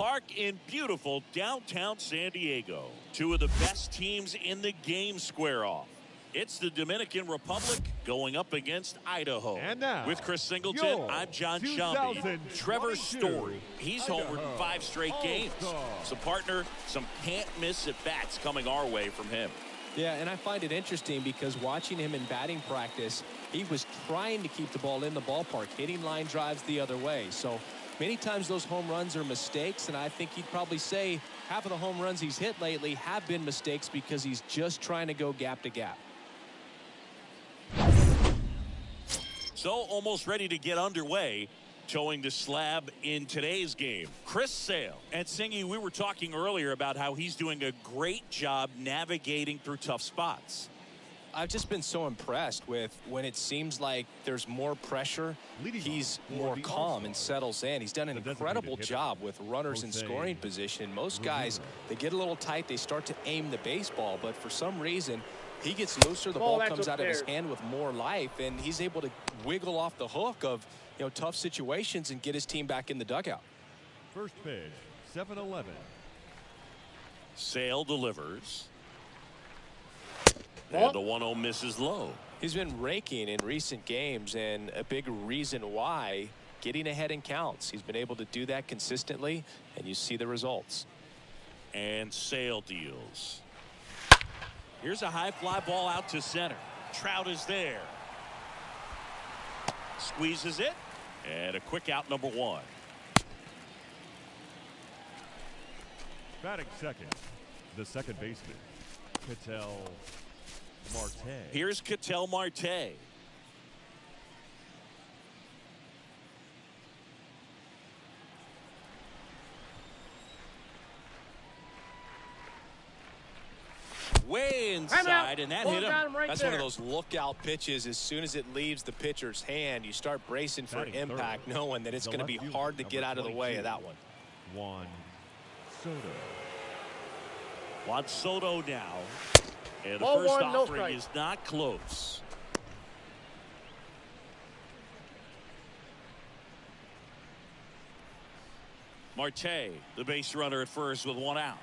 park in beautiful downtown San Diego. Two of the best teams in the game square off. It's the Dominican Republic going up against Idaho. And now, with Chris Singleton, I'm John Shambi. Trevor Story, he's homered in 5 straight games. So, partner, some can't-miss at-bats coming our way from him. Yeah, and I find it interesting because watching him in batting practice, he was trying to keep the ball in the ballpark, hitting line drives the other way. So many times those home runs are mistakes, and I think he'd probably say half of the home runs he's hit lately have been mistakes because he's just trying to go gap to gap. So almost ready to get underway. Towing the slab in today's game, Chris Sale. And Singy, we were talking earlier about how he's doing a great job navigating through tough spots. I've just been so impressed with when it seems like there's more pressure, he's more calm and settles in. He's done an incredible job with runners in scoring position. Most guys, they get a little tight, they start to aim the baseball, but for some reason, he gets looser, the ball comes out of his hand with more life, and he's able to wiggle off the hook of tough situations and get his team back in the dugout. First pitch, 7-11. Sale delivers. And the 1-0 misses low. He's been raking in recent games, and a big reason why, getting ahead in counts. He's been able to do that consistently, and you see the results. And Sale deals. Here's a high fly ball out to center. Trout is there. Squeezes it. And a quick out, number 1. Batting second, the second baseman, Ketel Marte. Here's Ketel Marte. Way inside, and that hit him. That's one of those lookout pitches. As soon as it leaves the pitcher's hand, you start bracing for impact, knowing that it's going to be hard to get out of the way of that one. Juan Soto. Juan Soto now. And the first offering is not close. Marte, the base runner at first with 1 out.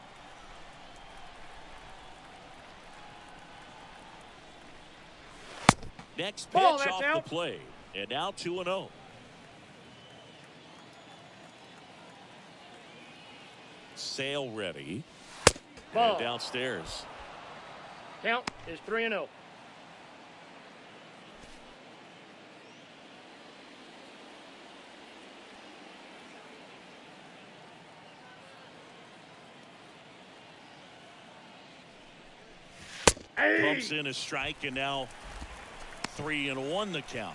Next pitch off the plate. And now 2-0. Sale ready. And downstairs. Count is 3-0. Pumps in a strike, and now 3-1 the count.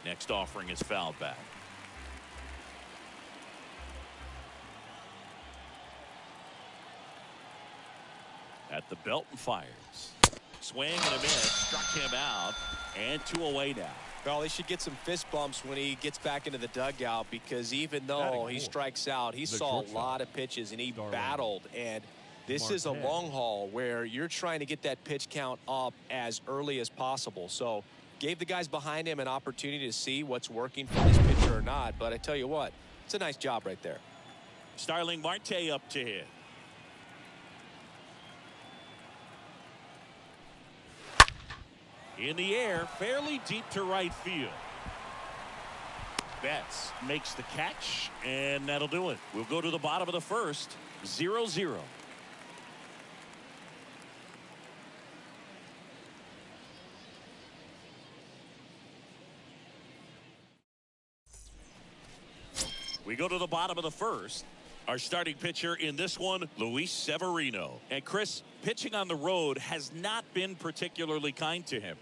Next offering is fouled back. At the belt and fires. Swing and a miss. Struck him out. And 2 away now. Well, he should get some fist bumps when he gets back into the dugout, because even though he strikes out, he saw a lot of pitches and he battled. And this is a long haul where you're trying to get that pitch count up as early as possible. So gave the guys behind him an opportunity to see what's working for this pitcher or not. But I tell you what, it's a nice job right there. Starling Marte up to hit. In the air, fairly deep to right field. Betts makes the catch, and that'll do it. We'll go to the bottom of the first, 0-0. We go to the bottom of the first. Our starting pitcher in this one, Luis Severino. And Chris, pitching on the road has not been particularly kind to him.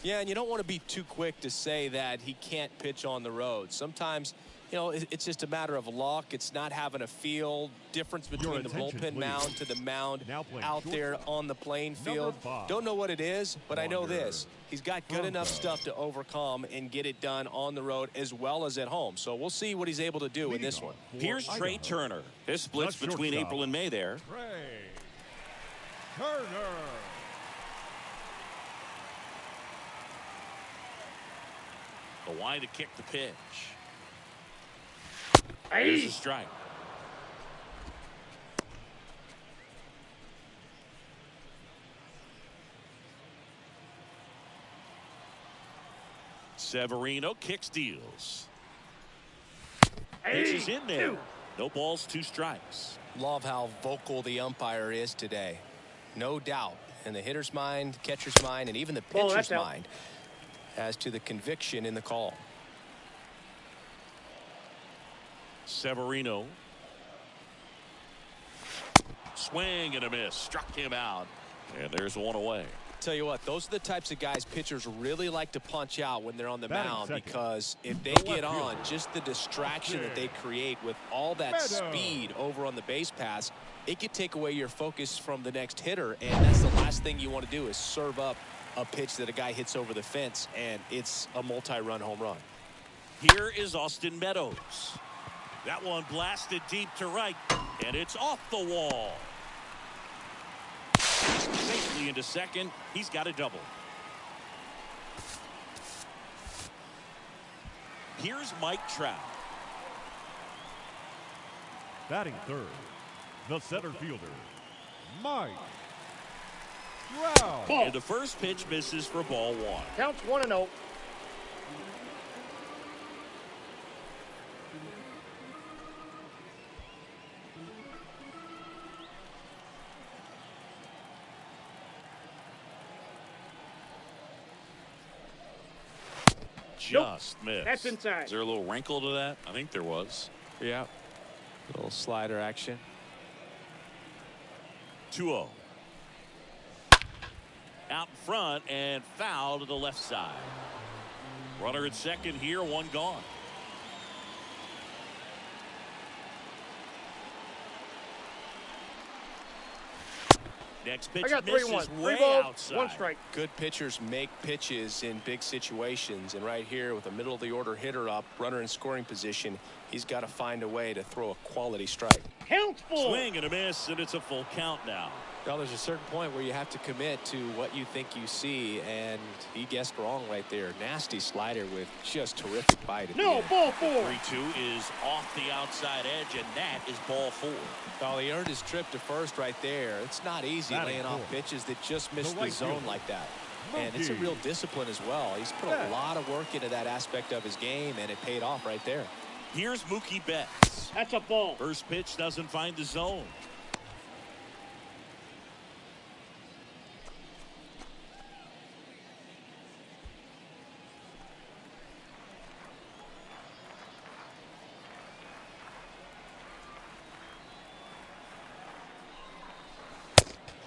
Yeah, and you don't want to be too quick to say that he can't pitch on the road. Sometimes You know, it's just a matter of luck. It's not having a feel. Difference between the bullpen mound to the mound out there on the playing field. Don't know what it is, but I know this. He's got good enough stuff to overcome and get it done on the road as well as at home. So we'll see what he's able to do in this one. Here's Trey Turner. This splits between April and May there. Trey Turner. The wide to kick the pitch. There's a strike. Severino kicks, deals. This is in there. No balls, 2 strikes. Love how vocal the umpire is today. No doubt in the hitter's mind, catcher's mind, and even the pitcher's mind as to the conviction in the call. Severino. Swing and a miss. Struck him out. And there's one away. Tell you what, those are the types of guys pitchers really like to punch out when they're on the mound, because if they get on, just the distraction that they create with all that speed over on the base pass, it could take away your focus from the next hitter, and that's the last thing you want to do is serve up a pitch that a guy hits over the fence, and it's a multi-run home run. Here is Austin Meadows. That one blasted deep to right, and it's off the wall. Safely into second. He's got a double. Here's Mike Trout. Batting third, the center fielder, Mike Trout. And the first pitch misses for ball 1. Counts 1-0. Just missed. That's inside. Is there a little wrinkle to that? I think there was. Yeah. Little slider action. 2-0. Out in front and foul to the left side. Runner at second here, 1 gone. Next pitch misses way outside. 1 strike. Good pitchers make pitches in big situations, and right here with a middle of the order hitter up, runner in scoring position, he's got to find a way to throw a quality strike. Counts full. Swing and a miss, and it's a full count now. Well, there's a certain point where you have to commit to what you think you see, and he guessed wrong right there. Nasty slider with just terrific bite at the end. Ball 4. 3-2 is off the outside edge, and that is ball 4. Well, he earned his trip to first right there. It's not easy laying off pitches that just miss the zone like that. And it's a real discipline as well. He's put a lot of work into that aspect of his game, and it paid off right there. Here's Mookie Betts. That's a ball. First pitch doesn't find the zone.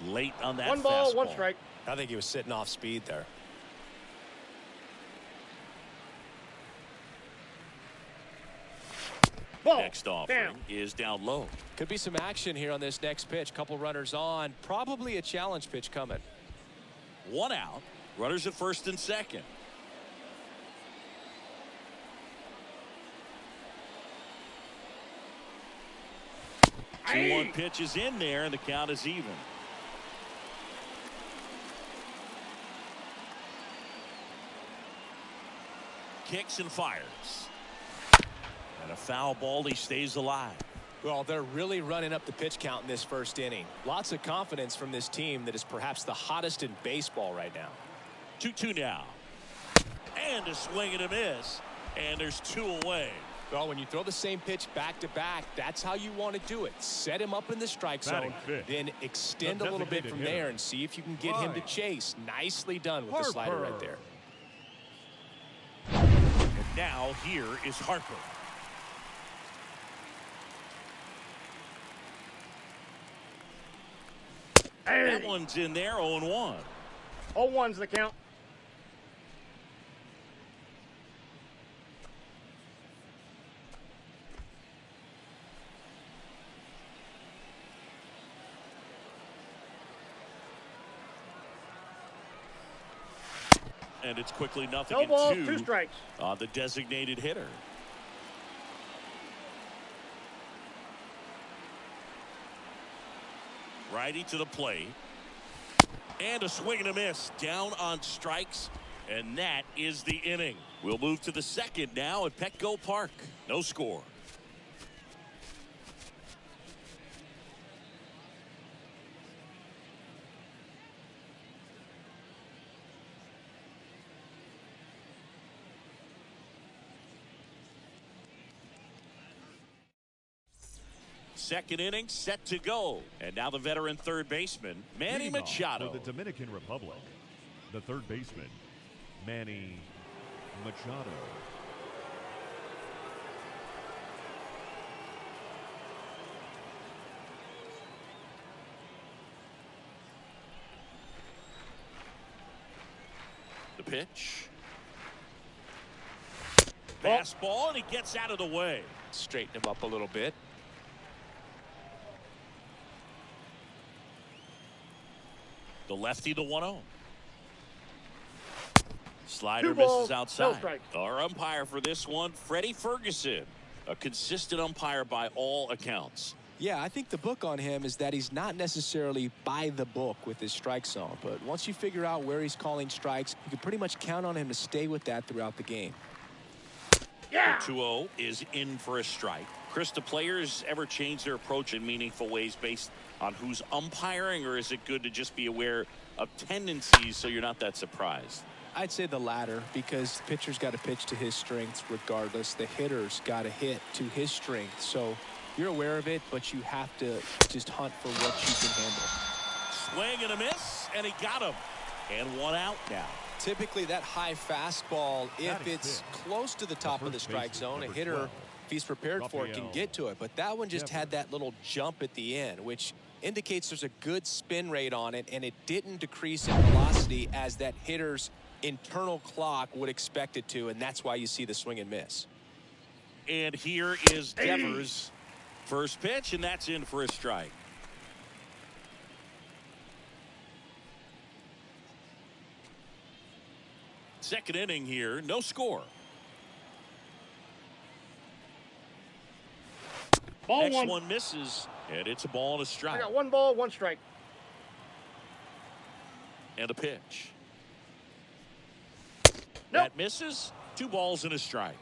Late on that 1 ball, fastball. 1 strike. I think he was sitting off speed there. Ball. Next offering is down low. Could be some action here on this next pitch. Couple runners on. Probably a challenge pitch coming. 1 out. Runners at first and second. Two 1 pitch is in there, and the count is even. Kicks and fires. And a foul ball. He stays alive. Well, they're really running up the pitch count in this first inning. Lots of confidence from this team that is perhaps the hottest in baseball right now. 2-2 now. And a swing and a miss. And there's 2 away. Well, when you throw the same pitch back to back, that's how you want to do it. Set him up in the strike zone, then extend a little bit from there and see if you can get him to chase. Nicely done with the slider right there. And now here is Harper. That one's in there, 0-1. 0-1's the count. and it's quickly 0-2. No balls, 2 strikes. On the designated hitter. Righty to the plate. And a swing and a miss. Down on strikes. And that is the inning. We'll move to the second now at Petco Park. No score. Second inning set to go. And now the veteran third baseman, Manny Machado. For the Dominican Republic, the third baseman, Manny Machado. The pitch. Fastball, and he gets out of the way. Straighten him up a little bit. The lefty, the 1-0. Slider 2 balls, misses outside. no strike. Our umpire for this one, Freddie Ferguson. A consistent umpire by all accounts. Yeah, I think the book on him is that he's not necessarily by the book with his strike zone. But once you figure out where he's calling strikes, you can pretty much count on him to stay with that throughout the game. Yeah. The 2-0 is in for a strike. Chris, do players ever change their approach in meaningful ways based on who's umpiring, or is it good to just be aware of tendencies so you're not that surprised? I'd say the latter, because the pitcher's got to pitch to his strengths regardless. The hitter's got to hit to his strength. So you're aware of it, but you have to just hunt for what you can handle. Swing and a miss, and he got him. And 1 out now. Typically, that high fastball, if it's close to the top of the strike zone, a hitter, if he's prepared for it, can get to it. But that one just had that little jump at the end, which indicates there's a good spin rate on it, and it didn't decrease in velocity as that hitter's internal clock would expect it to, and that's why you see the swing and miss. And here is Devers' first pitch, and that's in for a strike. Second inning here, no score. Ball Next 1. one misses, and it's a ball and a strike. I got 1 ball, 1 strike. And a pitch. Nope. That misses. 2 balls and a strike.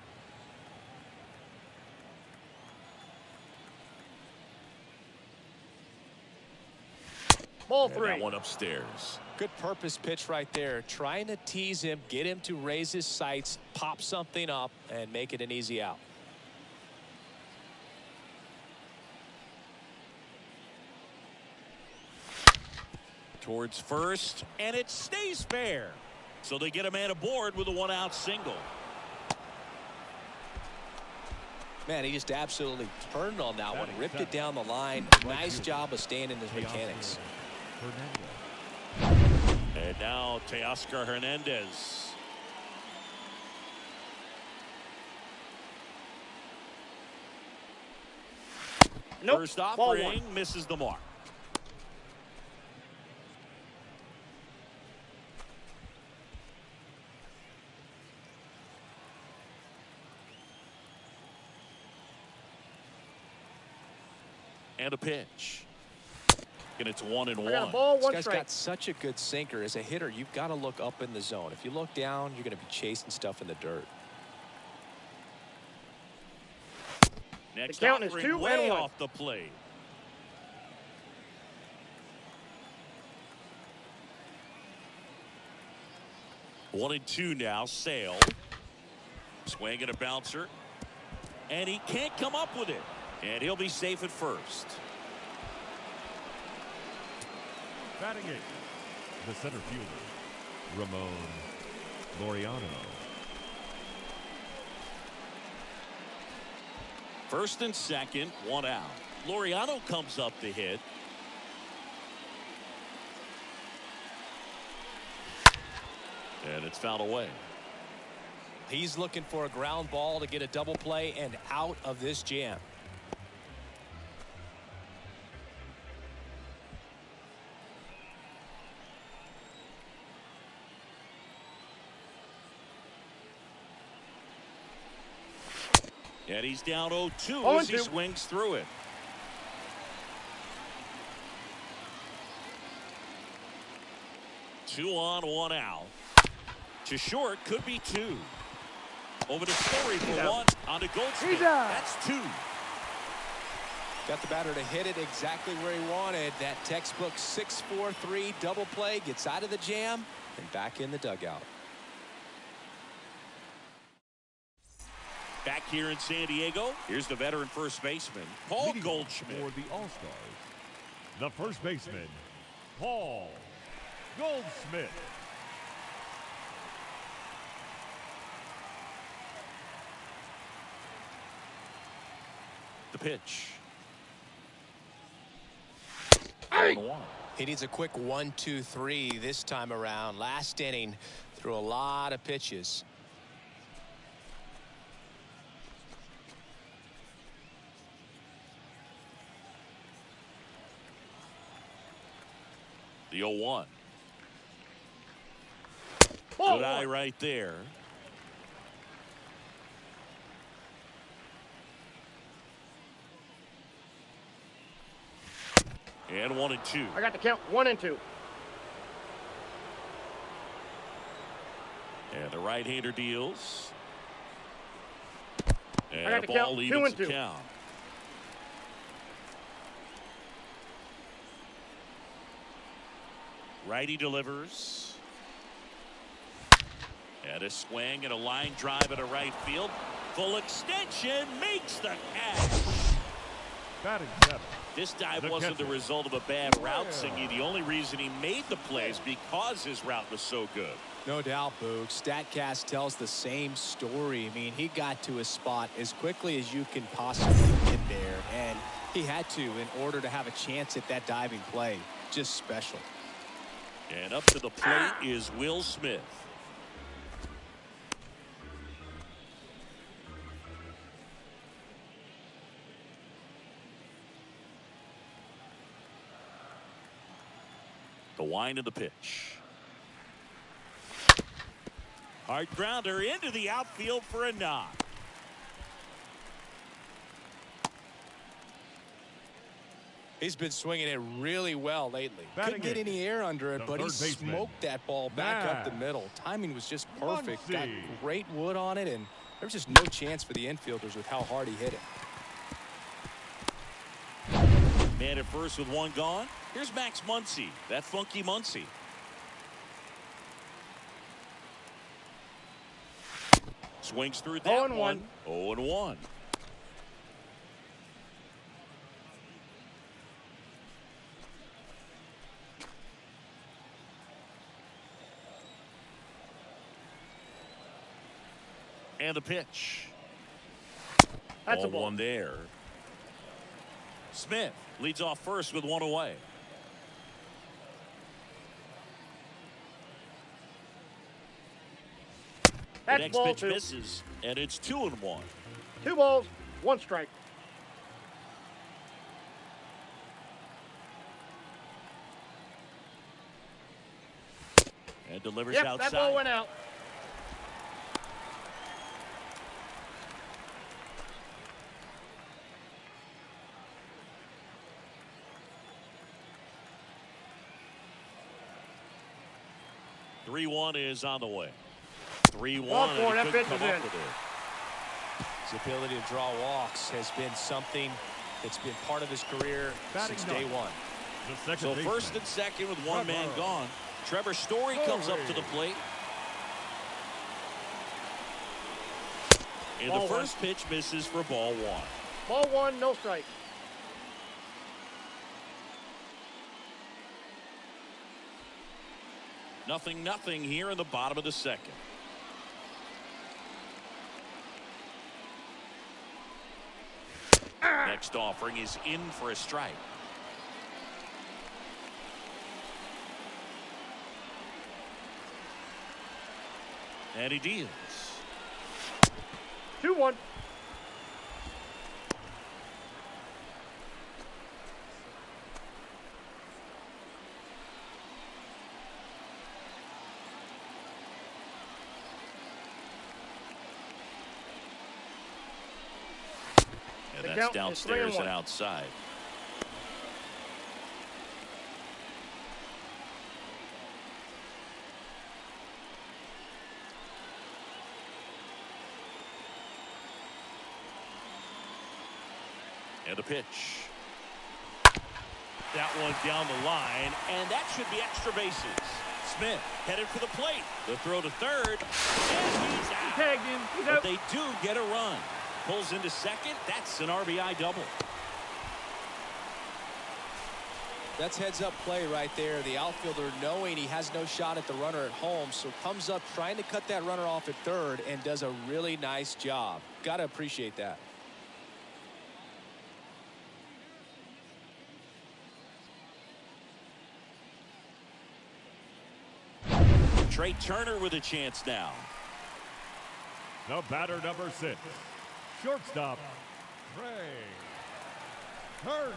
Ball And 3. that one upstairs. Good purpose pitch right there, trying to tease him, get him to raise his sights, pop something up, and make it an easy out. Towards first, and it stays fair. So they get a man aboard with a 1-out single. Man, he just absolutely turned on that one, ripped it down the line. Nice job of staying in his mechanics. And now Teoscar Hernandez. Nope. First Ball offering 1. misses the mark. And a pitch. And it's 1-1. I got a ball, This 1 guy's strike. got such a good sinker. As a hitter, you've got to look up in the zone. If you look down, you're going to be chasing stuff in the dirt. Next The count is offering 2 way and 1. off the plate. One and 2 now. Sale. Swing and a bouncer. And he can't come up with it. And he'll be safe at first. Batting 8, the center fielder, Ramon Laureano. First and second, 1 out. Laureano comes up to hit. And it's fouled away. He's looking for a ground ball to get a double play and out of this jam. And he's down 0-2 as he 0-2. swings through it. Two on, one out. To short, could be two. Over to Story for one. On to Goldsmith. That's two. Got the batter to hit it exactly where he wanted. That textbook 6-4-3 double play, gets out of the jam and back in the dugout. Back here in San Diego, here's the veteran first baseman, Paul Leading Goldschmidt. for the All-Stars, the first baseman, Paul Goldschmidt. The pitch. Hey. He needs a quick 1-2-3 this time around. Last inning, threw a lot of pitches. The 0-1. Ball Good eye one. right there. And 1-2. I got the count 1-2. And the right-hander deals. I And got the the ball count, evens 2-2. the count. Righty delivers. And a swing and a line drive at a right field. Full extension makes the catch. Batting seven. This dive The wasn't the catcher. result of a bad route, Singy. The only reason he made the play is because his route was so good. No doubt, Boog. StatCast tells the same story. I mean, he got to his spot as quickly as you can possibly get there, and he had to in order to have a chance at that diving play. Just special. And up to the plate is Will Smith. The wind of the pitch. Hard grounder into the outfield for a knock. He's been swinging it really well lately. Batting Couldn't get eighth, any air under it, the but he third baseman, smoked that ball back up the Matt middle. Timing was just perfect. Got Muncy. great wood on it, and there was just no chance for the infielders with how hard he hit it. Man at first with one gone. Here's Max Muncy. That funky Muncy. Swings through that 0-1. one. 0-1. And the pitch. That's a Ball ball. one there. Smith leads off first with one away. The That's next ball pitch two. misses, and it's 2-1. 2 balls, 1 strike. And delivers Yep, outside. that ball went out. Three 3-1 is on the way. 3-1. Ball and four, he that couldn't pitch come is up in. with it. His ability to draw walks has been something that's been part of his career Batting since day ninth, one. the second So baseman, first and second with one man Trevor gone. Trevor Story comes up to the plate. And Ball the one. first pitch misses for ball one. Ball 1, no strike. Nothing here in the bottom of the second. Next offering is in for a strike. And he deals. 2-1. Count is downstairs 3-1. and outside. And a pitch. That one down the line, and that should be extra bases. Smith headed for the plate. The throw to third, and he's out. Tagged him. He's But out. they do get a run. Pulls into second. That's an RBI double. That's heads-up play right there. The outfielder knowing he has no shot at the runner at home, so comes up trying to cut that runner off at third and does a really nice job. Got to appreciate that. Trey Turner with a chance now. The batter, number 6, shortstop, Trey Turner.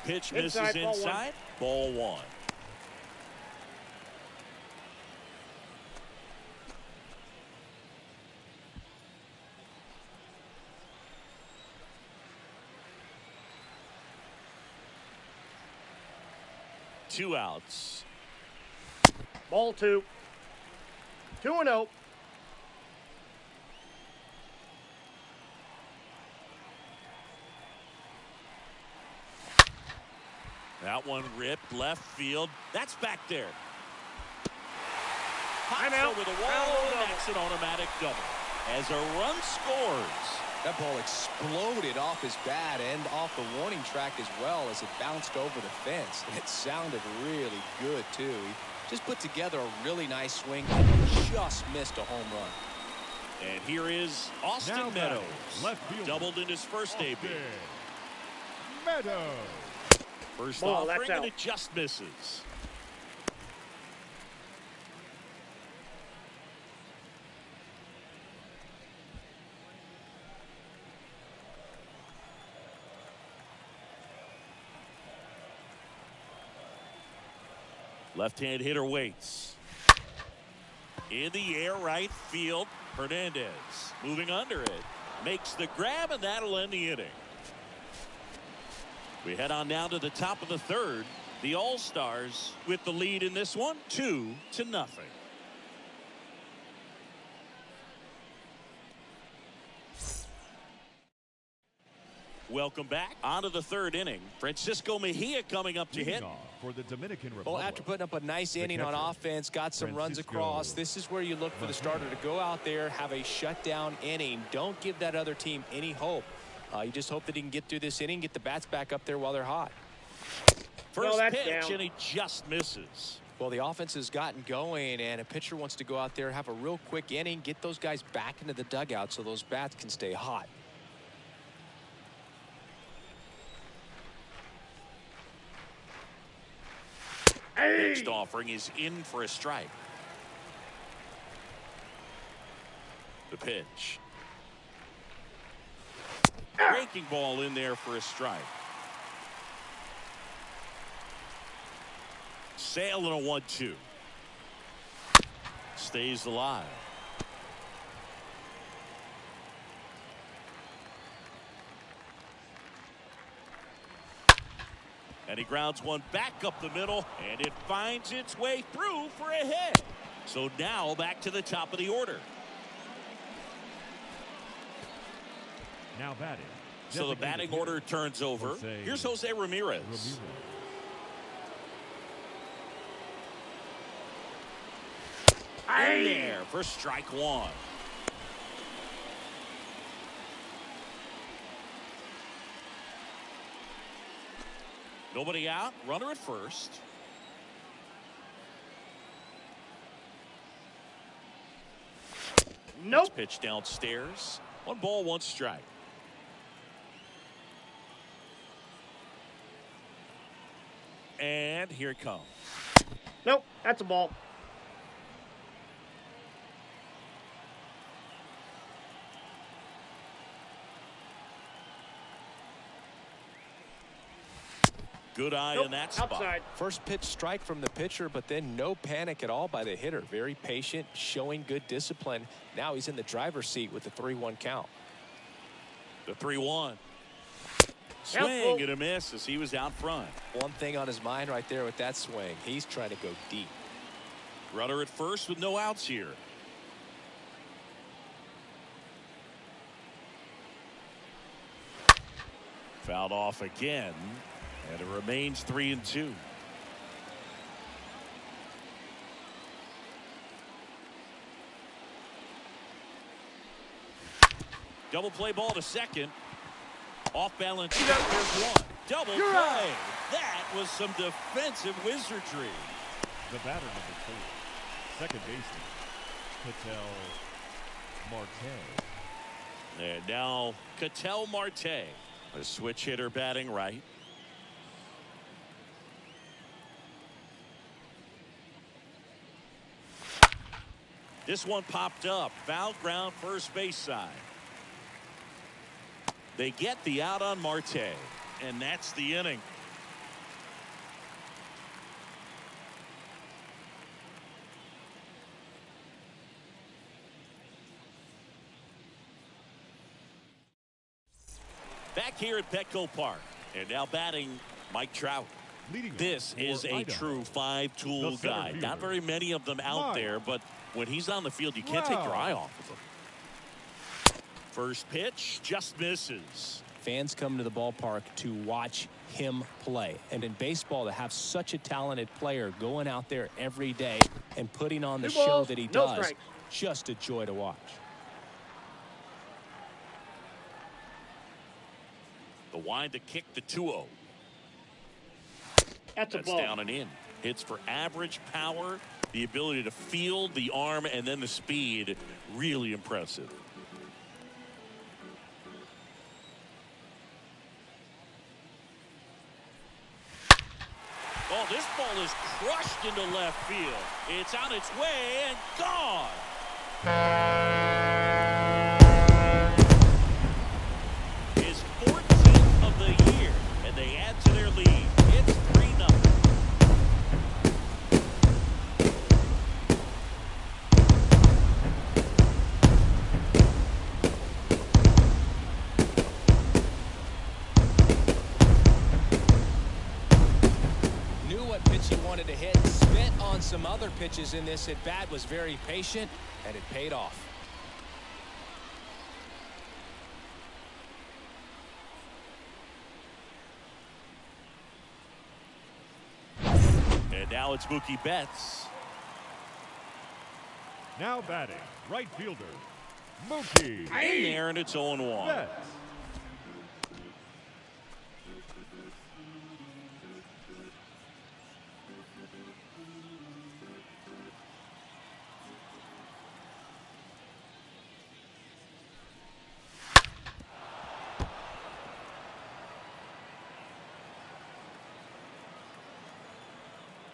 Pitch Inside, misses ball inside. Ball one. Two outs. Ball 2. 2-0. That one ripped left field. That's back there. I'm Pops out. over the Foul wall, and double. that's an automatic double. As a run scores. That ball exploded off his bat and off the warning track as well as it bounced over the fence. It sounded really good, too. He just put together a really nice swing and just missed a home run. And here is Austin Now Meadows. batting, left fielder, Doubled in his first debut. Austin Meadows. First Ball, that's offering, and out. it just misses. Left-hand hitter waits. In the air, right field. Hernandez moving under it. Makes the grab, and that'll end the inning. We head on down to the top of the third. The All-Stars with the lead in this one, 2-0. Welcome back. On to the third inning. Francisco Mejia coming up to hit. Leading off for the Dominican Republic. Well, after putting up a nice the inning on catcher, offense, got some runs Francisco across, this is where you look for the starter to go out there, have a shutdown inning. Don't give that other team any hope. You just hope that he can get through this inning, get the bats back up there while they're hot. First that's pitch, down. and he just misses. Well, the offense has gotten going, and a pitcher wants to go out there, have a real quick inning, get those guys back into the dugout so those bats can stay hot. Hey! Next offering is in for a strike. The pitch. Breaking ball in there for a strike. Sale and a 1-2. Stays alive. And he grounds one back up the middle, and it finds its way through for a hit. So now back to the top of the order. Now batting. So the batting order turns over. Here's Jose Ramirez. In there for strike one. Nobody out. Runner at first. Nope. Pitch downstairs. 1 ball, 1 strike. And here it comes. Nope. That's a ball. Good eye Nope. in that spot. Outside. First pitch strike from the pitcher, but then no panic at all by the hitter. Very patient, showing good discipline. Now he's in the driver's seat with the 3-1 count. The 3-1. Swing and a miss as he was out front. One thing on his mind right there with that swing. He's trying to go deep. Runner at first with no outs here. Fouled off again, and it remains 3-2. Double play ball to second. Off balance. There's one. Double play. That was some defensive wizardry. The batter number 4, second baseman, Ketel Marte. And now Ketel Marte, a switch hitter batting right. This one popped up. Foul ground first base side. They get the out on Marte, and that's the inning. Back here at Petco Park, and now batting Mike Trout. This is a true five-tool guy. Not very many of them out there, but when he's on the field, you can't take your eye off of him. First pitch just misses. Fans come to the ballpark to watch him play. And in baseball, to have such a talented player going out there every day and putting on the show that he does, just a joy to watch. The wind to kick the 2-0. That's down and in. Hits for average power, the ability to field, the arm, and then the speed. Really impressive. Oh, this ball is crushed into left field. It's on its way and gone. His 14th of the year, and they add to their lead. It's 3-0. He wanted to hit, spit on some other pitches in this at bat, was very patient, and it paid off. And now it's Mookie Betts. Now batting, right fielder, Mookie. In there, and it's 0-1. Betts.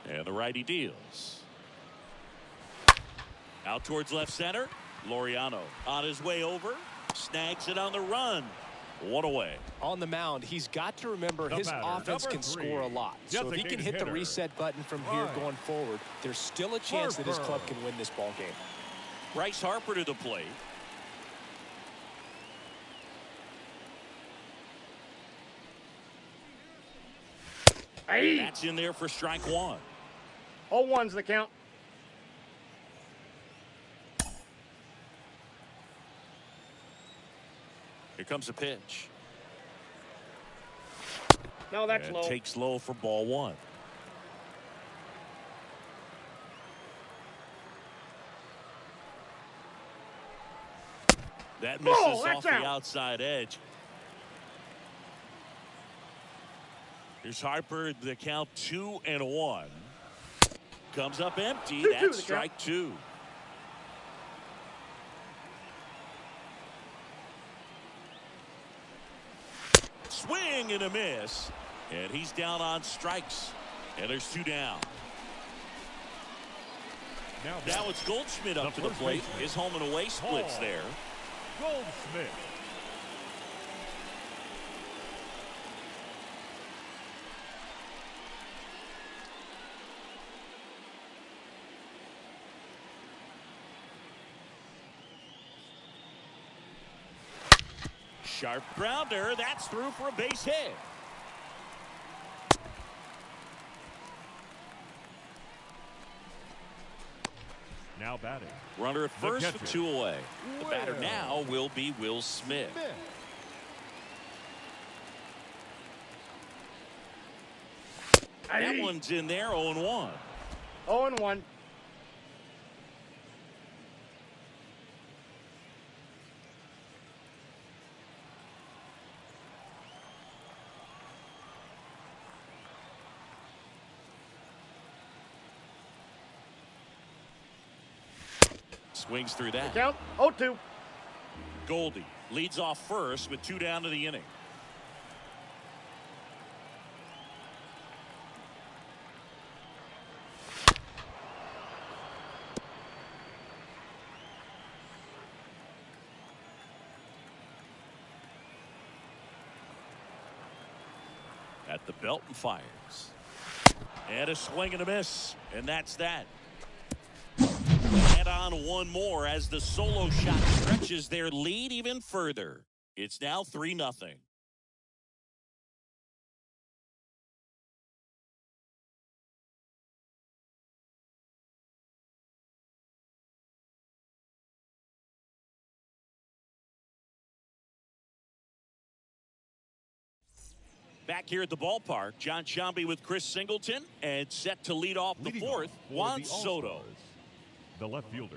And the righty deals. Out towards left center. Laureano on his way over. Snags it on the run. One away. On the mound, he's got to remember his offense can score a lot. So if he can hit the reset button from here going forward, there's still a chance that his club can win this ball game. Bryce Harper to the plate. That's in there for strike one. 0-1's the count. Here comes a pitch. No, that's And low. takes low for ball one. That misses off the outside edge. Here's Harper, the count 2-1. Comes up empty. That's strike two. Swing and a miss. And he's down on strikes. And there's two down. Now it's Goldschmidt up to the plate. His home and away splits there. Goldschmidt. Sharp grounder. That's through for a base hit. Now batting. Runner at first with 2 away. The batter now will be Will Smith. That one's in there, 0-1. 0-1. Swings through that. Count 0-2. Goldie leads off first with 2 down to the inning. At the belt and fires. And a swing and a miss. And that's that. Add on one more as the solo shot stretches their lead even further. It's now 3-0. Back here at the ballpark, John Sciambi with Chris Singleton, and set to lead off the fourth, Juan Soto. The left fielder,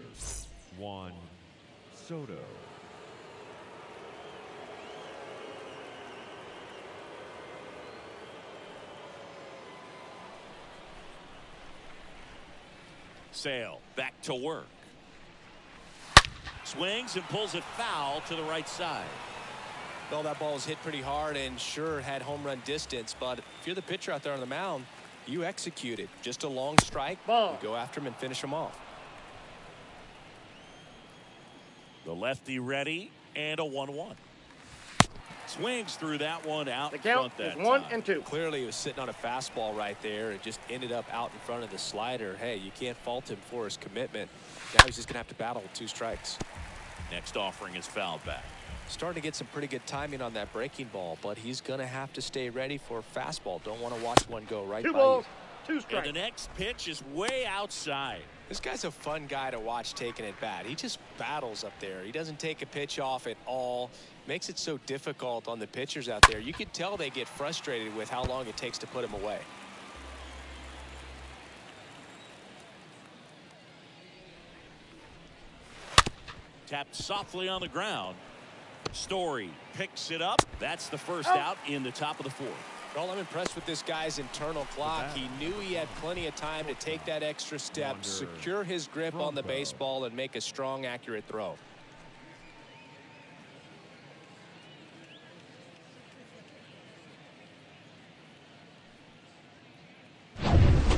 Juan Soto. Sale back to work. Swings and pulls it foul to the right side. Well, that ball was hit pretty hard and sure had home run distance, but if you're the pitcher out there on the mound, you execute it. Just a long strike. Ball. You go after him and finish him off. The lefty ready, and a 1-1. Swings through that one out The in count front that is 1 time. and 2. Clearly, he was sitting on a fastball right there. It just ended up out in front of the slider. Hey, you can't fault him for his commitment. Now he's just going to have to battle with 2 strikes. Next offering is fouled back. Starting to get some pretty good timing on that breaking ball, but he's going to have to stay ready for a fastball. Don't want to watch one go right 2 by balls, you. 2 strikes. And the next pitch is way outside. This guy's a fun guy to watch taking it bat. He just battles up there. He doesn't take a pitch off at all. Makes it so difficult on the pitchers out there. You can tell they get frustrated with how long it takes to put him away. Tapped softly on the ground. Story picks it up. That's the first out in the top of the 4th. Well, I'm impressed with this guy's internal clock. He knew he had plenty of time to take that extra step, secure his grip on the baseball, and make a strong, accurate throw.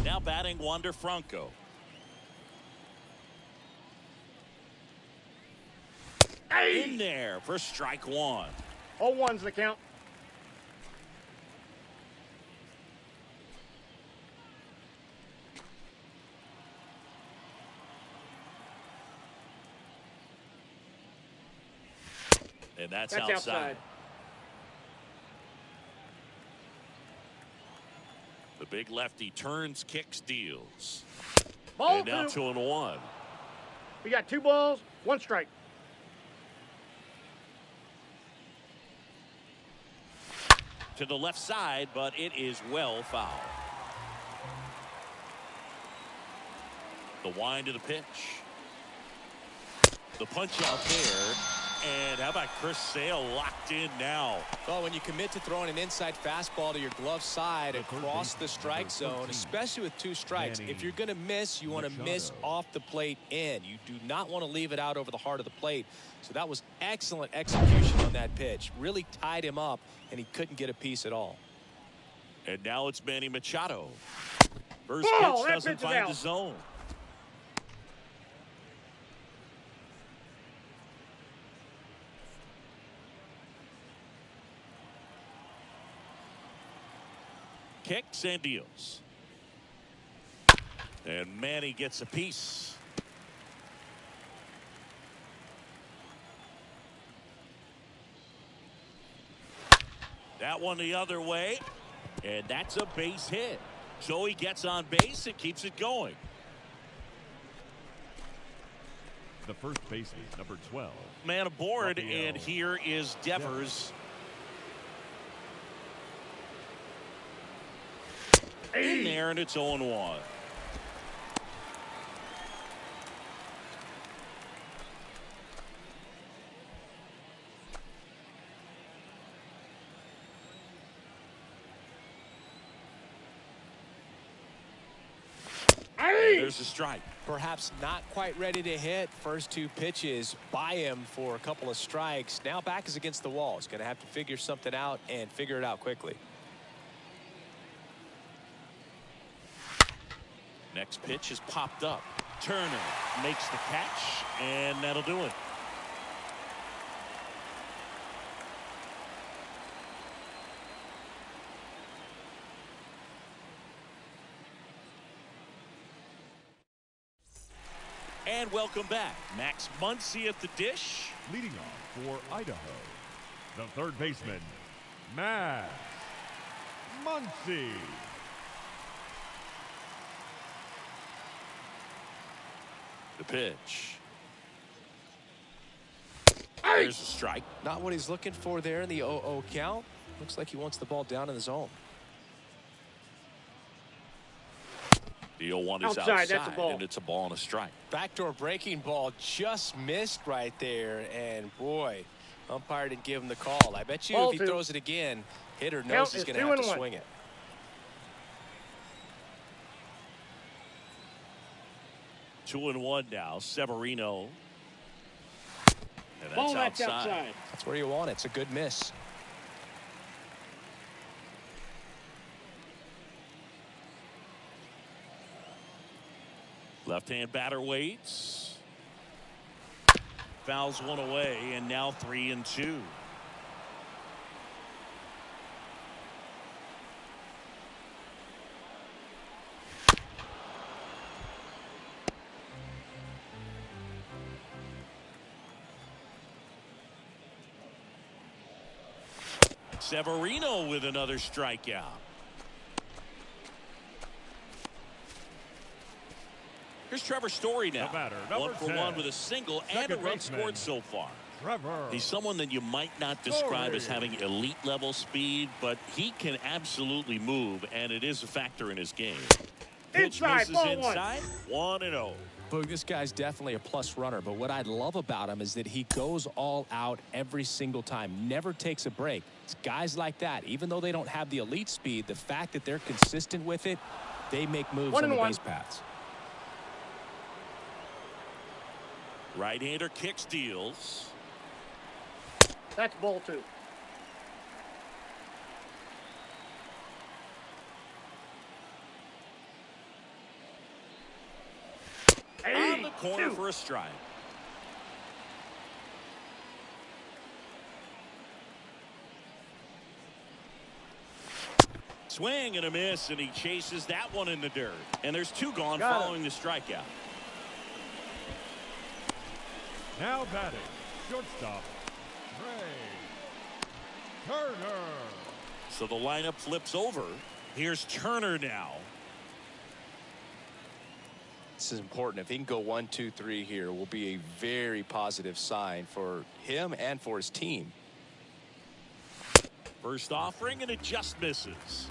Now batting Wander Franco. In there for strike 1. 0-1's the count. And that's outside. The big lefty turns, kicks, deals. Ball And now 2. 2-1. We got 2 balls, 1 strike. To the left side, but it is well foul. The wind of the pitch. The punch out there. And how about Chris Sale locked in now? Well, when you commit to throwing an inside fastball to your glove side across the strike zone, especially with 2 strikes, if you're going to miss, you want to miss off the plate in. You do not want to leave it out over the heart of the plate. So that was excellent execution on that pitch. Really tied him up, and he couldn't get a piece at all. And now it's Manny Machado. First Ball, pitch that doesn't pitch is find the out. zone. Kicks and deals. And Manny gets a piece. That one the other way. And that's a base hit. So he gets on base and keeps it going. The first baseman, number 12. Man aboard, and here is Devers. In there, and it's 0-1. There's a strike. Perhaps not quite ready to hit. First two pitches by him for a couple of strikes. Now back is against the wall. He's going to have to figure something out and figure it out quickly. Next pitch is popped up. Turner makes the catch, and that'll do it. And welcome back. Max Muncy at the dish. Leading off for Idaho, the third baseman, Max Muncy. The pitch. There's a strike. Not what he's looking for there in the 0-0 count. Looks like he wants the ball down in the zone. The 0-1 is outside, that's a ball. And it's a ball and a strike. Backdoor breaking ball just missed right there, and boy, umpire didn't give him the call. I bet you Ball if he throws it again, hitter knows Count he's is going to have to 2-1. swing it. 2-1 now. Severino. And Ball, that's that's outside. outside. That's where you want it. It's a good miss. Left-hand batter waits. Fouls one away, and now 3-2. Severino with another strikeout. Here's Trevor Story now. The batter, number 1 for 10. 1 with a single and a Second run baseman, scored so far. Trevor. He's someone that you might not describe as having elite level speed, but he can absolutely move, and it is a factor in his game. Pitch Inside, misses ball inside. 1-0. Boog, this guy's definitely a plus runner, but what I love about him is that he goes all out every single time, never takes a break. It's guys like that, even though they don't have the elite speed, the fact that they're consistent with it, they make moves on the base paths. Right-hander kick steals. That's ball 2. On the corner for a strike. Swing and a miss, and he chases that one in the dirt. And there's 2 gone following the strikeout. Now batting, shortstop, Turner. So the lineup flips over. Here's Turner now. This is important. If he can go 1, 2, 3 here, will be a very positive sign for him and for his team. First offering, and it just misses.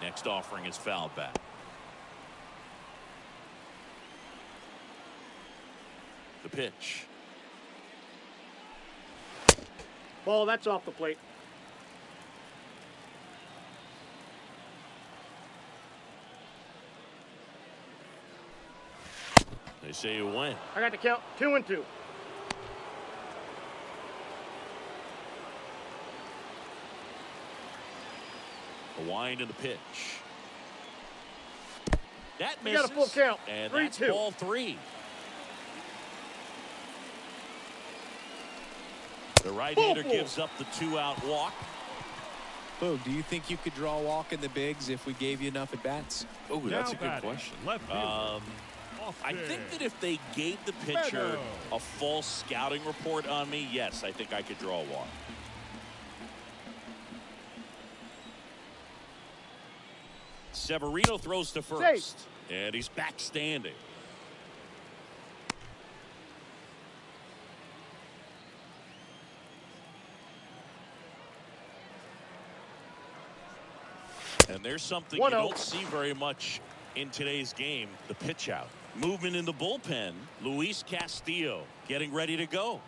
Next offering is fouled back. The pitch. Ball, that's off the plate. They say you win. I got the count. 2-2. A wind in the pitch. That We misses. got a full count. And 3-2. that's ball 3. The right-hander gives up the 2-out walk. Boog, do you think you could draw a walk in the bigs if we gave you enough at bats? Oh, that's a good batting, question. Left fielder, I think that if they gave the pitcher a false scouting report on me, yes, I think I could draw one. Severino throws to first. Safe. And he's back standing. And there's something you don't see very much in today's game, the pitch out. Movement in the bullpen. Luis Castillo getting ready to go.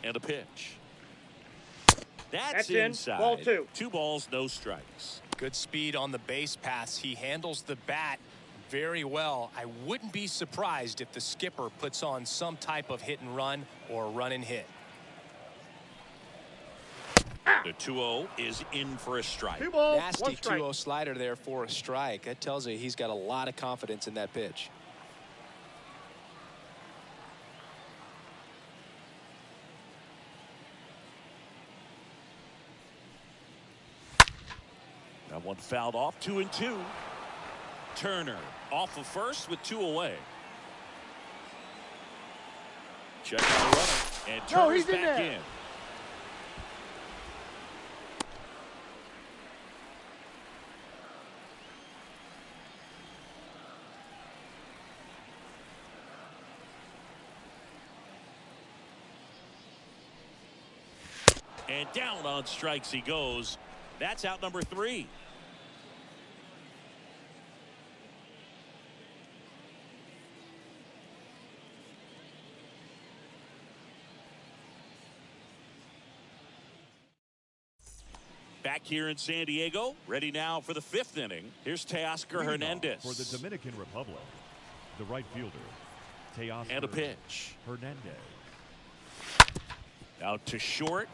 And a pitch. That's inside. Ball two. 2 balls, no strikes. Good speed on the base paths. He handles the bat very well. I wouldn't be surprised if the skipper puts on some type of hit and run or run and hit. The 2-0 is in for a strike. 2 balls, Nasty 1 strike. 2-0 slider there for a strike. That tells you he's got a lot of confidence in that pitch. That one fouled off. 2-2. Turner off of first with 2 away. Check out the runner. And Turner's back in. And down on strikes he goes. That's out number 3. Back here in San Diego, ready now for the 5th inning. Here's Teoscar Hernandez. For the Dominican Republic, the right fielder, Teoscar and a pitch. Hernandez. Out to short.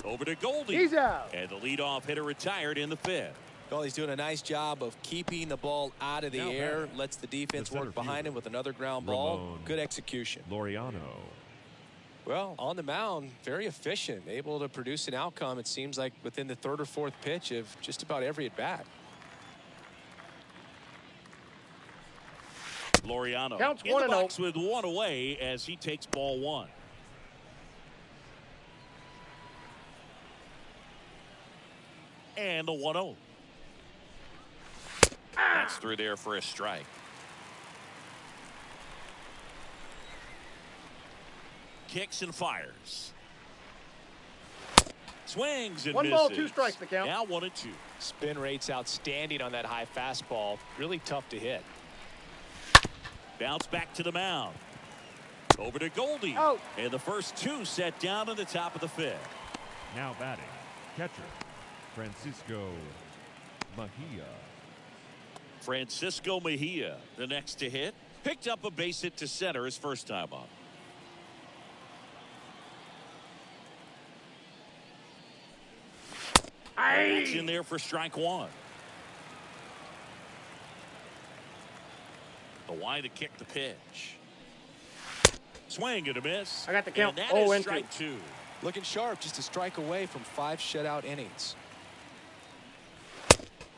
Over to Goldie. He's out. And the leadoff hitter retired in the 5th. Well, he's doing a nice job of keeping the ball out of the air. Lets the defense work behind him with another ground ball. Good execution. Laureano. Well, on the mound, very efficient, able to produce an outcome, it seems like, within the 3rd or 4th pitch of just about every at-bat. Laureano Counts in the box with 1 away as he takes ball 1. And the 1-0. That's through there for a strike. Kicks and fires. Swings and 1 misses. ball, 2 strikes the count. Now 1-2. Spin rate's outstanding on that high fastball. Really tough to hit. Bounce back to the mound. Over to Goldie. Out. And the first 2 set down in the top of the 5th. Now batting, catcher, Francisco Mejia. Francisco Mejia, the next to hit. Picked up a base hit to center his first time up. That's in there for strike 1. The wide to kick the pitch. Swing and a miss. I got the count. And that is strike 2. Looking sharp, just a strike away from 5 shutout innings.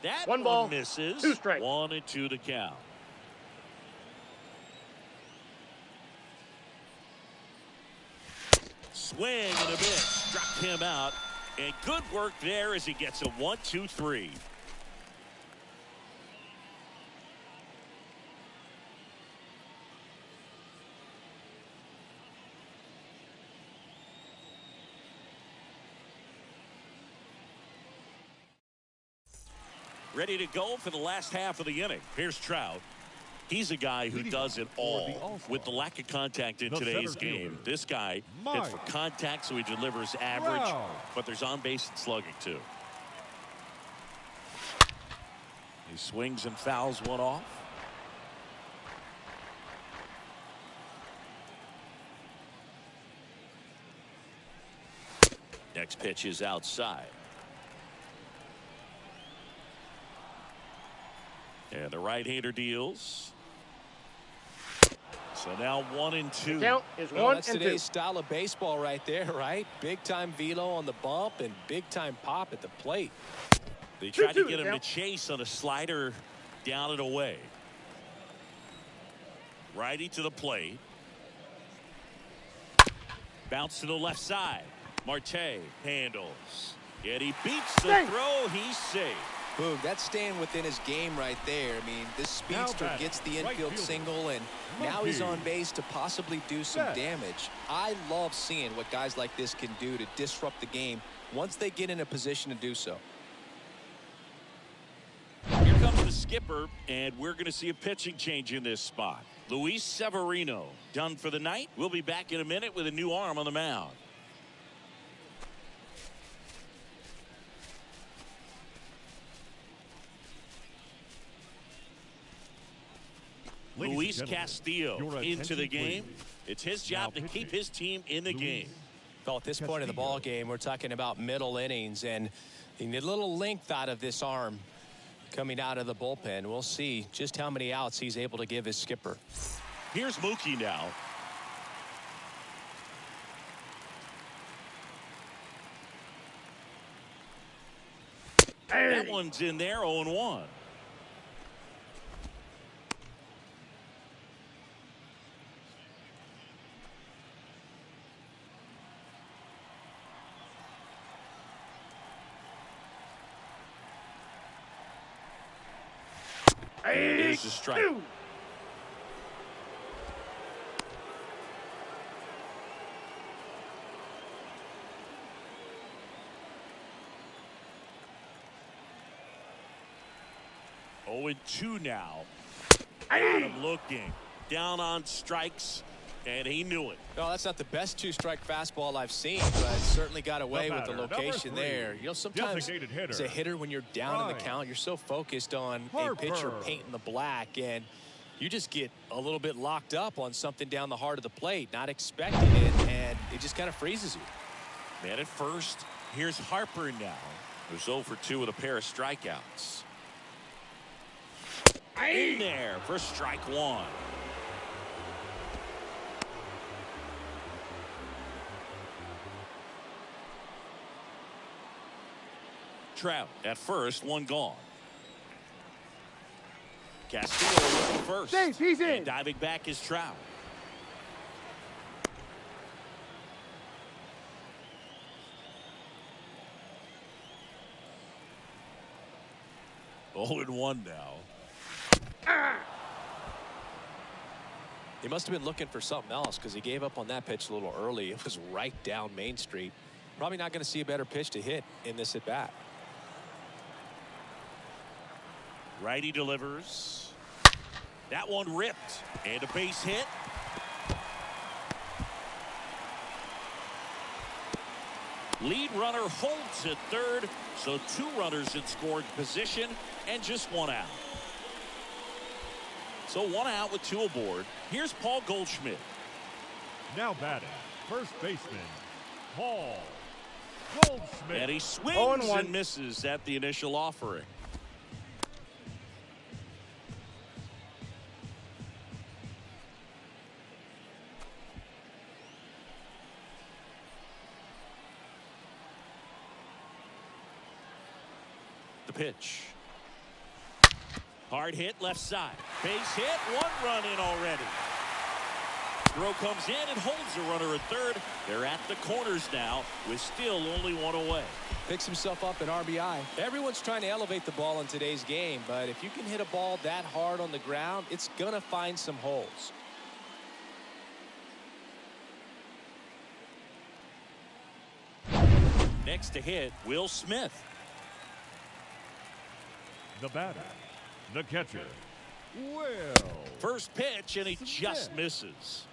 That 1 ball, misses. 2 strikes. 1-2 to count. Swing and a miss. Struck him out. And good work there as he gets a 1-2-3. Ready to go for the last half of the inning. Here's Trout. He's a guy who does it all. With the lack of contact in today's game, this guy hits for contact, so he delivers average, but there's on-base and slugging, too. He swings and fouls one off. Next pitch is outside. And the right-hander deals. So now 1-2. The count is Well, 1 that's and 2. today's style of baseball right there, right? Big time velo on the bump and big time pop at the plate. They tried to 2-2 get him now. to chase on a slider down and away. Righty to the plate. Bounce to the left side. Marte handles. Yet he beats the Safe. throw. He's safe. Boom, that's staying within his game right there. I mean, this speedster batting, gets the right infield fielder, single, and now he's on base to possibly do some damage. I love seeing what guys like this can do to disrupt the game once they get in a position to do so. Here comes the skipper, and we're going to see a pitching change in this spot. Luis Severino done for the night. We'll be back in a minute with a new arm on the mound. Luis Castillo into the game. It's his job to keep his team in the game. Well, at this point of the ball game, we're talking about middle innings, and you need a little length out of this arm coming out of the bullpen. We'll see just how many outs he's able to give his skipper. Here's Mookie now. That one's in there, 0-1. There's the strike. 0-2 now. Got him looking. Down on strikes, and he knew it. No, that's not the best two-strike fastball I've seen, but certainly got away with the location there. You know, sometimes as a hitter, when you're down in the count, you're so focused on a pitcher painting the black, and you just get a little bit locked up on something down the heart of the plate, not expecting it, and it just kind of freezes you. Man at first. Here's Harper now. Who's 0-2 with a pair of strikeouts. In there for strike one. Trout at first, one gone. Castillo looking first. Safe, he's in. And diving back is Trout. Oh, and 1 now. He must have been looking for something else because he gave up on that pitch a little early. It was right down Main Street. Probably not going to see a better pitch to hit in this at bat. Righty delivers. That one ripped. And a base hit. Lead runner holds at third. So 2 runners in scoring position and just 1 out. So 1 out with 2 aboard. Here's Paul Goldschmidt. Now batting, first baseman, Paul Goldschmidt. And he swings 0-1. and misses at the initial offering. The pitch. Hard hit left side. Base hit. 1 run in already. Throw comes in and holds the runner at third. They're at the corners now with still only 1 away. Picks himself up an RBI. Everyone's trying to elevate the ball in today's game, but if you can hit a ball that hard on the ground, it's going to find some holes. Next to hit, Will Smith. The batter, the catcher, Will. First pitch, and he just misses.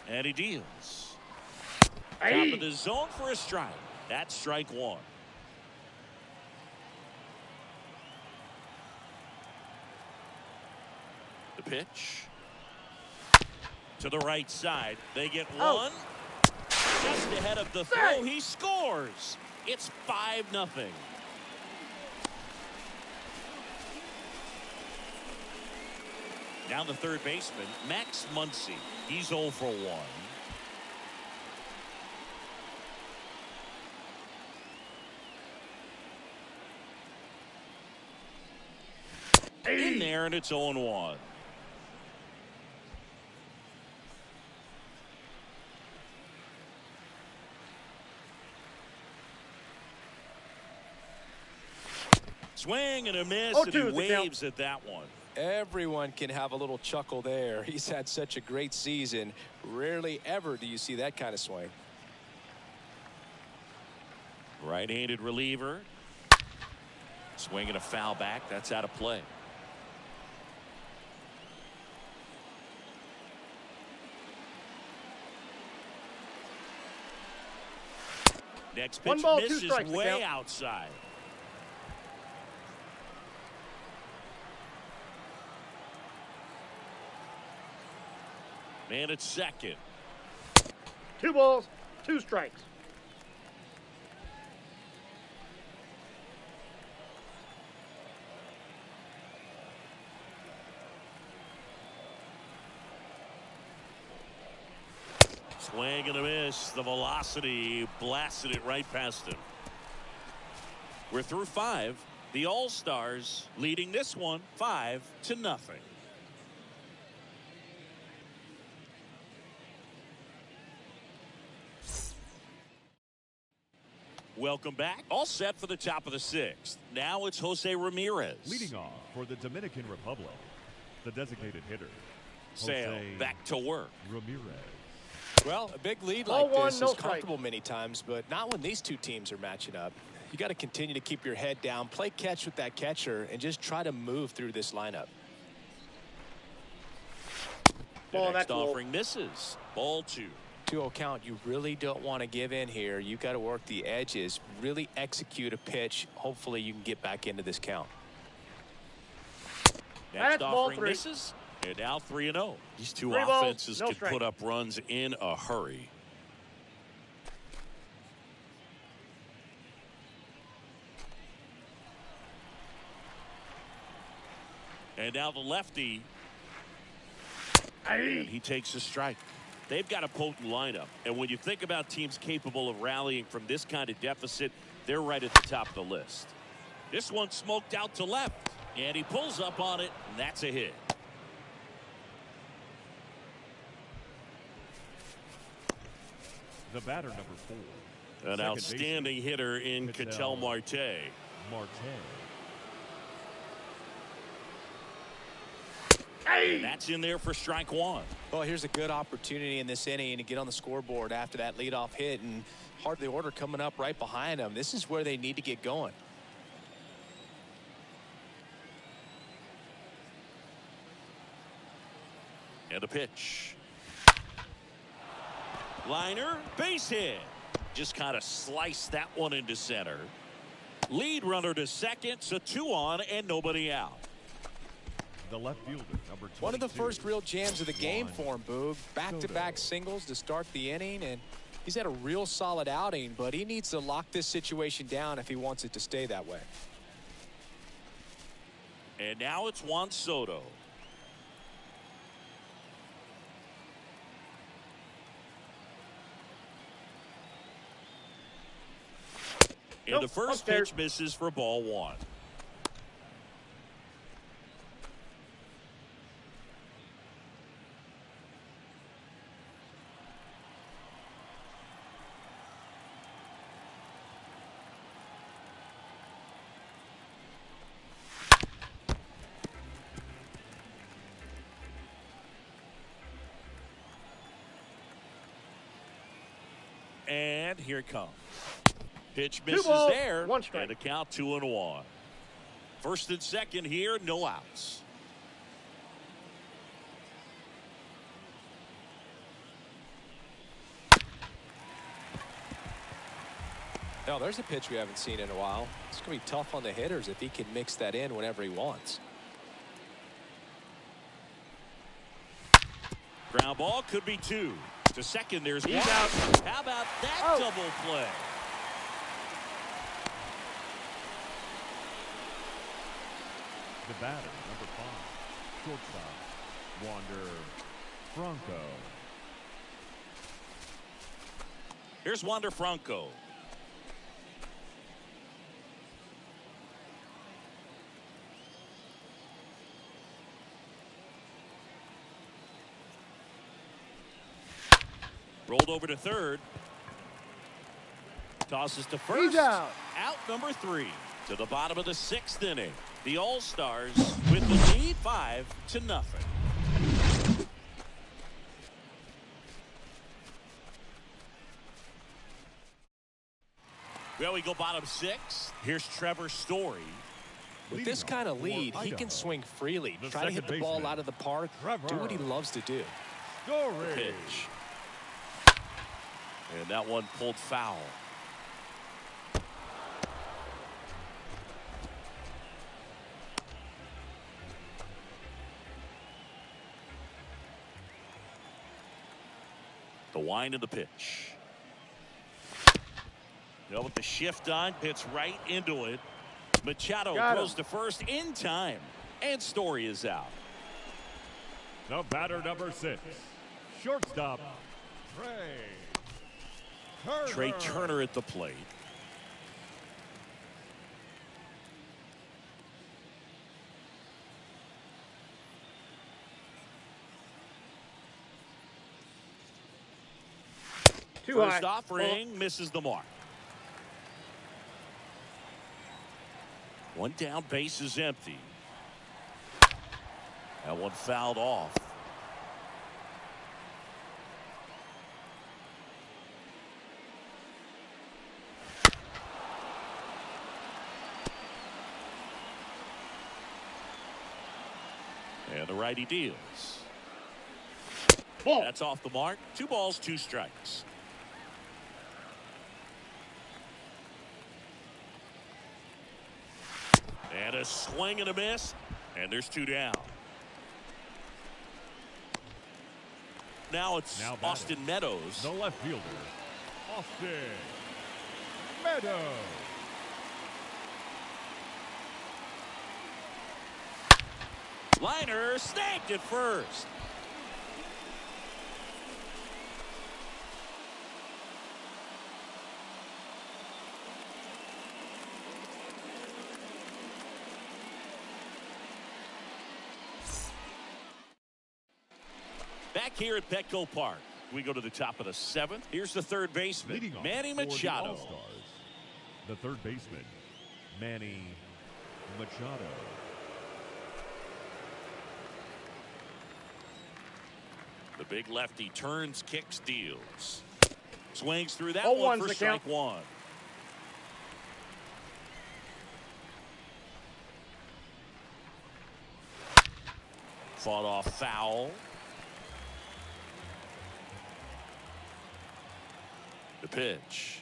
And he deals. Top of the zone for a strike. That's strike 1. The pitch. To the right side. They get Oh. one. Just ahead of the throw. He scores. It's 5-0. Now the third baseman, Max Muncy. He's 0 for 1. In there, and it's 0-1. Swing and a miss, and he waves at that one. Everyone can have a little chuckle there. He's had such a great season. Rarely ever do you see that kind of swing. Right-handed reliever. Swinging a foul back. That's out of play. Next pitch misses way outside. Man at second. 2 balls, 2 strikes. Swing and a miss. The velocity blasted it right past him. We're through 5. The All-Stars leading this one 5-0. Welcome back. All set for the top of the 6th. Now it's Jose Ramirez. Leading off for the Dominican Republic, the designated hitter, Sale back to work. Ramirez. Well, a big lead Ball like one, this no is strike. comfortable many times, but not when these two teams are matching up. You got to continue to keep your head down, play catch with that catcher, and just try to move through this lineup. The next offering misses. Ball 2. 2-0 count. You really don't want to give in here. You got to work the edges, really execute a pitch. Hopefully you can get back into this count. Next offering misses. And now 3-0. These two offenses can put up runs in a hurry. And now the lefty. And he takes a strike. They've got a potent lineup. And when you think about teams capable of rallying from this kind of deficit, they're right at the top of the list. This one smoked out to left. And he pulls up on it, and that's a hit. The batter, number 4. An outstanding hitter in Ketel Marte. That's in there for strike 1. Well, here's a good opportunity in this inning to get on the scoreboard after that leadoff hit, and part of the order coming up right behind them. This is where they need to get going. And a pitch. Liner, base hit. Just kind of sliced that one into center. Lead runner to second, so 2 on and nobody out. The left fielder, number 22. One of the first real jams of the game for him, Boog. Back-to-back singles to start the inning, and he's had a real solid outing, but he needs to lock this situation down if he wants it to stay that way. And now it's Juan Soto. And the first pitch misses for ball 1. And here it comes. Pitch misses there. 1 strike. And a count 2-1. First and second here, no outs. Now, there's a pitch we haven't seen in a while. It's going to be tough on the hitters if he can mix that in whenever he wants. Ground ball could be 2. To second, there's He's one. out. How about that double play? The batter, number 5, shortstop, Wander Franco. Here's Wander Franco. Rolled over to third. Tosses to first. He's out. Out number 3. To the bottom of the 6th inning. The All-Stars with the lead 5-0. Well, we go bottom 6. Here's Trevor Story. With this kind of lead, he can swing freely. Try to hit the ball out of the park. Do what he loves to do. Pitch. And that one pulled foul. The wind of the pitch. With the shift on, hits right into it. Machado throws to first in time. And Story is out. The batter, number 6, shortstop, Trey Turner at the plate. First offering misses the mark. One down, base is empty. That one fouled off. And the righty deals. Ball. That's off the mark. 2 balls, 2 strikes. And a swing and a miss. And there's 2 down. Now it's Austin Meadows. The left fielder, Austin Meadows. Liner snagged at first. Back here at Petco Park, we go to the top of the 7th. Here's the third baseman, Leading off Manny for the Machado. All-Stars, the third baseman, Manny Machado. The big lefty turns, kicks, deals. Swings through that 0-1's one for the strike count. 1. Fought off foul. The pitch.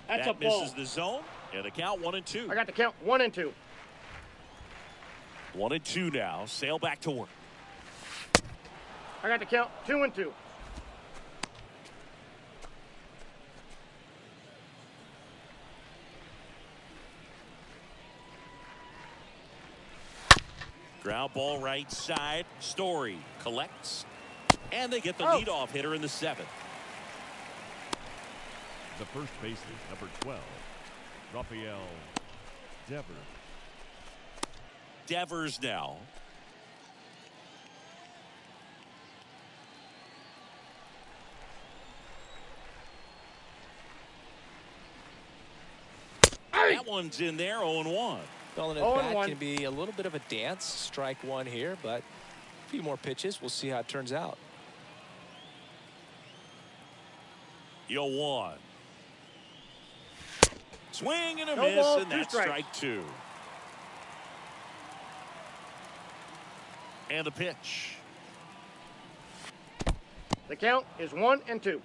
That's that a ball. misses the zone. And the count 1-2. I got the count 1 and 2. 1-2 now. Sale back to work. I got the count 2 and 2. Ground ball right side. Story collects. And they get the leadoff hitter in the 7th. The first baseman, number 12, Rafael Devers. Devers now. That one's in there, 0-1. Well, and at bat can be a little bit of a dance. Strike 1 here, but a few more pitches. We'll see how it turns out. 0-1. Swing and a miss, ball, and 2 that's strikes. strike 2. And the pitch. The count is 1 and 2.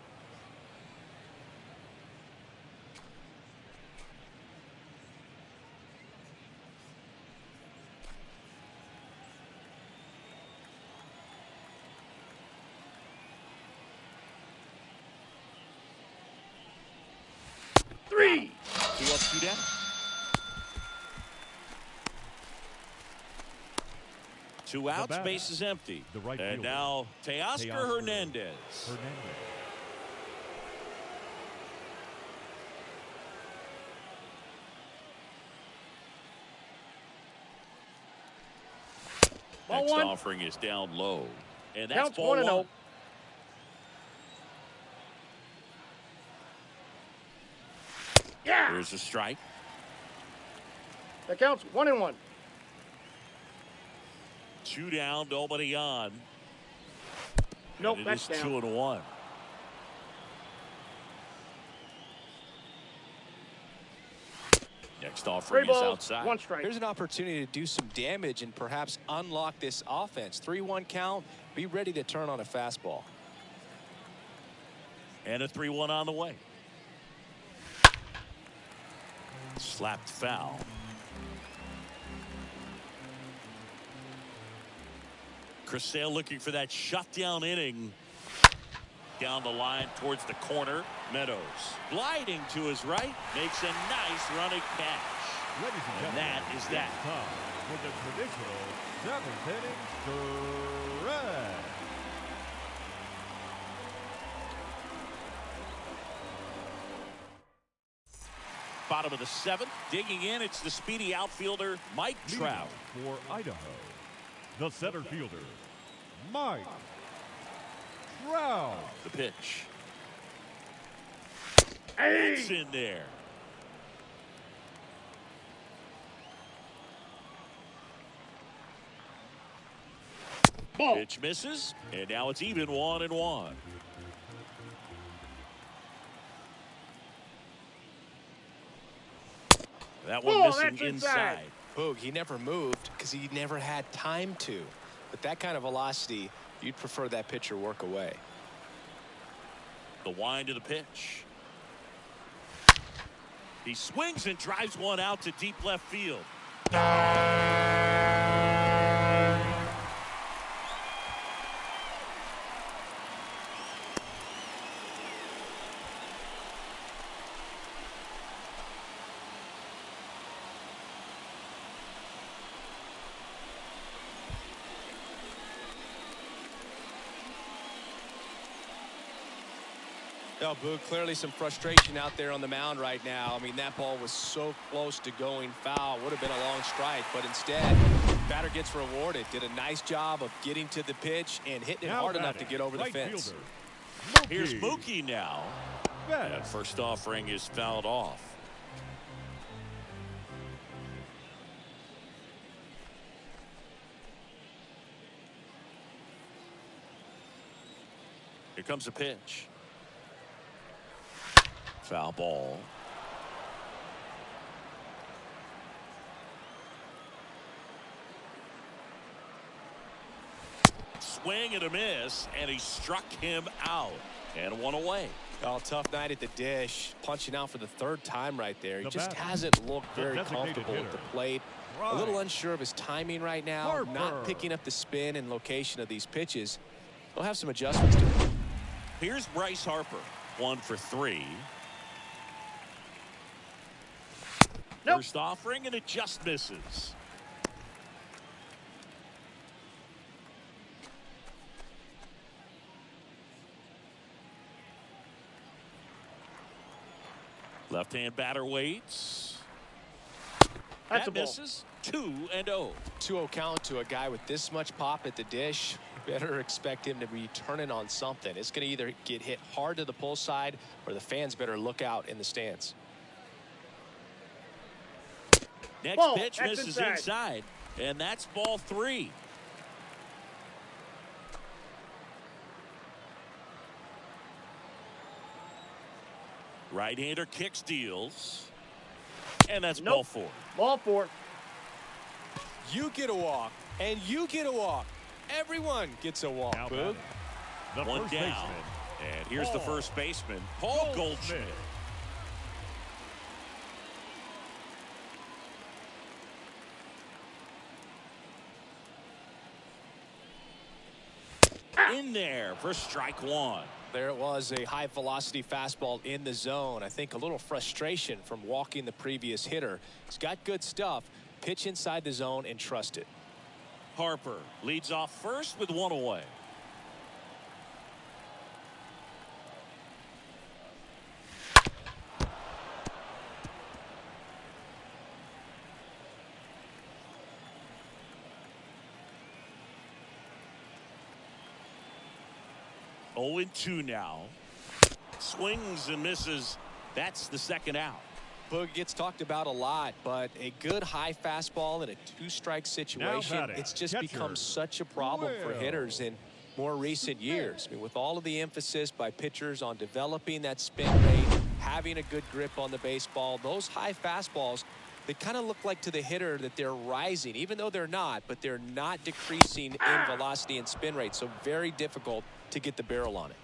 3. 2 up, 2 down. 2 outs, base is empty. Right and fielder. now Teoscar Hernandez. Next offering is down low. And that's Counts ball 1. 1-0. Yeah. Here's a strike. That counts 1-1. 2 down, nobody on. Nope, And that's it is down. 2-1. Next offering 3 is balls, outside. 1 strike. Here's an opportunity to do some damage and perhaps unlock this offense. 3-1 count. Be ready to turn on a fastball. And a 3-1 on the way. Slapped foul. Chris Sale looking for that shutdown inning. Down the line towards the corner. Meadows gliding to his right. Makes a nice running catch. And that is that. Time for the traditional 7th inning stretch. Bottom of the 7th. Digging in, it's the speedy outfielder, Mike Trout. For Idaho, the center fielder, Mike Trout. The pitch. Hey. It's in there. Ball. Pitch misses, and now it's even 1-1. That one Ball, missing that's inside. Boog, he never moved because he never had time to. With that kind of velocity, you'd prefer that pitcher work away. The wind of the pitch. He swings and drives one out to deep left field. Oh, Boog, clearly some frustration out there on the mound right now. I mean, that ball was so close to going foul. Would have been a long strike, but instead, batter gets rewarded. Did a nice job of getting to the pitch and hitting it hard enough to get over the fence. Fielder, Here's Mookie now. That first offering is fouled off. Here comes a pitch. Foul ball. Swing and a miss, and he struck him out. And one away. Oh, tough night at the dish. Punching out for the 3rd time right there. He just batter, hasn't looked very designated comfortable at hitter, the plate. A little unsure of his timing right now. Harper. Not picking up the spin and location of these pitches. He'll have some adjustments to make. Here's Bryce Harper. 1 for 3. Nope. First offering, and it just misses. Left-hand batter waits. That's That a ball. misses. 2-0. 2-0 count to a guy with this much pop at the dish. Better expect him to be turning on something. It's going to either get hit hard to the pull side, or the fans better look out in the stands. Next Ball. pitch That's misses inside. inside, and that's ball 3. Right-hander kicks, deals, and that's ball Nope. 4. Ball 4. You get a walk, and you get a walk. Everyone gets a walk, Now Boog. batting, the One first down, baseman, and here's the Paul first baseman, Paul Goldschmidt. In there for strike 1. There it was, a high-velocity fastball in the zone. I think a little frustration from walking the previous hitter. He's got good stuff. Pitch inside the zone and trust it. Harper leads off first with one away. Oh, 0-2 now. Swings and misses. That's the second out. Boog gets talked about a lot, but a good high fastball in a two-strike situation, it's just become such a problem for hitters in more recent years. I mean, with all of the emphasis by pitchers on developing that spin rate, having a good grip on the baseball, those high fastballs, they kind of look like to the hitter that they're rising, even though they're not, but they're not decreasing in velocity and spin rate, so very difficult to get the barrel on it.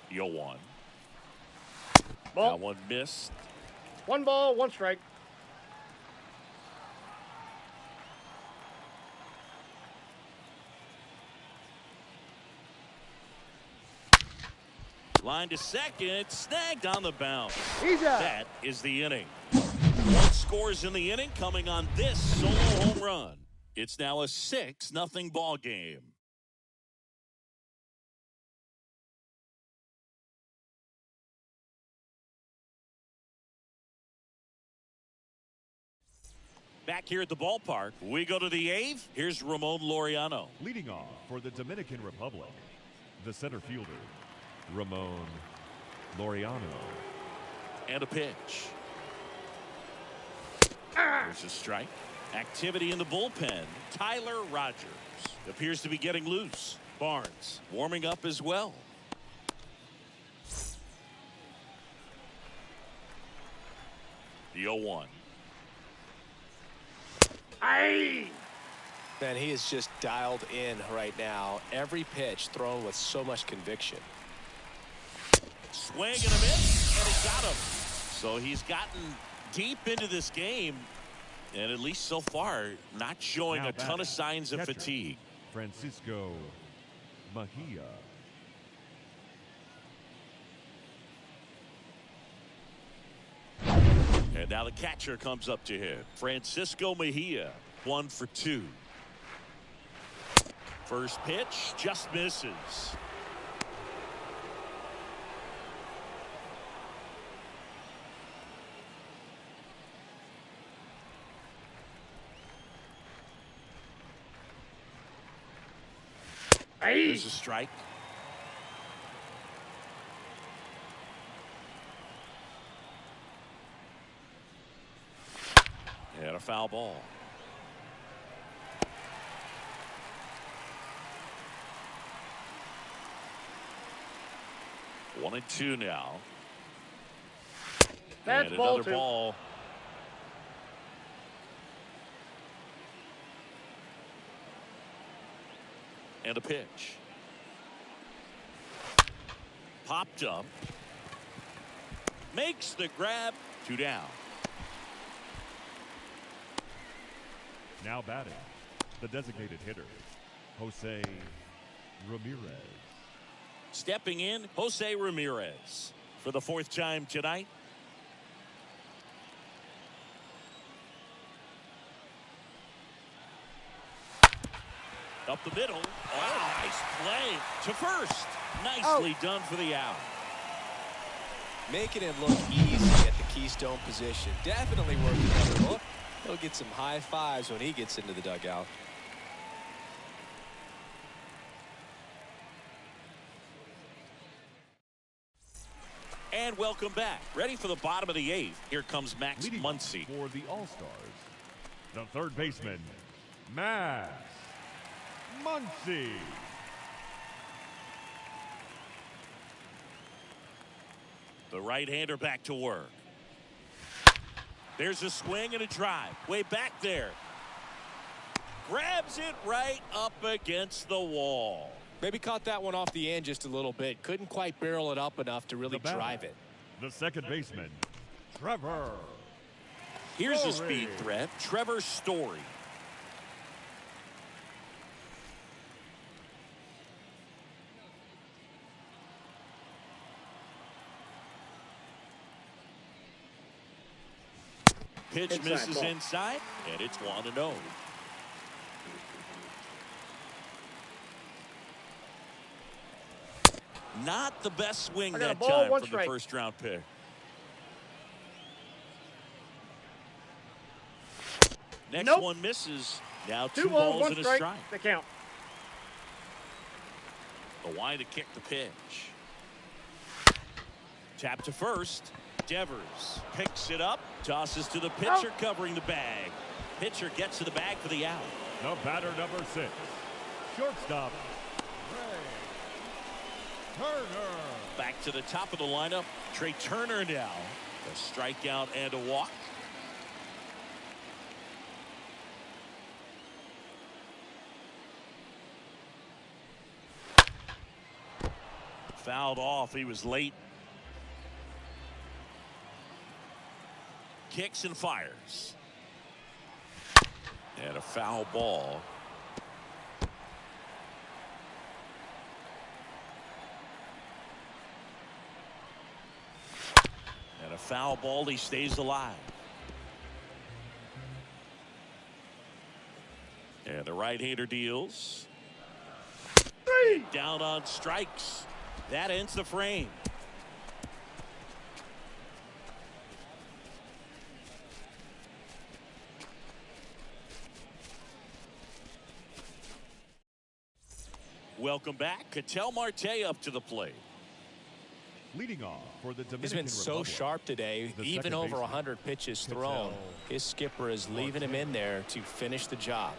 Yo, one. Ball. That one missed. 1 ball, 1 strike. Line to second, snagged on the bounce. He's out. That is the inning. 1 scores in the inning coming on this solo home run. It's now a 6-0 ball game. Back here at the ballpark, we go to the 8th. Here's Ramon Laureano. Leading off for the Dominican Republic, the center fielder, Ramon Laureano. And a pitch. There's a strike. Activity in the bullpen. Tyler Rogers appears to be getting loose. Barnes warming up as well. The 0-1. Aye. Man, he is just dialed in right now. Every pitch thrown with so much conviction. Swing and a miss, and he got him. So he's gotten deep into this game, and at least so far, not showing a ton of signs of fatigue. Francisco Mejia. And now the catcher comes up to him. Francisco Mejia, 1 for 2. First pitch just misses. There's a strike. And a foul ball. One and two now. That's and ball another 2. ball. And a pitch. Popped up. Makes the grab. 2 down. Now batting, the designated hitter, Jose Ramirez. Stepping in, Jose Ramirez for the 4th time tonight. Up the middle. Oh, nice play to first. Nicely done for the out. Making it look easy at the Keystone position. Definitely worth another look. He'll get some high fives when he gets into the dugout. And welcome back. Ready for the bottom of the 8th. Here comes Max Leading Muncy. For the All-Stars, the third baseman, Max Muncy. The right-hander back to work. There's a swing and a drive. Way back there. Grabs it right up against the wall. Maybe caught that one off the end just a little bit. Couldn't quite barrel it up enough to really drive it. The second baseman, Trevor. Here's a speed threat, Trevor Story. Pitch misses inside, and it's 1-0. Not the best swing that time from the first round pick. Next one misses. Now 2 balls and a strike. The count. The wide to kick the pitch. Tap to first. Devers picks it up, tosses to the pitcher covering the bag. Pitcher gets to the bag for the out. The batter number 6, shortstop, Turner. Back to the top of the lineup, Trey Turner now. A strikeout and a walk. Fouled off, he was late. Kicks and fires. And a foul ball. And a foul ball, he stays alive. And the right-hander deals. Down on strikes. That ends the frame. Welcome back. Ketel Marte up to the plate. Leading off for the Dominican He's been so Republic, sharp today, even over 100 pitches thrown. His skipper is leaving him in there to finish the job.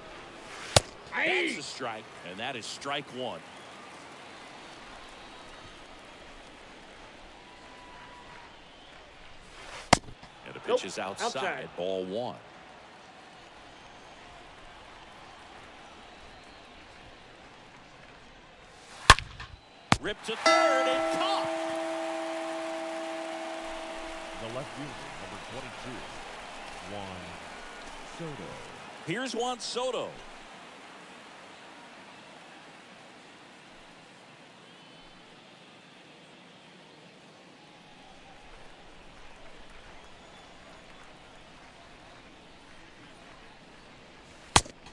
That's a strike, and that is strike 1. And the pitch is outside. Ball 1. Ripped to third and caught. The left fielder, number 22, Juan Soto. Here's Juan Soto.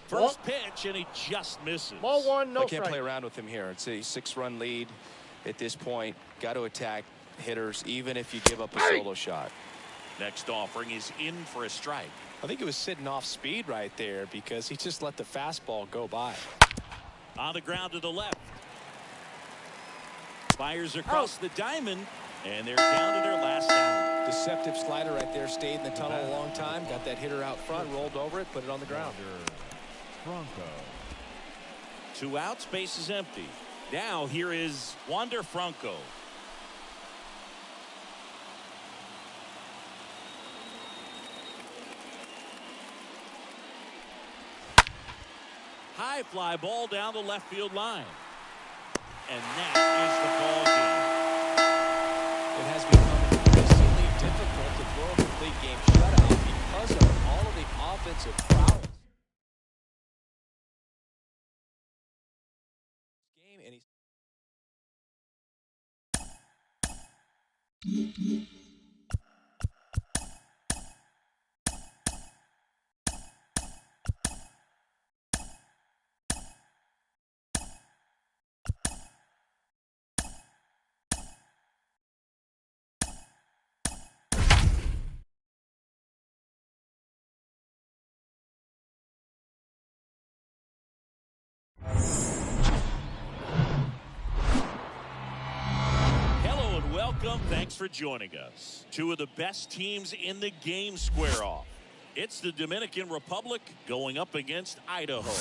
First pitch, and he just misses. Ball 1, no I can't strike. play around with him here. It's a 6-run lead at this point. Got to attack hitters, even if you give up a solo shot. Next offering is in for a strike. I think it was sitting off speed right there because he just let the fastball go by. On the ground to the left. Fires across the diamond, and they're down to their last out. Deceptive slider right there. Stayed in the tunnel a long time. Got that hitter out front, rolled over it, put it on the ground. Franco. 2 outs, base is empty. Now here is Wander Franco. High fly ball down the left field line. And that is the ball game. It has become increasingly difficult to throw a complete game shutout because of all of the offensive prowess. Thanks for joining us. 2 of the best teams in the game square off. It's the Dominican Republic going up against Idaho.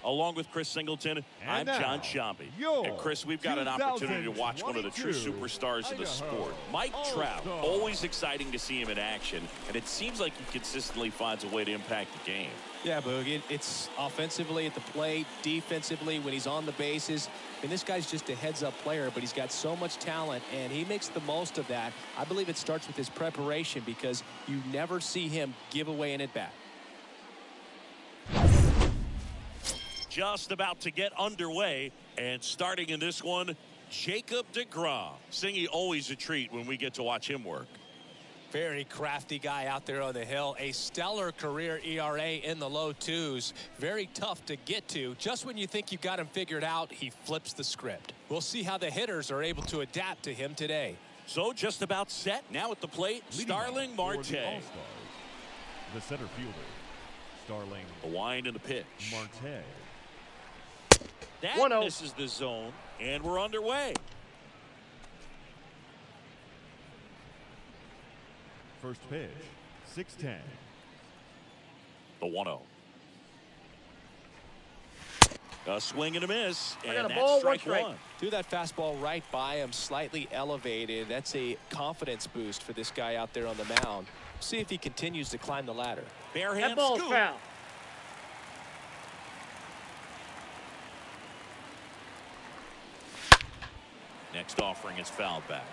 Along with Chris Singleton, I'm John Shambi. And Chris, we've got an opportunity to watch one of the true superstars of the sport. Mike Trout, always exciting to see him in action, and it seems like he consistently finds a way to impact the game. Yeah, Boog, it's offensively at the plate, defensively when he's on the bases. And this guy's just a heads-up player, but he's got so much talent, and he makes the most of that. I believe it starts with his preparation because you never see him give away an at-bat. Just about to get underway, and starting in this one, Jacob deGrom. Singy, always a treat when we get to watch him work. Very crafty guy out there on the hill. A stellar career ERA in the low 2s. Very tough to get to. Just when you think you've got him figured out, he flips the script. We'll see how the hitters are able to adapt to him today. So just about set. Now at the plate, Starling Marte. The center fielder, Starling. The wind and the pitch. Marte. That misses the zone, and we're underway. First pitch, 6-10. The 1-0. A swing and a miss, and that's strike one. Threw that fastball right by him, slightly elevated. That's a confidence boost for this guy out there on the mound. See if he continues to climb the ladder. Barehand ball's scoop. foul. Next offering is fouled back.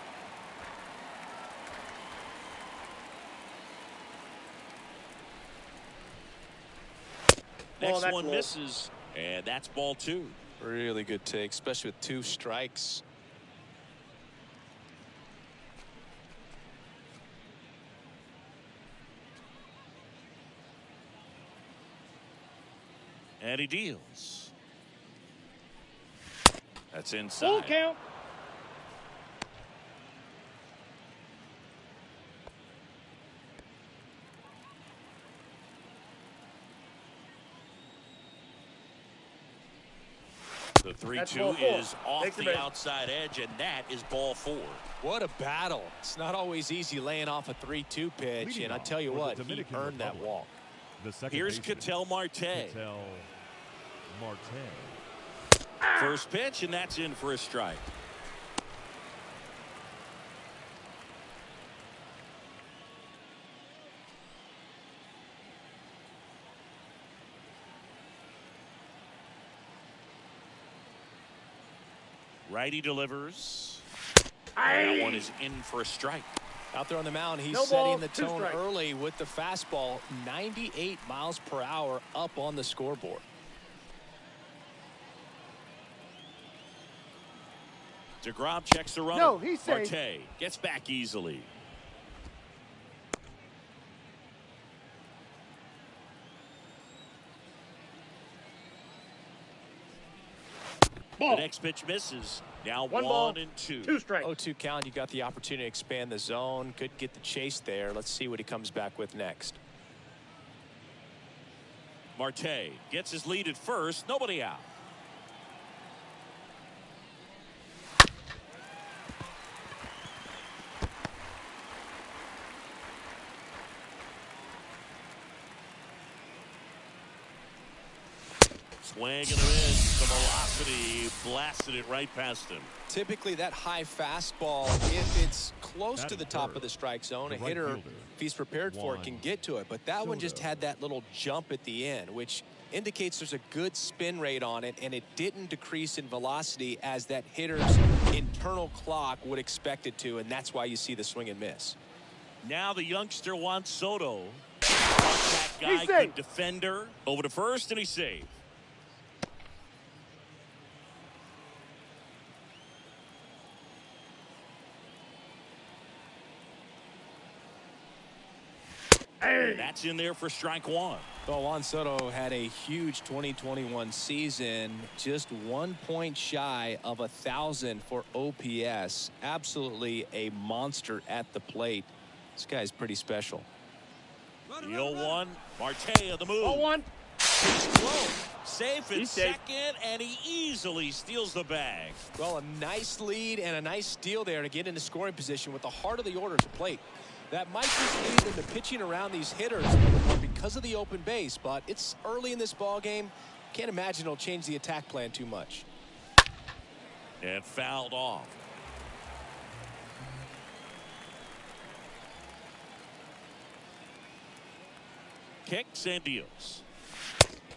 Next one misses, and that's ball 2. Really good take, especially with 2 strikes. And he deals. That's inside. Full count. The 3-2 is off the outside edge, and that is ball 4. What a battle. It's not always easy laying off a 3-2 pitch, and I tell you what, he earned that walk. Here's Ketel Marte. First pitch, and that's in for a strike. Righty delivers. That one is in for a strike. Out there on the mound, he's setting the tone early with the fastball. 98 miles per hour up on the scoreboard. deGrom checks the runner. No, he's safe. Marte gets back easily. The next pitch misses. Now 1-2. 2 strikes. 0-2 count. You got the opportunity to expand the zone. Could get the chase there. Let's see what he comes back with next. Marte gets his lead at first. Nobody out. Swing and a miss. The velocity blasted it right past him. Typically, that high fastball, if it's close to the top of the strike zone, a hitter, if he's prepared for it, can get to it. But that one just had that little jump at the end, which indicates there's a good spin rate on it, and it didn't decrease in velocity as that hitter's internal clock would expect it to, and that's why you see the swing and miss. Now the youngster Juan Soto. That guy, good defender. Over to first, and he's safe. That's in there for strike 1. Well, Juan Soto had a huge 2021 season, just 1 point shy of 1,000 for OPS. Absolutely a monster at the plate. This guy's pretty special. The 0-1, Marte of the move. 0-1. Safe at second, and he easily steals the bag. Well, a nice lead and a nice steal there to get into scoring position with the heart of the order at the plate. That might just lead them to pitching around these hitters because of the open base, but it's early in this ball game. Can't imagine it'll change the attack plan too much. And fouled off. Kicks and deals.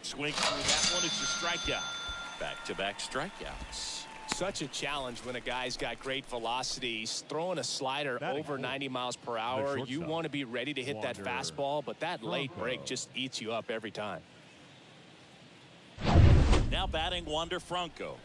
Swings through that one. It's a strikeout. Back-to-back strikeouts. Such a challenge when a guy's got great velocity. He's throwing a slider over 90 miles per hour. You want to be ready to hit that fastball, but that late break just eats you up every time. Now batting Wander Franco.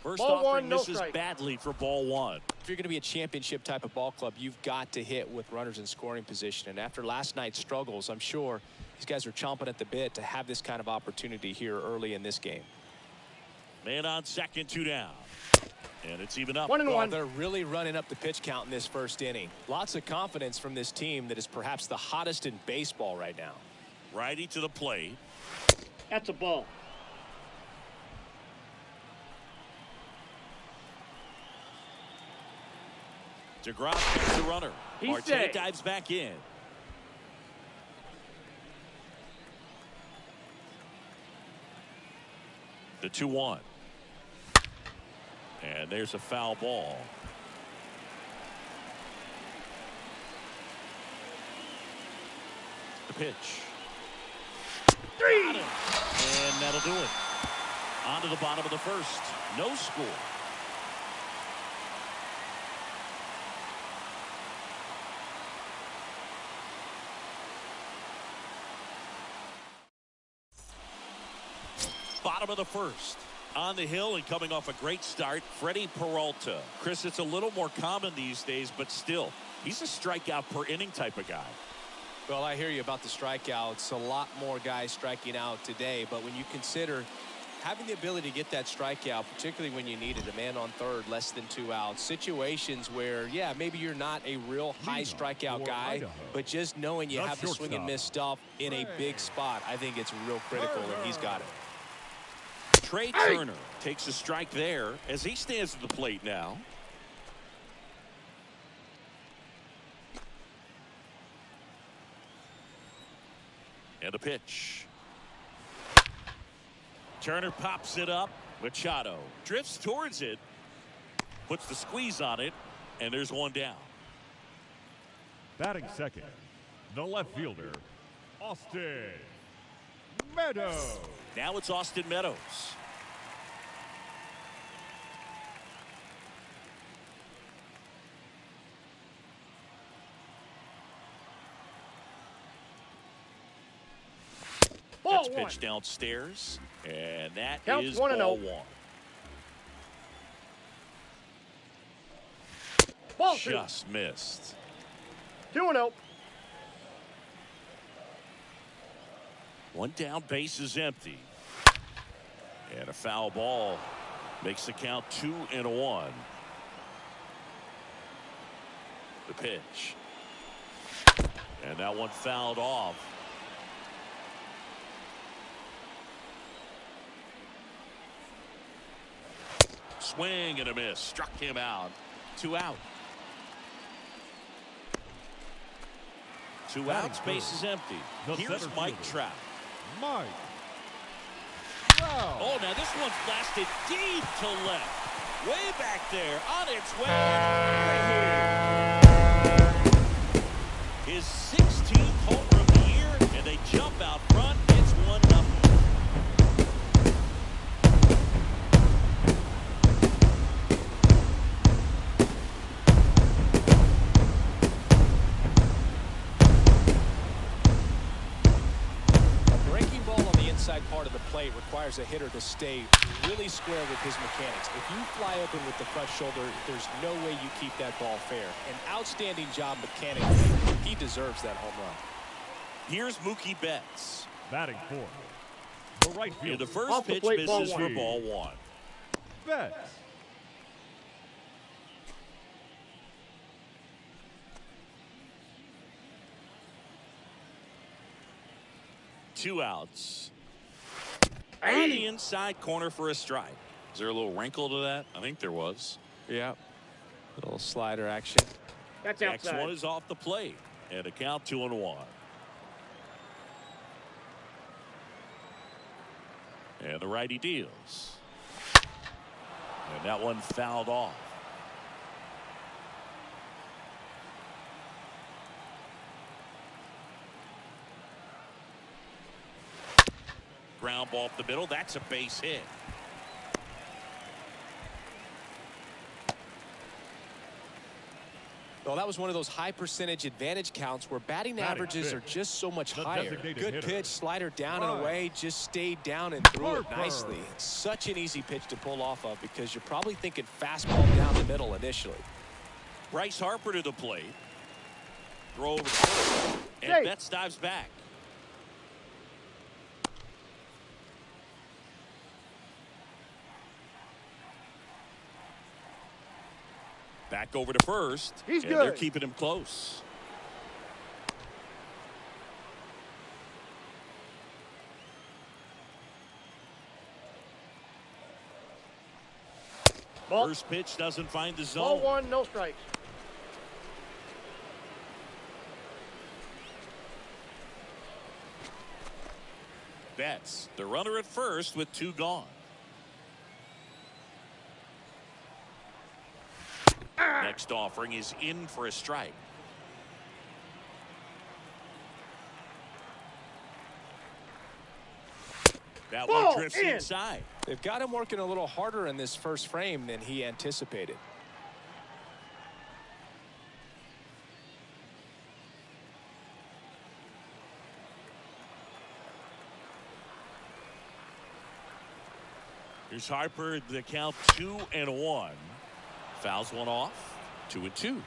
First offering misses badly for ball one. If you're going to be a championship type of ball club, you've got to hit with runners in scoring position. And after last night's struggles, I'm sure these guys are chomping at the bit to have this kind of opportunity here early in this game. Man on second, 2 down. And it's even up. 1-1. They're really running up the pitch count in this first inning. Lots of confidence from this team that is perhaps the hottest in baseball right now. Righty to the plate. That's a ball. DeGrom takes the runner. He's Marte safe. dives back in. The 2-1. And there's a foul ball. The pitch. Three. And that'll do it. On to the bottom of the first. No score. Bottom of the first. On the hill and coming off a great start, Freddie Peralta. Chris, it's a little more common these days, but still, he's a strikeout per inning type of guy. Well, I hear you about the strikeouts. A lot more guys striking out today, but when you consider having the ability to get that strikeout, particularly when you need it, a man on third, less than 2 outs, situations where, yeah, maybe you're not a real high strikeout guy, but just knowing you have the swing and miss stuff in a big spot, I think it's real critical, and he's got it. Trey Turner takes a strike there as he stands at the plate now. And a pitch. Turner pops it up. Machado drifts towards it, puts the squeeze on it, and there's one down. Batting second, the left fielder, Austin Meadows. Now it's Austin Meadows. That's pitched downstairs, and that is ball 1. Ball Just missed. 2-0. One down, base is empty. And a foul ball makes the count 2-1. The pitch. And that one fouled off. Swing and a miss. Struck him out. 2 out. 2 outs, base is empty. Here's Mike Trout. Mike. Oh, now this one's blasted deep to left. Way back there, on its way. His 16th homer of the year, and they jump out front. It's 1-0. Part of the plate requires a hitter to stay really square with his mechanics. If you fly open with the front shoulder, there's no way you keep that ball fair. An outstanding job mechanically. He deserves that home run. Here's Mookie Betts. Batting fourth, the right fielder. The first pitch misses for ball 1. Betts. Two outs. On the inside corner for a strike. Is there a little wrinkle to that? I think there was. Yeah. Little slider action. That's Next outside. one is off the plate. And a count 2-1. And the righty deals. And that one fouled off. Ground ball up the middle. That's a base hit. Well, that was one of those high percentage advantage counts where batting averages are just so much higher. Good pitch, slider down and away, just stayed down and threw it nicely. It's such an easy pitch to pull off of because you're probably thinking fastball down the middle initially. Bryce Harper to the plate. Throw over the first, and Betts dives back. Back over to first. He's good. They're keeping him close. Ball. First pitch doesn't find the zone. Ball one, no strikes. Betts, the runner at first with 2 gone. Next offering is in for a strike. That one drifts inside. They've got him working a little harder in this first frame than he anticipated. Here's Harper, the count 2-1. Fouls one off. 2-2.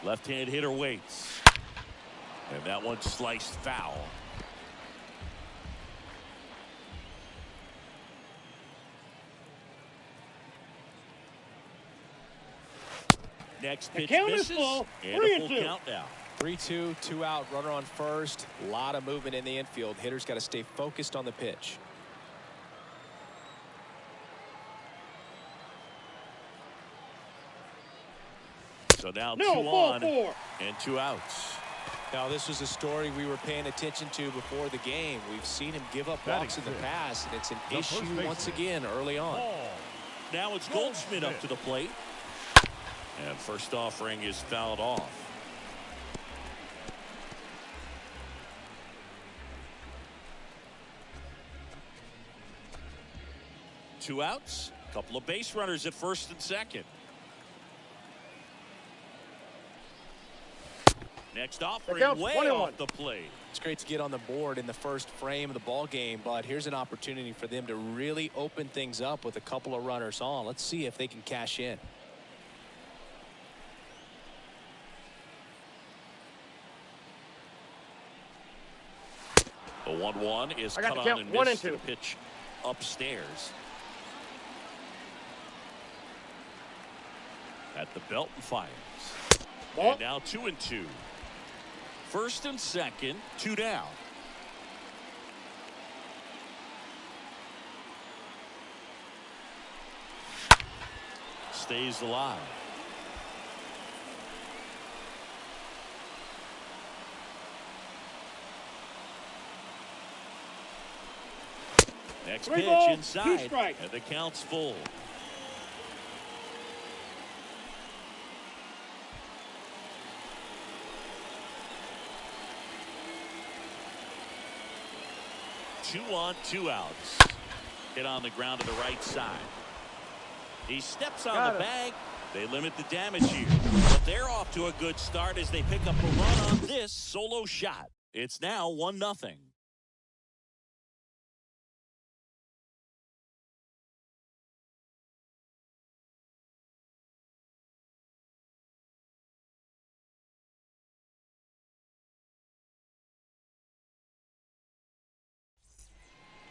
Left-hand hitter waits. And that one sliced foul. Next pitch misses. And a full count now. 3-2, 2 out, runner on first. A lot of movement in the infield. Hitter's got to stay focused on the pitch. So now 2 on and 2 outs. Now this was a story we were paying attention to before the game. We've seen him give up walks in the past, and it's an issue once again early on. Now it's Goldschmidt up to the plate. And first offering is fouled off. Two outs. A couple of base runners at first and second. Next offering way off the plate. It's great to get on the board in the first frame of the ball game, but here's an opportunity for them to really open things up with a couple of runners on. Let's see if they can cash in. The 1-1 is cut on and missed. The pitch upstairs. At the belt and fires. And now 2-2. First and second, 2 down. Stays alive. Next pitch inside, and the count's full. Two on, 2 outs. Hit on the ground to the right side. He steps on the bag. They limit the damage here. But they're off to a good start as they pick up a run on this solo shot. It's now 1-0.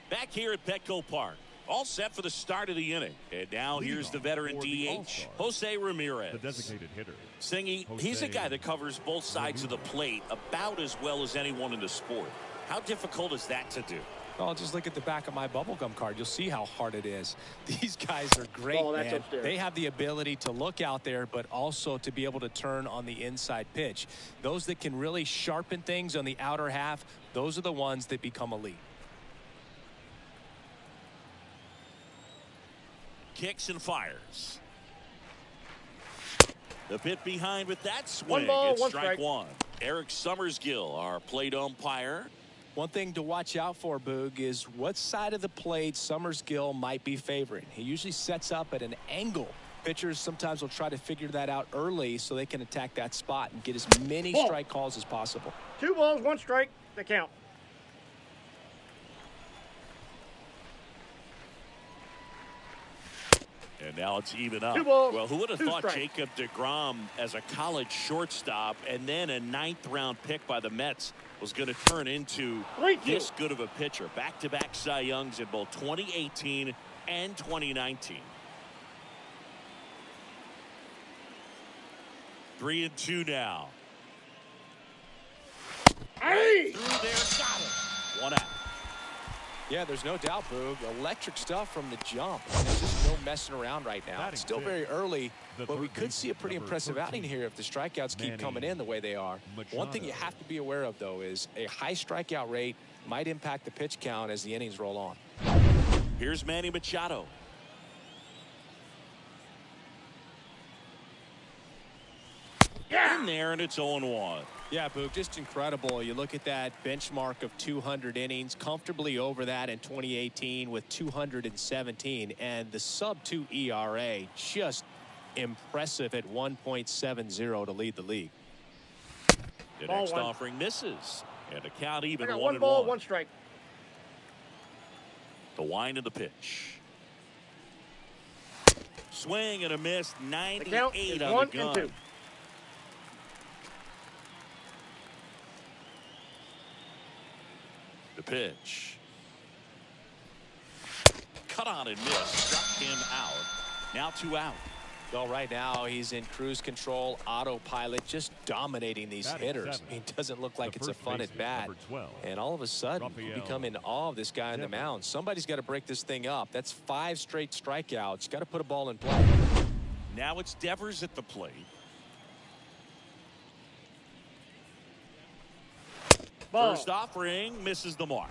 Back here at Petco Park. All set for the start of the inning. And now here's the veteran DH, Jose Ramirez. The designated hitter. Singy, he's a guy that covers both sides of the plate about as well as anyone in the sport. How difficult is that to do? Oh, just look at the back of my bubblegum card. You'll see how hard it is. These guys are great, man. Upstairs. They have the ability to look out there, but also to be able to turn on the inside pitch. Those that can really sharpen things on the outer half, those are the ones that become elite. Kicks and fires. The pit behind with that swing. One ball, it's one strike one. Eric Summersgill, our plate umpire. One thing to watch out for, Boog, is what side of the plate Summersgill might be favoring. He usually sets up at an angle. Pitchers sometimes will try to figure that out early so they can attack that spot and get as many strike calls as possible. 2 balls, 1 strike. The count. And now it's even up. 2 balls, well, who would have 2 thought strikes. Jacob deGrom as a college shortstop and then a 9th-round pick by the Mets was going to turn into 3-2. this good of a pitcher? Back-to-back Cy Youngs in both 2018 and 2019. 3-2 now. Hey! Through there, got it. 1 out. Yeah, there's no doubt, Boog. Electric stuff from the jump. There's just no messing around right now. It's still very early, but we could see a pretty impressive outing here if the strikeouts keep coming in the way they are. One thing you have to be aware of, though, is a high strikeout rate might impact the pitch count as the innings roll on. Here's Manny Machado. In there, and it's 0-1. Yeah, Boog, just incredible. You look at that benchmark of 200 innings, comfortably over that in 2018 with 217, and the sub-2 ERA just impressive at 1.70 to lead the league. The Ball next one. offering misses, and a count even I got 1-1. 1 ball, 1 strike. The wind of the pitch. Swing and a miss. The 98 count is on 1 the gun. and 2. The pitch. Cut on and missed. Struck him out. Now 2 out. Well, right now he's in cruise control, autopilot, just dominating these hitters. He doesn't look like it's a fun at bat. And all of a sudden, you become in awe of this guy on the mound. Somebody's got to break this thing up. That's 5 straight strikeouts. Got to put a ball in play. Now it's Devers at the plate. Ball. First offering misses the mark.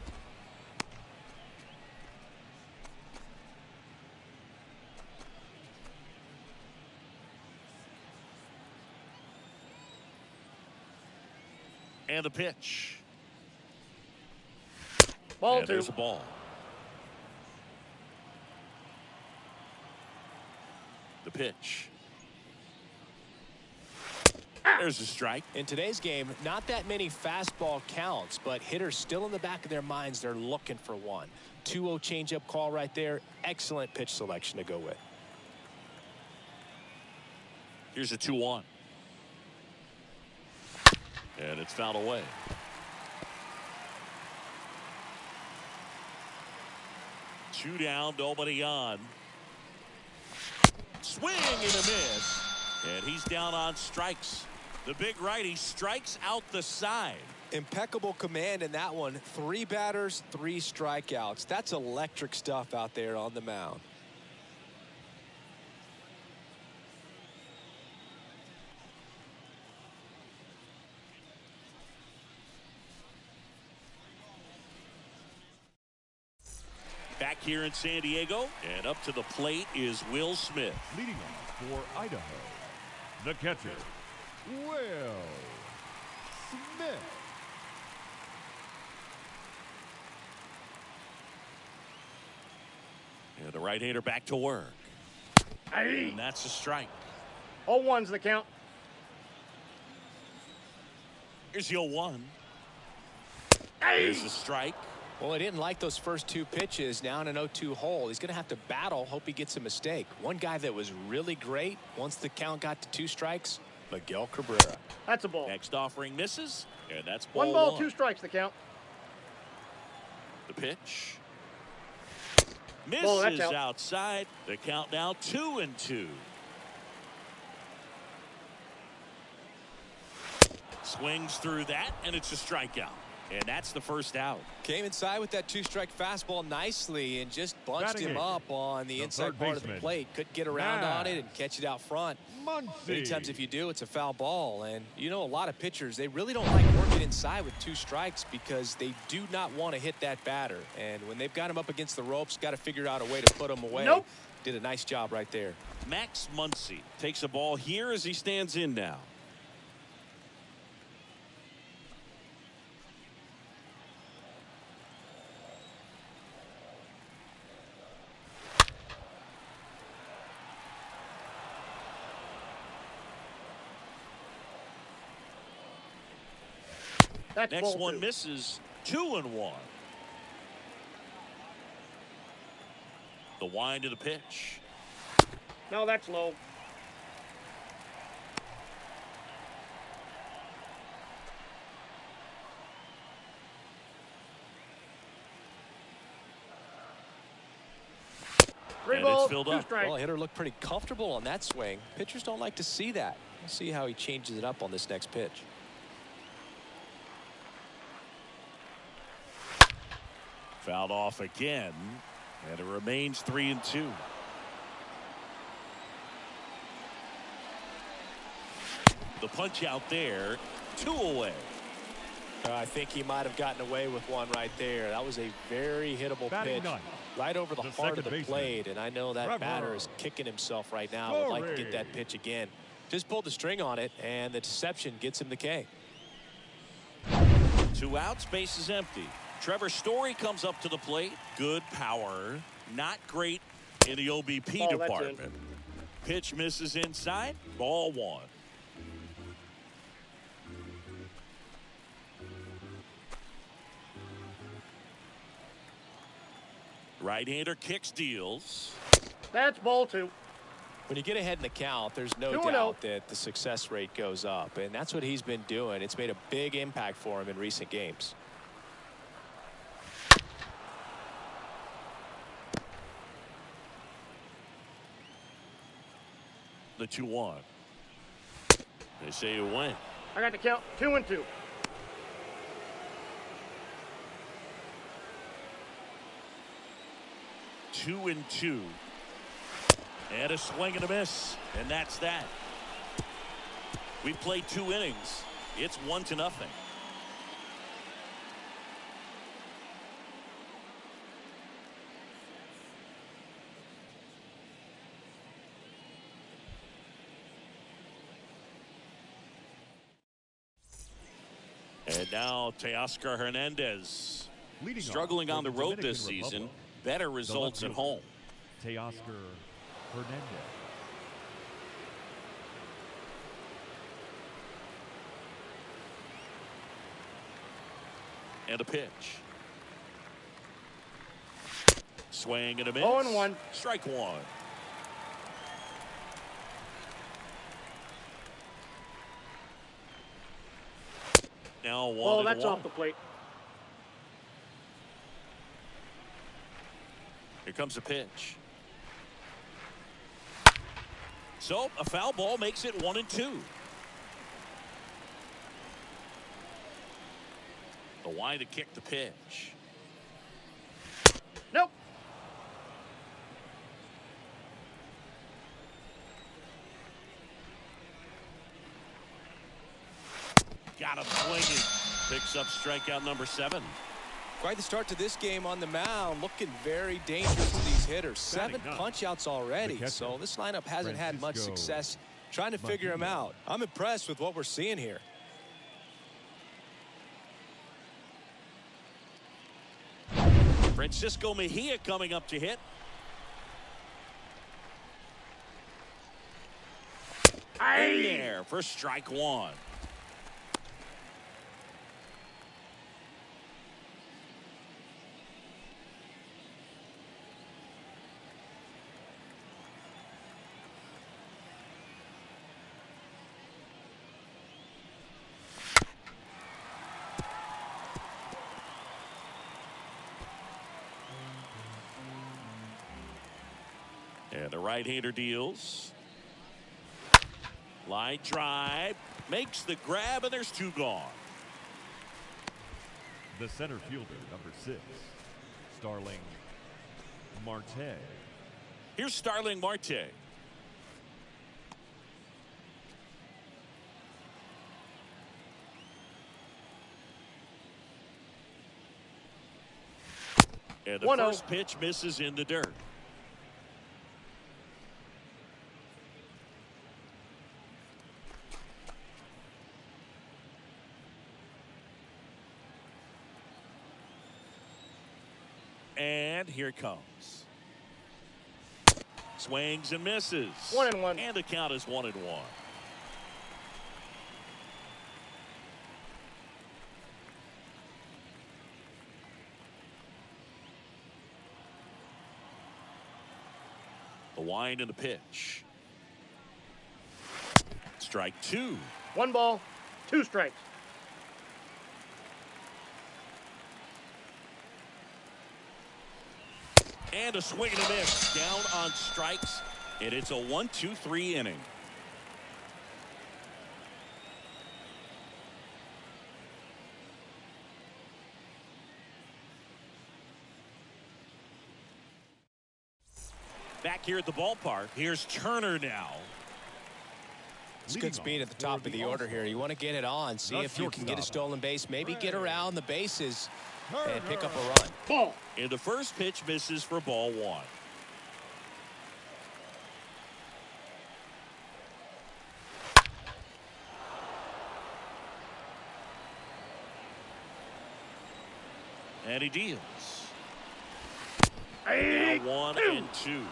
And the pitch. Ball And 2. there's a ball. The pitch. There's a strike. In today's game, not that many fastball counts, but hitters still in the back of their minds, they're looking for one. 2-0 changeup call right there. Excellent pitch selection to go with. Here's a 2-1. And it's fouled away. Two down, nobody on. Swing and a miss. And he's down on strikes. The big righty strikes out the side. Impeccable command in that one. 3 batters, 3 strikeouts. That's electric stuff out there on the mound. Back here in San Diego, and up to the plate is Will Smith. Leading off for Idaho, the catcher, Will Smith. And the right-hander back to work. Hey. And that's a strike. 0-1's the count. Here's the 0-1. Hey. Here's the strike. Well, he didn't like those first 2 pitches. Now in an 0-2 hole. He's going to have to battle. Hope he gets a mistake. One guy that was really great once the count got to 2 strikes, Miguel Cabrera. That's a ball. Next offering misses, and that's ball 1 ball, 1. 2 strikes the count. The pitch. Ball, that's Misses out. outside. The count now 2-2. Swings through that, and it's a strikeout. And that's the first out. Came inside with that two-strike fastball nicely and just bunched him up on the inside part of the plate. Couldn't get around on it and catch it out front. Many times if you do, it's a foul ball. And you know, a lot of pitchers, they really don't like working inside with 2 strikes because they do not want to hit that batter. And when they've got him up against the ropes, got to figure out a way to put him away. Nope. Did a nice job right there. Max Muncy takes a ball here as he stands in now. That's Next one misses. 2-1. The wind of the pitch. No, that's low. Three balls, 2 strikes. Well, hitter looked pretty comfortable on that swing. Pitchers don't like to see that. We'll see how he changes it up on this next pitch. Fouled off again, and it remains 3-2. The punch out there, 2 away. I think he might have gotten away with one right there. That was a very hittable pitch right over the heart of the plate, and I know that batter is kicking himself right now. Would like to get that pitch again. Just pulled the string on it, and the deception gets him the K. 2 outs, base is empty. Trevor Story comes up to the plate. Good power. Not great in the OBP department. Pitch misses inside. Ball 1. Right-hander kicks, deals. That's ball 2. When you get ahead in the count, there's no doubt that the success rate goes up, and that's what he's been doing. It's made a big impact for him in recent games. The 2-1. They say you win. I got the count. 2-2. Two and 2. And a swing and a miss. And that's that. We played 2 innings. It's 1-0. And now Teoscar Hernandez. Struggling on the road this season. Better results at home. Teoscar Hernandez. And a pitch. Swing and a miss. 0-1. Strike 1. Now 1-1. Oh, that's off the plate. Here comes a pitch. So a foul ball makes it 1-2. The wind to kick the pitch. Nope. Got him swinging. Picks up strikeout number 7. Quite the start to this game on the mound. Looking very dangerous to these hitters. 7 punch-outs already. So this lineup hasn't had much success trying to figure him out. I'm impressed with what we're seeing here. Francisco Mejia coming up to hit. In there for strike 1. And the right-hander deals. Line drive. Makes the grab, and there's 2 gone. The center fielder, number 6, Starling Marte. Here's Starling Marte. And the 1-0. first pitch misses in the dirt. And here it comes. Swings and misses. 1-1. And the count is 1-1. The wind and the pitch. Strike 2. 1 ball, 2 strikes. And a swing and a miss. Down on strikes. And it's a 1-2-3 inning. Back here at the ballpark, here's Turner now. It's good speed at the top of the order here. You want to get it on, see if you can get a stolen base, maybe get around the bases and pick up a run. Ball. And the first pitch misses for ball 1. And he deals. Now 1-2.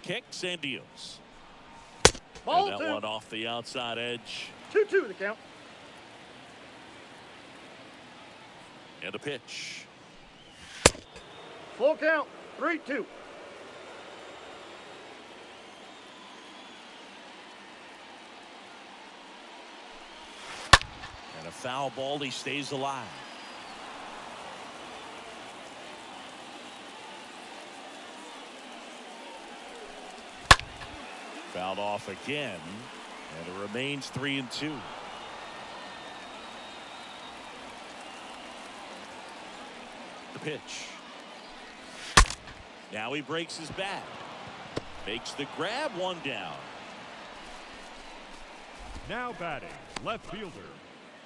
Kicks and deals. Ball And that 2. one off the outside edge. 2-2 the count. And a pitch. Full count. 3-2. And a foul ball. He stays alive. Fouled off again, and it remains 3-2. The pitch. Now he breaks his bat. Makes the grab, 1 down. Now batting, left fielder,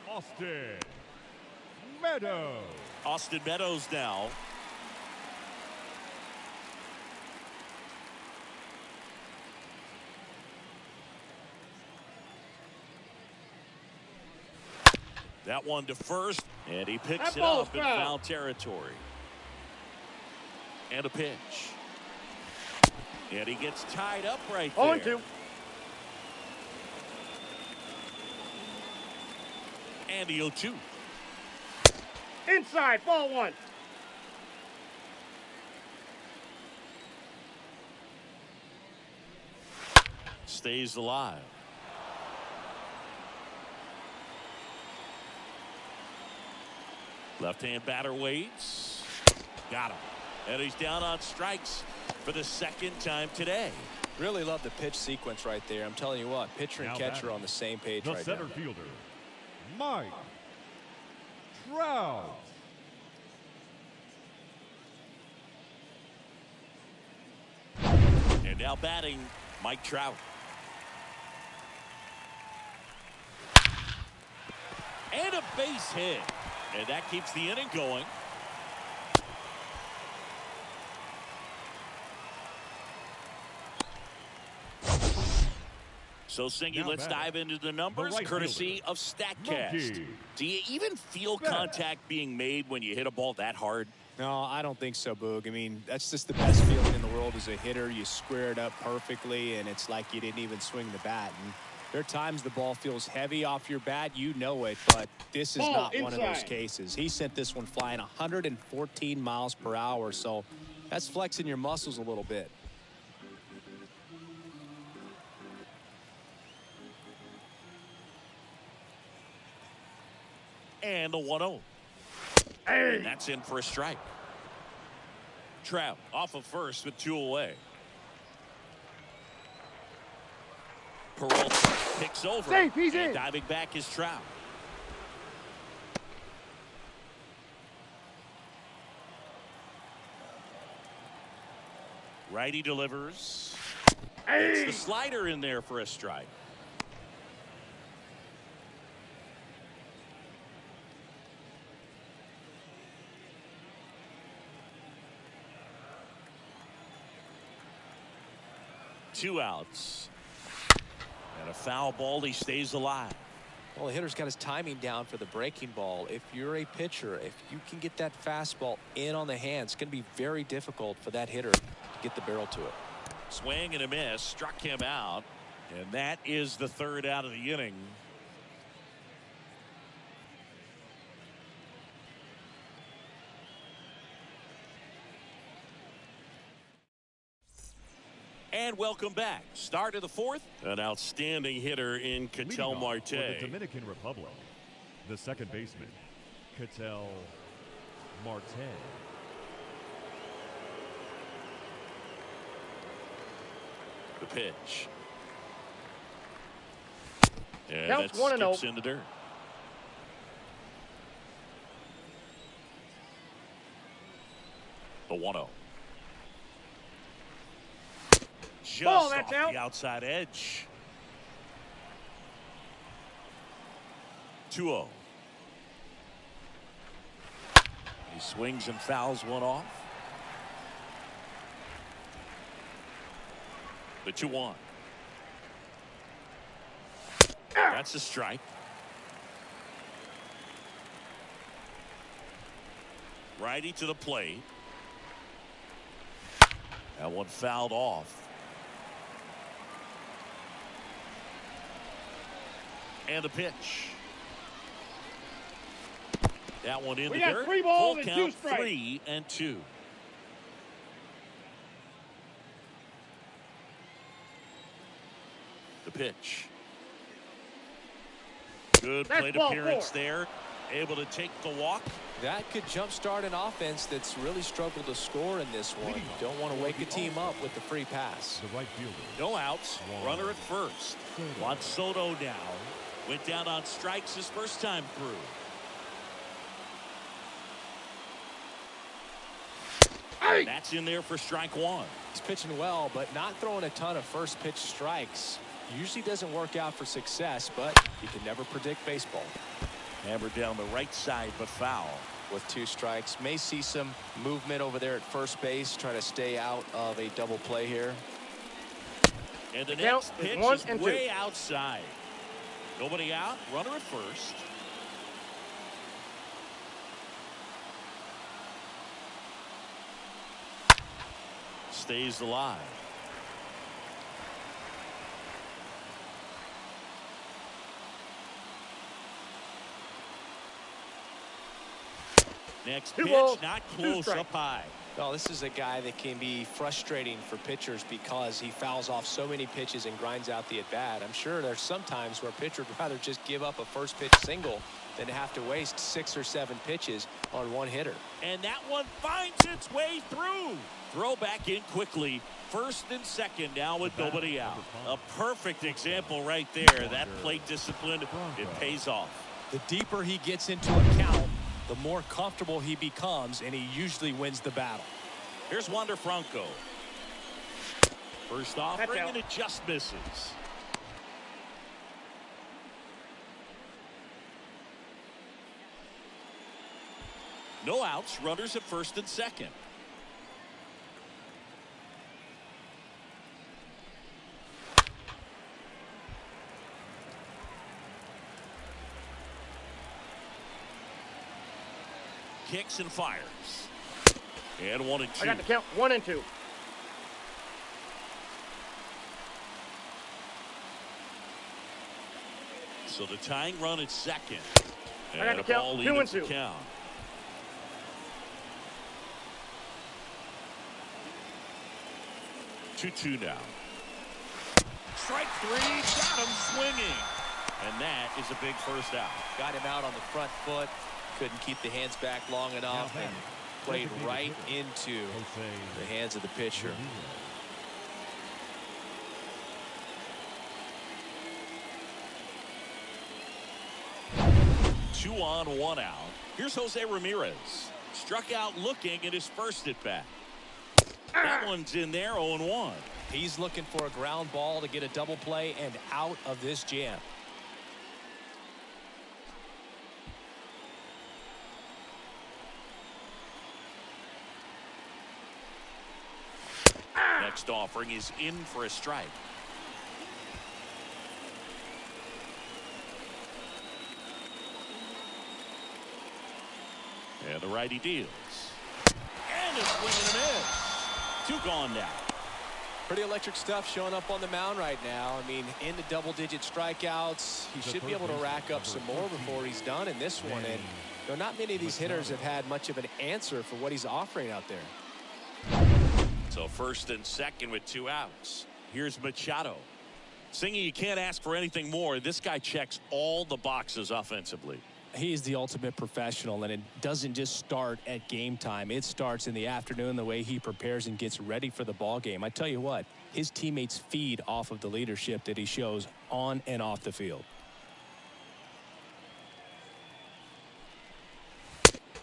Austin Meadows. Austin Meadows now. That one to first, and he picks That it ball's up in foul territory. And a pitch. And he gets tied up right there. 0-2. And the 0-2. Inside. Ball 1. Stays alive. Left-hand batter waits. Got him. And he's down on strikes for the 2nd time today. Really love the pitch sequence right there. I'm telling you what, pitcher and Now catcher batting, on the same page the right center now. fielder, Mike Trout. And now batting, Mike Trout. And a base hit. And that keeps the inning going. So, Singy, Now let's batting, dive into the numbers, right courtesy fielder, of StatCast. Monkey. Do you even feel Bet. contact being made when you hit a ball that hard? No, I don't think so, Boog. I mean, that's just the best feeling in the world as a hitter. You square it up perfectly, and it's like you didn't even swing the bat. And there are times the ball feels heavy off your bat. You know it, but this is Ball not one of those inside. cases. He sent this one flying 114 miles per hour, so that's flexing your muscles a little bit. And a 1-0. Hey. And that's in for a strike. Trout off of first with 2 away. Peralta picks over. Safe, he's and in. diving back is Trout. Righty delivers. Hey. It's the slider in there for a strike. Two outs. And a foul ball. He stays alive. Well, the hitter's got his timing down for the breaking ball. If you're a pitcher, if you can get that fastball in on the hands, it's going to be very difficult for that hitter to get the barrel to it. Swing and a miss. Struck him out. And that is the 3rd out of the inning. And welcome back. Start of the 4th. An outstanding hitter in Ketel Marte. For the Dominican Republic, the second baseman, Ketel Marte. The pitch. And Counts that 1-0. skips in the dirt. The 1-0. Just Ball, that's off out. the outside edge. 2-0. He swings and fouls one off. The 2-1. That's a strike. Righty to the plate. That one fouled off. And the pitch. That one in We the got dirt. 3 balls Full and 2 count, strikes. 3-2. The pitch. Good That's plate ball appearance 4. there. Able to take the walk. That could jumpstart an offense that's really struggled to score in this one. Don't want to wake a team up with the free pass. The right fielder. No outs. Runner at first. Juan Soto now. Went down on strikes his first time through. Hey. That's in there for strike 1. He's pitching well, but not throwing a ton of first pitch strikes. Usually doesn't work out for success, but you can never predict baseball. Hammered down the right side, but foul. With 2 strikes, may see some movement over there at first base, try to stay out of a double play here. And the Count next is pitch 1 is and 2. way outside. Nobody out. Runner at first. Stays alive. Next 2 pitch, balls, not 2 close, strikes. up high. Well, this is a guy that can be frustrating for pitchers because he fouls off so many pitches and grinds out the at-bat. I'm sure there's some times where a pitcher would rather just give up a first pitch single than to have to waste 6 or 7 pitches on one hitter. And that one finds its way through. Throw back in quickly. First and second now with nobody out. A perfect example right there. That plate discipline, it pays off. The deeper he gets into a count, the more comfortable he becomes, and he usually wins the battle. Here's Wander Franco. First offering, and it just misses. No outs, runners at first and second. Kicks and fires. And 1 and 2. I got the count 1 and 2. So the tying run at second. I got And the a ball count 2 and evens the 2. count. Two now. Strike 3, got him swinging. And that is a big first out. Got him out on the front foot, couldn't keep the hands back long enough, and played right into the hands of the pitcher. 2 on, 1 out. Here's Jose Ramirez. Struck out looking at his first at bat. That one's in there, 0-1. He's looking for a ground ball to get a double play and out of this jam. Next offering is in for a strike. And the righty deals. And a swing and a miss. 2 gone now. Pretty electric stuff showing up on the mound right now. I mean, into double-digit strikeouts. He should be able to rack up some more before he's done in this one. And not many of these hitters have had much of an answer for what he's offering out there. So first and second with 2 outs. Here's Machado. Singy, you can't ask for anything more. This guy checks all the boxes offensively. He's the ultimate professional, and it doesn't just start at game time. It starts in the afternoon, the way he prepares and gets ready for the ball game. I tell you what, his teammates feed off of the leadership that he shows on and off the field.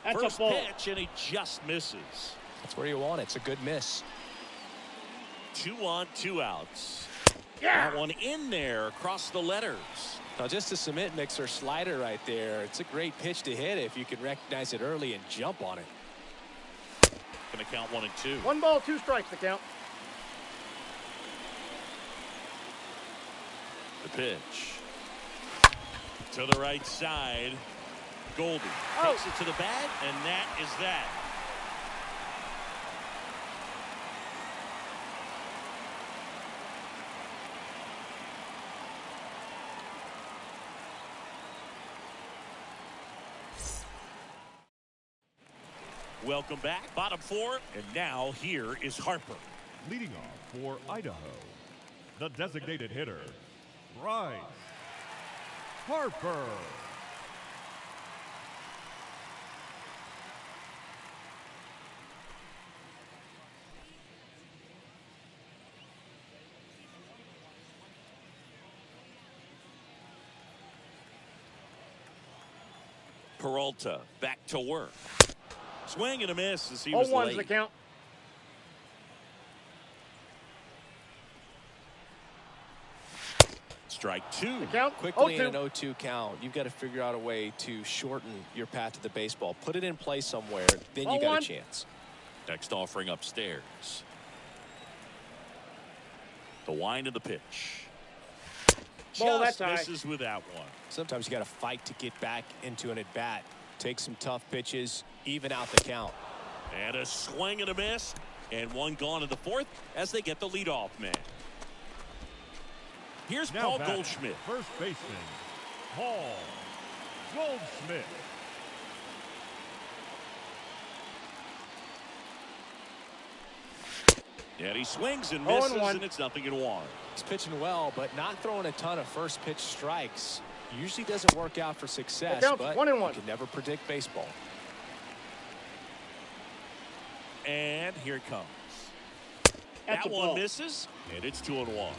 That's First a ball. pitch, and he just misses. That's where you want it. It's a good miss. 2 on, 2 outs. Yeah. That one in there across the letters. Now, just a cement mixer slider right there. It's a great pitch to hit if you can recognize it early and jump on it. Going to count 1 and 2. 1 ball, 2 strikes to count. The pitch. To the right side. Goldie takes it to the bag, and that is that. Welcome back. Bottom 4, and now here is Harper. Leading off for Idaho, the designated hitter, Bryce Harper. Peralta back to work. Swing and a miss as he was 0-1's late. the count. Strike 2. The count. Quickly in 0-2. an 0-2 count, you've got to figure out a way to shorten your path to the baseball. Put it in play somewhere, then you got a chance. Next offering upstairs. The wind of the pitch. Ball, Just that's high. misses with that one. Sometimes you got to fight to get back into an at-bat. Take some tough pitches, even out the count. And a swing and a miss. And 1 gone in the 4th as they get the leadoff man. Here's Now Paul batting, Goldschmidt. First baseman, Paul Goldschmidt. And he swings and misses, 0-1. and it's 0-1. He's pitching well, but not throwing a ton of first pitch strikes. Usually doesn't work out for success, It counts, but 1-1. you can never predict baseball. And here it comes. That's That a one ball. misses, and it's 2-1.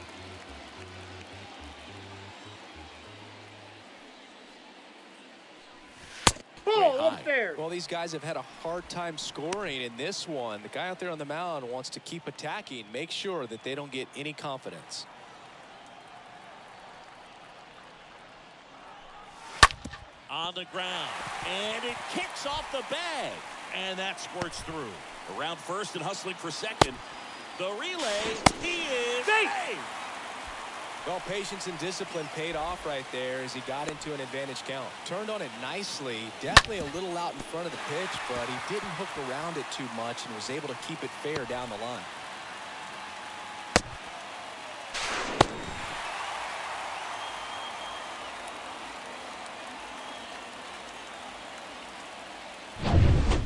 Ball high. upstairs. Well, these guys have had a hard time scoring in this one. The guy out there on the mound wants to keep attacking, make sure that they don't get any confidence. On the ground, and it kicks off the bag, and that squirts through. Around first and hustling for second. The relay, he is safe. Well, patience and discipline paid off right there as he got into an advantage count. Turned on it nicely, definitely a little out in front of the pitch, but he didn't hook around it too much and was able to keep it fair down the line.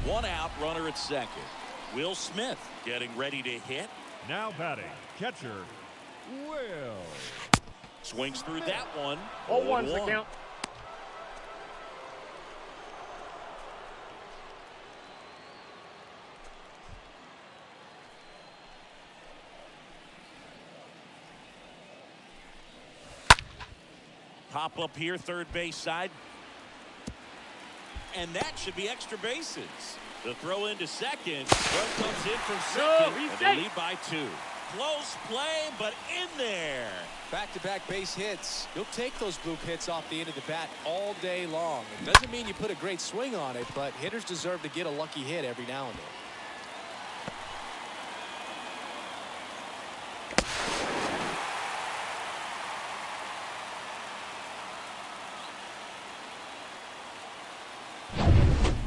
One out, runner at second. Will Smith getting ready to hit. Now batting, catcher, Will. Swings through that one. 0-1's the 0-1. count. Pop up here, third base side. And that should be extra bases. The throw into second. Throw comes in from second. And they lead by 2. Close play, but in there. Back-to-back base hits. You'll take those bloop hits off the end of the bat all day long. It doesn't mean you put a great swing on it, but hitters deserve to get a lucky hit every now and then.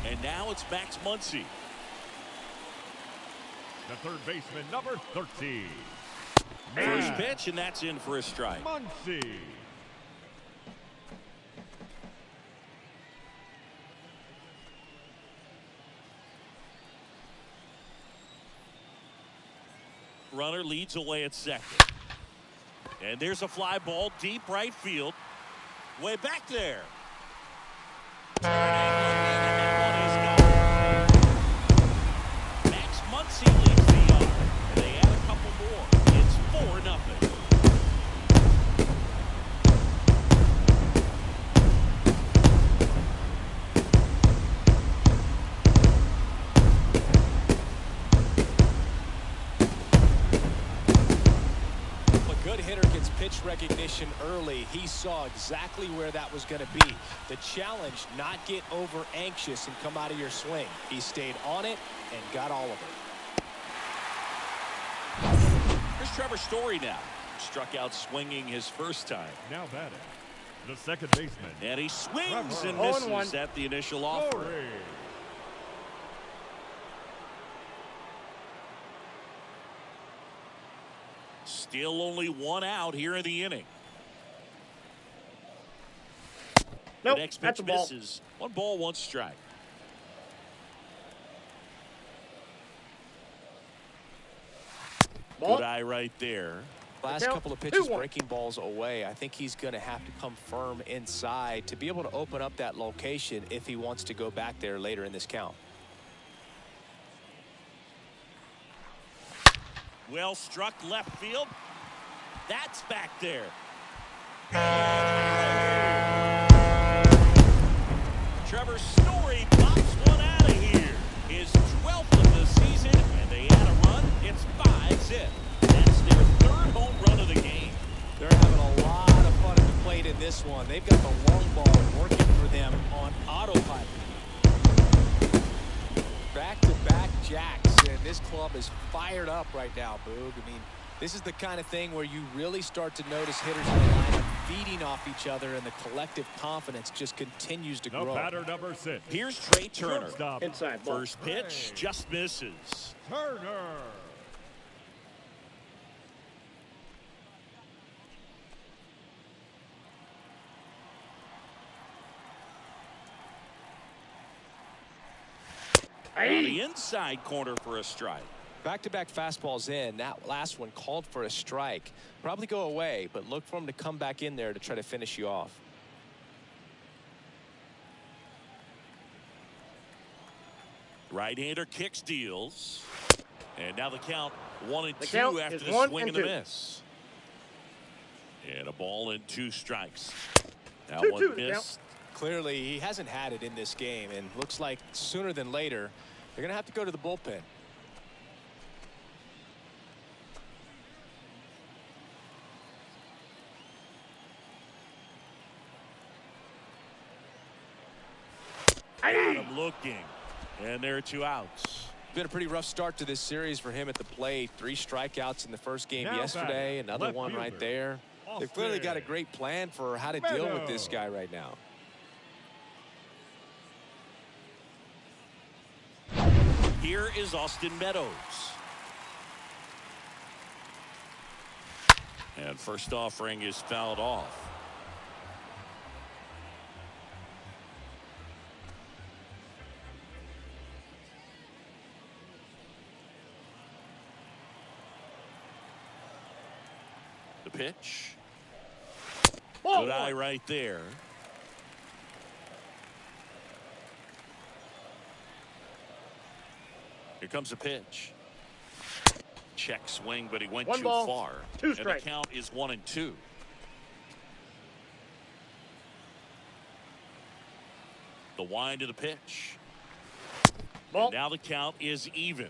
And now it's Max Muncy. The third baseman, number 13. First pitch, and that's in for a strike. Muncy. Runner leads away at second. And there's a fly ball deep right field. Way back there. Max Muncy leads the yard. And they add a couple more. It's 4-0. Pitch recognition early. He saw exactly where that was going to be. The challenge, not get over anxious and come out of your swing. He stayed on it and got all of it. Here's Trevor Story now. Struck out swinging his first time. Now batting, the second baseman. And he swings Trevor. and misses at the initial offer. Story. Still only 1 out here in the inning. Nope, the next that's pitch a ball. misses. 1 ball, 1 strike. Ball. Good eye right there. Last couple of pitches breaking balls away. I think he's going to have to come firm inside to be able to open up that location if he wants to go back there later in this count. Well struck left field. That's back there. Trevor Story pops one out of here. His 12th of the season, and they add a run. It's 5-zip. That's their 3rd home run of the game. They're having a lot of fun at the plate in this one. They've got the long ball working for them on autopilot. Back-to-back jacks, and this club is fired up right now, Boog. I mean, this is the kind of thing where you really start to notice hitters in the lineup feeding off each other, and the collective confidence just continues to grow. Batter number 6. Here's Trey Turner. Inside ball. First pitch just misses. Turner. On the inside corner for a strike. Back-to-back fastballs in. That last one called for a strike. Probably go away, but look for him to come back in there to try to finish you off. Right-hander kicks, deals. And now the count 1-2 after the one swing and and the two. miss. And a ball and 2 strikes. Now 2-2 one the miss. count. Clearly, he hasn't had it in this game, and looks like sooner than later, they're going to have to go to the bullpen. Got him looking. And there are 2 outs. Been a pretty rough start to this series for him at the plate. 3 strikeouts in the first game Now yesterday. batting, Another left one right fielder, there. They've clearly got a great plan for how to deal with this guy right now. Here is Austin Meadows. And first offering is fouled off. The pitch. Good eye right there. Here comes a pitch. Check swing, but he went One too ball, far. 2 And the strikes. count is 1-2. The wind of the pitch. Ball. And now the count is even.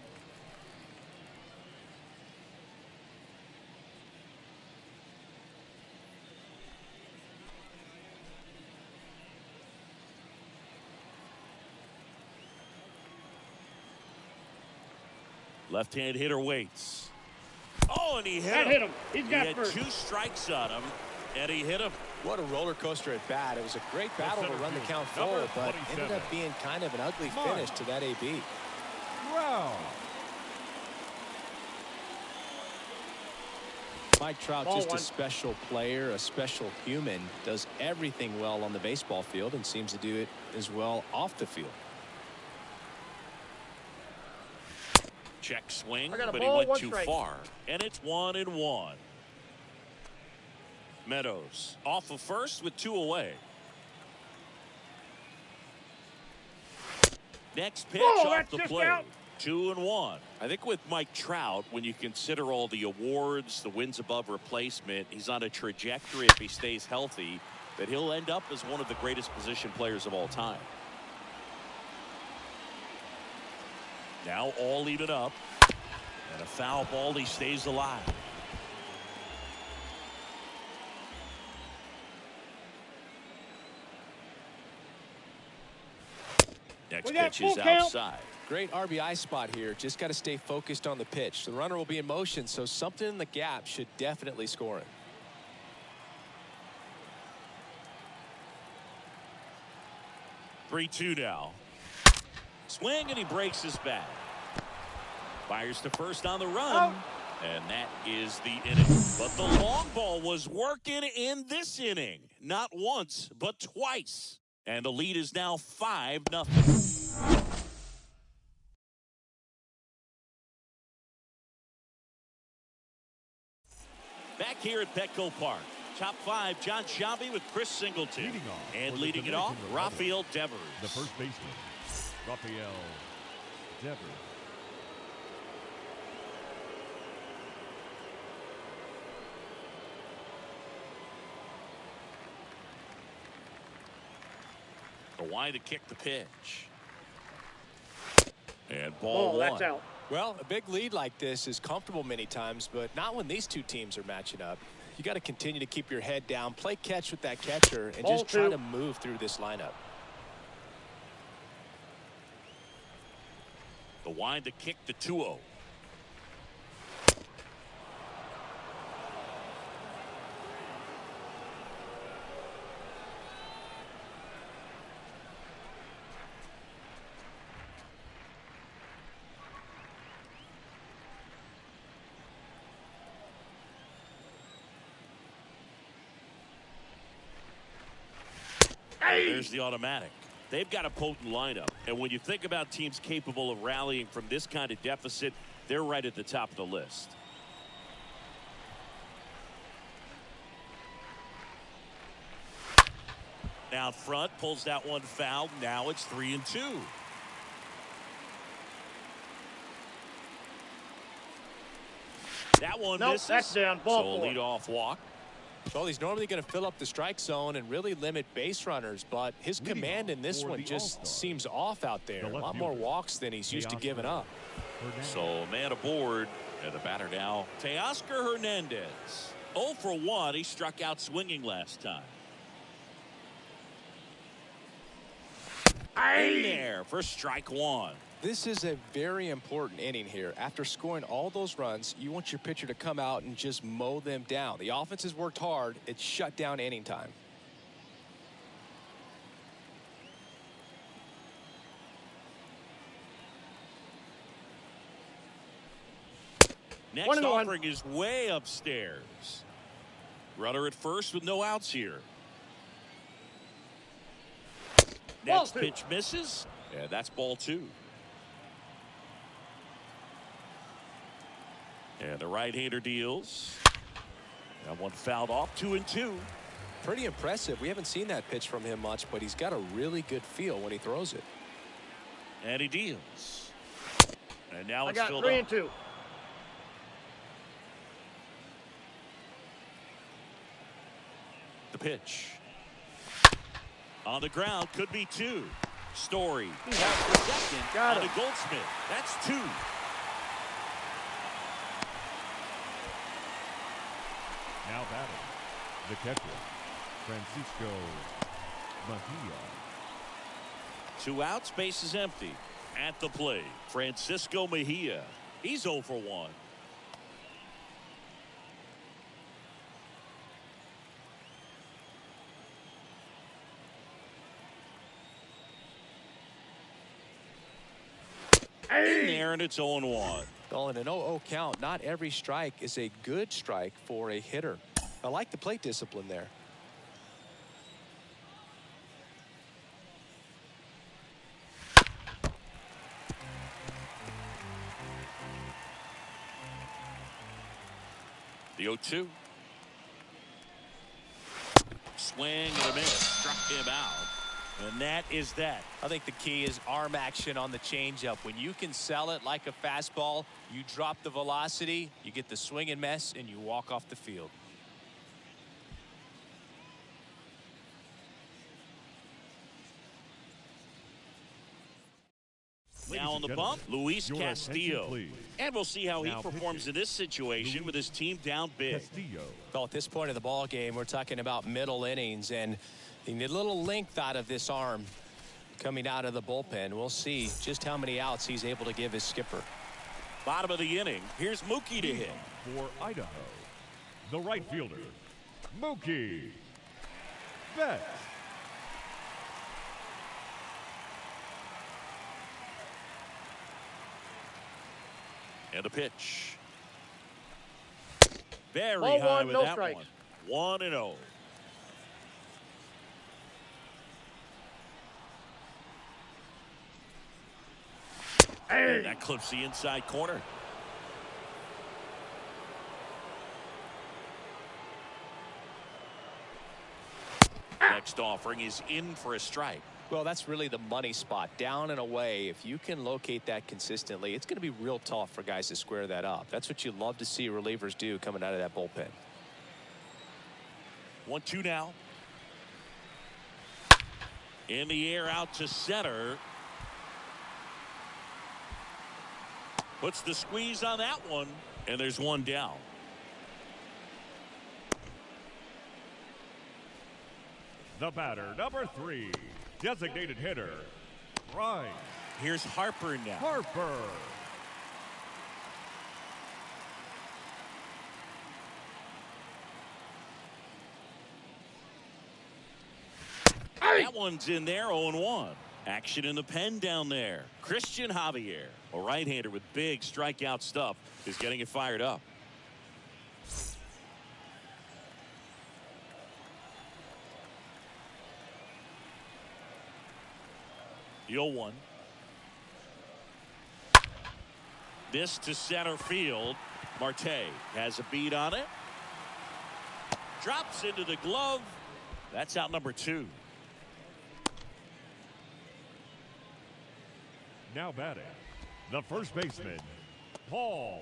Left-hand hitter waits. Oh, and he hit That him. hit him. He's got He had first. 2 strikes on him, and he hit him. What a roller coaster at bat. It was a great battle to run the count full, but ended up being kind of an ugly finish to that AB. Wow. Mike Trout, Ball just one. a special player, a special human, does everything well on the baseball field and seems to do it as well off the field. Check swing, I got a but he ball, went one too strike. far. And it's 1-1. Meadows off of first with 2 away. Next pitch Oh, off that's the just plate. out. 2-1. I think with Mike Trout, when you consider all the awards, the wins above replacement, he's on a trajectory, if he stays healthy, that he'll end up as one of the greatest position players of all time. Now all even up. And a foul ball, he stays alive. Next We got pitch is full count. outside. Great RBI spot here. Just got to stay focused on the pitch. The runner will be in motion, so something in the gap should definitely score him. Three-two now. Swing, and he breaks his bat. Fires to first on the run. Out. And that is the inning. But the long ball was working in this inning. Not once, but twice. And the lead is now 5-0. Back here at Petco Park. Top 5, John Sciambi with Chris Singleton. Leading off And for the leading it Dominican off, Republic, Rafael Devers. The first baseman, Rafael Devers. The wind to kick the pitch. And Ball, ball that's one. out. Well, a big lead like this is comfortable many times, but not when these two teams are matching up. You got to continue to keep your head down, play catch with that catcher, and Ball just try two. to move through this lineup. The wind to kick the 2-0. There's the automatic. They've got a potent lineup. And when you think about teams capable of rallying from this kind of deficit, they're right at the top of the list. Out front, pulls that one foul. Now it's 3-2. That one Nope, misses. that's down. Ball so a four. leadoff walk. Well, he's normally going to fill up the strike zone and really limit base runners, but his Leading command in this for one the just All-Star, seems off out there. the A left lot more fielder, walks than he's used to giving up. So man aboard, and the batter now, Teoscar Hernandez. 0 for 1. He struck out swinging last time. In there for strike one. This is a very important inning here. After scoring all those runs, you want your pitcher to come out and just mow them down. The offense has worked hard. It's shut down inning time. Next 1-1. offering is way upstairs. Runner at first with no outs here. Ball Next two. pitch misses. Yeah, that's ball 2. And the right-hander deals. That one fouled off. 2-2. Pretty impressive. We haven't seen that pitch from him much, but he's got a really good feel when he throws it. And he deals. And now I it's got filled 3-2. up. The pitch. On the ground, could be 2. Story has the second Got on him. to Goldsmith. That's 2. Now batting, the catcher, Francisco Mejia. 2 outs, base is empty. At the plate, Francisco Mejia. He's 0 for 1. In there, and it's 0-1. Well, in an 0-0 count, not every strike is a good strike for a hitter. I like the plate discipline there. The 0-2. Swing and a miss. Struck him out. And that is that. I think the key is arm action on the changeup. When you can sell it like a fastball, you drop the velocity, you get the swing and miss, and you walk off the field. Now on the bump, Luis Castillo. And we'll see how he performs in this situation with his team down big. Well, at this point of the ball game, we're talking about middle innings, and you need a little length out of this arm coming out of the bullpen. We'll see just how many outs he's able to give his skipper. Bottom of the inning. Here's Mookie to hit. For Idaho, the right fielder, Mookie Betts. And a pitch. Very Ball high one, with no that strikes. one. 1-0. Hey. And that clips the inside corner. Next offering is in for a strike. Well, that's really the money spot, down and away. If you can locate that consistently, it's going to be real tough for guys to square that up. That's what you love to see relievers do coming out of that bullpen. 1-2 now. In the air, out to center. Puts the squeeze on that one, and there's one down. The batter, number 3, designated hitter, Bryce Here's Harper now. Harper. That one's in there, 0-1. Action in the pen down there. Christian Javier, a right-hander with big strikeout stuff, is getting it fired up. The 0-1. This to center field. Marte has a beat on it. Drops into the glove. That's out number 2. Now batting, the first baseman, Paul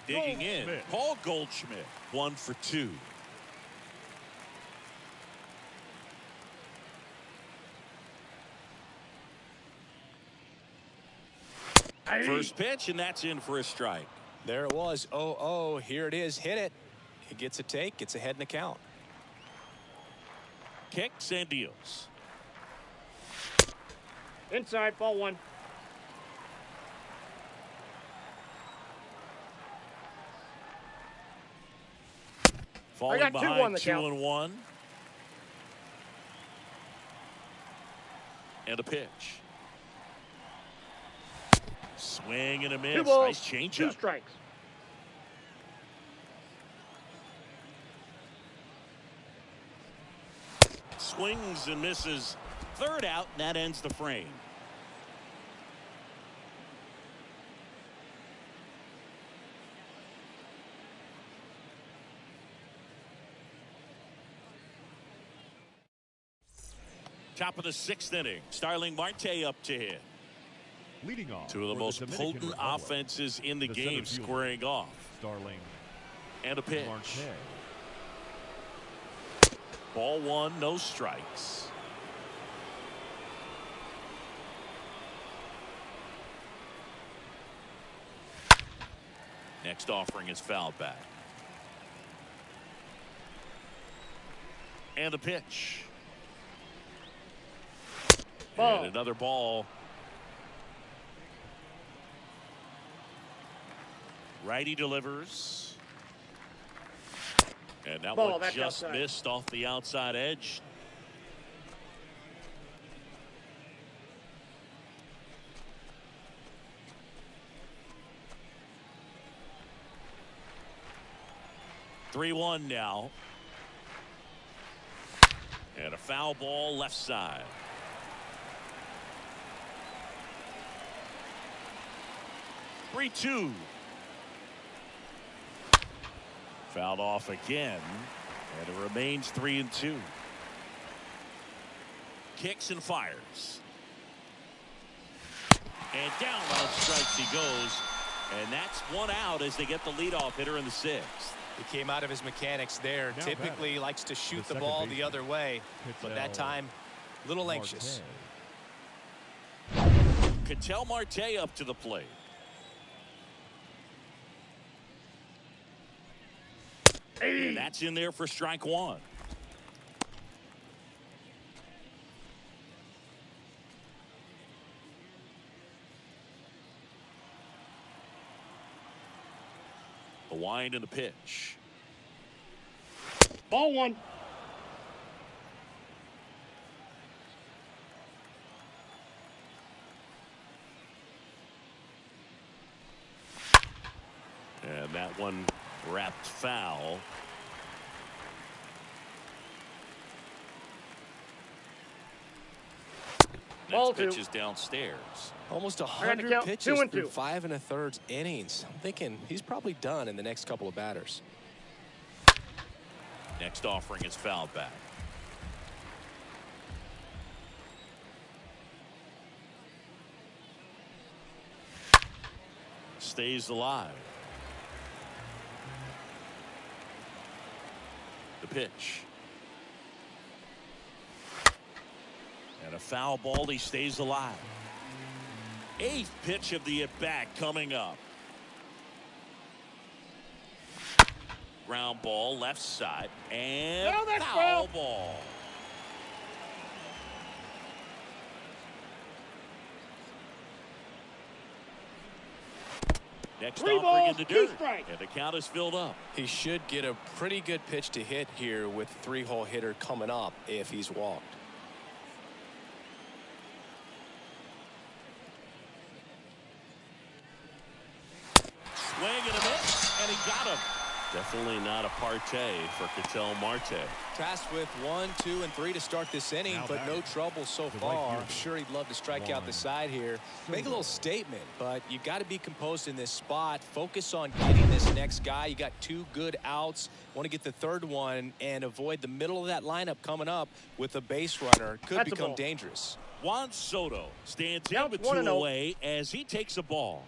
Digging in, Goldschmidt. Paul Goldschmidt, 1 for 2. First pitch, and that's in for a strike. There it was, 0-0. Here it is, hit it. He gets a take, gets ahead in the count. Kicks and deals. Inside, ball 1. Falling I got 2 on behind the count. 2-1. And a pitch. Swing and a 2 miss. balls, Nice 2 changeup. strikes. Swings and misses. Third out, and that ends the frame. Top of the 6th inning. Starling Marte up to hit. Leading off, 2 of the for most Dominican potent Republic, offenses in the the game center fielder, squaring off. Starling And a pitch. Marte. Ball 1, no strikes. Next offering is fouled back. And the pitch. Ball. And another ball. Righty delivers. And that Ball, one that's just outside. missed off the outside edge. Three-one now. And a foul ball left side. 3-2. Fouled off again. And it remains 3-2. Kicks and fires. And down on strikes he goes. And that's one out as they get the leadoff hitter in the sixth. He came out of his mechanics there. Now Typically batting. likes to shoot The the ball second the other way. But that time, a little anxious. Ketel Marte up to the plate. And that's in there for strike one. The wind and the pitch. Ball one. And that one wrapped foul. Ball Next pitch two. is downstairs. Almost got to 100 count. pitches 2 and through 2. 5 1/3 innings. I'm thinking he's probably done in the next couple of batters. Next offering is fouled back. Stays alive. The pitch. And a foul ball. He stays alive. Eighth pitch of the at-bat coming up. Ground ball left side and No, that's foul foul. ball. Next 3 offering balls, in the 2 dirt, strikes. and the count is filled up. He should get a pretty good pitch to hit here with a 3-hole hitter coming up if he's walked. Swing and a miss, and he got him. Definitely not a partay for Ketel Marte. Tasked with 1, 2, and 3 to start this inning, Now but no batting. trouble so The right far. fielder. I'm sure he'd love to strike out the Juan side here. Make a Soto. little statement, but you got to be composed in this spot. Focus on getting this next guy. You got 2 good outs. Want to get the third one and avoid the middle of that lineup coming up with a base runner. Could That's a become ball. dangerous. Juan Soto stands in Now with it's 2 1-0. away as he takes a ball.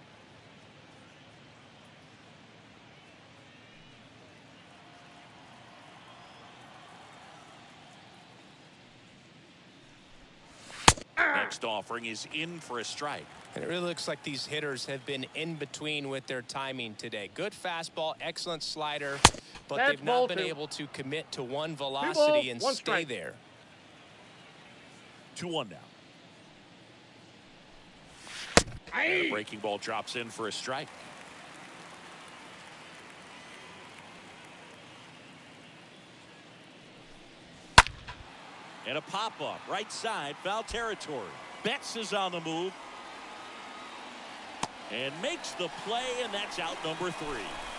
Next offering is in for a strike. And it really looks like these hitters have been in between with their timing today. Good fastball, excellent slider, but That's they've not ball been 2. able to commit to one balls, velocity and 1 stay strike. there. 2-1 now. And the breaking ball drops in for a strike. And a pop-up, right side, foul territory. Betts is on the move. And makes the play, and that's out number 3.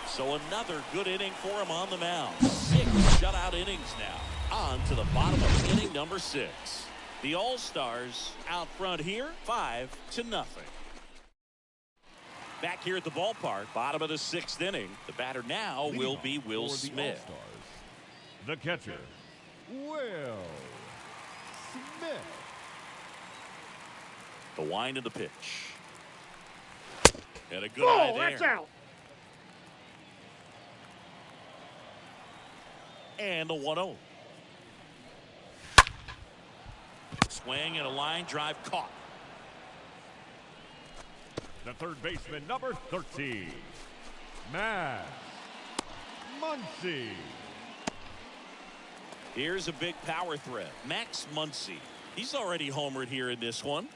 So another good inning for him on the mound. 6 shutout innings now. On to the bottom of inning number 6. The All-Stars out front here, 5-0. Back here at the ballpark, bottom of the 6th inning. The batter now Leading will off be Will for the Smith. All-Stars, the catcher, Will Smith. The wind of the pitch. And a good Ball, eye there. that's out. And the 1-0. Swing and a line drive caught. The third baseman, number 13. Max Muncy. Here's a big power threat. Max Muncy. He's already homered here in this one.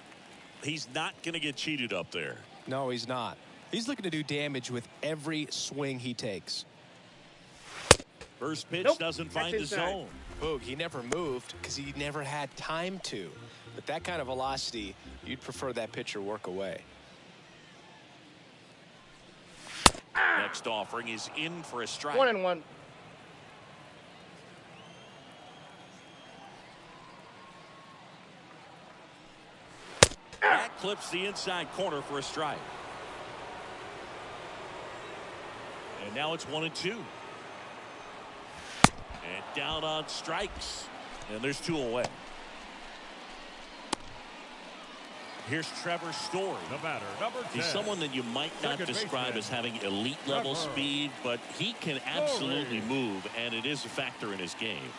He's not going to get cheated up there. No, he's not. He's looking to do damage with every swing he takes. First pitch doesn't find the zone. Boog, he never moved because he never had time to. With that kind of velocity, you'd prefer that pitcher work away. Next offering is in for a strike. 1-1. That clips the inside corner for a strike. And now it's 1-2. And down on strikes. And there's 2 away. Here's Trevor Story. The batter, number 10. He's someone that you might not describe as having elite level speed, but he can absolutely move, and it is a factor in his game.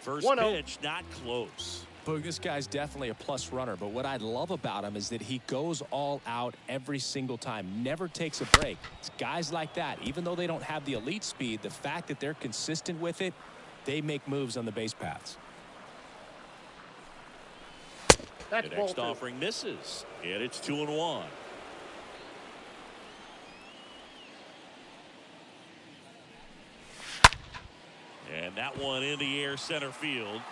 First pitch, not close. Boog, this guy's definitely a plus runner, but what I love about him is that he goes all out every single time, never takes a break. It's guys like that, even though they don't have the elite speed, the fact that they're consistent with it, they make moves on the base paths. The next offering misses, and it's 2-1. And that one in the air center field.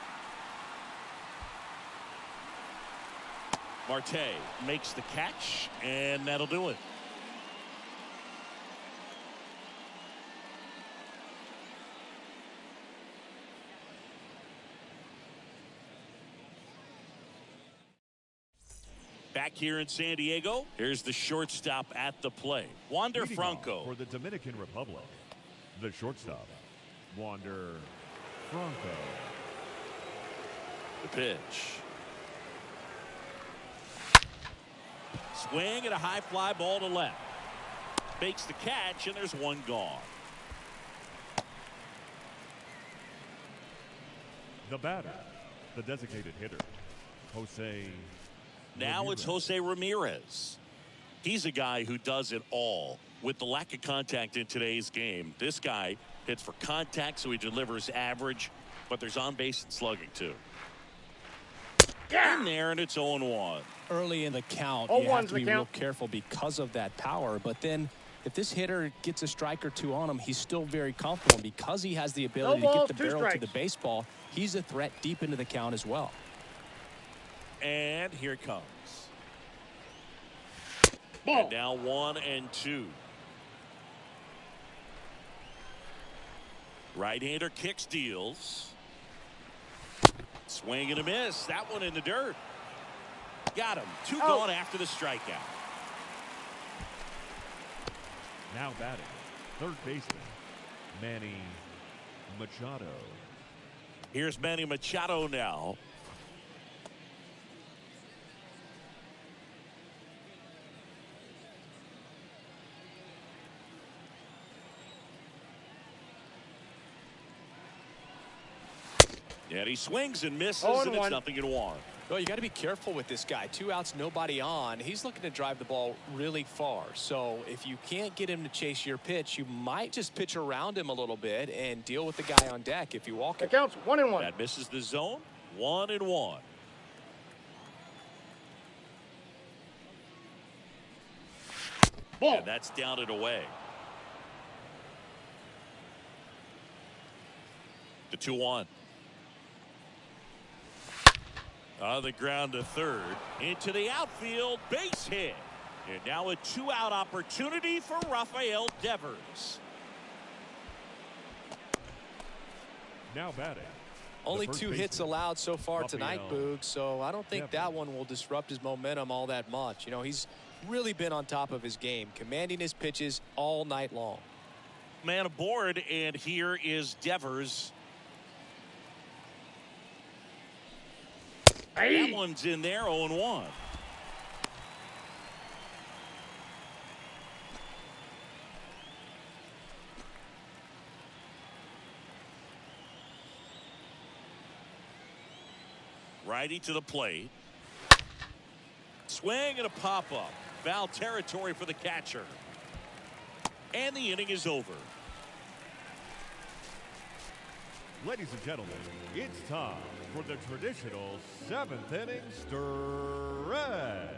Marte makes the catch, and that'll do it. Back here in San Diego, here's the shortstop at the plate, Wander Franco. For the Dominican Republic, the shortstop, Wander Franco. The pitch. Swing and a high fly ball to left. Makes the catch, and there's 1 gone. The batter, the designated hitter, Jose. Now Ramirez. it's Jose Ramirez. He's a guy who does it all. With the lack of contact in today's game, this guy hits for contact, so he delivers average, but there's on base and slugging too. In there, and it's 0-1. Early in the count, you have to be real careful because of that power, but then if this hitter gets a strike or 2 on him, he's still very comfortable. Because he has the ability to get the barrel to the baseball, he's a threat deep into the count as well. And here it comes. And now 1-2. Right-hander kicks, deals. Swing and a miss. That one in the dirt. Got him. 2 gone after the strikeout. Now batting, third baseman, Manny Machado. Here's Manny Machado now. And he swings and misses, and it's 0-1. Well, you got to be careful with this guy. 2 outs, nobody on. He's looking to drive the ball really far. So if you can't get him to chase your pitch, you might just pitch around him a little bit and deal with the guy on deck if you walk it. It counts 1-1. That misses the zone. 1-1. And that's down and away. The 2-1. On the ground to third. Into the outfield. Base hit. And now a 2-out opportunity for Rafael Devers. Now batting. Only 2 hits allowed so far tonight, Boog, so I don't think that one will disrupt his momentum all that much. You know, he's really been on top of his game, commanding his pitches all night long. Man aboard, and here is Devers. That one's in there, 0-1. Righty to the plate. Swing and a pop-up. Foul territory for the catcher. And the inning is over. Ladies and gentlemen, it's time for the traditional 7th inning stretch.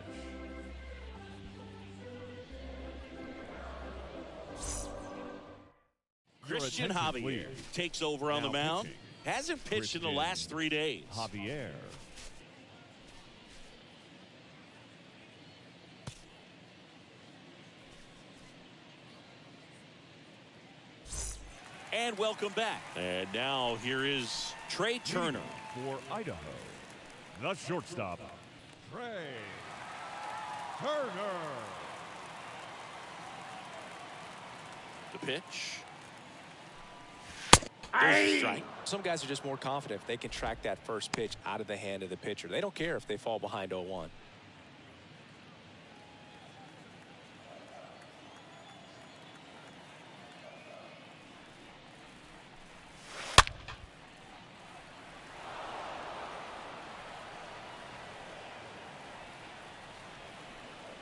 Christian Javier takes over on the mound. Hasn't pitched in the last 3 days. Javier. And welcome back. And now here is Trey Turner. For Idaho, the shortstop, Trey Turner. The pitch. Strike. Some guys are just more confident if they can track that first pitch out of the hand of the pitcher. They don't care if they fall behind 0-1.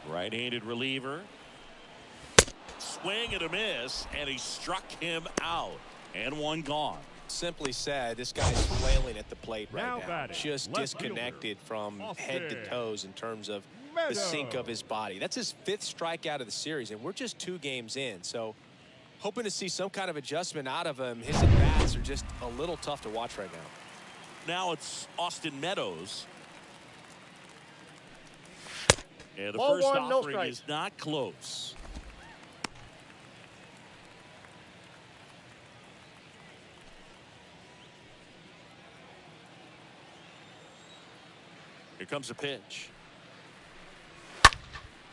Right-handed reliever. Swing and a miss, and he struck him out. And one gone. Simply said, this guy's flailing at the plate right now. Just left disconnected from Austin. head to toes in terms of the sink of his body. That's his 5th strikeout of the series, and we're just 2 games in. So hoping to see some kind of adjustment out of him. His at-bats are just a little tough to watch right now. Now it's Austin Meadows. And the Ball first 1, no offering strike. is not close. Here comes a pitch.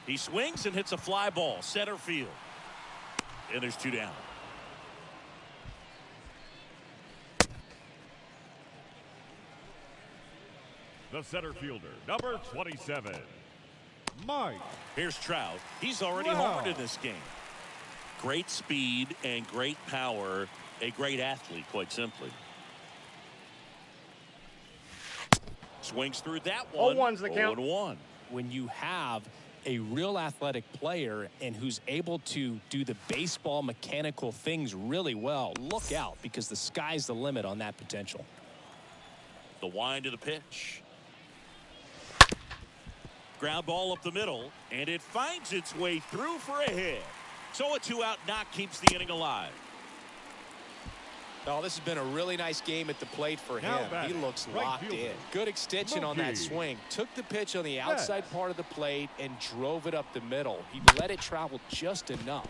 He swings and hits a fly ball, center field. And there's 2 down. The center fielder, number 27, Mike. Here's Trout. He's already Wow. homered in this game. Great speed and great power. A great athlete, quite simply. Swings through that one. 0-1's the count. 0-1. When you have a real athletic player and who's able to do the baseball mechanical things really well, look out, because the sky's the limit on that potential. The wind of the pitch. Ground ball up the middle, and it finds its way through for a hit. So a 2-out knock keeps the inning alive. Oh, this has been a really nice game at the plate for him. He looks right locked fielder, in. Good extension on that Mookie. swing. Took the pitch on the outside part of the plate and drove it up the middle. He let it travel just enough.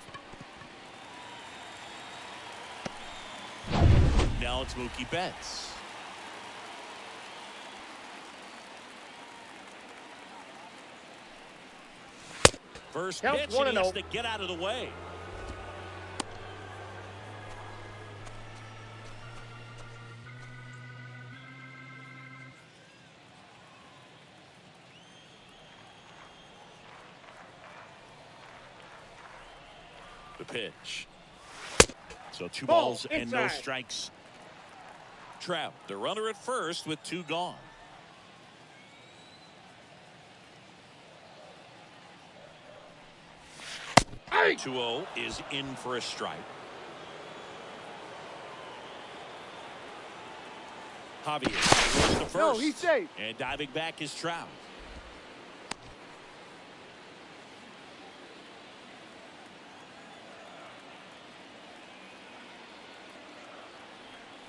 Now it's Mookie Betts. First Count pitch, 1-0. and he has to get out of the way. The pitch. So 2 Ball balls and no inside. strikes. Trout, the runner at first with 2 gone. Hey! 2-0 is in for a strike. Javier goes to first. No, he's safe. And diving back is Trout.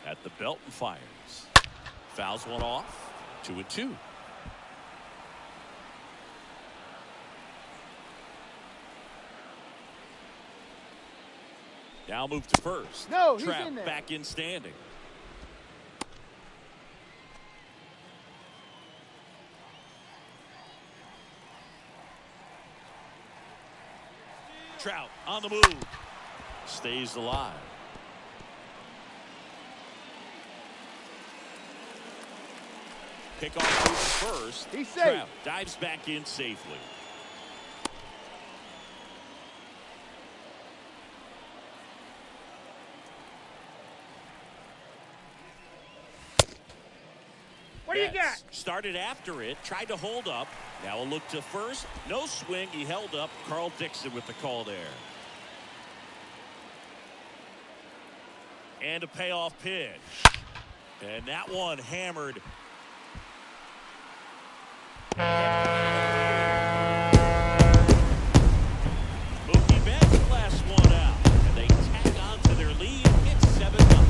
At the belt and fires. Fouls one off. 2-2. Now move to first. No, he's Trout in there. back in standing. Trout on the move. Stays alive. Pickoff moves first. He's safe. Trout dives back in safely. What do you got? Started after it, tried to hold up. Now a look to first. No swing. He held up. Carl Dixon with the call there. And a payoff pitch. And that one hammered. Mookie Betts last one out. And they tag on to their lead. It's 7-0.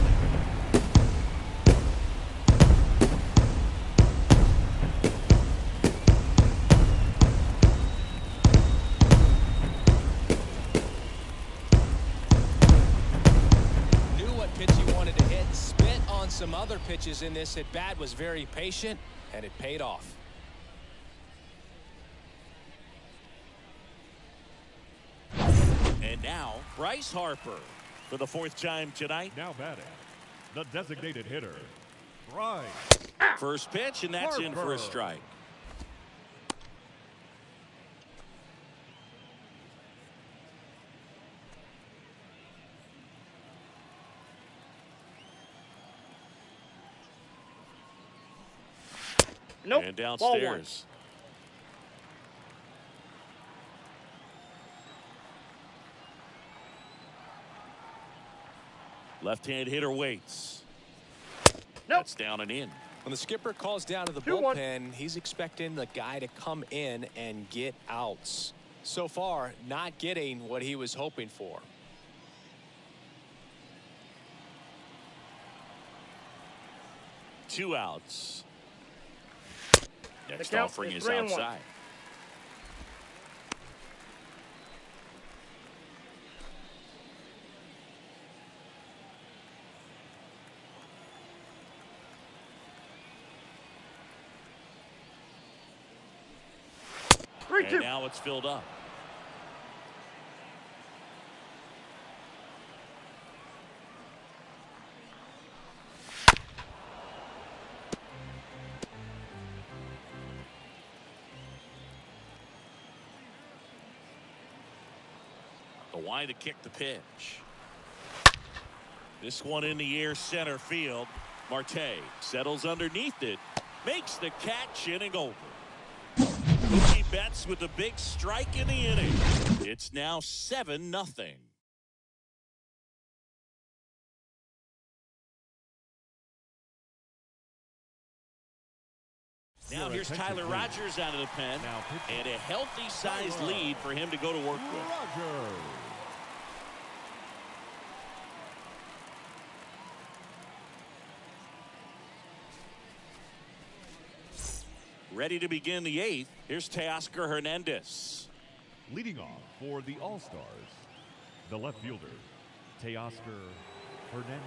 Pitch he wanted to hit, spit on some other pitches in this at bat, was very patient, and it paid off. And now Bryce Harper for the 4th time tonight. Now batting, the designated hitter, Bryce. First pitch, and that's in for a strike. Nope. And downstairs. Ball one. Left-hand hitter waits. Nope. That's down and in. When the skipper calls down to the 2-1. bullpen, he's expecting the guy to come in and get outs. So far, not getting what he was hoping for. Two outs. Next count offering is is 3-1. outside. And now it's filled up. The wide to kick the pitch. This one in the air, center field. Marte settles underneath it, makes the catch, inning over. Mookie Betts with a big strike in the inning. It's now 7-0. Now here's Tyler Rogers out of the pen, and a healthy-sized lead for him to go to work with. Ready to begin the 8th. Here's Teoscar Hernandez. Leading off for the All-Stars, the left fielder, Teoscar Hernandez.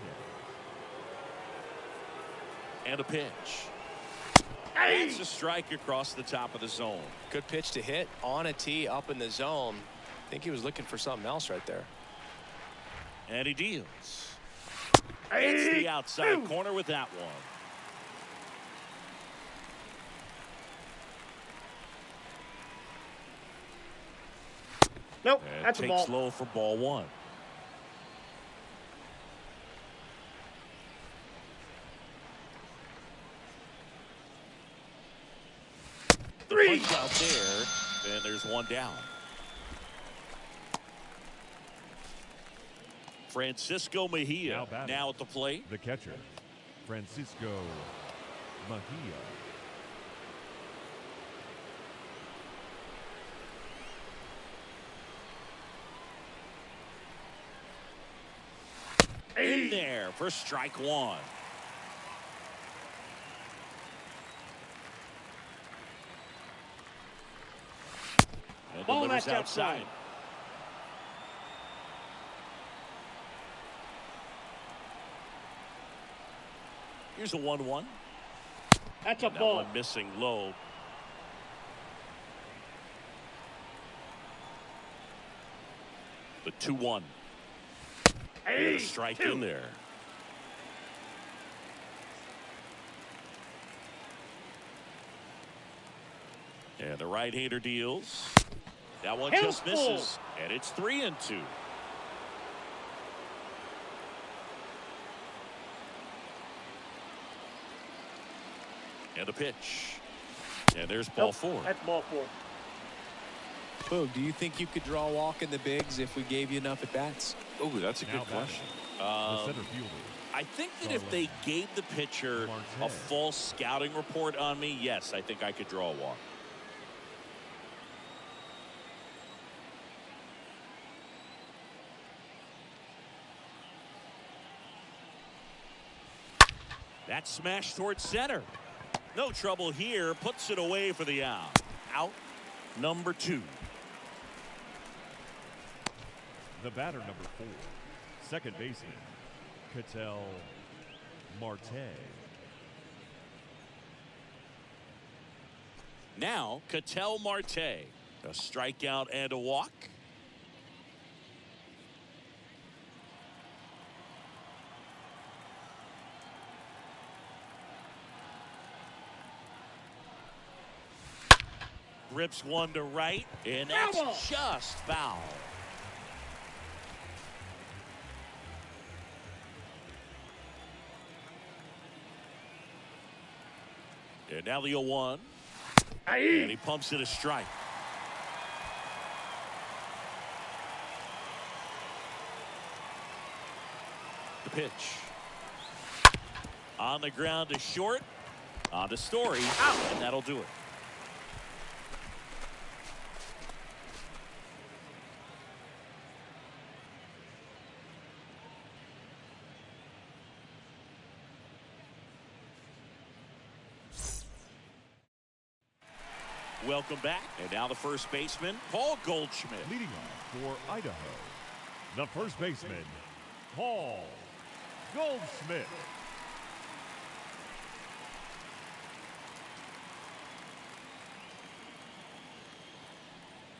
And a pitch. That's a strike across the top of the zone. Good pitch to hit on a tee up in the zone. I think he was looking for something else right there. And he deals. It's the outside corner with that one. Nope, And that's a ball. takes low for ball one. The punch out there, and there's one down. Francisco Mejia now at the plate. The catcher, Francisco Mejia. In there for strike one. And Ball delivers that's outside. Here's a 1-1. That's a That ball. one missing low. The 2-1. And a strike in there. And the right-hander deals. That one just misses. And it's 3-2. And the pitch. And there's ball four. That's ball four. Boog, do you think you could draw a walk in the bigs if we gave you enough at bats? Oh, that's a good question. The center fielder. I think that if they gave the pitcher a false scouting report on me, yes, I think I could draw a walk. That smash towards center. No trouble here. Puts it away for the out. Out number 2. The batter number 4. Second baseman. Ketel Marte. Now, Ketel Marte. A strikeout and a walk. Rips one to right, and that's just foul. And now the 0-1. And he pumps it a strike. The pitch. On the ground to short. On to Story. And that'll do it. Welcome back. And now the first baseman, Paul Goldschmidt. Leading off for Idaho, the first baseman, Paul Goldschmidt.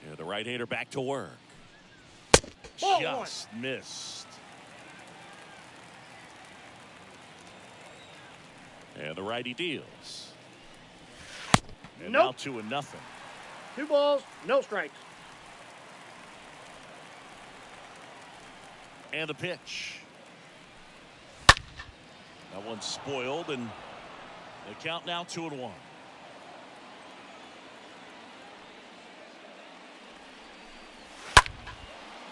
Yeah, the right-hander back to work. Just missed. And the righty deals. And now 2-0. 2 balls, no strikes. And the pitch. That one's spoiled, and the count now 2-1.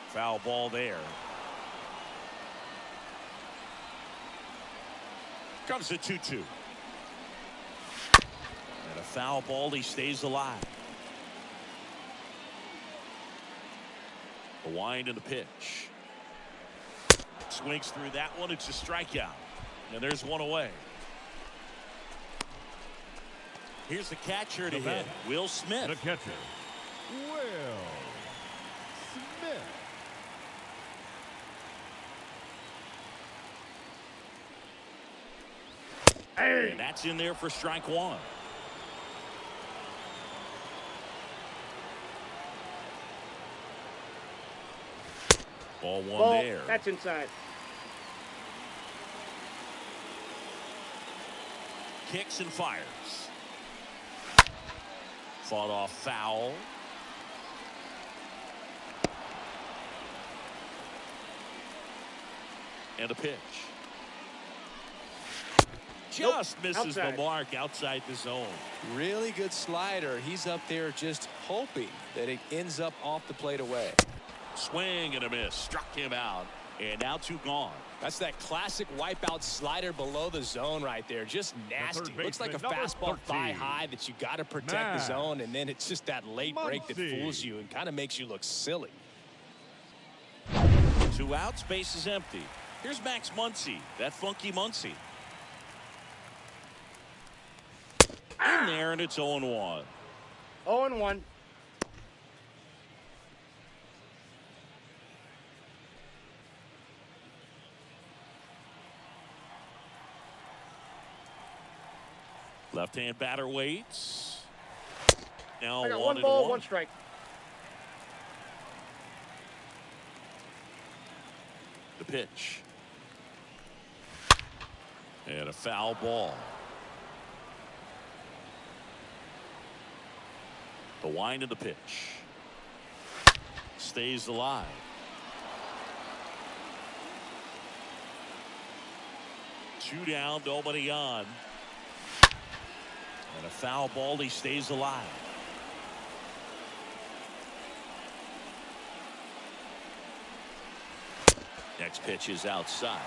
Foul ball there. Comes to 2-2. And a foul ball, he stays alive. The wind and the pitch. Swings through that one. It's a strikeout. And there's one away. Here's the catcher to hit. Will Smith. The catcher, Will Smith. And that's in there for strike one. Ball one there. That's inside. Kicks and fires. Fought off foul. And a pitch. Just misses the mark outside the zone. Really good slider. He's up there just hoping that it ends up off the plate away. Swing and a miss. Struck him out. And now 2 gone. That's that classic wipeout slider below the zone right there. Just nasty. Looks like a fastball thigh high that you got to protect the zone, and then it's just that late break that fools you and kind of makes you look silly. 2 outs, base is empty. Here's Max Muncy, that funky Muncy. In there, and it's 0-1. 0-1. Left-hand batter waits. Now I got 1 1 ball, 1 1 strike. The pitch. And a foul ball. The wind of the pitch. Stays alive. Two down, nobody on. And a foul ball, he stays alive. Next pitch is outside.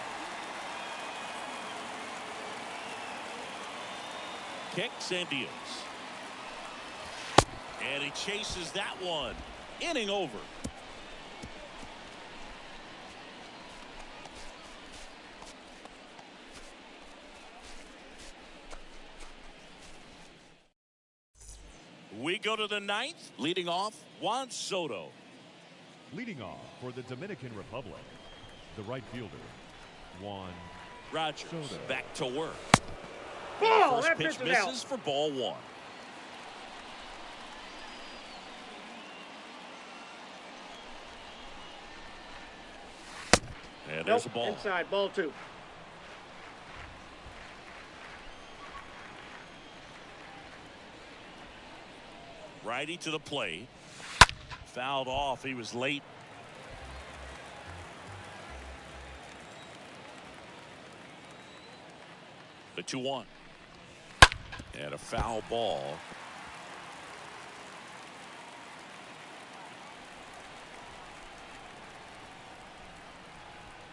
Kicks and deals. And he chases that one. Inning over. We go to the ninth. Leading off, Juan Soto. Leading off for the Dominican Republic, the right fielder, Juan Rogers Soto. back to work. Ball, First that pitch pitch is out. misses for ball one. And there's a ball. Inside, ball two. Righty to the plate. Fouled off. He was late. The 2-1. And a foul ball.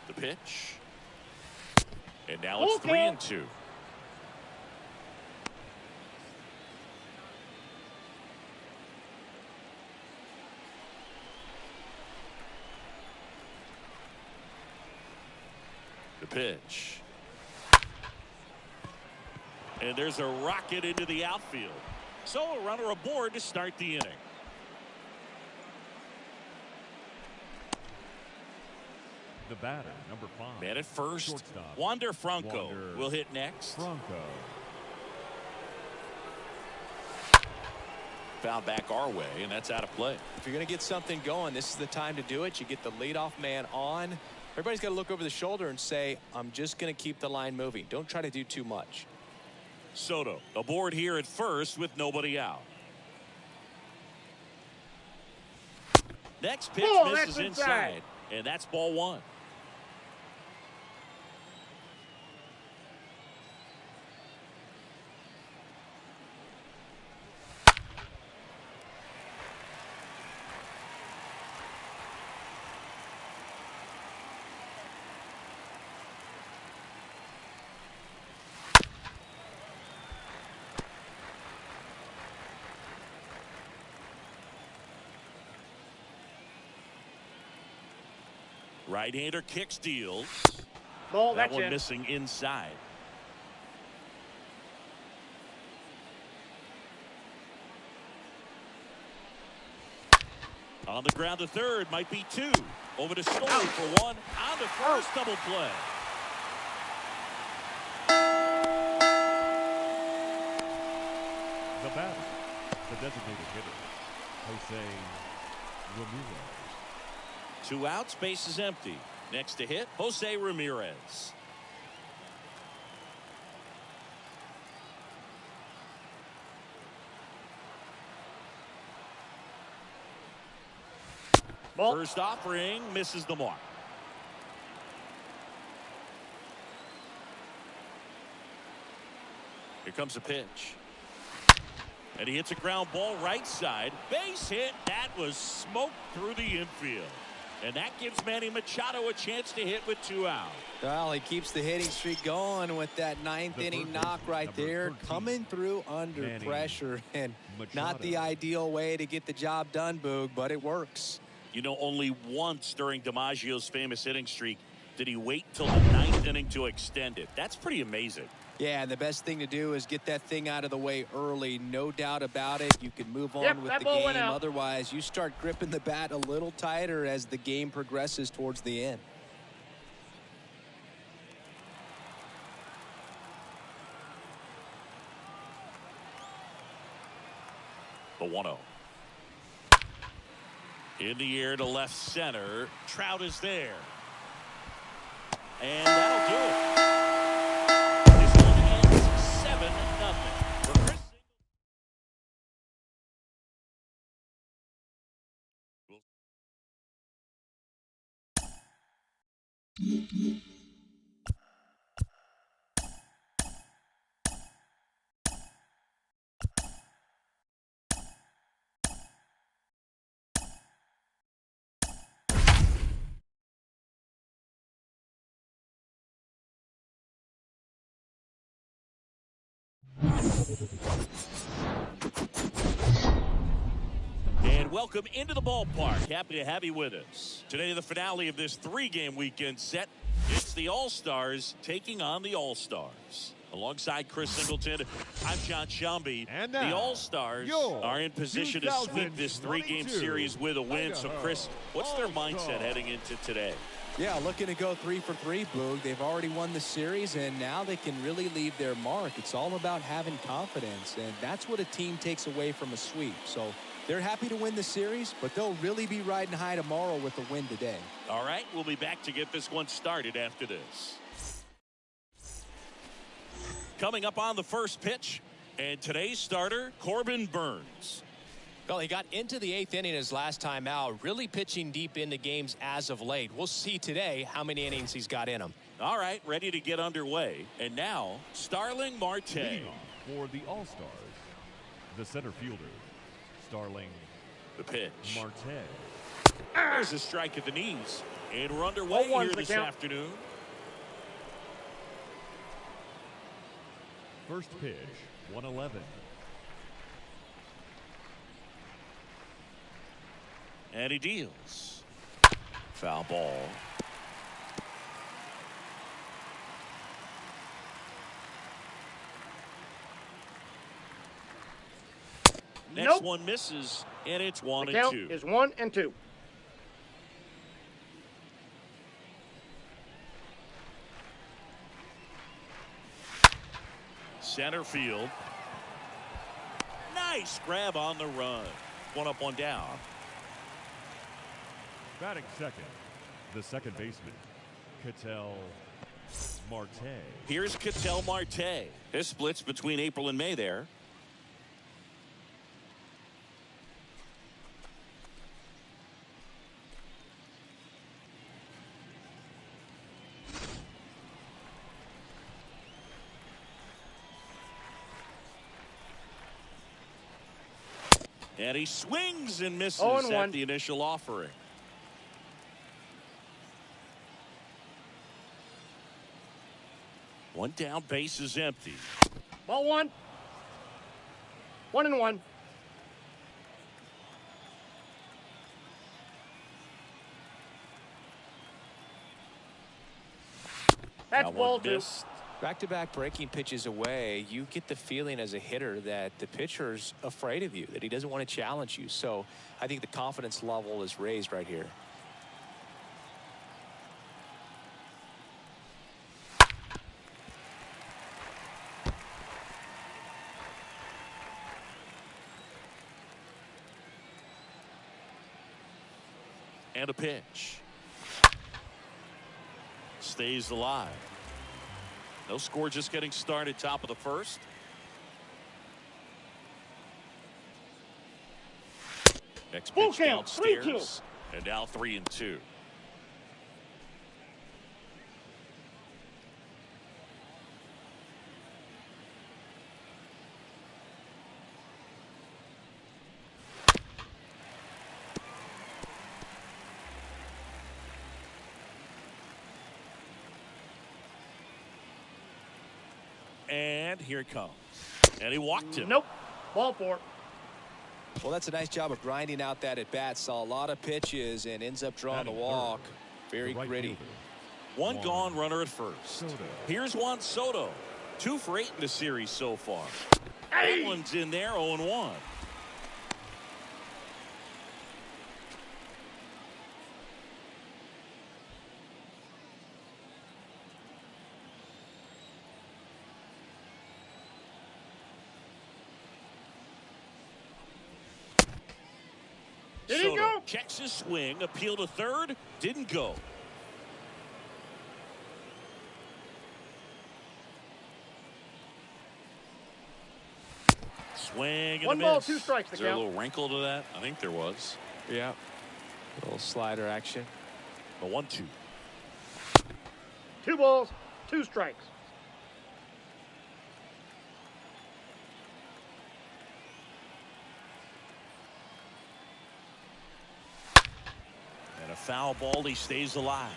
The pitch. And now it's 3-2. The pitch. And there's a rocket into the outfield. So a runner aboard to start the inning. The batter, number 5. Man at first, Shortstop, Wander Franco Wander will hit next. Franco. Foul back our way, and that's out of play. If you're going to get something going, this is the time to do it. You get the leadoff man on. Everybody's got to look over the shoulder and say, I'm just going to keep the line moving. Don't try to do too much. Soto aboard here at first with nobody out. Next pitch misses that's inside, and that's ball one. Right-hander kicks, deals. Ball, That that's one in. missing inside. On the ground to third, might be two. Over to Story for one. On to first, double play. The batter, the designated hitter, Jose Ramirez. 2 outs, base is empty. Next to hit, Jose Ramirez. Ball. First offering misses the mark. Here comes a pitch. And he hits a ground ball right side. Base hit. That was smoked through the infield. And that gives Manny Machado a chance to hit with 2 out. Well, he keeps the hitting streak going with that ninth inning knock right there, coming through under Manny pressure, and not Machado. the ideal way to get the job done, Boog, but it works. You know, only once during DiMaggio's famous hitting streak did he wait till the 9th inning to extend it. That's pretty amazing. Yeah, and the best thing to do is get that thing out of the way early. No doubt about it. You can move on with that the ball game. went out. Otherwise, you start gripping the bat a little tighter as the game progresses towards the end. The 1-0. In the air to left center. Trout is there. And that'll do it. This one ends 7-0. For Chris. And welcome into the ballpark. Happy to have you with us. Today, the finale of this 3-game weekend set. It's the All-Stars taking on the All-Stars. Alongside Chris Singleton, I'm John Shambi. And now, the All-Stars are in position to sweep this 3-game series with a win. So, Chris, what's their mindset heading into today? Yeah, looking to go 3 for 3, Boog. They've already won the series, and now they can really leave their mark. It's all about having confidence, and that's what a team takes away from a sweep. So they're happy to win the series, but they'll really be riding high tomorrow with the win today. All right, we'll be back to get this one started after this. Coming up on the first pitch, and today's starter, Corbin Burnes. Well, he got into the 8th inning his last time out, really pitching deep into games as of late. We'll see today how many innings he's got in him. All right, ready to get underway. And now, Starling Marte. Leading off for the All-Stars, the center fielder, Starling The pitch. Marte. There's a strike at the knees. And we're underway here this afternoon. First pitch, 111. And he deals. Foul ball. Next one misses, and it's 1 and 2. The count is 1 and 2. Center field. Nice grab on the run. 1 up, 1 down. Batting second, the second baseman, Ketel Marte. Here's Ketel Marte. This splits between April and May there. And he swings and misses at the initial offering. One down, base is empty. Ball 1. 1 and 1. That's ball 2. Back-to-back breaking pitches away, you get the feeling as a hitter that the pitcher's afraid of you, that he doesn't want to challenge you. So I think the confidence level is raised right here. And a pitch. Stays alive. No score, just getting started, top of the first. Next pitch downstairs. And now 3 and 2. And here it comes. And he walked him. Nope. Ball 4. Well, that's a nice job of grinding out that at bat. Saw a lot of pitches and ends up drawing the walk. Very gritty. One gone, runner at first. Here's Juan Soto. 2 for 8 in the series so far. That one's in there, 0-1. Did he go? Checks his swing, appeal to third, didn't go. Swing and 1 a ball, miss. 2 strikes. Is there a little wrinkle to that? I think there was. Yeah. A little slider action. A 1-2. 2 balls, 2 strikes. And a foul ball, he stays alive.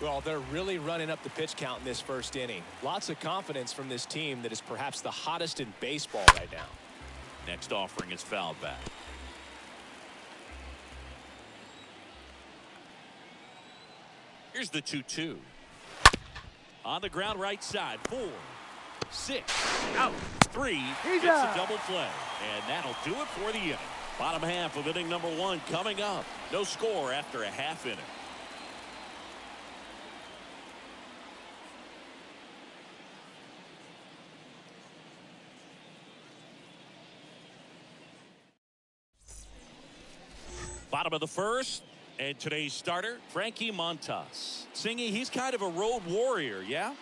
Well, they're really running up the pitch count in this first inning. Lots of confidence from this team that is perhaps the hottest in baseball right now. Next offering is fouled back. Here's the 2-2. On the ground right side. 4, 6, out, 3. It's a double play. And that'll do it for the inning. Bottom half of inning number 1 coming up. No score after a half inning. Bottom of the first, and today's starter, Frankie Montas. Singy, he's kind of a road warrior, yeah?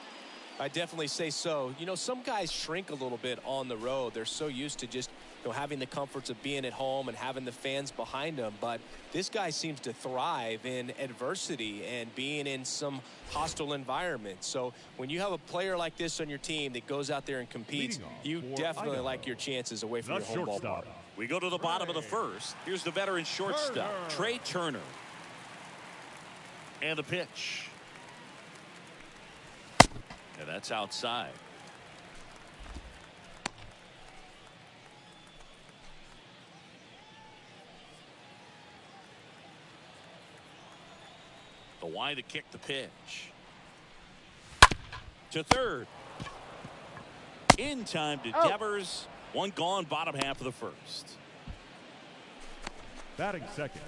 I definitely say so. You know, some guys shrink a little bit on the road. They're so used to just, you know, having the comforts of being at home and having the fans behind them. But this guy seems to thrive in adversity and being in some hostile environment. So when you have a player like this on your team that goes out there and competes, you definitely like your chances away from your home ballpark. We go to the bottom of the first. Here's the veteran shortstop, Trey Turner. And the pitch. And that's outside. The wide to kick the pitch. To third. In time to Devers. One gone, bottom half of the first. Batting second,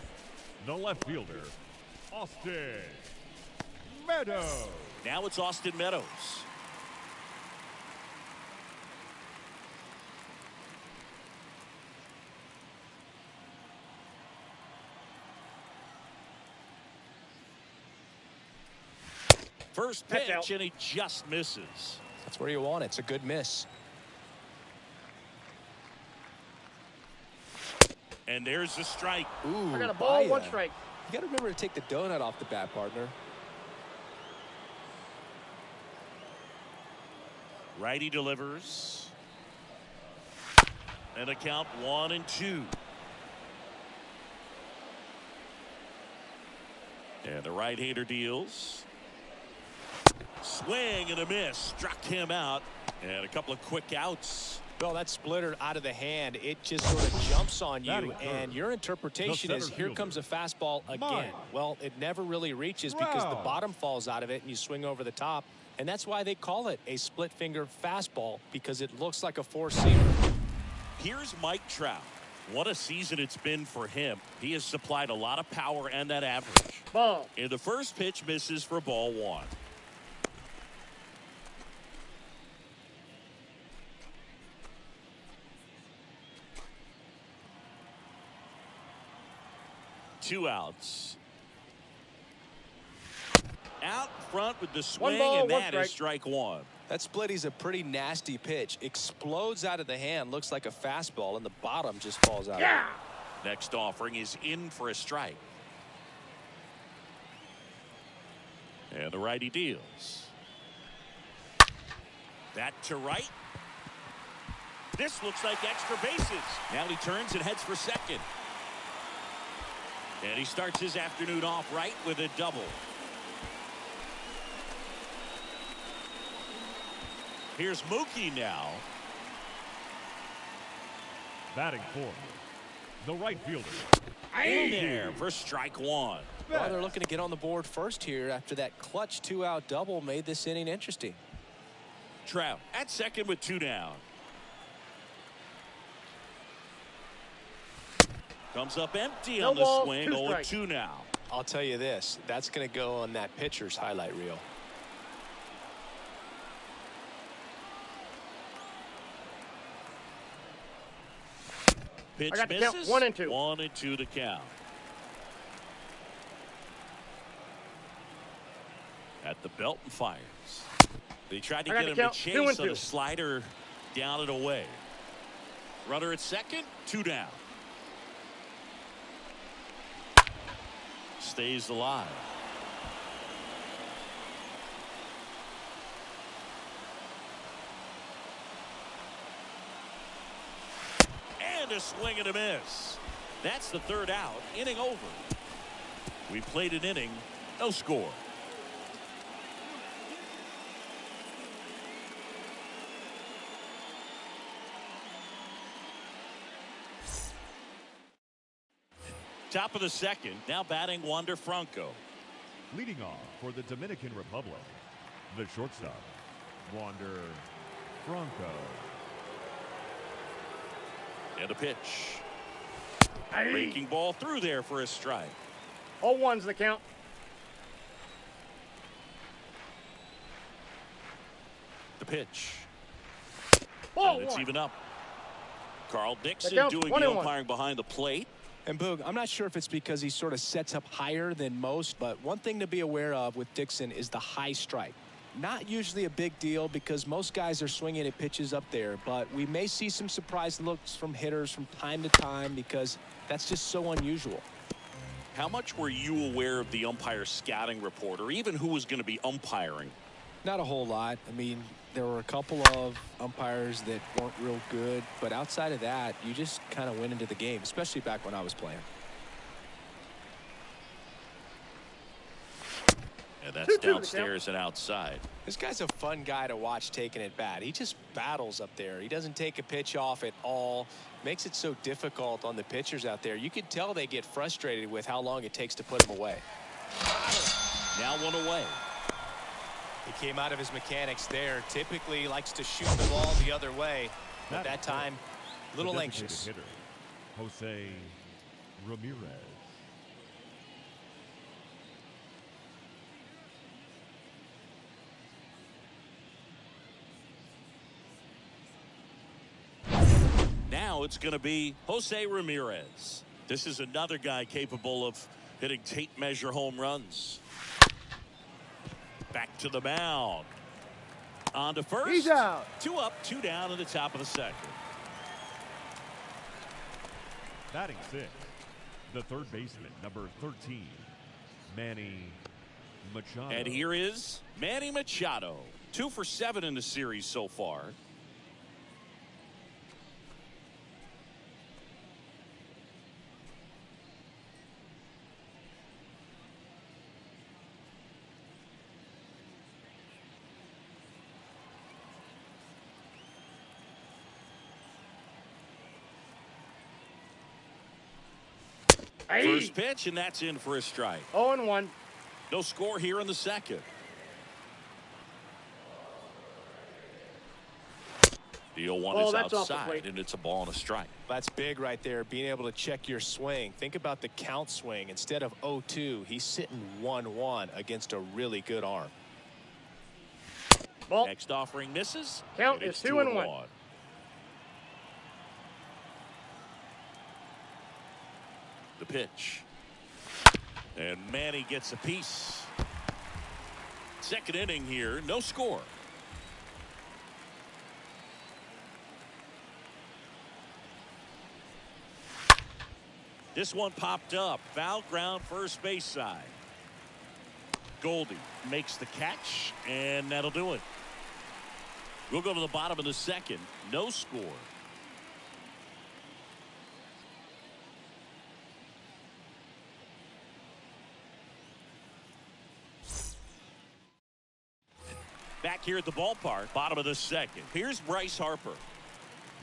the left fielder, Austin Meadows. Now it's Austin Meadows. First pitch, and he just misses. That's where you want it. It's a good miss. And there's the strike. Ooh, I got a ball, Bayas. 1 strike. You got to remember to take the donut off the bat, partner. Righty delivers. And a count 1-2. And the right-hander deals. Swing and a miss. Struck him out. And a couple of quick outs. Well, that splitter out of the hand, it just sort of jumps on you, and your interpretation is here comes a fastball again. Well, it never really reaches because the bottom falls out of it and you swing over the top, and that's why they call it a split finger fastball, because it looks like a four-seamer. Here's Mike Trout. What a season it's been for him. He has supplied a lot of power and that average. Ball. And the first pitch misses for ball 1. Two outs. Out front with the swing, and that is strike 1. That split is a pretty nasty pitch. Explodes out of the hand, looks like a fastball, and the bottom just falls out. Yeah. Next offering is in for a strike. And the righty deals. That to right. This looks like extra bases. Now he turns and heads for second. And he starts his afternoon off right with a double. Here's Mookie now. Batting fourth, the right fielder. In there for strike 1. Well, they're looking to get on the board first here after that clutch 2-out double made this inning interesting. Trout at second with 2 down. Comes up empty on the swing. 0-2 now. I'll tell you this, that's going to go on that pitcher's highlight reel. Pitch I got the misses. count. 1-2. 1-2 to count. At the belt and fires. They tried to get him to chase on a slider down and away. Runner at second, 2 down. Stays alive. And a swing and a miss. That's the 3rd out. Inning over. We played an inning. No score. Top of the second. Now batting Wander Franco. Leading off for the Dominican Republic, the shortstop, Wander Franco. And a pitch. Breaking ball through there for a strike. 0-1's the count. The pitch. Ball And it's one. even up. Carl Dixon counts doing 1-1. the umpiring behind the plate. And Boog, I'm not sure if it's because he sort of sets up higher than most, but one thing to be aware of with Dixon is the high strike. Not usually a big deal because most guys are swinging at pitches up there, but we may see some surprise looks from hitters from time to time because that's just so unusual. How much were you aware of the umpire scouting report, or even who was going to be umpiring? Not a whole lot. I mean, there were a couple of umpires that weren't real good, but outside of that, you just kind of went into the game, especially back when I was playing. And that's downstairs and outside. This guy's a fun guy to watch taking at bat. He just battles up there. He doesn't take a pitch off at all. Makes it so difficult on the pitchers out there. You can tell they get frustrated with how long it takes to put him away. Now one away. He came out of his mechanics there. Typically he likes to shoot the ball the other way. But that time, a little anxious. Hitter, Jose Ramirez. Now it's going to be Jose Ramirez. This is another guy capable of hitting tape measure home runs. Back to the mound. On to first. He's out. 2 up, 2 down in the top of the second. Batting 6, the third baseman, number 13, Manny Machado. And here is Manny Machado. 2 for 7 in the series so far. First pitch, and that's in for a strike. 0-1. No score here in the second. The 0-1 is outside, and it's a ball and a strike. That's big right there, being able to check your swing. Think about the count swing. Instead of 0-2, he's sitting 1-1 against a really good arm. Ball. Next offering misses. Count is 2-1. The pitch. And Manny gets a piece. Second inning here, no score. This one popped up. Foul ground, first base side. Goldie makes the catch, and that'll do it. We'll go to the bottom of the second. No score. Back here at the ballpark, bottom of the second. Here's Bryce Harper.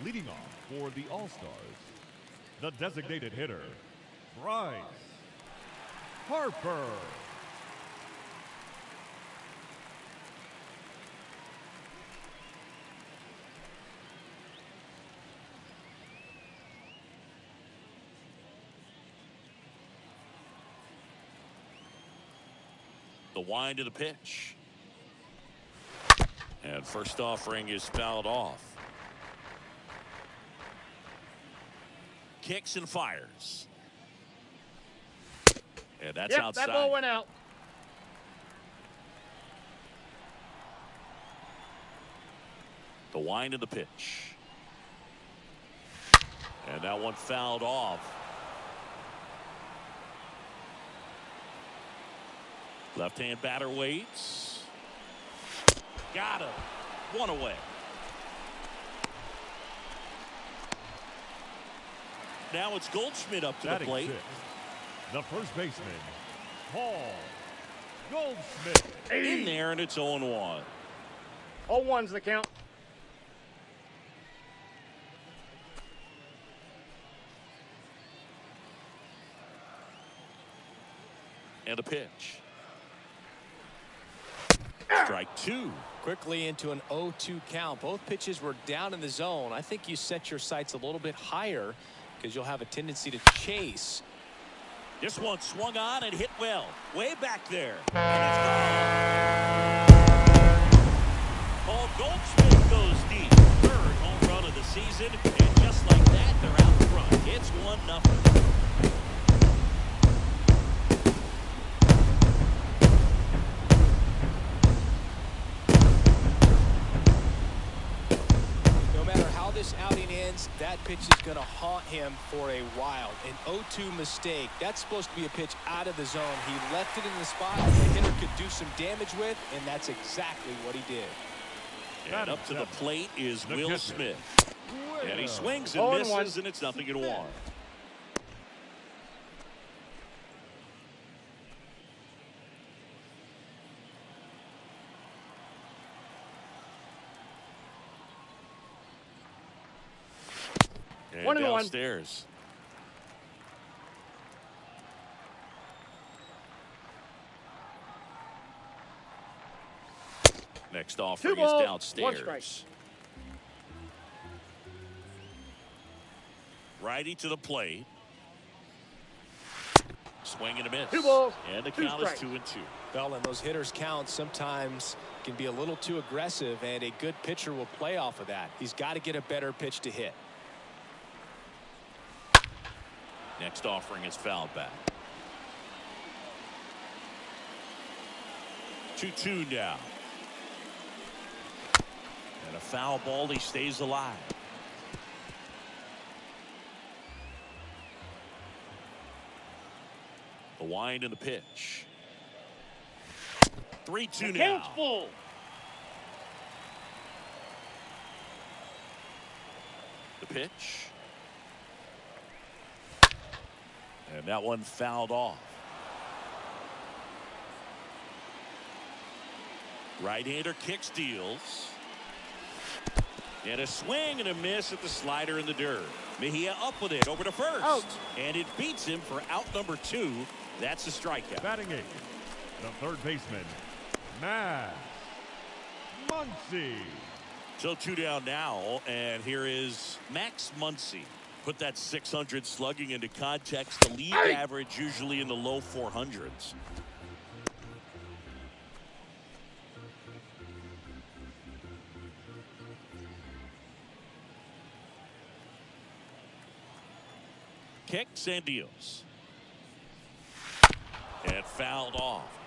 Leading off for the All-Stars, the designated hitter, Bryce Harper. The wind of the pitch. And first offering is fouled off. Kicks and fires. And that's outside. That ball went out. The wind of the pitch. And that one fouled off. Left-hand batter waits. Got him. One away. Now it's Goldschmidt up to the plate. 6, the first baseman, Paul Goldschmidt. In there, and it's 0-1. 0-1's the count. And the pitch. Strike two. Quickly into an 0-2 count. Both pitches were down in the zone. I think you set your sights a little bit higher because you'll have a tendency to chase. This one swung on and hit well. Way back there. And it's gone. Paul Goldschmidt goes deep. Third home run of the season. And just like that, they're out front. It's 1-0. This outing ends, that pitch is going to haunt him for a while. An 0-2 mistake. That's supposed to be a pitch out of the zone. He left it in the spot the hitter could do some damage with, and that's exactly what he did. And up to the plate is Will Smith. And he swings and misses, and it's 0-1. And downstairs. Next offering is downstairs. Righty to the plate. Swing and a miss. 2 balls. And the count is 2-2. Well, and those hitters' counts sometimes can be a little too aggressive, and a good pitcher will play off of that. He's got to get a better pitch to hit. Next offering is fouled back. 2-2 now. And a foul ball, he stays alive. The wind and the pitch. 3-2 now. Count's full. The pitch. And that one fouled off. Right-hander kicks, deals. And a swing and a miss at the slider in the dirt. Mejia up with it over to first. Out. And it beats him for out number 2. That's a strikeout. Batting eighth, the third baseman, Max Muncy. So 2 down now, and here is Max Muncy. Put that 600 slugging into context. The league average usually in the low 400s. Kicks and deals. And fouled off.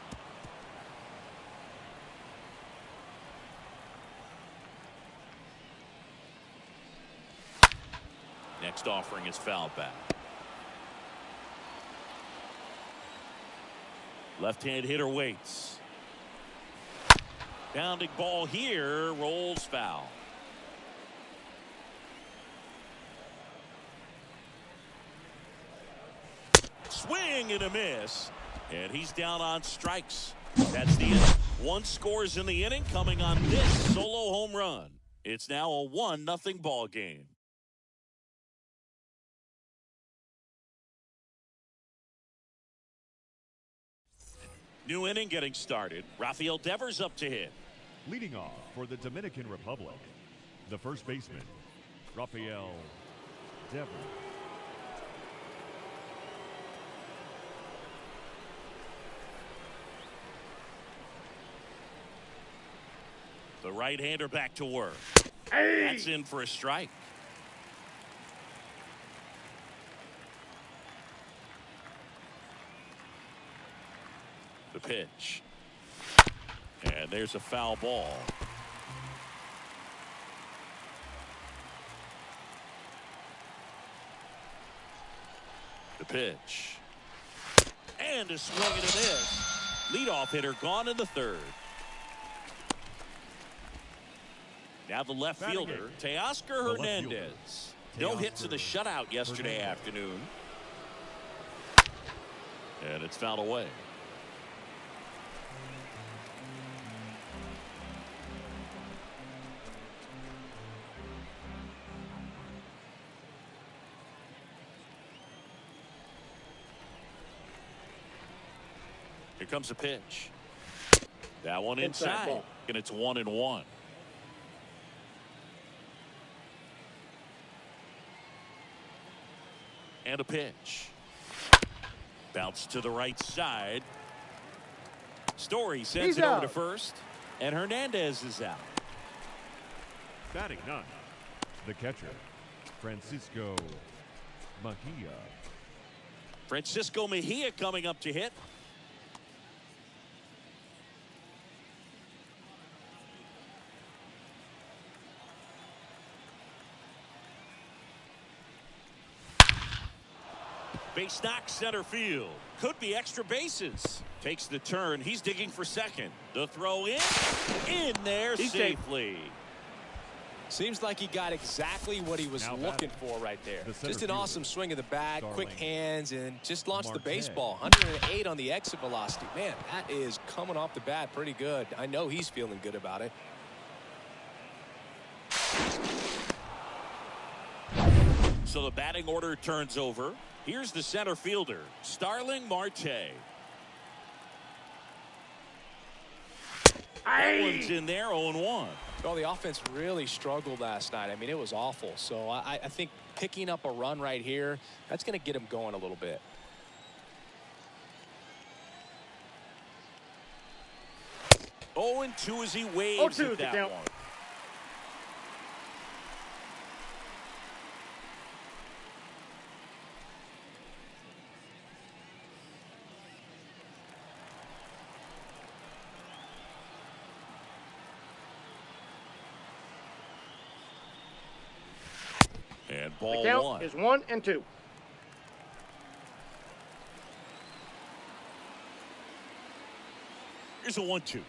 Next offering is fouled back. Left-hand hitter waits. Bounding ball here, rolls foul. Swing and a miss. And he's down on strikes. That's the inning. One scores in the inning coming on this solo home run. It's now a 1-0 ball game. New inning getting started. Rafael Devers up to hit. Leading off for the Dominican Republic, the first baseman, Rafael Devers. The right-hander back to work. That's in for a strike. The pitch. And there's a foul ball. The pitch. And a swing and a miss. Leadoff hitter gone in the third. Now the left fielder, Teoscar Hernandez. No hits in the shutout yesterday afternoon. And it's fouled away. Here comes a pitch. That one inside. And it's 1-1. And a pitch. Bounce to the right side. Story sends it over to first. And Hernandez is out. Batting ninth, the catcher, Francisco Mejia. Francisco Mejia coming up to hit. Base knock center field. Could be extra bases. Takes the turn. He's digging for second. The throw in there safely. Seems like he got exactly what he was looking for right there. Just an awesome swing of the bat, quick hands, and just launched the baseball. 108 on the exit velocity. Man, that is coming off the bat pretty good. I know he's feeling good about it. So the batting order turns over. Here's the center fielder, Starling Marte. That one's in there, 0-1. Well, the offense really struggled last night. I mean, it was awful. So I think picking up a run right here, that's going to get him going a little bit. Oh, and 2 as he waves at that one. And ball the count one. Is 1-2. Here's a 1-2.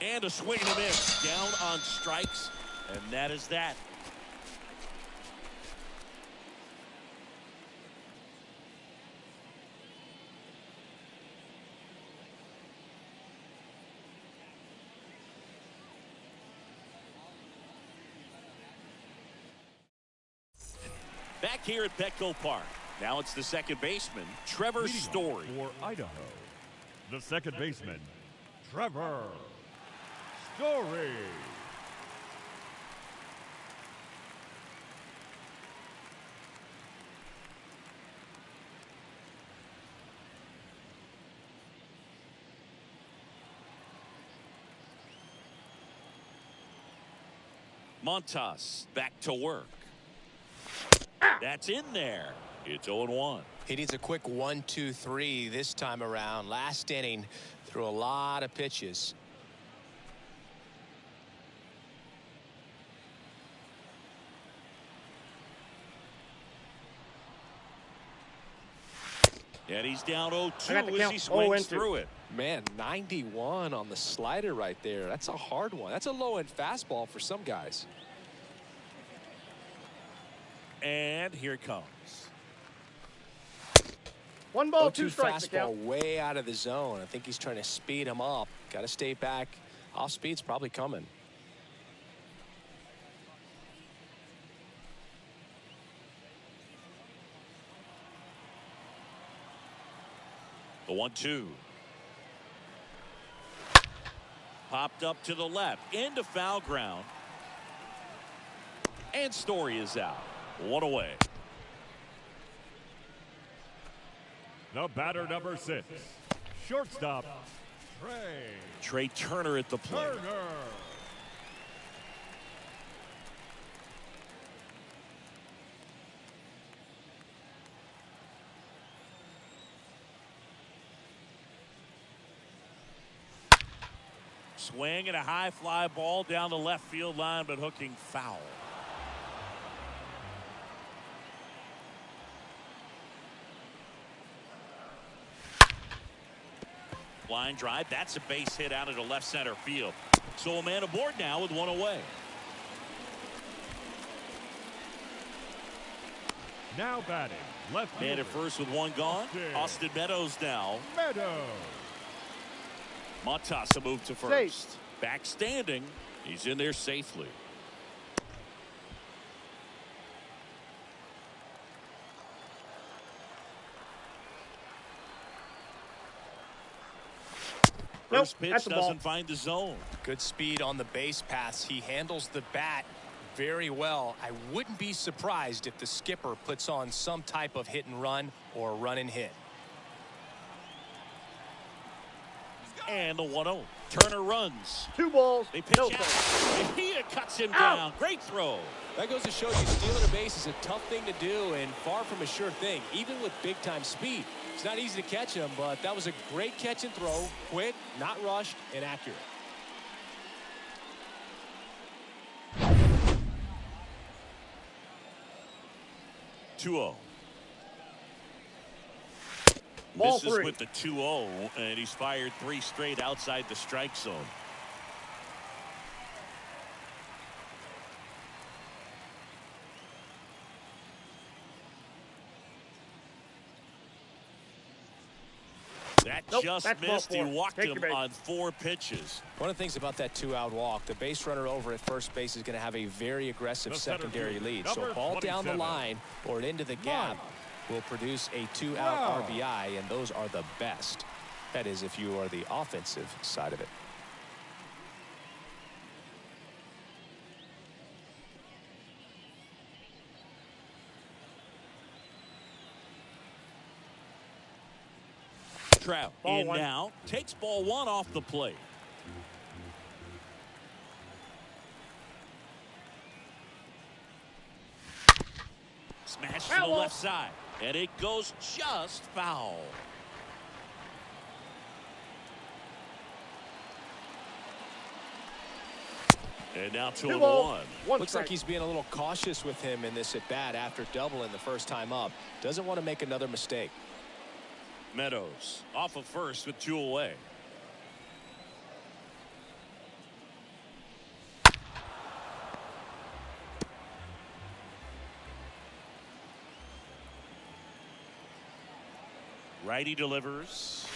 And a swing and a miss. Down on strikes. And that is that. Back here at Petco Park. Now it's the second baseman, Trevor Story. For Idaho, the second baseman, Trevor Story. Montas back to work. That's in there. It's 0-1. He needs a quick 1-2-3 this time around. Last inning, threw a lot of pitches. And he's down 0-2 as he swings through it. Man, 91 on the slider right there. That's a hard one. That's a low-end fastball for some guys. And here it comes. 1 ball, 2 strikes. Fastball way out of the zone. I think he's trying to speed him up. Got to stay back. Off speed's probably coming. The 1-2. Popped up to the left. Into foul ground. And Story is out. 1 away. The batter number 6. Shortstop, Trey Turner at the plate. Turner. Swing and a high fly ball down the left field line, but hooking foul. Line drive. That's a base hit out into left center field. So a man aboard now with 1 away. Now batting, left fielder. Man at first with 1 gone. Austin Meadows now. Montas a move to first. Safe. Back standing. He's in there safely. First pitch that's a ball. doesn't find the zone. Good speed on the base paths. He handles the bat very well. I wouldn't be surprised if the skipper puts on some type of hit and run or run and hit. And the 1-0. Turner runs. 2 balls. They pitch no out. strikes. And he cuts him down. Great throw. That goes to show you stealing a base is a tough thing to do and far from a sure thing, even with big-time speed. It's not easy to catch him, but that was a great catch and throw. Quick, not rushed, and accurate. Ball Misses 3. with the 2-0, and he's fired 3 straight outside the strike zone. That Nope, just that's ball missed. He 4. walked Take him your base. on 4 pitches. One of the things about that 2-out walk, the base runner over at first base is going to have a very aggressive secondary lead. So ball down the line or into the gap will produce a 2-out RBI, and those are the best. That is if you are the offensive side of it. Trout Ball in 1. now. Takes ball 1 off the plate. Smash to the Foul. left side. And it goes just foul. And now 2 2 balls. 1. 1 Looks strike. like he's being a little cautious with him in this at-bat after doubling the first time up. Doesn't want to make another mistake. Meadows off of first with 2 away. Righty delivers.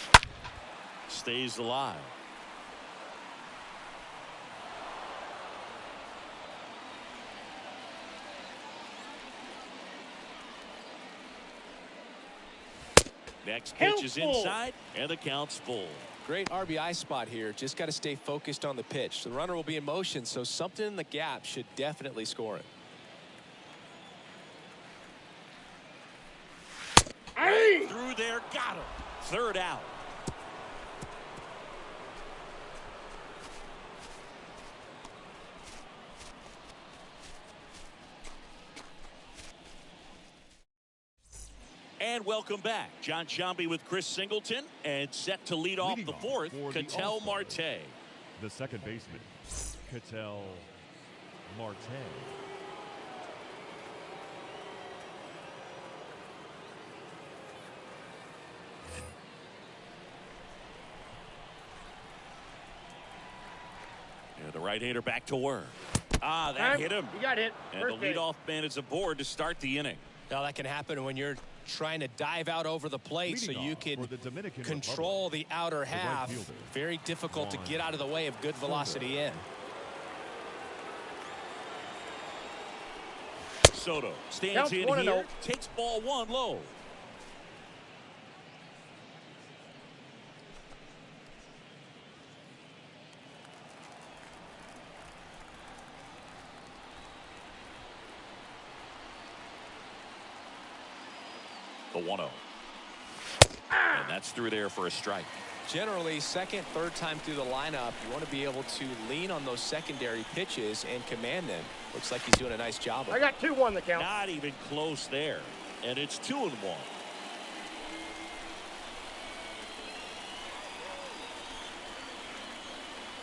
Stays alive. Next pitch is inside, and the count's full. Great RBI spot here. Just got to stay focused on the pitch. The runner will be in motion, so something in the gap should definitely score it. Through there, got him. 3rd out. And welcome back. John Sciambi with Chris Singleton, and set to lead off the 4th, Ketel Marte. The second baseman, Ketel Marte. And the right-hander back to work. That hit him. You got hit. And the leadoff man is aboard to start the inning. Now that can happen when you're trying to dive out over the plate so you can control the outer half. Very difficult to get out of the way of good velocity in. Soto stands in here, takes ball 1 low. The 1-0. And that's through there for a strike. Generally, second, third time through the lineup, you want to be able to lean on those secondary pitches and command them. Looks like he's doing a nice job of it. I got 2-1 the count. Not even close there. And it's 2-1.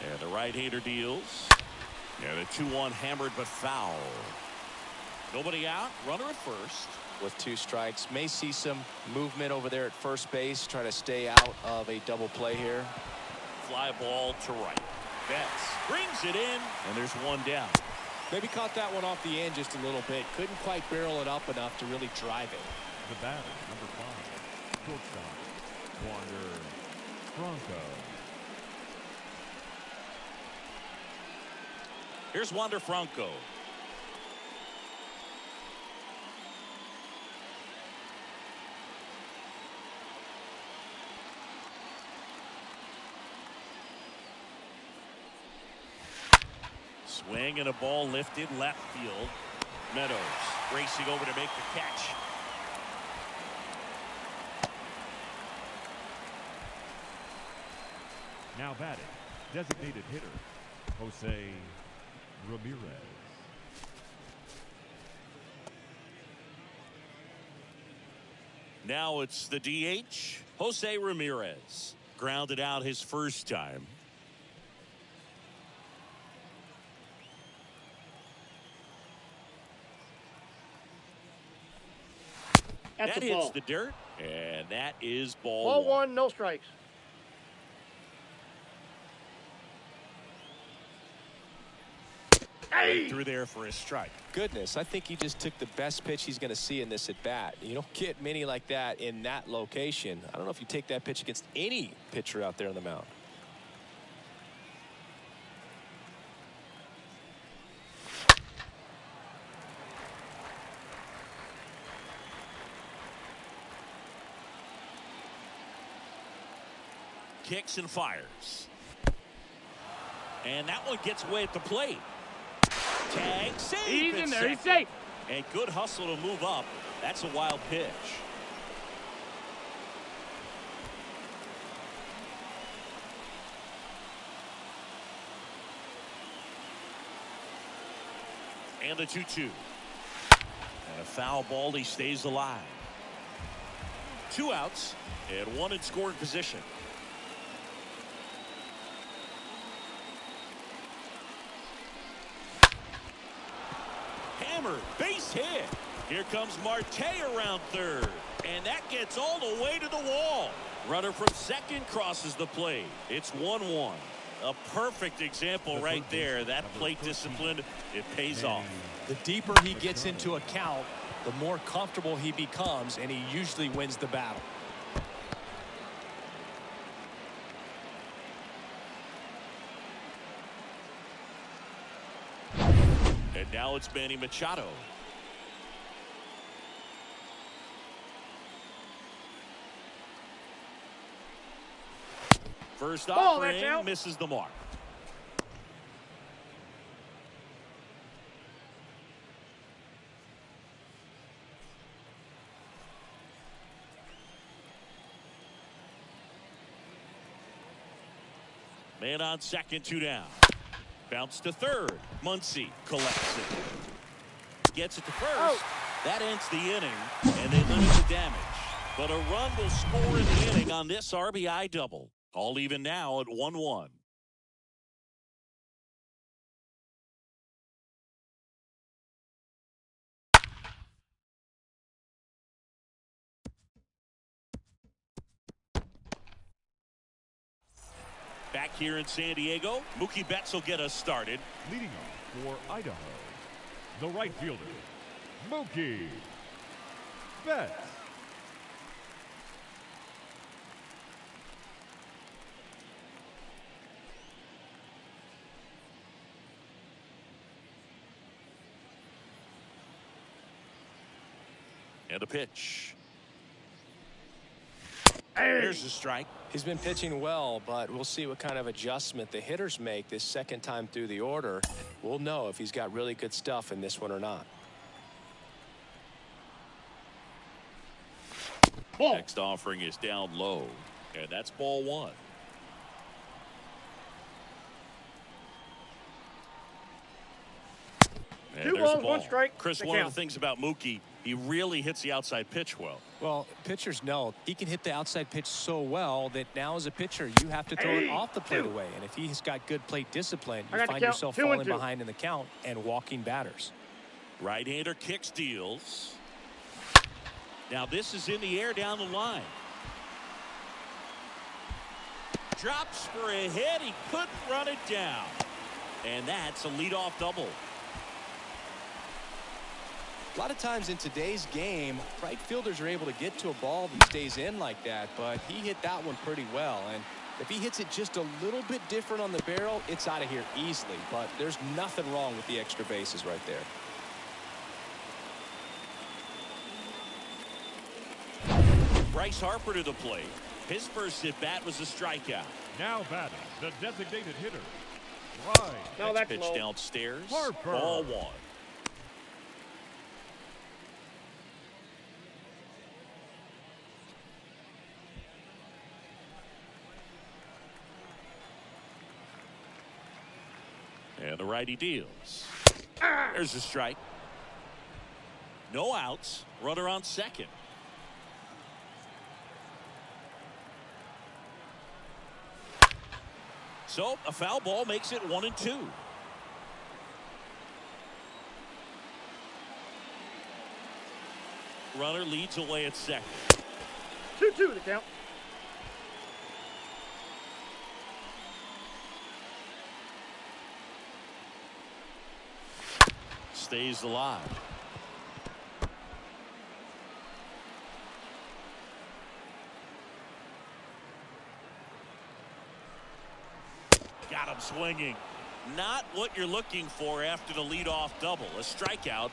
And the right-hander deals. And a 2-1 hammered but foul. Nobody out. Runner at first. With 2 strikes, may see some movement over there at first base, trying to stay out of a double play here. Fly ball to right. Betts brings it in, and there's 1 down. Maybe caught that one off the end just a little bit. Couldn't quite barrel it up enough to really drive it. The batter, number 5, shortstop, Wander Franco. Here's Wander Franco. Swing and a ball lifted left field. Meadows racing over to make the catch. Now batting, designated hitter, Jose Ramirez. Now it's the DH, Jose Ramirez. Grounded out his first time. That's that a hits ball. the dirt, and that is ball, Ball one, no strikes. Right through there for a strike. Goodness, I think he just took the best pitch he's going to see in this at bat. You don't get many like that in that location. I don't know if you take that pitch against any pitcher out there on the mound. Kicks and fires. And that one gets away at the plate. Tag, save. He's in there, he's second. safe. And good hustle to move up. That's a wild pitch. And the 2-2. And a foul ball, he stays alive. 2 outs and 1 in scoring position. Hammer, base hit. Here comes Marte around third. And that gets all the way to the wall. Runner from second crosses the plate. It's 1-1. A perfect example right there. That plate discipline, it pays off. The deeper he gets into a count, the more comfortable he becomes, and he usually wins the battle. And now it's Manny Machado. First offering misses the mark. Man on second, 2 down. Bounce to third. Muncy collects it. Gets it to first. Oh. That ends the inning, and they limit the damage. But a run will score in the inning on this RBI double. All even now at 1-1. Back here in San Diego, Mookie Betts will get us started. Leading off for Idaho, the right fielder, Mookie Betts. And a pitch. There's the strike. He's been pitching well, but we'll see what kind of adjustment the hitters make this second time through the order. We'll know if he's got really good stuff in this one or not. Ball. Next offering is down low, and that's ball 1. And 2 there's a balls, ball. 1 strike. Chris, The one of count. the things about Mookie, he really hits the outside pitch well. Well, pitchers know he can hit the outside pitch so well that now as a pitcher you have to throw it off the plate away. And if he's got good plate discipline, you find yourself falling behind in the count and walking batters. Right-hander kicks, deals. Now this is in the air down the line. Drops for a hit. He couldn't run it down. And that's a leadoff double. A lot of times in today's game, right fielders are able to get to a ball that stays in like that, but he hit that one pretty well. And if he hits it just a little bit different on the barrel, it's out of here easily. But there's nothing wrong with the extra bases right there. Bryce Harper to the plate. His first at bat was a strikeout. Now batting, the designated hitter, No, that's pitch low. downstairs. Harper. Ball one. And the righty deals. There's a strike. No outs. Runner on second. So a foul ball makes it 1-2. Runner leads away at second. 2-2 the count. Stays alive. Got him swinging. Not what you're looking for after the leadoff double. A strikeout,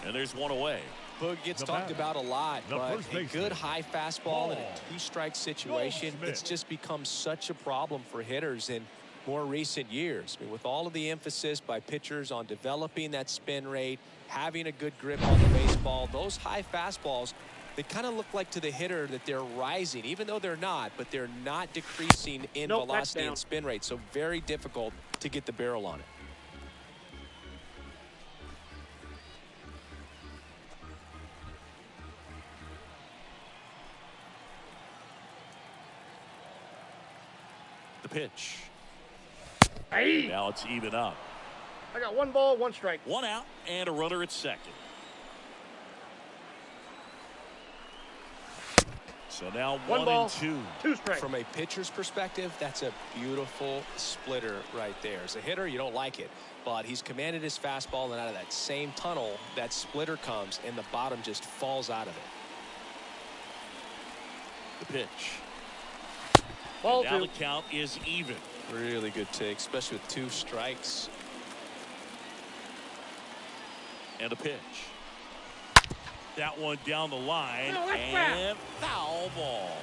and there's one away. Boog gets talked about a lot, but a good high fastball in a two-strike situation, it's just become such a problem for hitters in more recent years. I mean, with all of the emphasis by pitchers on developing that spin rate, having a good grip on the baseball, those high fastballs, they kind of look like to the hitter that they're rising, even though they're not, but they're not decreasing in velocity and spin rate. So very difficult to get the barrel on it. The pitch. Hey. Now it's even up. I got 1 ball, 1 strike. 1 out and a runner at second. So now 1 ball, 1-2. 2 strikes. From a pitcher's perspective, that's a beautiful splitter right there. As a hitter, you don't like it, but he's commanded his fastball, and out of that same tunnel, that splitter comes, and the bottom just falls out of it. The pitch. Ball Now 2. the count is even. Really good take, especially with 2 strikes. And a pitch. That one down the line, No, that's and foul ball.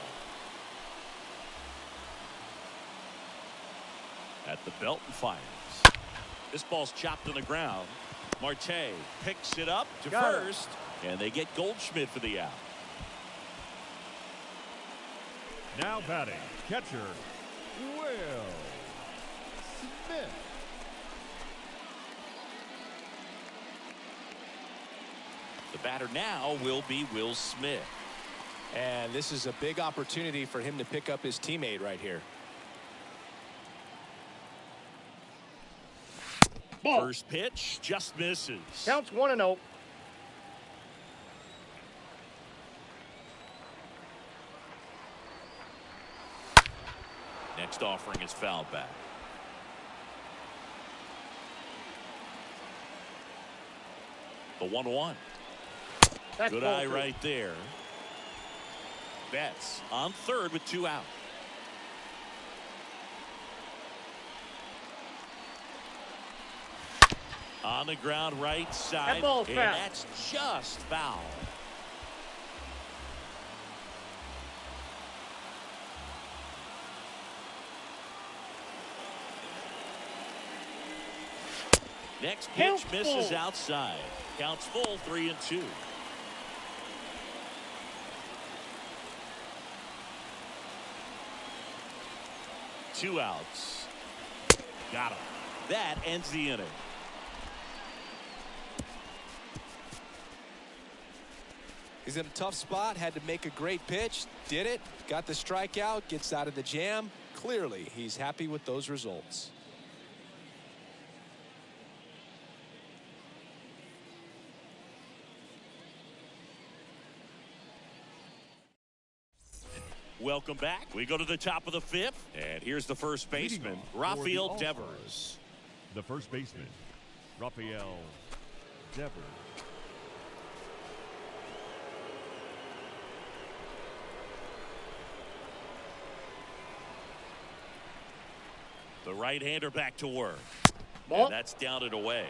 At the belt and fires. This ball's chopped on the ground. Marte picks it up to first, and they get Goldschmidt for the out. Now batting, catcher, Will Smith. The batter now will be Will Smith. And this is a big opportunity for him to pick up his teammate right here. Ball. First pitch just misses. Counts 1-0. Next offering is fouled back. The 1-1. That's Good ball eye 2. right there. Betts on third with 2 out. On the ground right side. That ball's and foul. that's just foul. Next pitch Counts misses full. outside. Counts full, 3-2. Two outs. Got him. That ends the inning. He's in a tough spot, had to make a great pitch, did it, got the strikeout, gets out of the jam. Clearly, he's happy with those results. Welcome back. We go to the top of the 5th, and here's the first baseman, Rafael Devers. The first baseman, Rafael Devers. The right-hander back to work. Ball. And that's down and away.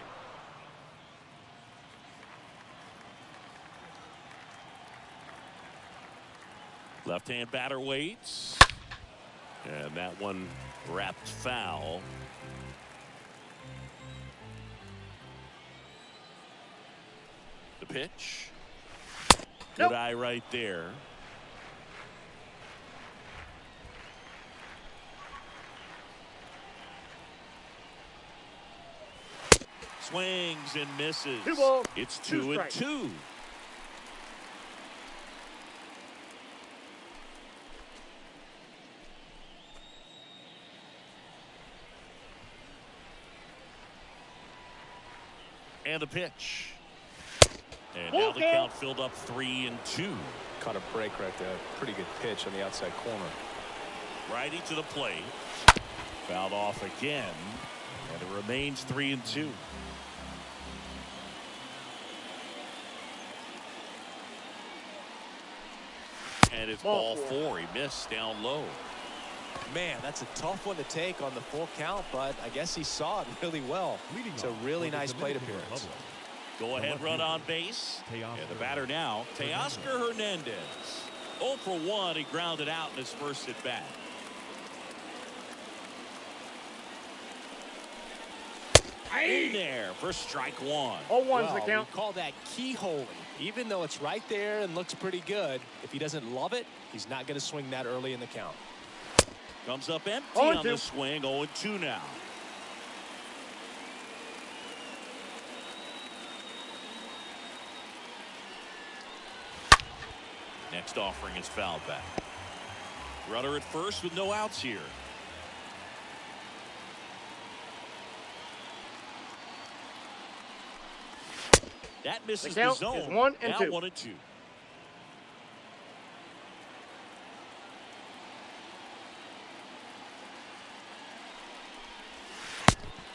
Left-hand batter waits. And that one wrapped foul. pitch. Nope. Good eye right there. Swings and misses. 2 balls. It's 2 2 and strikes. 2. And the pitch. And now the count filled up 3 and 2. Caught a break right there. Pretty good pitch on the outside corner. Righty to the plate. Fouled off again. And it remains 3 and 2. And it's ball 4. He missed down low. Man, that's a tough one to take on the full count, but I guess he saw it really well. It's a really nice plate appearance. Go ahead run on base. And the batter now, Teoscar Hernandez. 0 for 1. He grounded out in his first at bat. In there for strike 1. 0-1's the count. We call that keyholing. Even though it's right there and looks pretty good, if he doesn't love it, he's not going to swing that early in the count. Comes up empty 0-2. on the swing. 0-2 now. Next offering is fouled back. Runner at first with no outs here. That misses the count zone. is 1 and now 2. 1 and 2.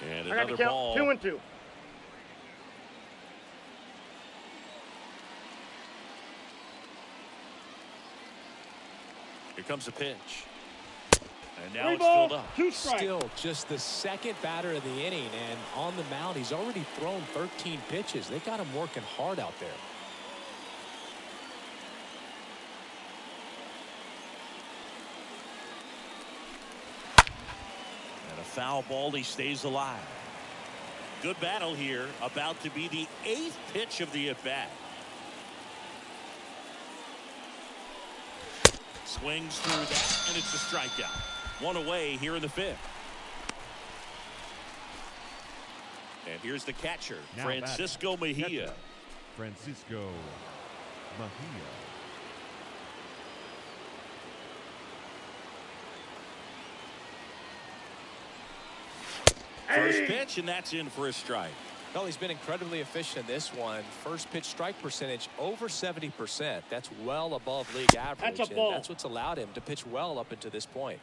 And I got another the count. ball. 2 and 2. Here comes the pitch. And now 3 it's filled balls, up. 2 strikes. Still just the second batter of the inning, and on the mound, he's already thrown 13 pitches. They got him working hard out there. And a foul ball. He stays alive. Good battle here. About to be the 8th pitch of the at-bat. Swings through that, and it's a strikeout. 1 away here in the 5th. And here's the catcher, Now Francisco Mejia. Catcher, Francisco Mejia. First pitch, and that's in for a strike. Well, he's been incredibly efficient in this one. First pitch strike percentage over 70%. That's well above league average. That's a ball. And that's what's allowed him to pitch well up until this point.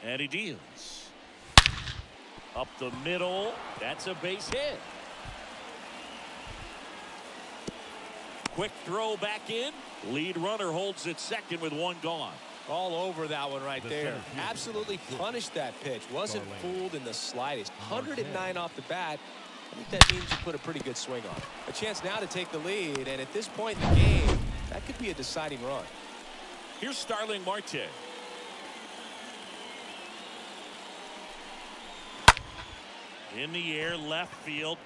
And he deals. Up the middle. That's a base hit. Quick throw back in. Lead runner holds it second with 1 gone. All over that one right there. Absolutely punished that pitch. Wasn't fooled in the slightest. 109 off the bat. I think that means you put a pretty good swing on it. A chance now to take the lead, and at this point in the game, that could be a deciding run. Here's Starling Marte. In the air, left field.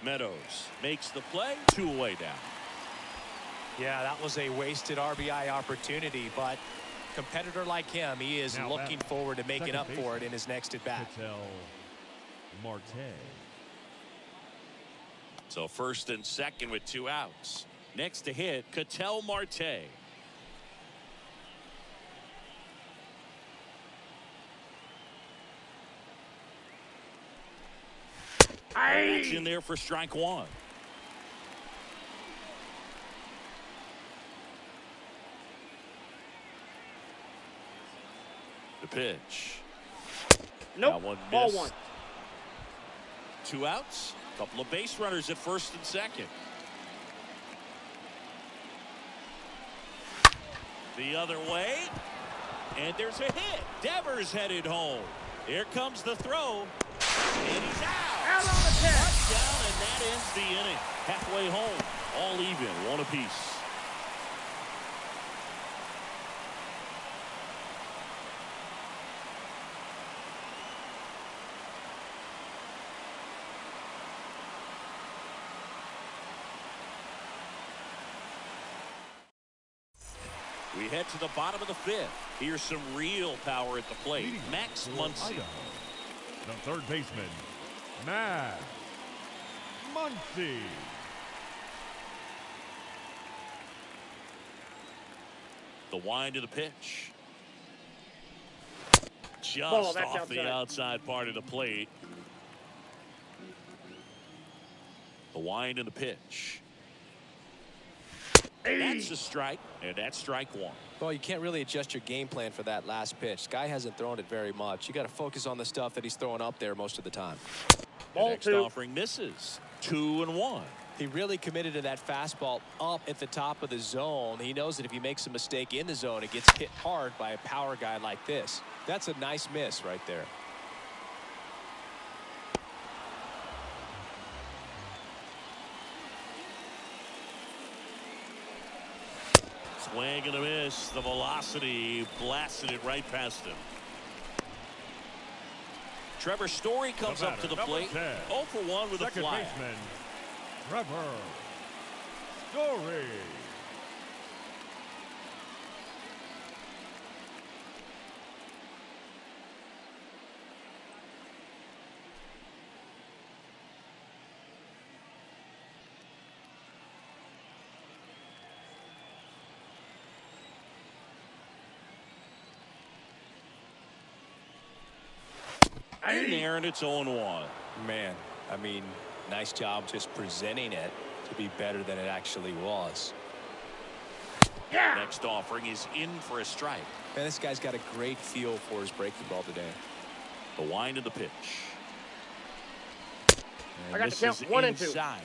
Meadows makes the play. 2 away down. Yeah, that was a wasted RBI opportunity, but competitor like him, he is Now looking forward to making up for it in his next at bat. Marte. So first and second with 2 outs. Next to hit, Ketel Marte. That's in there for strike 1. The pitch. Nope. That one Ball missed. 1. 2 outs. Couple of base runners at first and second. The other way. And there's a hit. Devers headed home. Here comes the throw. And he's out. Out on the catch. Touchdown, and that ends the inning. Halfway home. All even. 1 apiece. We head to the bottom of the fifth. Here's some real power at the plate. Max Muncy. The third baseman, Max Muncy. The wind of the pitch. Just Ball, that's off the outside. outside part of the plate. The wind and the pitch. That's a strike, and that's strike one. Well, you can't really adjust your game plan for that last pitch. Guy hasn't thrown it very much. You got to focus on the stuff that he's throwing up there most of the time. The next offering misses. 2-1. He really committed to that fastball up at the top of the zone. He knows that if he makes a mistake in the zone, it gets hit hard by a power guy like this. That's a nice miss right there. Swing and a miss. The velocity blasted it right past him. Trevor Story comes up to the plate. 10. 0 for 1 with Second a fly. baseman, Trevor Story. In there, and it's 0-1. Man, I mean, nice job just presenting it to be better than it actually was. Yeah. Next offering is in for a strike. Man, this guy's got a great feel for his breaking ball today. The wind of the pitch. And I got this to count is 1 and 2. inside.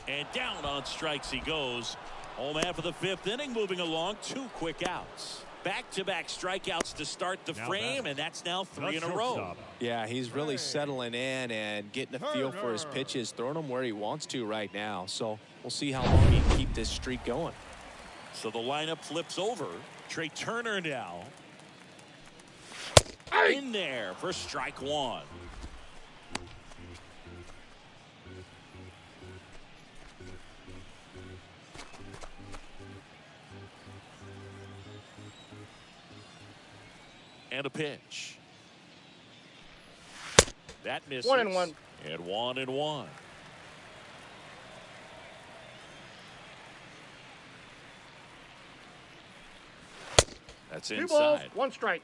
And down on strikes he goes. Home half of the fifth inning, moving along. 2 quick outs. Back-to-back strikeouts to start the frame, and that's now 3 in a row. Yeah, he's really settling in and getting a feel for his pitches, throwing them where he wants to right now. So we'll see how long he can keep this streak going. So the lineup flips over. Trey Turner now. In there for strike one. And a pitch. That misses. 1-1. And 1-1. That's 2 balls, inside. 1 strike.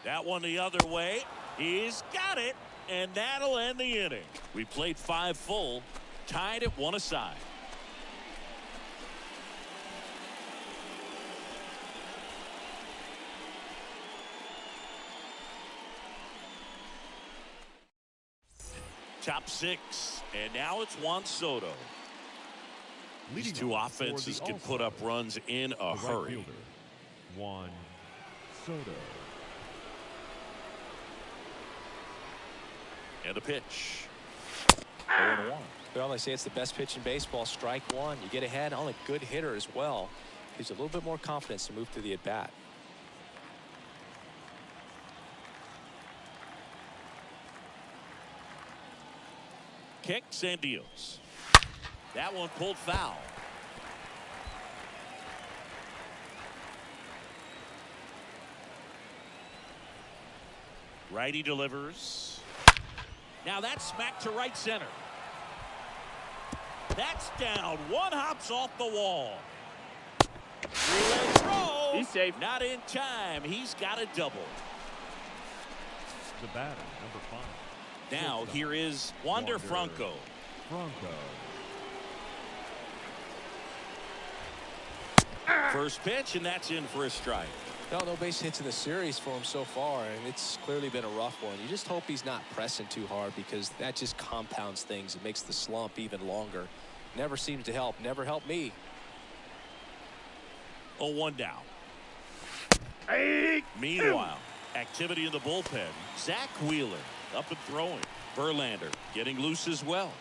That one the other way. He's got it. And that'll end the inning. We played 5 full. Tied at 1 aside. Top 6. And now it's Juan Soto. These two offenses can put up runs in a hurry. Fielder, Juan Soto. And a pitch. 0-1. Well, they say it's the best pitch in baseball. Strike one. You get ahead on a good hitter as well. Gives you a little bit more confidence to move through the at-bat. Kicks and deals. That one pulled foul. Righty delivers. Now that's smacked to right center. That's down. One hops off the wall. Relay throw. He's safe. Not in time. He's got a double. The batter, number 5. Now here is Wander Franco. First pitch, and that's in for a strike. No base hits in the series for him so far, and it's clearly been a rough one. You just hope he's not pressing too hard, because that just compounds things. It makes the slump even longer. Never seems to help. Never helped me. 0-1 down. Hey. Meanwhile, activity in the bullpen. Zach Wheeler up and throwing. Verlander getting loose as well.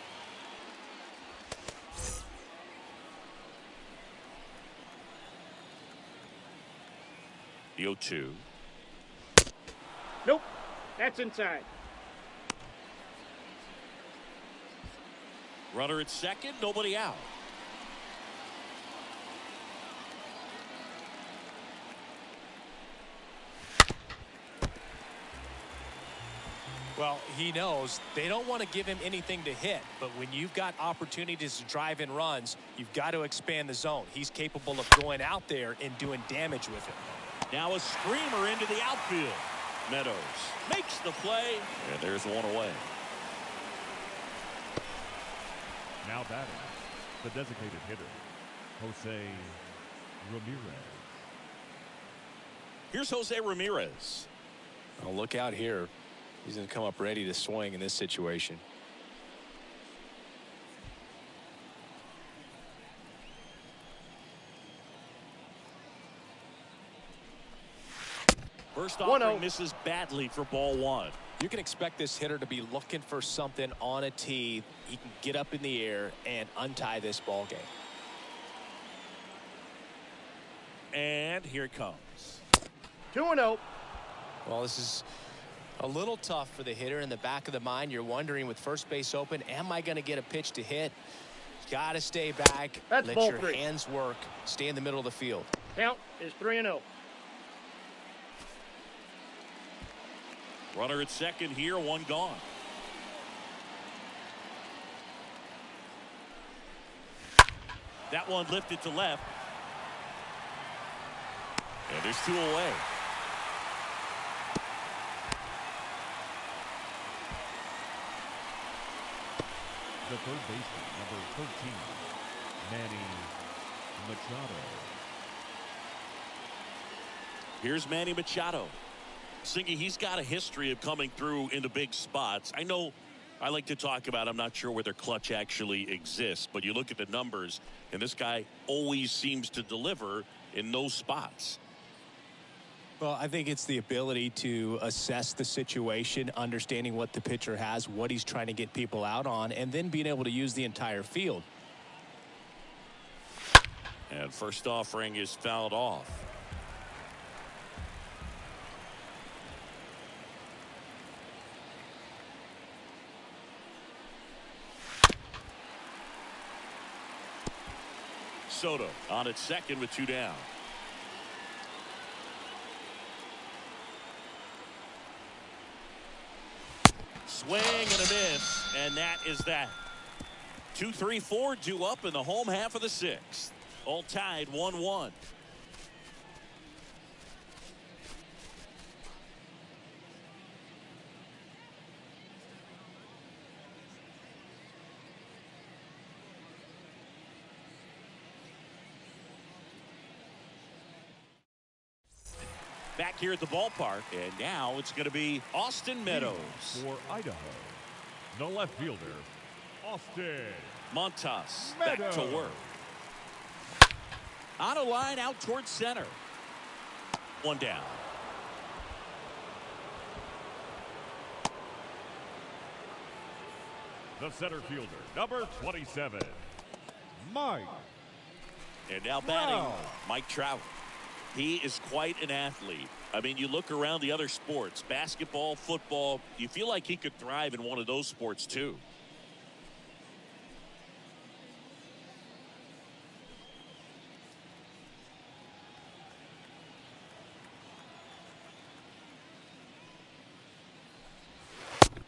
The 0-2. Nope. That's inside. Runner at second, nobody out. Well, he knows they don't want to give him anything to hit, but when you've got opportunities to drive in runs, you've got to expand the zone. He's capable of going out there and doing damage with it. Now a screamer into the outfield. Meadows makes the play, and there's one away. Now batting, the designated hitter, Jose Ramirez. Here's Jose Ramirez. Oh, look out here. He's going to come up ready to swing in this situation. First offering misses badly for ball one. You can expect this hitter to be looking for something on a tee. He can get up in the air and untie this ball game. And here it comes. 2-0. Well, this is a little tough for the hitter. In the back of the mind, you're wondering with first base open, am I going to get a pitch to hit? Got to stay back. That's let ball your three. hands work. Stay in the middle of the field. Count is 3-0. Runner at second here, one gone. That one lifted to left. And there's two away. The third baseman, number 13, Manny Machado. Here's Manny Machado. Singy, he's got a history of coming through in the big spots. I know I like to talk about, I'm not sure whether clutch actually exists, but you look at the numbers, and this guy always seems to deliver in those spots. Well, I think it's the ability to assess the situation, understanding what the pitcher has, what he's trying to get people out on, and then being able to use the entire field. And first offering is fouled off. Soto on at second with two down. Swing and a miss, and that is that. 2-3-4 due up in the home half of the sixth. All tied 1-1. Back here at the ballpark, and now it's going to be Austin Meadows. For Idaho, the left fielder, Austin Montas Meadows. back to work. On a line out towards center. One down. The center fielder, number 27, Mike. And now batting, Trout. Mike Trout. He is quite an athlete. I mean, you look around the other sports, basketball, football, you feel like he could thrive in one of those sports too.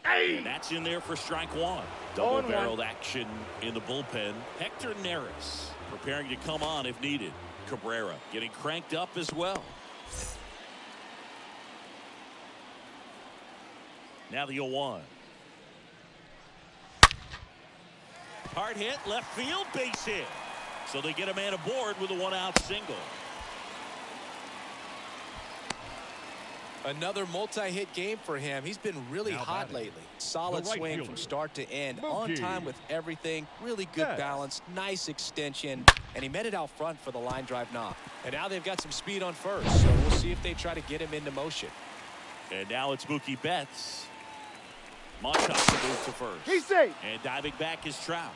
And that's in there for strike one. Double-barreled action in the bullpen. Hector Neris preparing to come on if needed. Cabrera getting cranked up as well. Now the 0-1. Hard hit, left field, base hit. So they get a man aboard with a one-out single. Another multi-hit game for him. He's been really hot lately. Solid right swing fielder, from start to end. Mookie. On time with everything. Really good Yes. balance. Nice extension. And he met it out front for the line drive knock. And now they've got some speed on first. So we'll see if they try to get him into motion. And now it's Mookie Betts. Montas to move to first. He's safe. And diving back is Trout.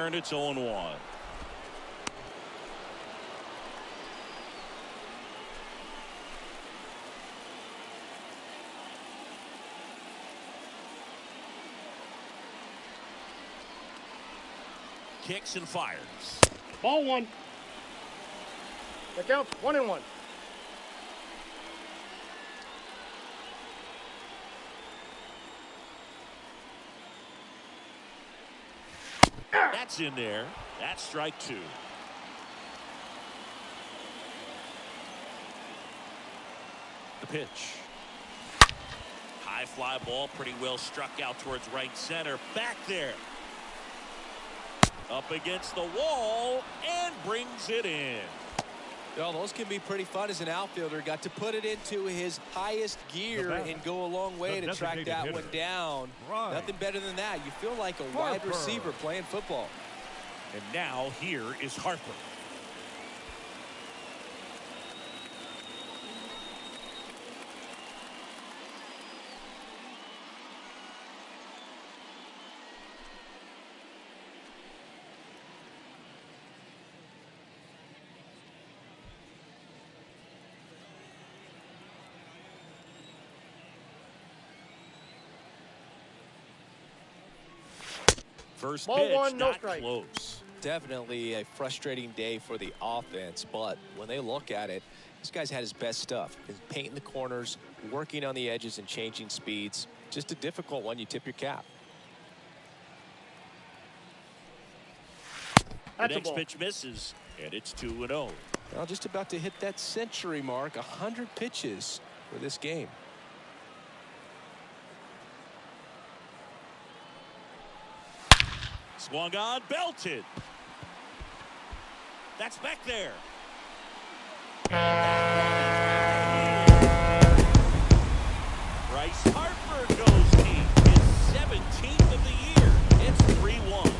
there, and it's 0-1. Kicks and fires. Ball one. The count's 1-1. That's in there. That's strike two. The pitch. High fly ball, pretty well struck out towards right center. Back there. Up against the wall and brings it in. Well, those can be pretty fun as an outfielder. Got to put it into his highest gear and go a long way to track that one down. Right. Nothing better than that. You feel like a wide receiver playing football. And now here is Harper. First Ball pitch, one, no not strike. close. Definitely a frustrating day for the offense, but when they look at it, this guy's had his best stuff. He's painting the corners, working on the edges and changing speeds. Just a difficult one. You tip your cap. The next pitch misses, and it's 2-0. Well, just about to hit that century mark, 100 pitches for this game. Swung on, belted. That's back there. Bryce Harper goes deep. His 17th of the year. It's 3-1.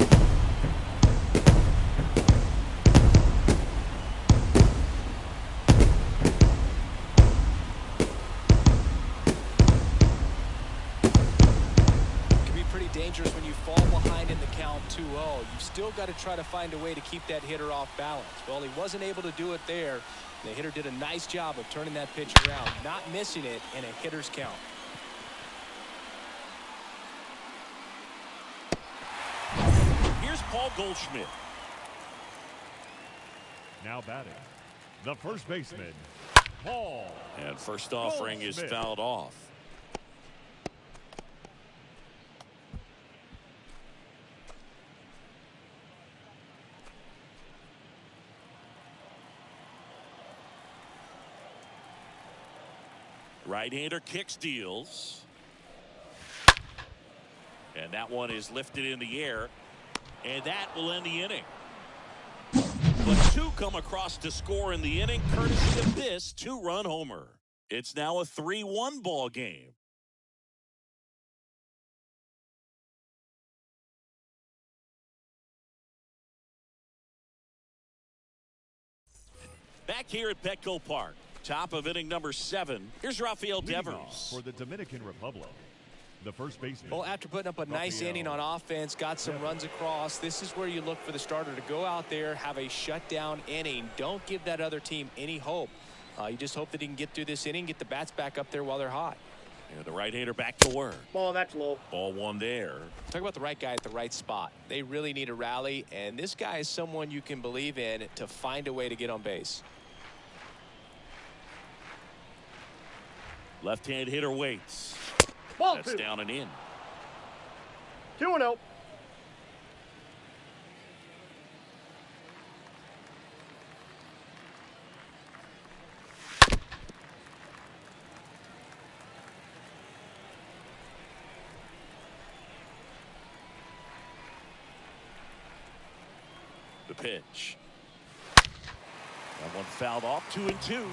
Dangerous when you fall behind in the count 2-0. You've still got to try to find a way to keep that hitter off balance. Well, he wasn't able to do it there. The hitter did a nice job of turning that pitch around, not missing it in a hitter's count. Here's Paul Goldschmidt. Now batting, the first baseman, Paul. And first offering is fouled off. Right-hander kicks, deals. And that one is lifted in the air. And that will end the inning. But two come across to score in the inning, courtesy of this two-run homer. It's now a 3-1 ball game. Back here at Petco Park. Top of inning number 7. Here's Rafael Devers. For the Dominican Republic, the first baseman. Well, after putting up a nice inning on offense, got some runs across, this is where you look for the starter to go out there, have a shutdown inning. Don't give that other team any hope. You just hope that he can get through this inning, get the bats back up there while they're hot. And the right-hander back to work. Ball, that's low. Ball one there. Talk about the right guy at the right spot. They really need a rally, and this guy is someone you can believe in to find a way to get on base. Left-hand hitter waits. Ball That's two. down and in. 2-0. The pitch. That one fouled off. 2-2.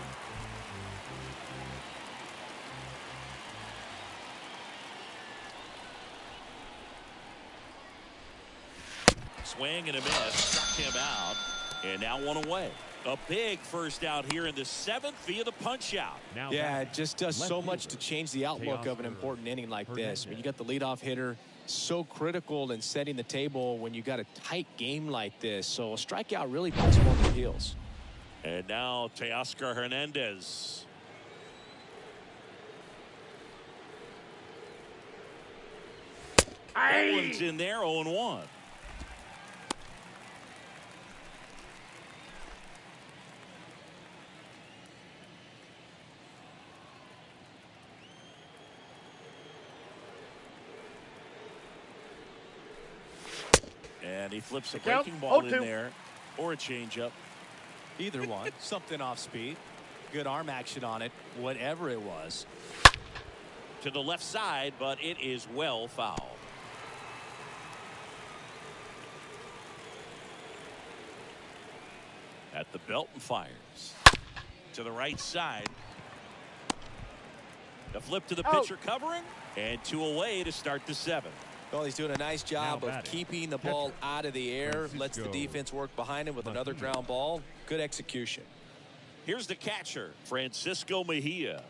Swing and a miss, struck him out, and now one away. A big first out here in the 7th via the punch out. Yeah, it just does so much to change the outlook of an important inning like this. I mean, you got the leadoff hitter, so critical in setting the table when you got a tight game like this. So a strikeout really puts them on their heels. And now Teoscar Hernandez. That one's in there, 0-1. And he flips a breaking ball in there, or a changeup. Either one. Something off speed. Good arm action on it, whatever it was. To the left side, but it is well fouled. At the belt and fires. To the right side. The flip to the pitcher covering. And 2 away to start the 7th. Well, he's doing a nice job of keeping the ball out of the air. Lets the defense work behind him with another ground ball. Good execution. Here's the catcher, Francisco Mejia.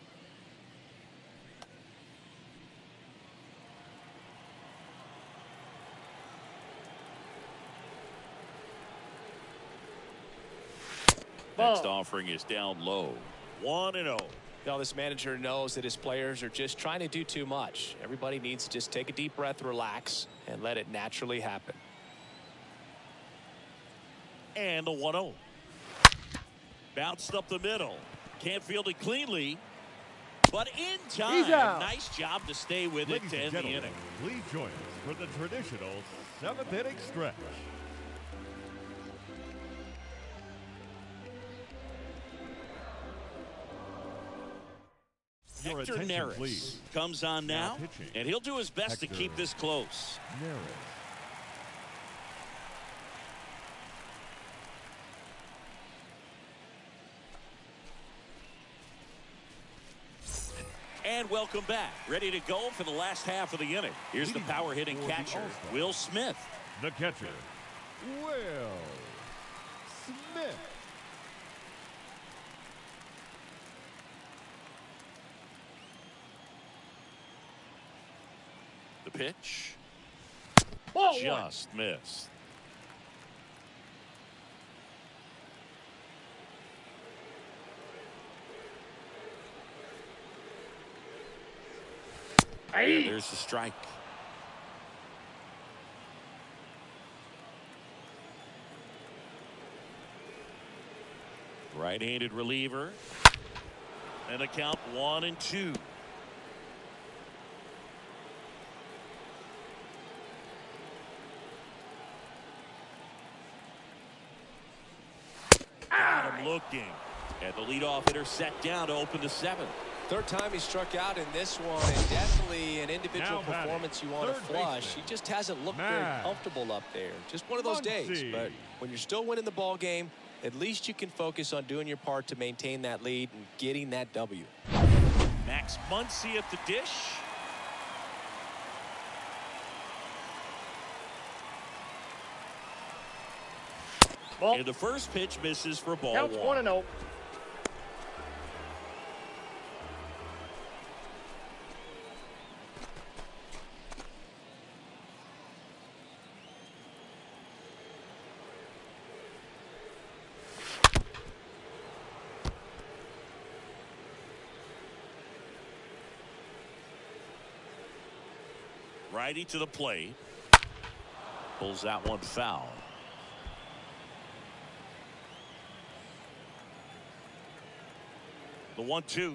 Next offering is down low. 1-0. Now this manager knows that his players are just trying to do too much. Everybody needs to just take a deep breath, relax, and let it naturally happen. And the 1-0. Bounced up the middle. Can't field it cleanly. But in time. Nice job to stay with it to end the inning. Please join us for the traditional 7th inning stretch. Hector Neris comes on now, and he'll do his best to keep this close. And welcome back. Ready to go for the last half of the inning. Here's the power hitting catcher, Will Smith. The catcher, Will Smith. The pitch. Just missed. There's the strike. Right-handed reliever. And a count 1-2. Looking. And the leadoff hitter set down to open the 7th. Third time he struck out in this one, and definitely an individual performance you want to flush. He just hasn't looked very comfortable up there. Just one of those days. But when you're still winning the ball game, at least you can focus on doing your part to maintain that lead and getting that W. Max Muncy at the dish. And the first pitch misses for ball 1. 1-0. Righty to the plate. Pulls that one foul. The 1-2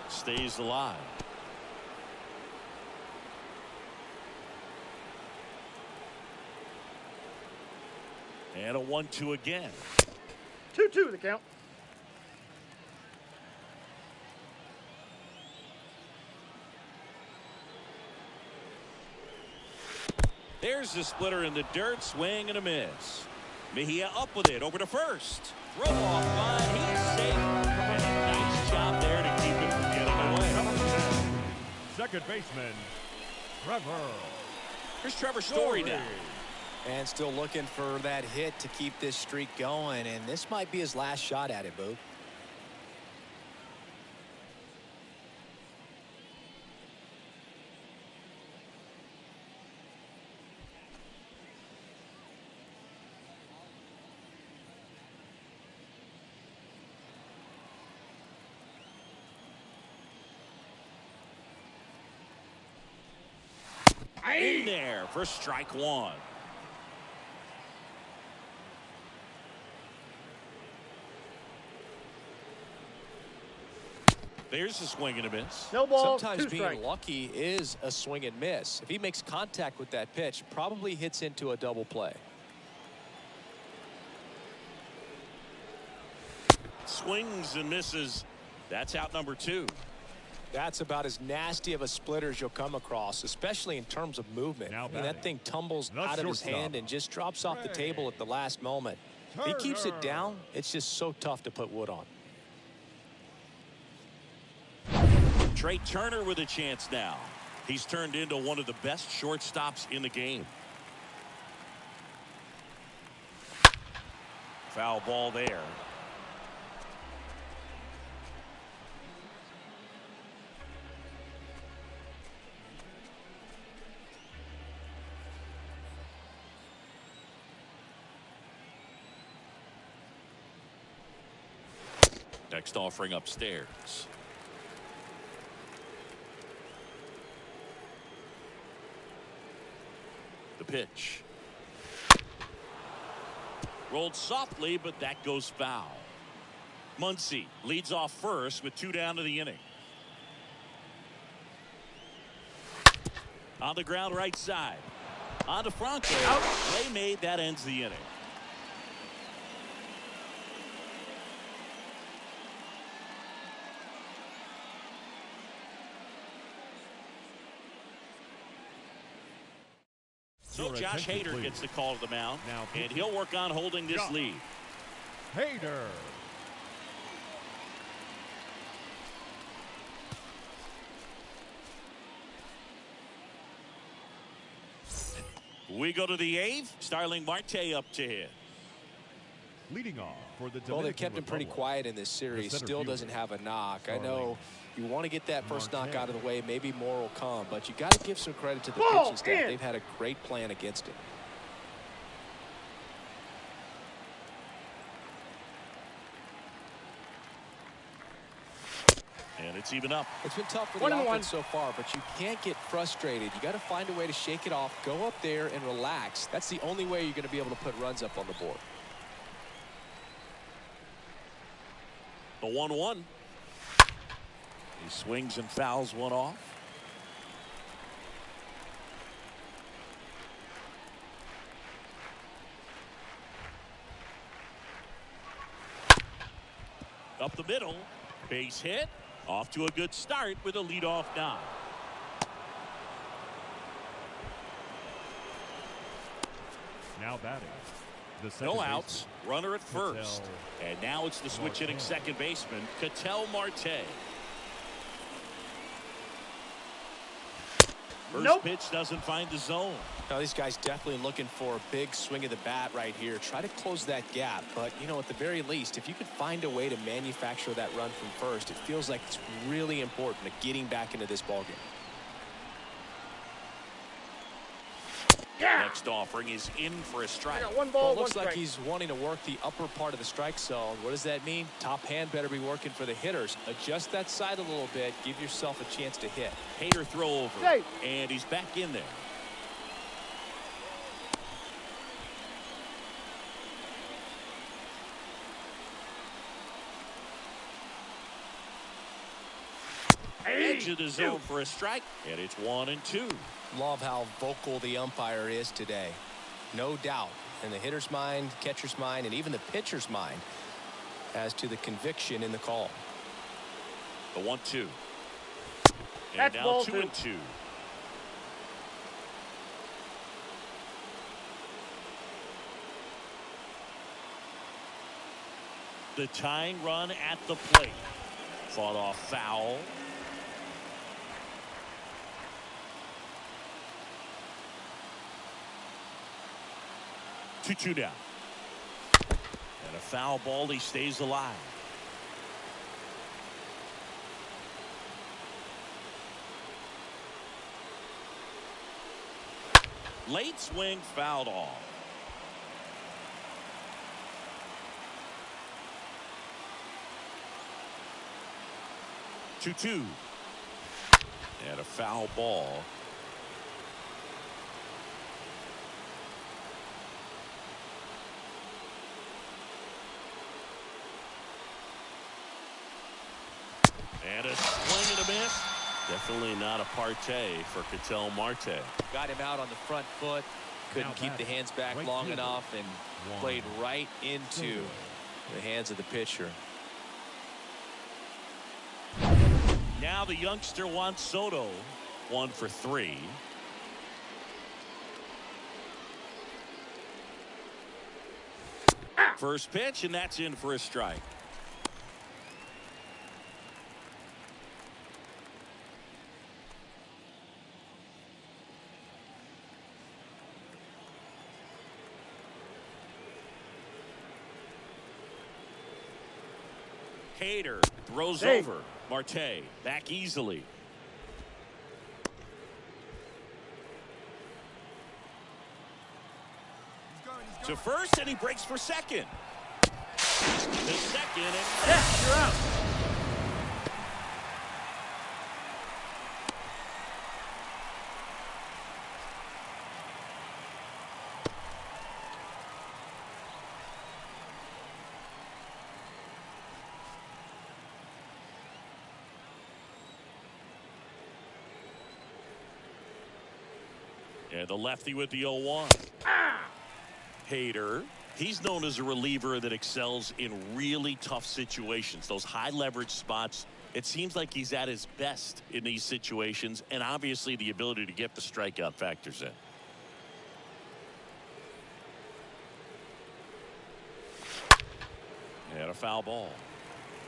stays alive. And a 1-2 again. 2-2 the count. There's the splitter in the dirt. Swing and a miss. Mejia up with it over to first. Throw off line. He's safe. And a nice job there to keep it from getting away. Second baseman, Trevor. Here's Trevor Story now. And still looking for that hit to keep this streak going. And this might be his last shot at it, Boo. In there for strike one. There's a swing and a miss. No ball. Sometimes Two being strikes. lucky is a swing and miss. If he makes contact with that pitch, probably hits into a double play. Swings and misses. That's out number 2. That's about as nasty of a splitter as you'll come across, especially in terms of movement. Now I mean, that thing tumbles out of his hand and just drops off the table at the last moment. If he keeps it down, it's just so tough to put wood on. Trey Turner with a chance now. He's turned into one of the best shortstops in the game. Foul ball there. Next offering upstairs. The pitch. Rolled softly, but that goes foul. Muncy leads off first with 2 down to the inning. On the ground right side. On to Franco. Play made. That ends the inning. So Josh Hader gets the call to the mound, and he'll work on holding this lead. Hader. We go to the 8th. Starling Marte up to hit. Leading off for the Dominican Well, they've kept him pretty Republic, quiet in this series. Still doesn't have a knock. I know you want to get that first knock out of the way. Maybe more will come, but you got to give some credit to the pitching staff. They've had a great plan against it. And it's even up. It's been tough for the offense so far, but you can't get frustrated. You got to find a way to shake it off, go up there and relax. That's the only way you're going to be able to put runs up on the board. The 1-1. He swings and fouls one off. Up the middle. Base hit. Off to a good start with a leadoff knock. now batting. No outs, runner at first. And now it's the switch hitting second baseman, Ketel Marte. First pitch doesn't find the zone. Now these guys definitely looking for a big swing of the bat right here. Try to close that gap. But, you know, at the very least, if you could find a way to manufacture that run from first, it feels like it's really important to getting back into this ballgame. Next offering is in for a strike. One ball, well, it looks one like strike. he's wanting to work the upper part of the strike zone. What does that mean? Top hand better be working for the hitters. Adjust that side a little bit. Give yourself a chance to hit. Hader throw over. Hey. And he's back in there. Edge of the zone for a strike, and it's 1-2. Love how vocal the umpire is today. No doubt in the hitter's mind, catcher's mind, and even the pitcher's mind as to the conviction in the call. The 1-2. And That's now ball 2-2. The tying run at the plate. Fought off foul. Two down. And a foul ball. He stays alive. Late swing fouled off. Two. And a foul ball. Definitely not a partay for Ketel Marte. Got him out on the front foot. Couldn't keep the hands back long enough and played right into the hands of the pitcher. Now the youngster Juan Soto, 1 for 3. First pitch, and that's in for a strike. Hader throws over. Marte back easily. To first, and he breaks for second. To second, and You're out. Yeah, the lefty with the 0-1. Hader, he's known as a reliever that excels in really tough situations, those high leverage spots. It seems like he's at his best in these situations, and obviously the ability to get the strikeout factors in. And a foul ball.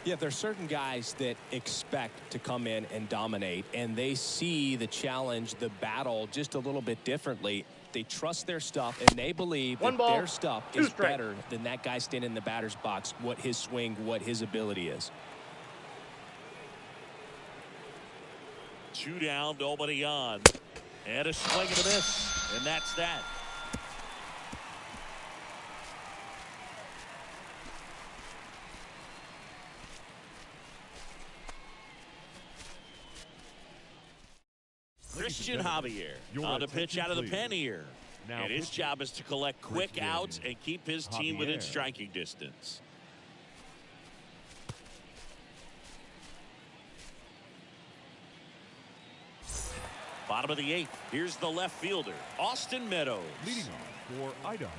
Yeah, there's certain guys that expect to come in and dominate, and they see the challenge, the battle just a little bit differently. They trust their stuff, and they believe that their stuff is better than that guy standing in the batter's box, what his swing, what his ability is. 2 down, nobody on. And a swing and a miss. And that's that. Christian Javier on the pitch out of the pen here. And his job is to collect quick outs and keep his team within striking distance. Bottom of the 8th. Here's the left fielder, Austin Meadows. Leading off for Idaho,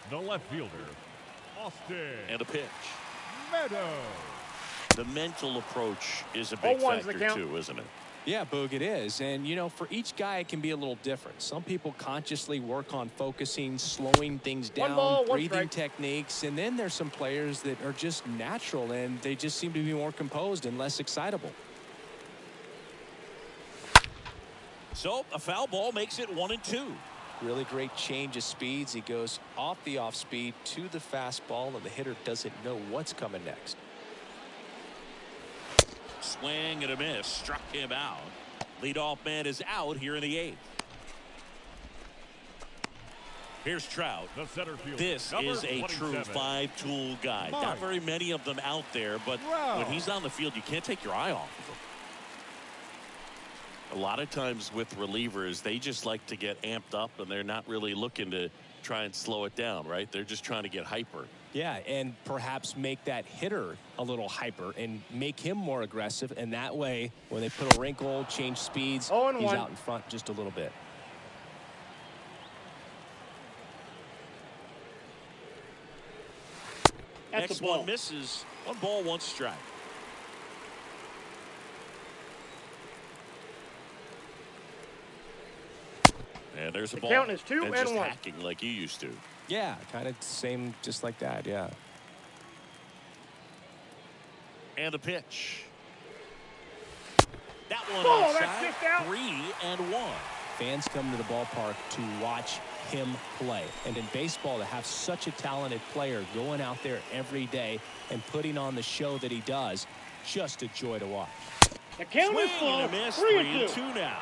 the left fielder, Austin. And a pitch. Meadows. The mental approach is a big factor too, isn't it? Yeah, Boog, it is. And, you know, for each guy, it can be a little different. Some people consciously work on focusing, slowing things down, breathing techniques. And then there's some players that are just natural, and they just seem to be more composed and less excitable. So a foul ball makes it 1-2. Really great change of speeds. He goes off the off speed to the fastball, and the hitter doesn't know what's coming next. Swing and a miss, struck him out. Leadoff man is out here in the 8th. Here's Trout. The center fielder, this is a true 5-tool guy. Not very many of them out there, but when he's on the field, you can't take your eye off of him. A lot of times with relievers, they just like to get amped up, and they're not really looking to try and slow it down, right? They're just trying to get hyper. Yeah, and perhaps make that hitter a little hyper and make him more aggressive. And that way, when they put a wrinkle, change speeds, he's out in front just a little bit. Next one misses. 1 ball, 1 strike. And there's a ball. Count is 2 and just 1. Hacking like you used to. Yeah, kind of same, just like that. Yeah. And the pitch. That one outside. 3-1. Fans come to the ballpark to watch him play. And in baseball, to have such a talented player going out there every day and putting on the show that he does, just a joy to watch. The count is full. And a miss. 3-2 now.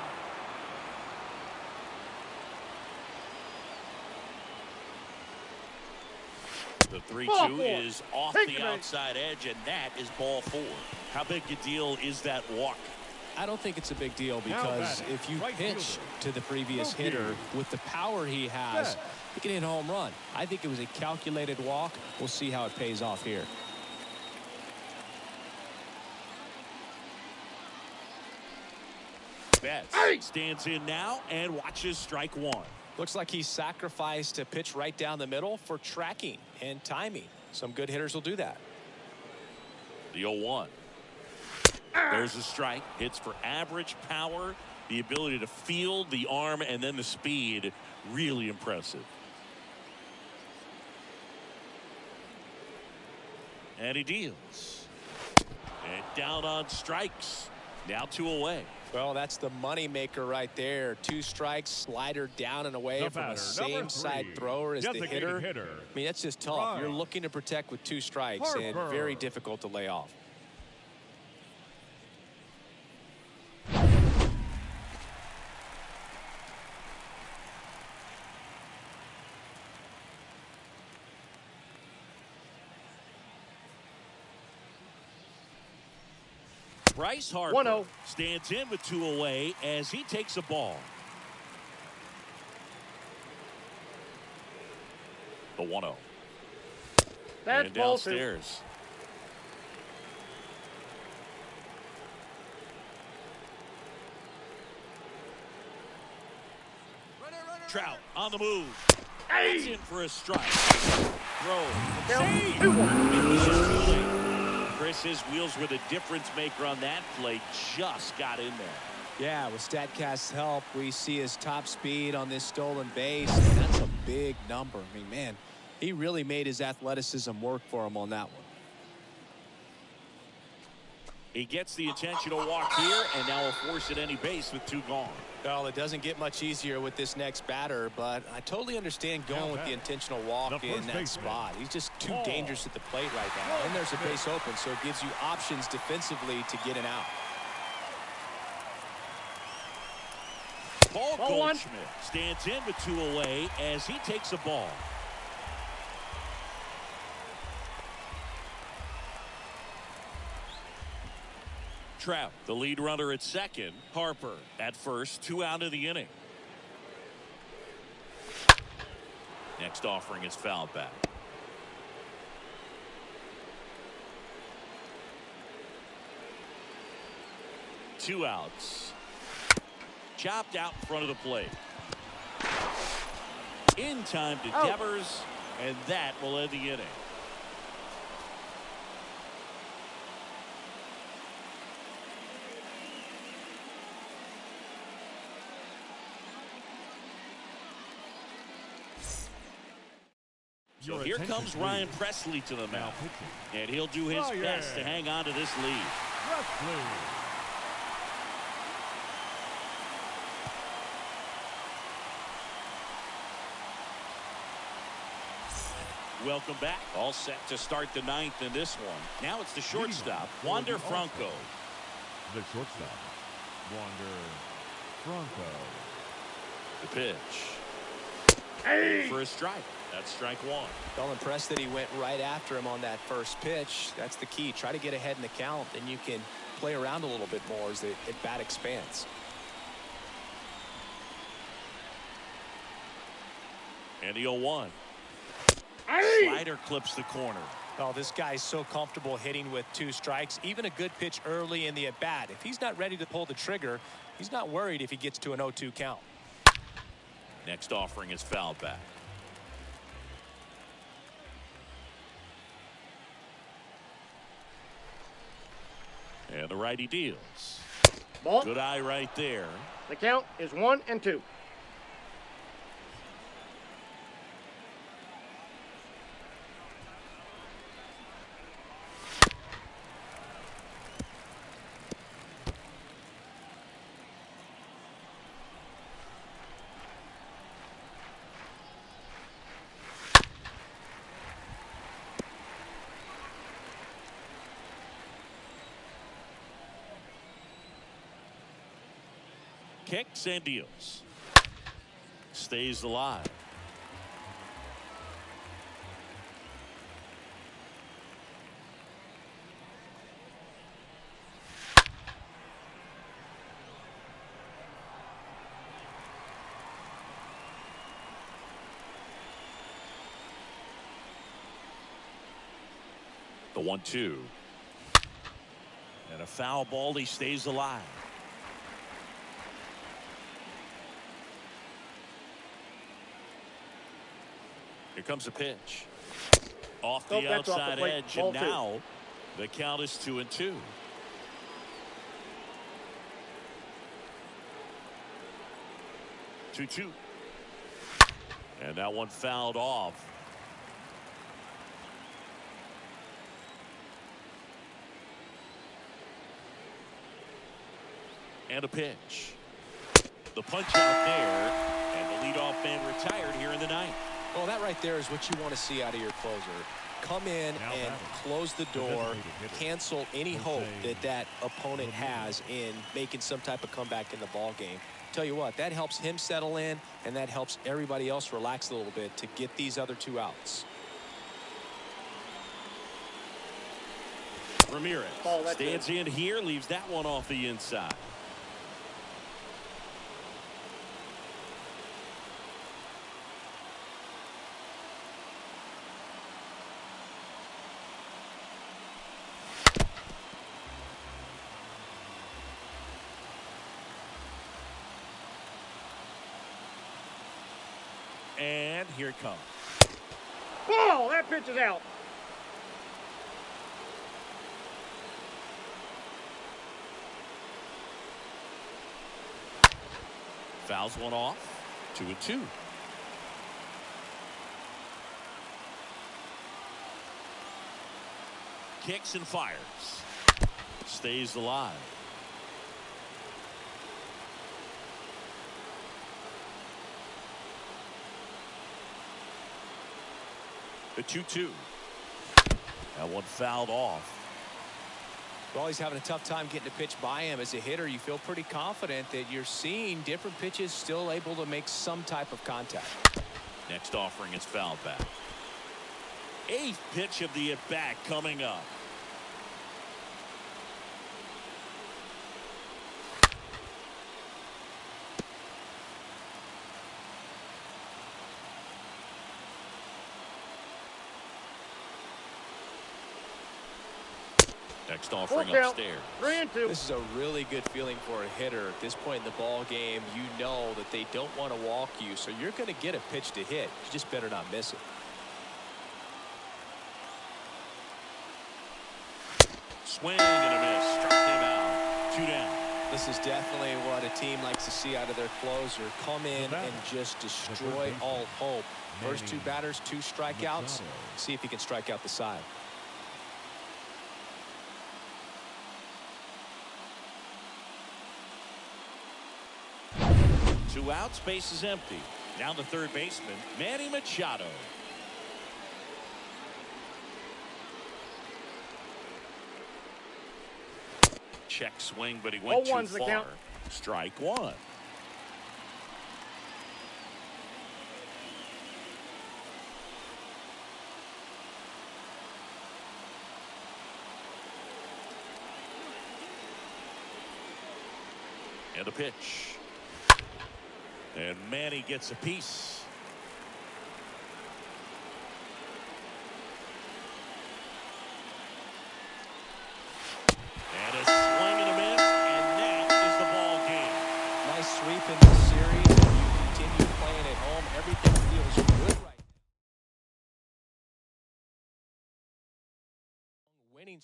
The 3-2 is off the outside edge, and that is ball 4. How big a deal is that walk? I don't think it's a big deal, because if you pitch to the previous hitter with the power he has, he can hit a home run. I think it was a calculated walk. We'll see how it pays off here. Betts stands in now and watches strike one. Looks like he sacrificed a pitch right down the middle for tracking and timing. Some good hitters will do that. The 0-1. There's a strike. Hits for average power, the ability to field the arm, and then the speed. Really impressive. And he deals. And down on strikes. Now 2 away. Well, that's the money maker right there. 2 strikes, slider down and away from a same side thrower as the hitter. I mean, that's just tough. You're looking to protect with 2 strikes and very difficult to lay off. Bryce Harper stands in with 2 away as he takes a ball. The 1-0. That's and downstairs. Trout on the move. He's in for a strike. Throw. Chris, his wheels were the difference maker on that play. Just got in there. Yeah, with StatCast's help, we see his top speed on this stolen base. That's a big number. I mean, man, he really made his athleticism work for him on that one. He gets the intentional walk here, and now will force at any base with 2 gone. Well, it doesn't get much easier with this next batter, but I totally understand going with the intentional walk in that spot. He's just too dangerous at the plate right now. And there's a base open, so it gives you options defensively to get an out. Paul Goldschmidt stands in with 2 away as he takes a ball. Trout, the lead runner at second. Harper at first. 2 out of the inning. Next offering is fouled back. Two outs. Chopped out in front of the plate. In time to Devers, and that will end the inning. So here comes Ryan Presley to the mound, and he'll do his best to hang on to this lead. Welcome back. All set to start the 9th in this one. Now it's the shortstop, Wander Franco. The shortstop, Wander Franco. The pitch. For a strike. That's strike 1. Well, impressed that he went right after him on that first pitch. That's the key. Try to get ahead in the count, then you can play around a little bit more as the at-bat expands. And the 0-1. Slider clips the corner. Oh, this guy's so comfortable hitting with 2 strikes. Even a good pitch early in the at-bat. If he's not ready to pull the trigger, he's not worried if he gets to an 0-2 count. Next offering is fouled back. And the righty deals. Ball. Good eye right there. The count is 1-2. Kicks and deals. Stays alive. The 1-2. And a foul ball. He stays alive. Here comes a pitch. Off Nope, the that's off the outside plate. edge, Ball and two. now the count is 2-2. Two. And that one fouled off. And a pitch. The punch out there, and the leadoff man retired here in the ninth. Well, that right there is what you want to see out of your closer. Come in and close the door, cancel any hope that that opponent has in making some type of comeback in the ball game. Tell you what, that helps him settle in, and that helps everybody else relax a little bit to get these other two outs. Ramirez stands in here, leaves that one off the inside. And here it comes. Ball! That pitch is out. Fouls one off. 2-2. Kicks and fires. Stays alive. The 2-2. That one fouled off. Well, he's having a tough time getting a pitch by him. As a hitter, you feel pretty confident that you're seeing different pitches still able to make some type of contact. Next offering is fouled back. 8th pitch of the at-bat coming up. Next offering upstairs. 3-2. This is a really good feeling for a hitter at this point in the ball game. You know that they don't want to walk you, so you're going to get a pitch to hit. You just better not miss it. Swing and a miss. Struck him out. 2 down. This is definitely what a team likes to see out of their closer. Come in and just destroy all hope. First 2 batters, 2 strikeouts. See if he can strike out the side. 2 outs, base is empty. Down the third baseman, Manny Machado. Check swing, but he went too the far. count. Strike 1. And a pitch. And Manny gets a piece. And a swing and a miss, and that is the ball game. Nice sweep in this series. You continue playing at home. Everything feels good right now. Winning.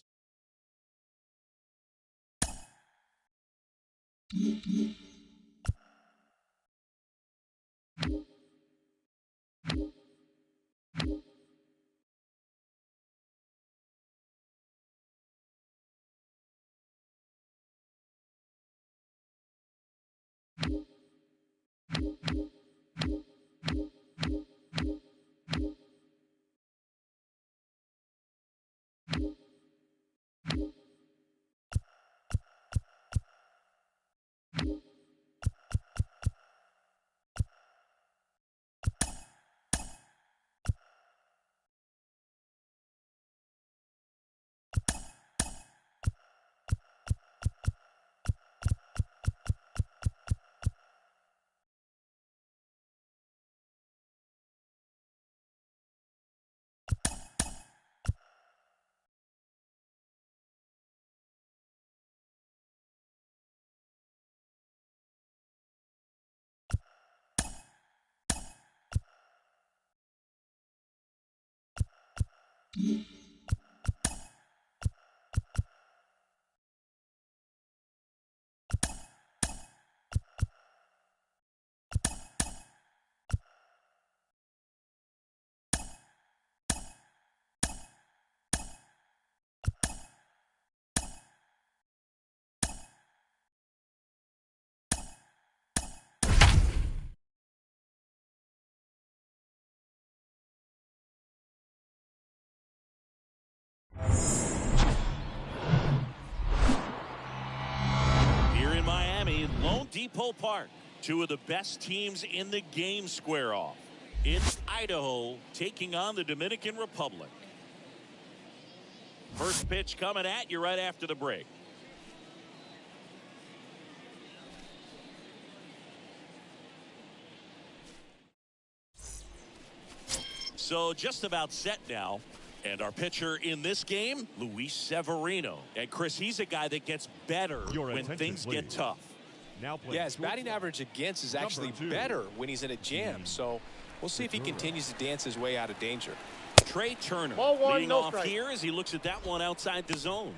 Here in Miami, Lone Depot Park, two of the best teams in the game square off. It's Idaho taking on the Dominican Republic. First pitch coming at you right after the break. So just about set now. And our pitcher in this game, Luis Severino. And Chris, he's a guy that gets better when things get tough. Yeah, his batting average against is actually better when he's in a jam. So we'll see if he continues to dance his way out of danger. Trey Turner Ball one, leading no off strike. here as he looks at that one outside the zone.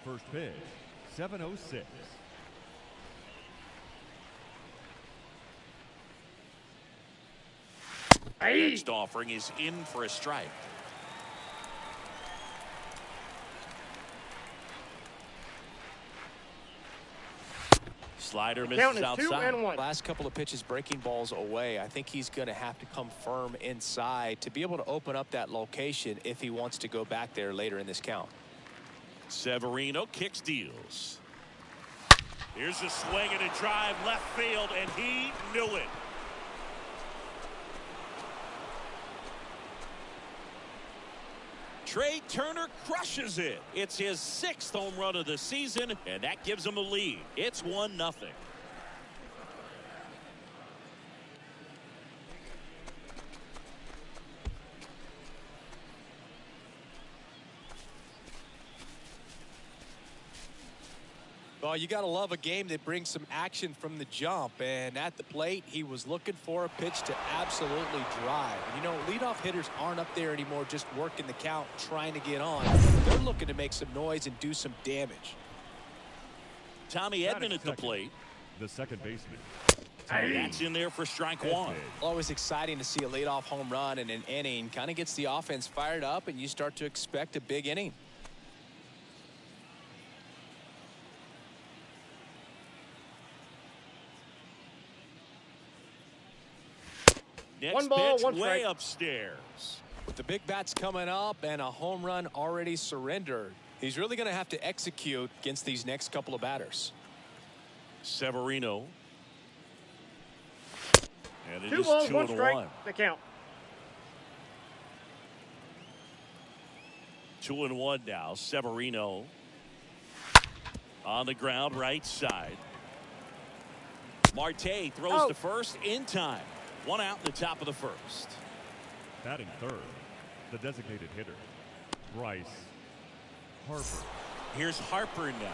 First pitch, 7:06. Next offering is in for a strike. Slider misses Count is outside. 2-1. Last couple of pitches breaking balls away. I think he's going to have to come firm inside to be able to open up that location if he wants to go back there later in this count. Severino kicks, deals. Here's a swing and a drive left field, and he knew it. Trey Turner crushes it. It's his 6th home run of the season, and that gives him a lead. It's 1-0. Well, you got to love a game that brings some action from the jump. And at the plate, he was looking for a pitch to absolutely drive. You know, leadoff hitters aren't up there anymore just working the count, trying to get on. They're looking to make some noise and do some damage. Tommy Edman at the plate. The second baseman. That's in there for strike one. Always exciting to see a leadoff home run in an inning. Kind of gets the offense fired up, and you start to expect a big inning. Next One ball, pitch one way strike. upstairs. With the big bats coming up and a home run already surrendered, he's really going to have to execute against these next couple of batters. Severino. And it 2 is balls, 2-1. 1 strike. The count. 2-1 now. Severino on the ground, right side. Marte throws to first in time. 1 out in the top of the first. Batting third, the designated hitter, Bryce Harper. Here's Harper now.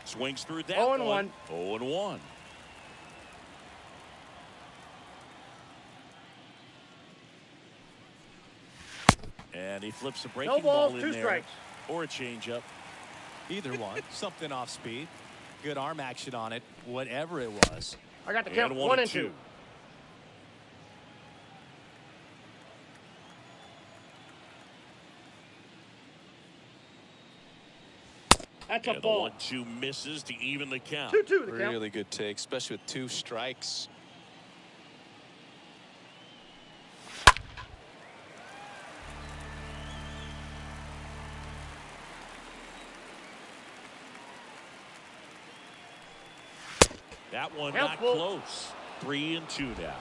Swings through that 0-1. 0-1. And he flips a breaking No balls, ball in 2 there. strikes. Or a changeup. Either one. Something off speed. Good arm action on it. Whatever it was. I got the count. And 1 and 2. That's a And the ball. 1-2 misses to even the count. 2-2 the count. Really good take, especially with 2 strikes. That one Count not full. close. 3-2 now.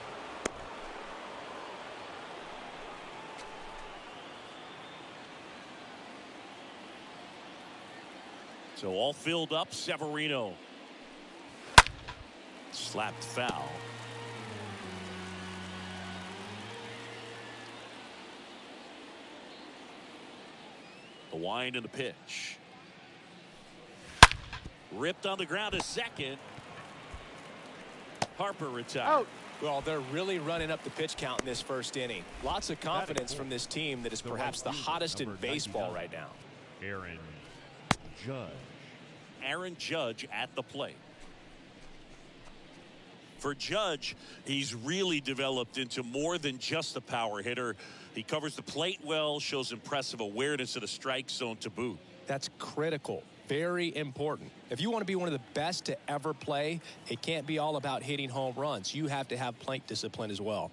So all filled up. Severino. Slapped foul. The wind and the pitch. Ripped on the ground a second. Harper retired. Out. Well, they're really running up the pitch count in this first inning. Lots of confidence from this team that is perhaps the hottest in baseball right now. Aaron Judge. Aaron Judge at the plate. For Judge, he's really developed into more than just a power hitter. He covers the plate well, shows impressive awareness of the strike zone to boot. That's critical. Very important. If you want to be one of the best to ever play, it can't be all about hitting home runs. You have to have plate discipline as well.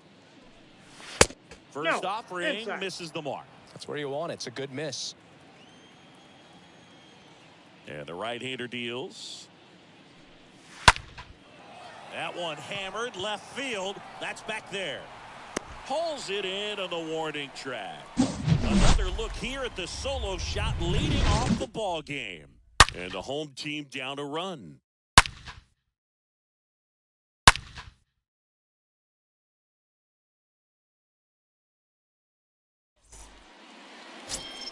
First offering, misses the mark. That's where you want it. It's a good miss. And the right-hander deals. That one hammered left field. That's back there. Pulls it in on the warning track. Another look here at the solo shot leading off the ball game. And the home team down a run.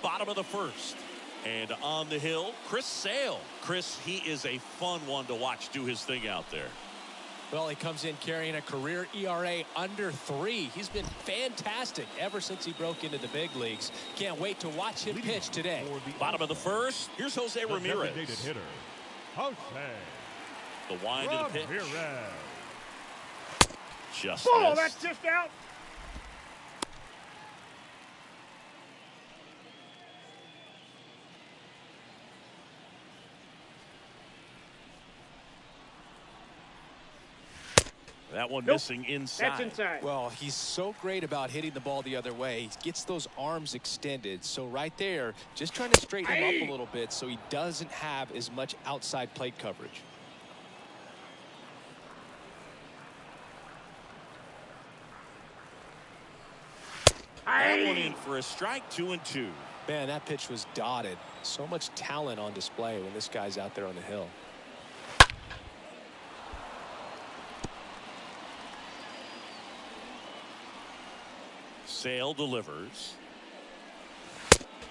Bottom of the first. And on the hill, Chris Sale. Chris, he is a fun one to watch do his thing out there. Well, he comes in carrying a career ERA under 3. He's been fantastic ever since he broke into the big leagues. Can't wait to watch him pitch today. Bottom of the first. Here's Jose Ramirez. Hitter, Jose. The wind of the pitch. Ramirez. Just Ball, missed. that's just out. That one missing inside. That's inside. Well, he's so great about hitting the ball the other way. He gets those arms extended. So right there, just trying to straighten him up a little bit so he doesn't have as much outside plate coverage. That one in for a strike, 2-2. Man, that pitch was dotted. So much talent on display when this guy's out there on the hill. Sale delivers.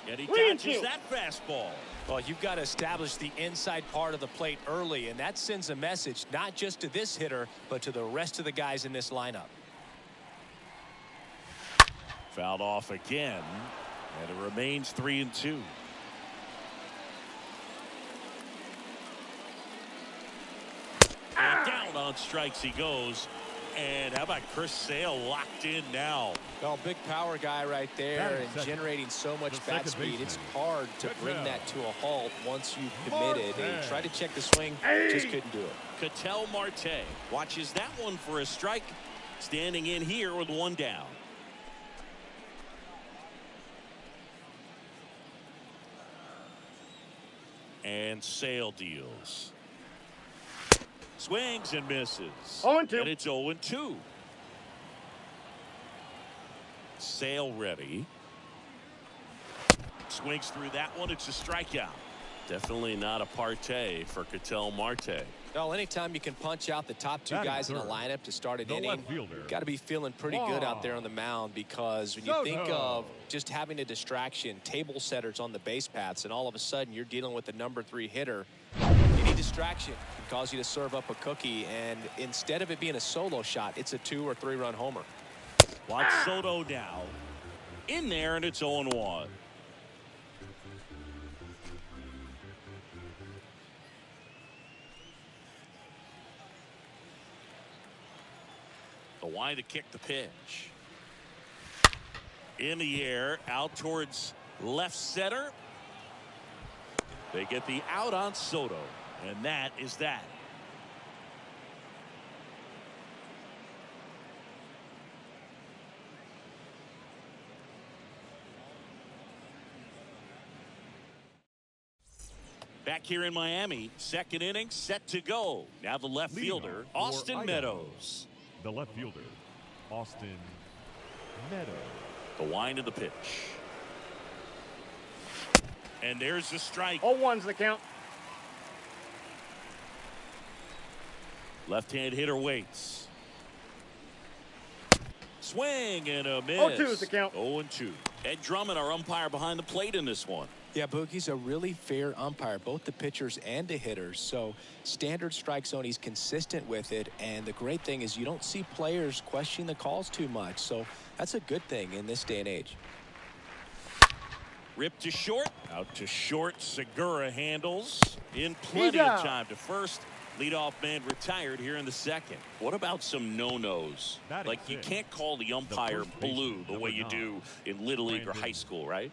And he dodges that fastball. Well, you've got to establish the inside part of the plate early, and that sends a message not just to this hitter, but to the rest of the guys in this lineup. Fouled off again, and it remains 3-2. And down on strikes he goes. And how about Chris Sale locked in now? Well, big power guy right there and generating so much bat speed. It's hard to bring that to a halt once you've committed. And he tried to check the swing, just couldn't do it. Ketel Marte watches that one for a strike. Standing in here with one down. And Sale deals. Swings and misses. 0-2. And it's 0-2. Sale ready. Swings through that one. It's a strikeout. Definitely not a partay for Ketel Marte. Well, anytime you can punch out the top two guys in a lineup to start an inning, you've got to be feeling pretty good out there on the mound, because when you think of just having a distraction, table setters on the base paths, and all of a sudden you're dealing with the number 3 hitter, any distraction can cause you to serve up a cookie, and instead of it being a solo shot, it's a 2 or 3 run homer. Watch Soto now. In there, and it's 0-1. The wind to kick the pitch. In the air, out towards left center. They get the out on Soto, and that is that. Back here in Miami, second inning set to go. Now the left fielder, Austin Meadows. The left fielder, Austin Meadows. The wind of the pitch. And there's the strike. 0-1's the count. Left-hand hitter waits. Swing and a miss. 0-2's the count. 0-2. Ed Drummond, our umpire behind the plate in this one. Yeah, Boogie's a really fair umpire, both the pitchers and the hitters. So standard strike zone, he's consistent with it. And the great thing is you don't see players question the calls too much. So that's a good thing in this day and age. Ripped to short. Out to short. Segura handles. In plenty of time to first. Leadoff man retired here in the second. What about some no-nos? Like you can't call the umpire blue the way you do in Little League or high school, right?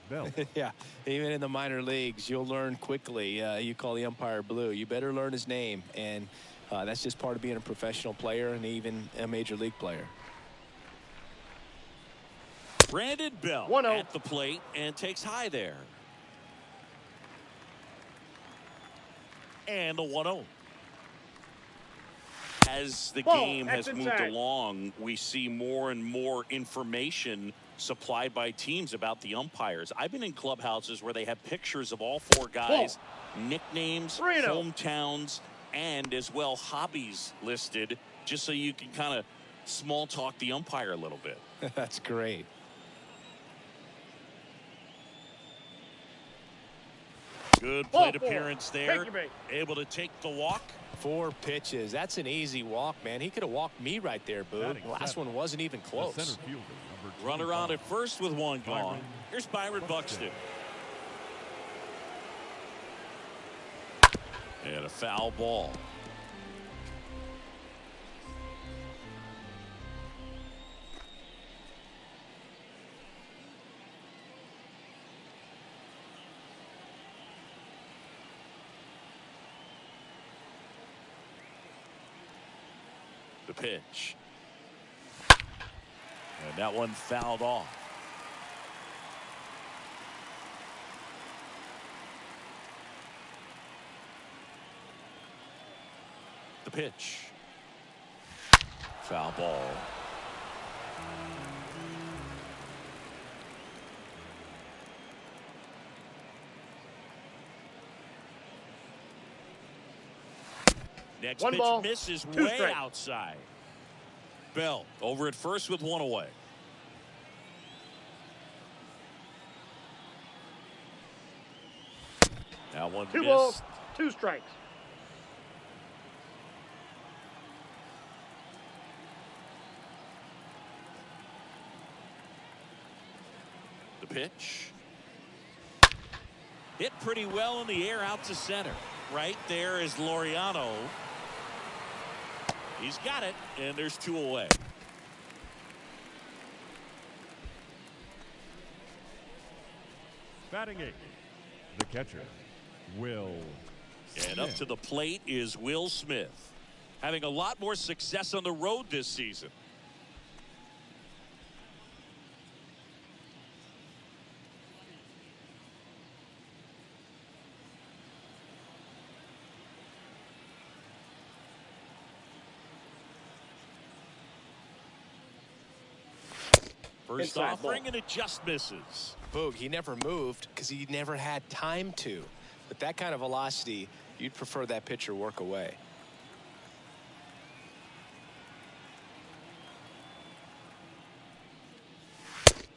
Yeah, even in the minor leagues, you'll learn quickly. You call the umpire blue. You better learn his name. And that's just part of being a professional player and even a major league player. Brandon Bell 1-0 at the plate and takes high there. And the 1-0. As the game has moved along, we see more and more information supplied by teams about the umpires. I've been in clubhouses where they have pictures of all four guys, nicknames, hometowns, and as well hobbies listed, just so you can kind of small talk the umpire a little bit. That's great. Good plate appearance there. Able to take the walk. 4 pitches. That's an easy walk, man. He could have walked me right there, Boo. The last one wasn't even close. Runner on at first with 1 gone. Here's Byron Buxton. And a foul ball. The pitch. And that one fouled off. The pitch. Foul ball. Next pitch misses way outside. Bell over at first with 1 away. That one 2 missed. balls, 2 strikes. The pitch. Hit pretty well in the air out to center. Right there is Laureano. He's got it, and there's 2 away. Batting 8, the catcher, Will Smith. And up to the plate is Will Smith. Having a lot more success on the road this season. First offering, and it just misses. Boog, he never moved because he never had time to. With that kind of velocity, you'd prefer that pitcher work away.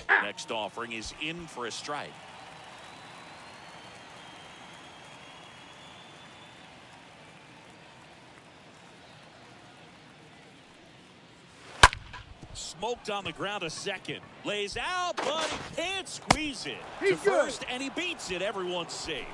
Next offering is in for a strike. Smoked on the ground a second. Lays out, but he can't squeeze it. He's to first, and he beats it. Everyone's safe.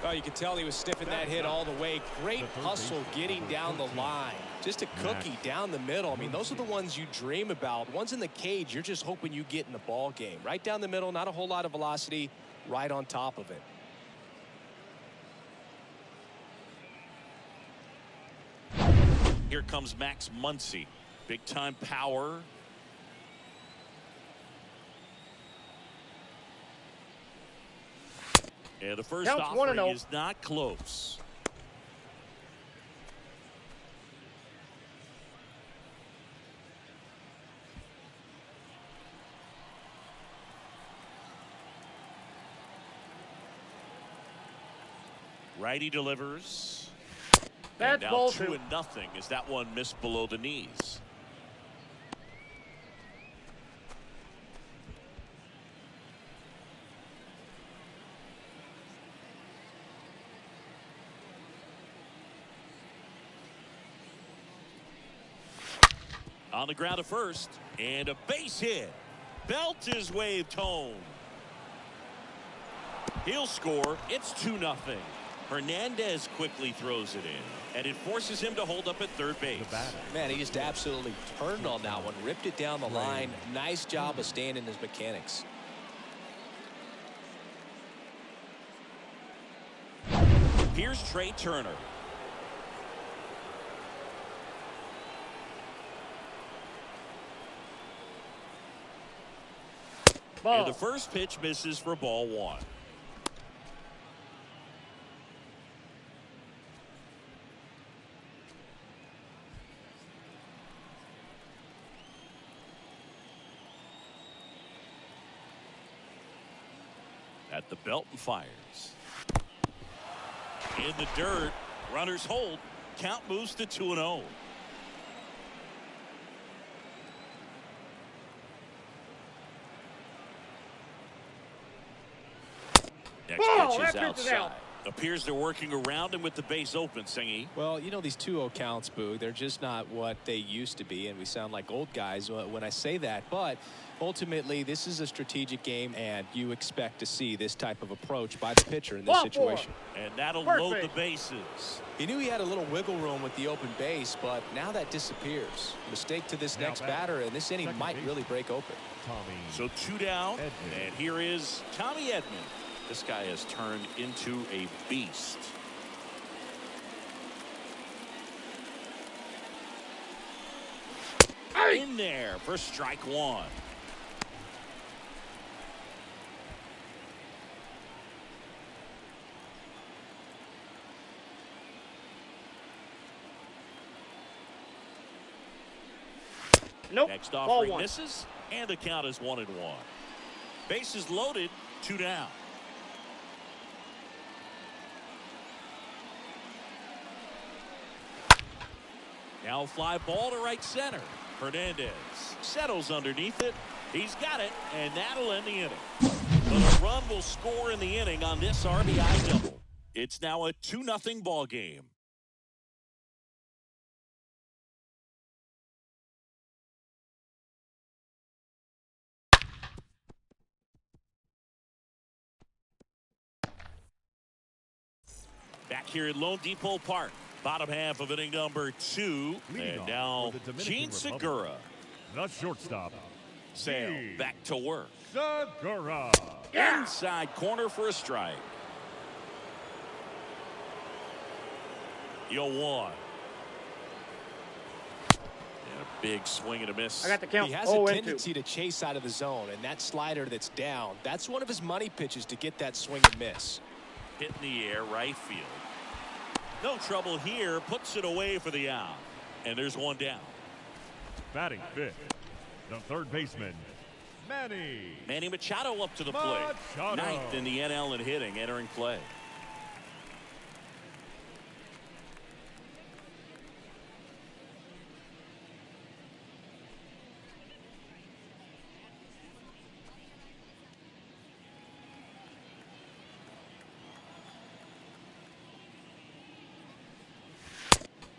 Oh, you can tell he was sniffing that hit all the way. Great hustle getting down the line. Just a cookie down the middle. I mean, those are the ones you dream about. Ones in the cage, you're just hoping you get in the ball game. Right down the middle, not a whole lot of velocity, right on top of it. Here comes Max Muncy. Big time power. And the first offering is not close. Righty delivers. That's And now ball 2-0 2. as that one missed below the knees. On the ground at first, and a base hit. Belt is waved home. He'll score. It's 2-0. Hernandez quickly throws it in, and it forces him to hold up at third base. Man, he just absolutely turned on that one, ripped it down the line. Nice job of staying in his mechanics. Here's Trey Turner. Ball. And the first pitch misses for ball 1. At the belt and fires. In the dirt, runners hold. Count moves to 2-0. Next pitch is outside. Appears they're working around him with the base open, Singy. Well, you know, these 2-0 counts, Boog, they're just not what they used to be, and we sound like old guys when I say that. But ultimately, this is a strategic game, and you expect to see this type of approach by the pitcher in this situation. And that'll load the bases. He knew he had a little wiggle room with the open base, but now that disappears. Mistake to this next batter, and this inning might really break open. So 2 down, and here is Tommy Edman. This guy has turned into a beast. In there for strike 1. Nope. Next offering misses, and the count is 1-1. Bases loaded, 2 down. Now fly ball to right center. Hernandez settles underneath it. He's got it, and that'll end the inning. But a run will score in the inning on this RBI double. It's now a 2-0 ball game. Back here at Lone Depot Park. Bottom half of inning number 2. And now Gene Segura. The shortstop. Sale back to work. Segura. Inside corner for a strike. 0-1. And a big swing and a miss. I got the count. He has a tendency to chase out of the zone, and that slider that's down, that's one of his money pitches to get that swing and miss. Hit in the air, right field. No trouble here. Puts it away for the out. And there's 1 down. Batting fifth, the third baseman, Manny Machado up to the plate. Ninth in the NL in hitting, entering play.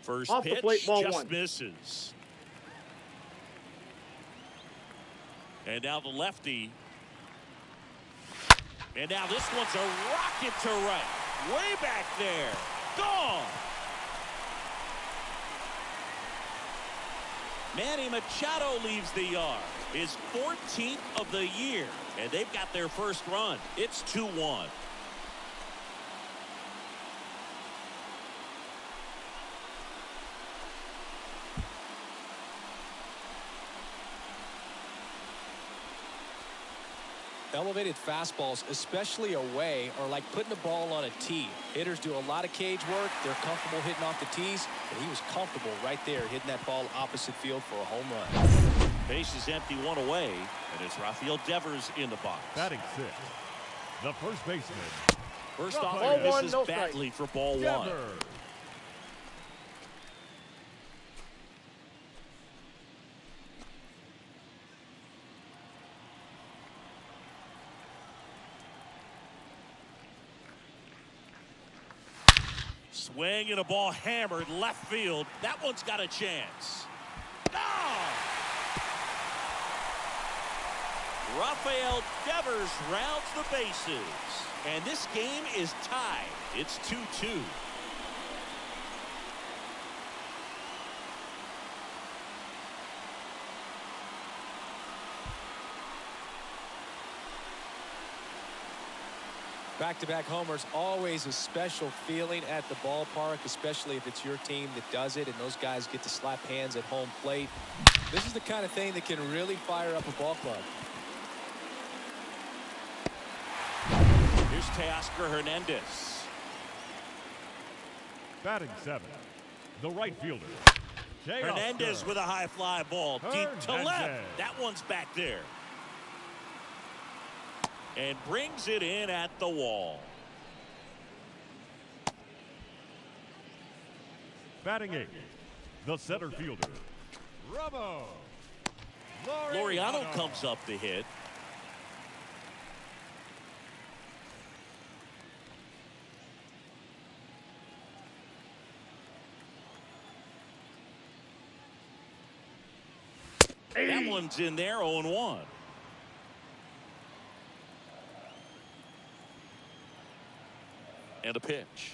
First Off the pitch plate, ball just 1. misses. And now the lefty. And now this one's a rocket to right. Way back there. Gone. Manny Machado leaves the yard. His 14th of the year. And they've got their first run. It's 2-1. Elevated fastballs, especially away, are like putting the ball on a tee. Hitters do a lot of cage work. They're comfortable hitting off the tees, but he was comfortable right there hitting that ball opposite field for a home run. Base is empty, 1 away, and it's Rafael Devers in the box. Batting sixth, the first baseman, First off, Ball this one, is no badly for ball one. Never. Swing and a ball hammered left field. That one's got a chance. Oh! Rafael Devers rounds the bases. And this game is tied. It's 2-2. Back-to-back homers, always a special feeling at the ballpark, especially if it's your team that does it and those guys get to slap hands at home plate. This is the kind of thing that can really fire up a ball club. Here's Teoscar Hernandez. Batting 7th, the right fielder. Hernandez with a high fly ball deep to left. That one's back there. And brings it in at the wall. Batting 8th, the center fielder. Laureano comes up to hit. That one's in there, 0-1. And a pitch.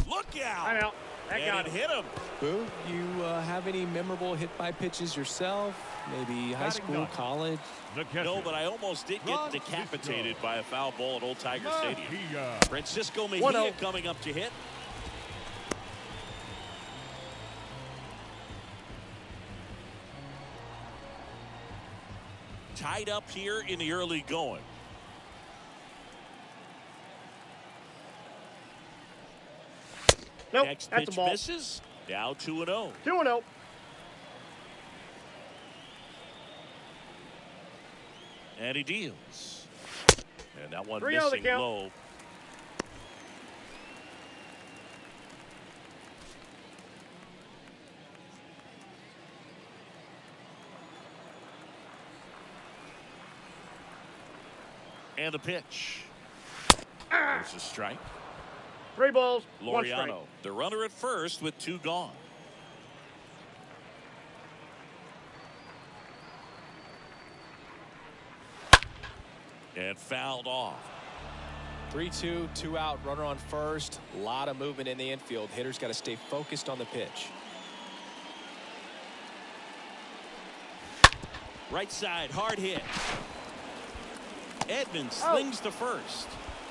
Look out! I'm out. That And got it him. hit him. Boo, you have any memorable hit-by pitches yourself? Maybe high school, college? No, but I almost did get decapitated by a foul ball at Old Tiger Stadium. Francisco 1-0. Mejia coming up to hit. Tied up here in the early going. Nope, Next that's pitch a ball. misses. Now 2-0. 2-0. And he deals. And that one 3-0 the missing count. low. And a pitch. There's a strike. 3 balls, 1 strike. Laureano, the runner at first with 2 gone. And fouled off. 3-2, 2 out, runner on first. A lot of movement in the infield. Hitter's got to stay focused on the pitch. Right side, hard hit. Edmonds slings to first.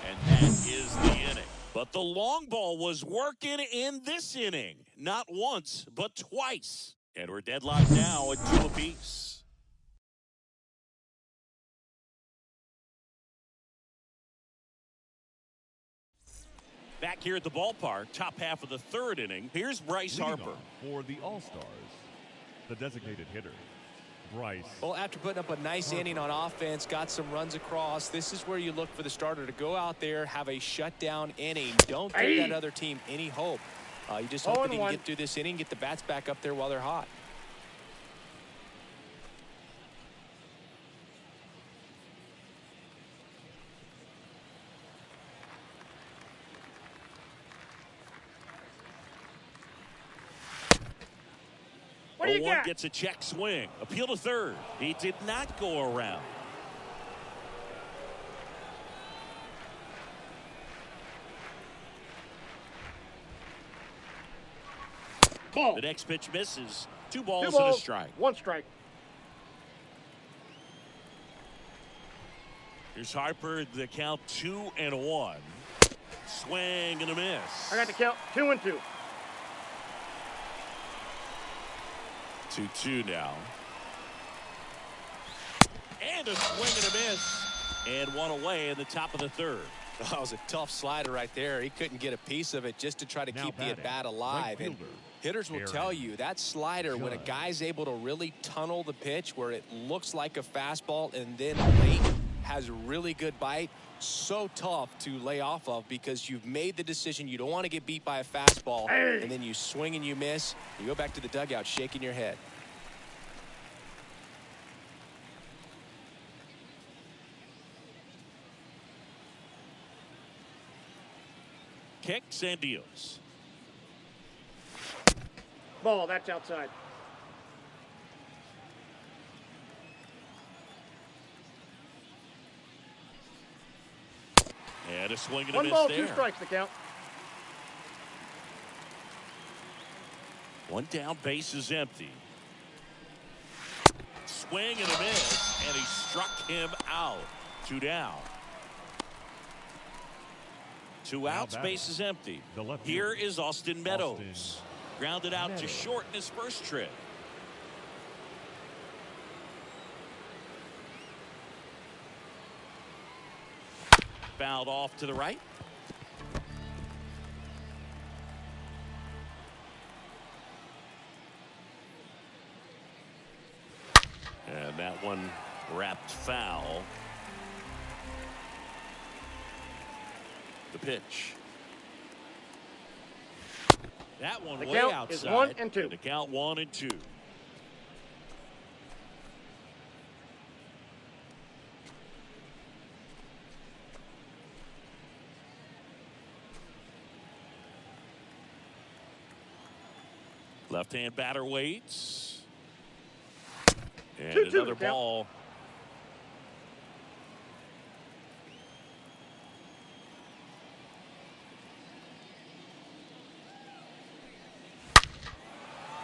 And that is the inning. But the long ball was working in this inning. Not once, but twice. And we're deadlocked now at 2 apiece. Back here at the ballpark, top half of the 3rd inning. Here's Bryce Harper. For the All-Stars, the designated hitter, Bryce. Well, after putting up a nice inning on offense, got some runs across, this is where you look for the starter to go out there, have a shutdown inning. Don't give that other team any hope. You just hope that he can get through this inning, get the bats back up there while they're hot. What do you got? Gets a check swing. Appeal to 3rd. He did not go around. Ball. The next pitch misses. 2 2 balls balls, and a strike. 1 strike. Here's Harper. The count 2-1. Swing and a miss. I got the count 2-2. 2-2 now. And a swing and a miss. And 1 away in the top of the 3rd. That was a tough slider right there. He couldn't get a piece of it just to try to keep the at-bat alive. And hitters will tell you that slider, when a guy's able to really tunnel the pitch where it looks like a fastball and then late has really good bite. So tough to lay off of because you've made the decision you don't want to get beat by a fastball, and then you swing and you miss. You go back to the dugout shaking your head. Kicks and deals. Ball, that's outside. And a swing and a One miss ball, there. 2 strikes to count. One down, base is empty. Swing and a miss, and he struck him out. 2 down. 2 outs, base is empty. Here is Austin Meadows. Grounded out to short in his first trip. Fouled off to the right. And that one wrapped foul. The pitch. That one The way count outside. is 1 and 2. The count 1 and 2. Left-hand batter waits. And 2-2 another the count. ball.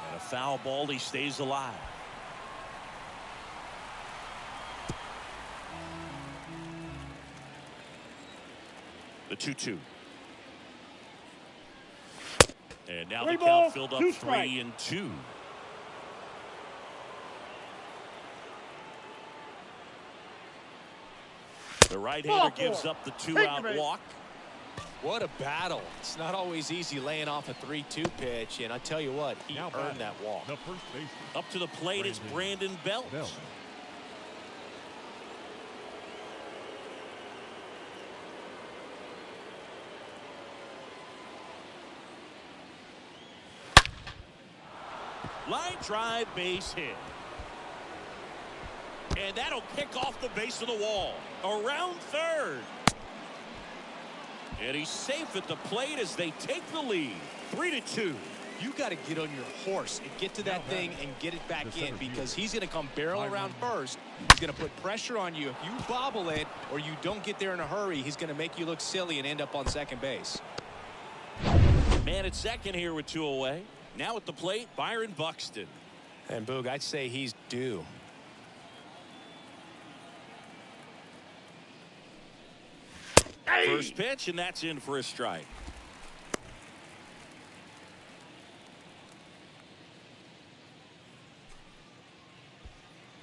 And a foul ball. He stays alive. The 2-2. And now the count filled up 3 and 2. The right-hander gives up the 2-out walk. What a battle. It's not always easy laying off a 3-2 pitch, and I tell you what, he earned that walk. The first baseman. Up to the plate is Brandon Belt. Line drive, base hit. And that'll kick off the base of the wall. Around third. And he's safe at the plate as they take the lead. 3-2. You got to get on your horse and get to that thing and get it back in, because he's going to come barrel around first. He's going to put pressure on you. If you bobble it or you don't get there in a hurry, he's going to make you look silly and end up on second base. Man at second here with 2 away. Now at the plate, Byron Buxton. And Boog, I'd say he's due. First pitch, and that's in for a strike.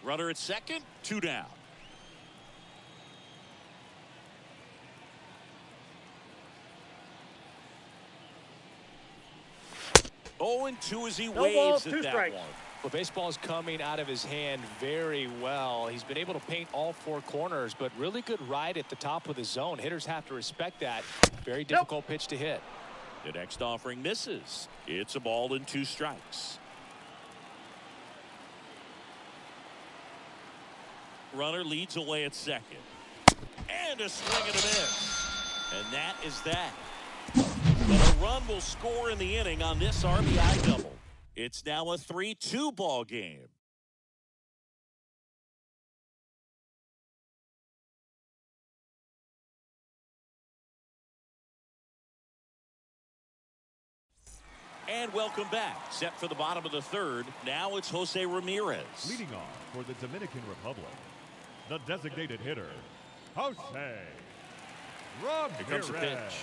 Runner at second, 2 down. Oh, and 2 as he waves at that one. Well, baseball is coming out of his hand very well. He's been able to paint all 4 corners, but really good ride at the top of the zone. Hitters have to respect that. Very difficult pitch to hit. The next offering misses. It's a ball and 2 strikes. Runner leads away at second. And a swing and a miss. And that is that. But a run will score in the inning on this RBI double. It's now a 3-2 ball game. And welcome back. Set for the bottom of the third. Now it's Jose Ramirez. Leading off for the Dominican Republic, the designated hitter, Jose Ramirez. Here comes the pitch.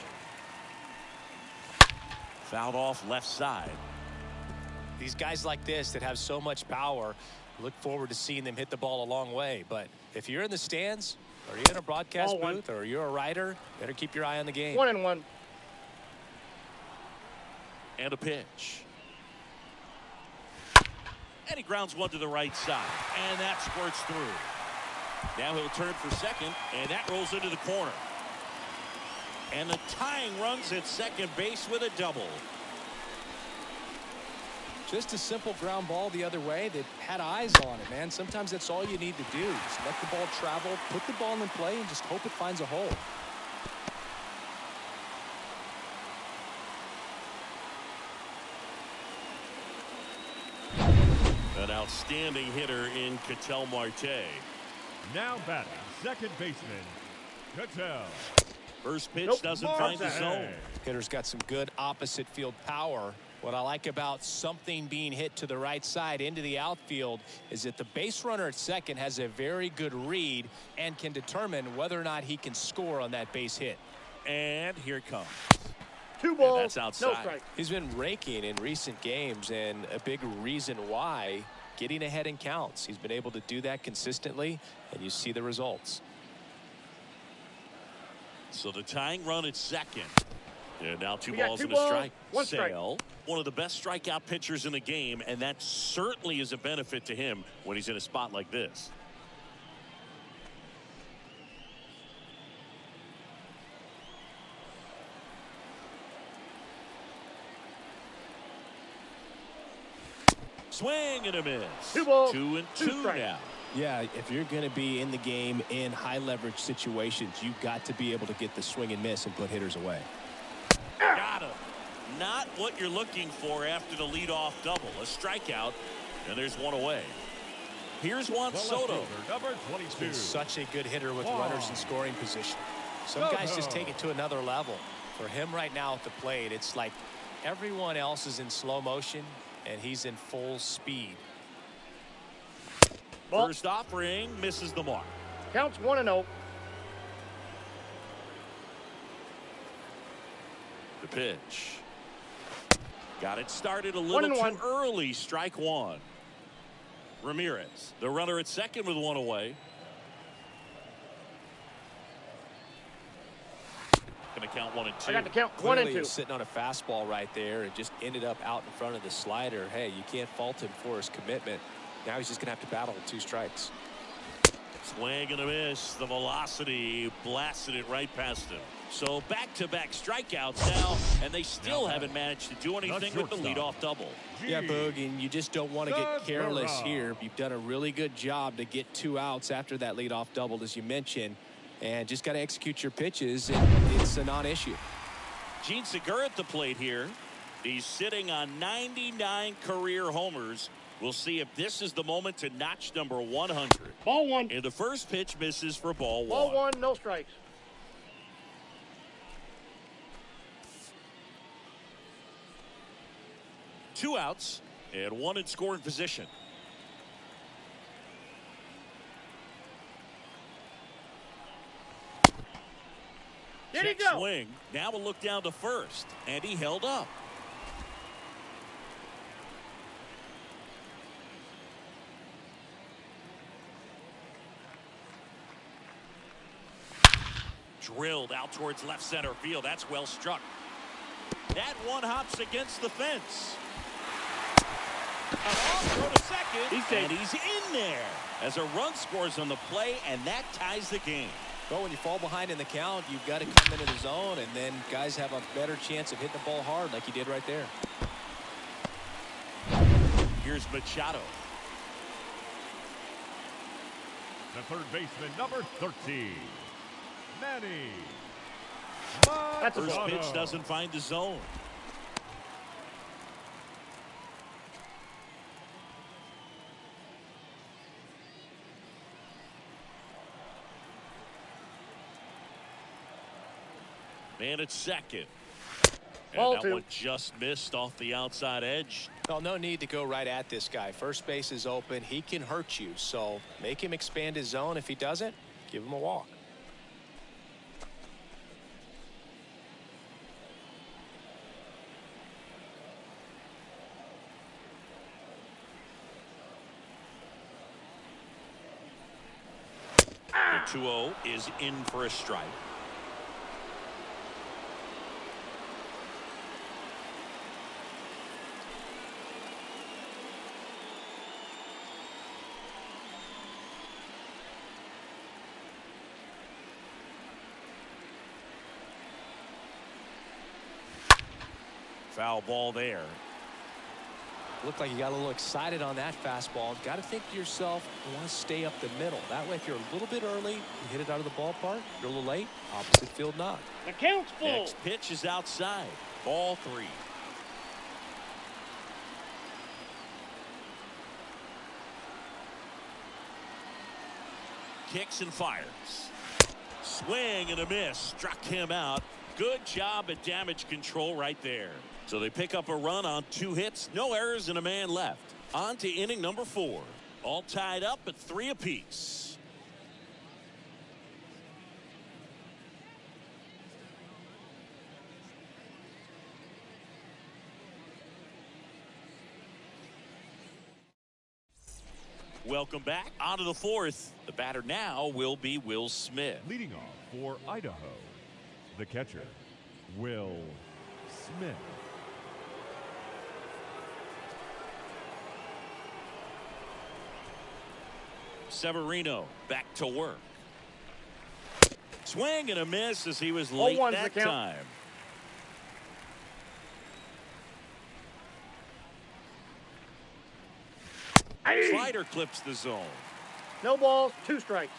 Fouled off left side. These guys like this that have so much power, look forward to seeing them hit the ball a long way. But if you're in the stands, or you're in a broadcast booth, or you're a writer, better keep your eye on the game. 1-1. And a pitch. And he grounds one to the right side. And that squirts through. Now he'll turn for second, and that rolls into the corner. And the tying runs at second base with a double. Just a simple ground ball the other way that had eyes on it, man. Sometimes that's all you need to do. Just let the ball travel, put the ball in play, and just hope it finds a hole. An outstanding hitter in Ketel Marte. Now batting, second baseman, Ketel. First pitch doesn't find the zone. Hitter's got some good opposite field power. What I like about something being hit to the right side into the outfield is that the base runner at second has a very good read and can determine whether or not he can score on that base hit. And here it comes. 2 balls, that's outside. no strike. He's been raking in recent games, and a big reason why, getting ahead in counts. He's been able to do that consistently, and you see the results. So the tying run at second. And now two We got balls 2 and a balls, strike. 1 strike. Sale, one of the best strikeout pitchers in the game, and that certainly is a benefit to him when he's in a spot like this. Swing and a miss. 2 balls, 2 and 2 2 strikes. now. Yeah, if you're going to be in the game in high leverage situations, you've got to be able to get the swing and miss and put hitters away. Got him. Not what you're looking for after the leadoff double. A strikeout, and there's one away. Here's Juan Soto. Number 22. Such a good hitter with runners in scoring position. Some guys just take it to another level. For him right now at the plate, it's like everyone else is in slow motion, and he's in full speed. Ball. First offering misses the mark. Counts 1-0. The pitch. Got it started a little too early. Strike one. Ramirez, the runner at second with one away. Going to count 1 and 2. I got to count 1 Clearly and 2. he was sitting on a fastball right there and just ended up out in front of the slider. Hey, you can't fault him for his commitment. Now he's just going to have to battle with 2 strikes. Swing and a miss. The velocity blasted it right past him. So back-to-back strikeouts now, and they still haven't managed to do anything with the leadoff double. Yeah, Boog, and you just don't want to get careless here. You've done a really good job to get 2 outs after that leadoff double, as you mentioned, and just got to execute your pitches, and it's a non-issue. Gene Segura at the plate here. He's sitting on 99 career homers. We'll see if this is the moment to notch number 100. Ball 1. And the first pitch misses for ball 1. Ball 1, no strikes. Two outs and 1 in scoring position. There you Check go. swing. Now we'll look down to first, and he held up. Drilled out towards left center field. That's well struck. That one hops against the fence. A long throw to second, and he's in there as a run scores on the play, and that ties the game. Well, when you fall behind in the count, you've got to come into the zone, and then guys have a better chance of hitting the ball hard like he did right there. Here's Machado. The third baseman, number 13, Manny. That's a First ball. pitch doesn't find the zone. Man at second. And Ball that 2. one just missed off the outside edge. Well, no need to go right at this guy. First base is open. He can hurt you, so make him expand his zone. If he doesn't, give him a walk. The 2-0 is in for a strike. Foul ball there. Looked like you got a little excited on that fastball. Got to think to yourself, you want to stay up the middle. That way, if you're a little bit early, you hit it out of the ballpark. If you're a little late, opposite field knock. The count's full. Next pitch is outside. Ball 3. Kicks and fires. Swing and a miss. Struck him out. Good job at damage control right there. So they pick up a run on 2 hits, no errors, and a man left. On to inning number 4. All tied up at 3 apiece. Welcome back. On to the 4th. The batter now will be Will Smith. Leading off for Idaho, the catcher, Will Smith. Severino back to work. Swing and a miss as he was late that time. Slider clips the zone. No balls, 2 strikes.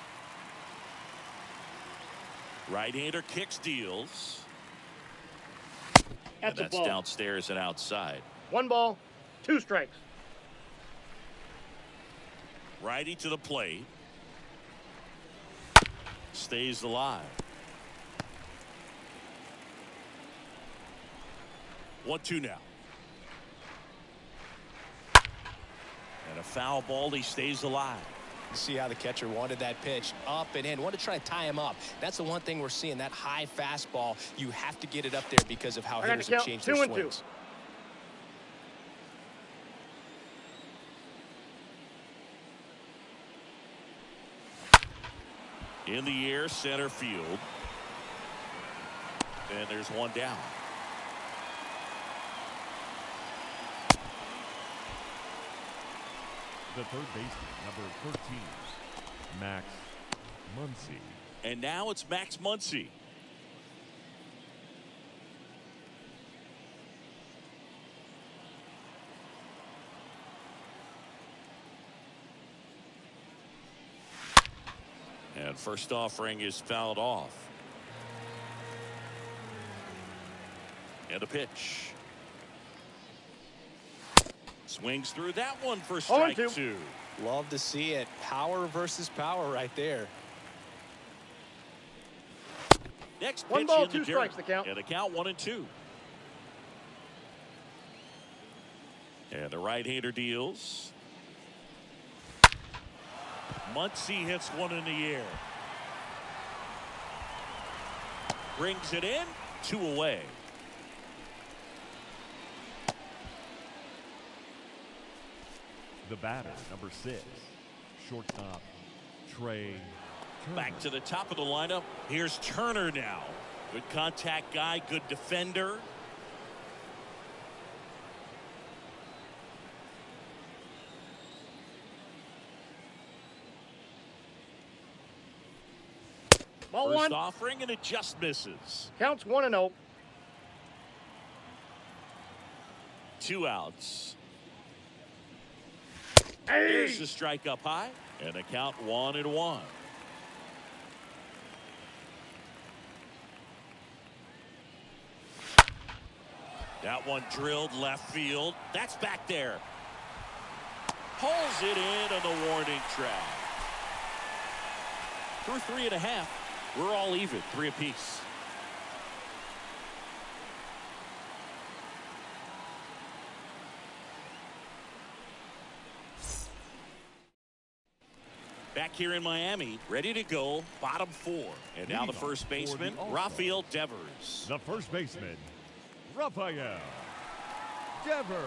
Right-hander kicks, deals. That's a That's ball. downstairs and outside. 1 ball, 2 strikes. Righty to the plate. Stays alive. 1-2 now. And a foul ball. He stays alive. You see how the catcher wanted that pitch up and in. Wanted to try to tie him up. That's the one thing we're seeing. That high fastball. You have to get it up there because of how hitters have changed their swings. 2-2. In the air, center field. And there's 1 down. The third baseman, number 13, Max Muncy. And now it's Max Muncy. And first offering is fouled off. And a pitch. Swings through that one for strike 2. Love to see it. Power versus power right there. Next pitch 1 ball, in the 2 strikes the count. And the count 1-2. And the right-hander deals. Muncy hits one in the air. Brings it in. 2 away. The batter, number 6, shortstop, Trey Turner. Back to the top of the lineup. Here's Turner now. Good contact guy, good defender. Ball First 1. offering, and it just misses. Counts 1-0. 2 outs. Hey! Here's the strike up high, and the count 1-1. That one drilled left field. That's back there. Pulls it in on the warning track. Through 3.5. We're all even, 3 apiece. Back here in Miami, ready to go, bottom 4. And now the first baseman, Rafael Devers. The first baseman, Rafael Devers.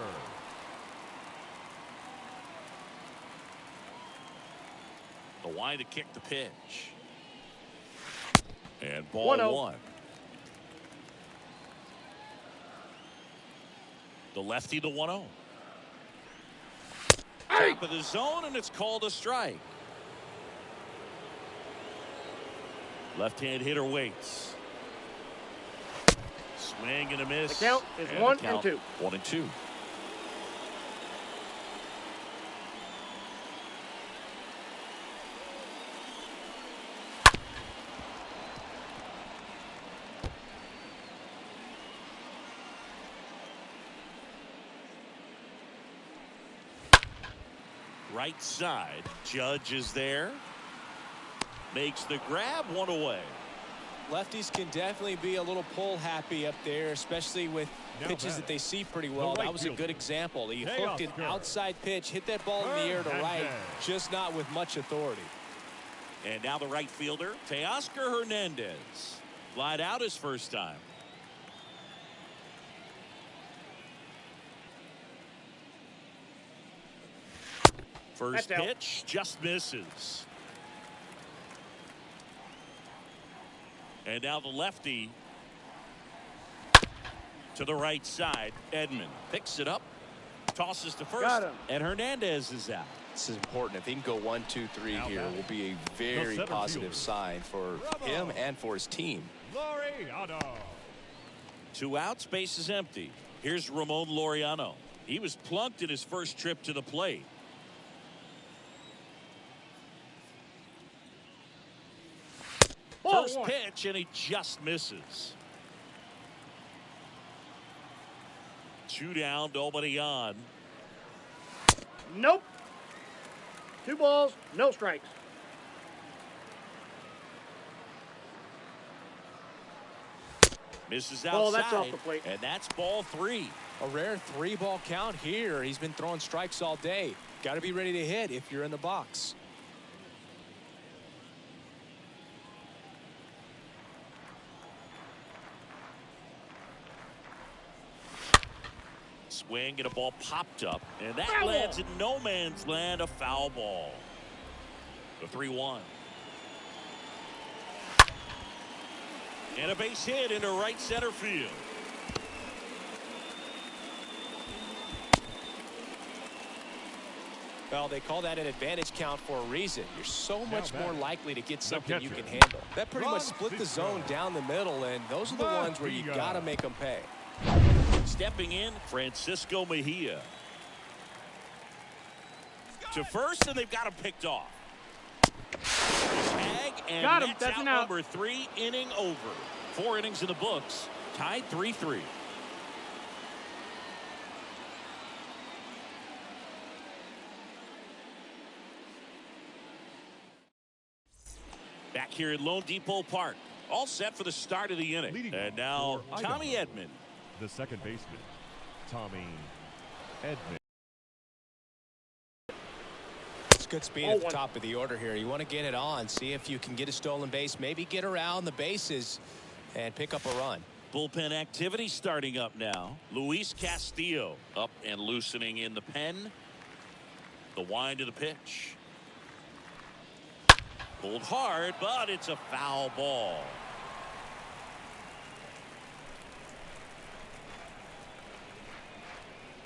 The wind to kick the pitch. And ball 1. The lefty, the 1-0. Top of the zone, and it's called a strike. Left-hand hitter waits. Swing and a miss. The count is 1-2. 1-2. Right side. Judge is there. Makes the grab, one away. Lefties can definitely be a little pull happy up there, especially with pitches that they see pretty well. That was a good example. He hooked an outside pitch, hit that ball in the air to right, just not with much authority. And now the right fielder, Teoscar Hernandez. Flied out his first time. First pitch just misses. And now the lefty to the right side. Edman picks it up, tosses to first, and Hernandez is out. This is important. If he can go 1, 2, 3 here, will be a very positive sign for him and for his team. 2 outs, base is empty. Here's Ramon Laureano. He was plunked in his first trip to the plate. First pitch, and he just misses. 2 down, nobody on. Nope. 2 balls, no strikes. Misses outside. Oh, that's off the plate. And that's ball 3. A rare 3-ball count here. He's been throwing strikes all day. Got to be ready to hit if you're in the box. Swing and a ball popped up, and that lands in no man's land, a foul ball. The 3-1. And a base hit into right center field. Well, they call that an advantage count for a reason. You're so much more likely to get something you can handle. That pretty much split the zone down the middle, and those are the ones where you got to make them pay. Stepping in, Francisco Mejia. To first, and they've got him picked off. Tag, and got him. that's out number 3, inning over. 4 innings in the books, tied 3-3. Back here at Lone Depot Park, all set for the start of the inning. And now Tommy Edman, the second baseman, Tommy Edman. It's good speed at the top of the order here. You want to get it on, see if you can get a stolen base, maybe get around the bases and pick up a run. Bullpen activity starting up now. Luis Castillo up and loosening in the pen. The wind of the pitch. Pulled hard, but it's a foul ball.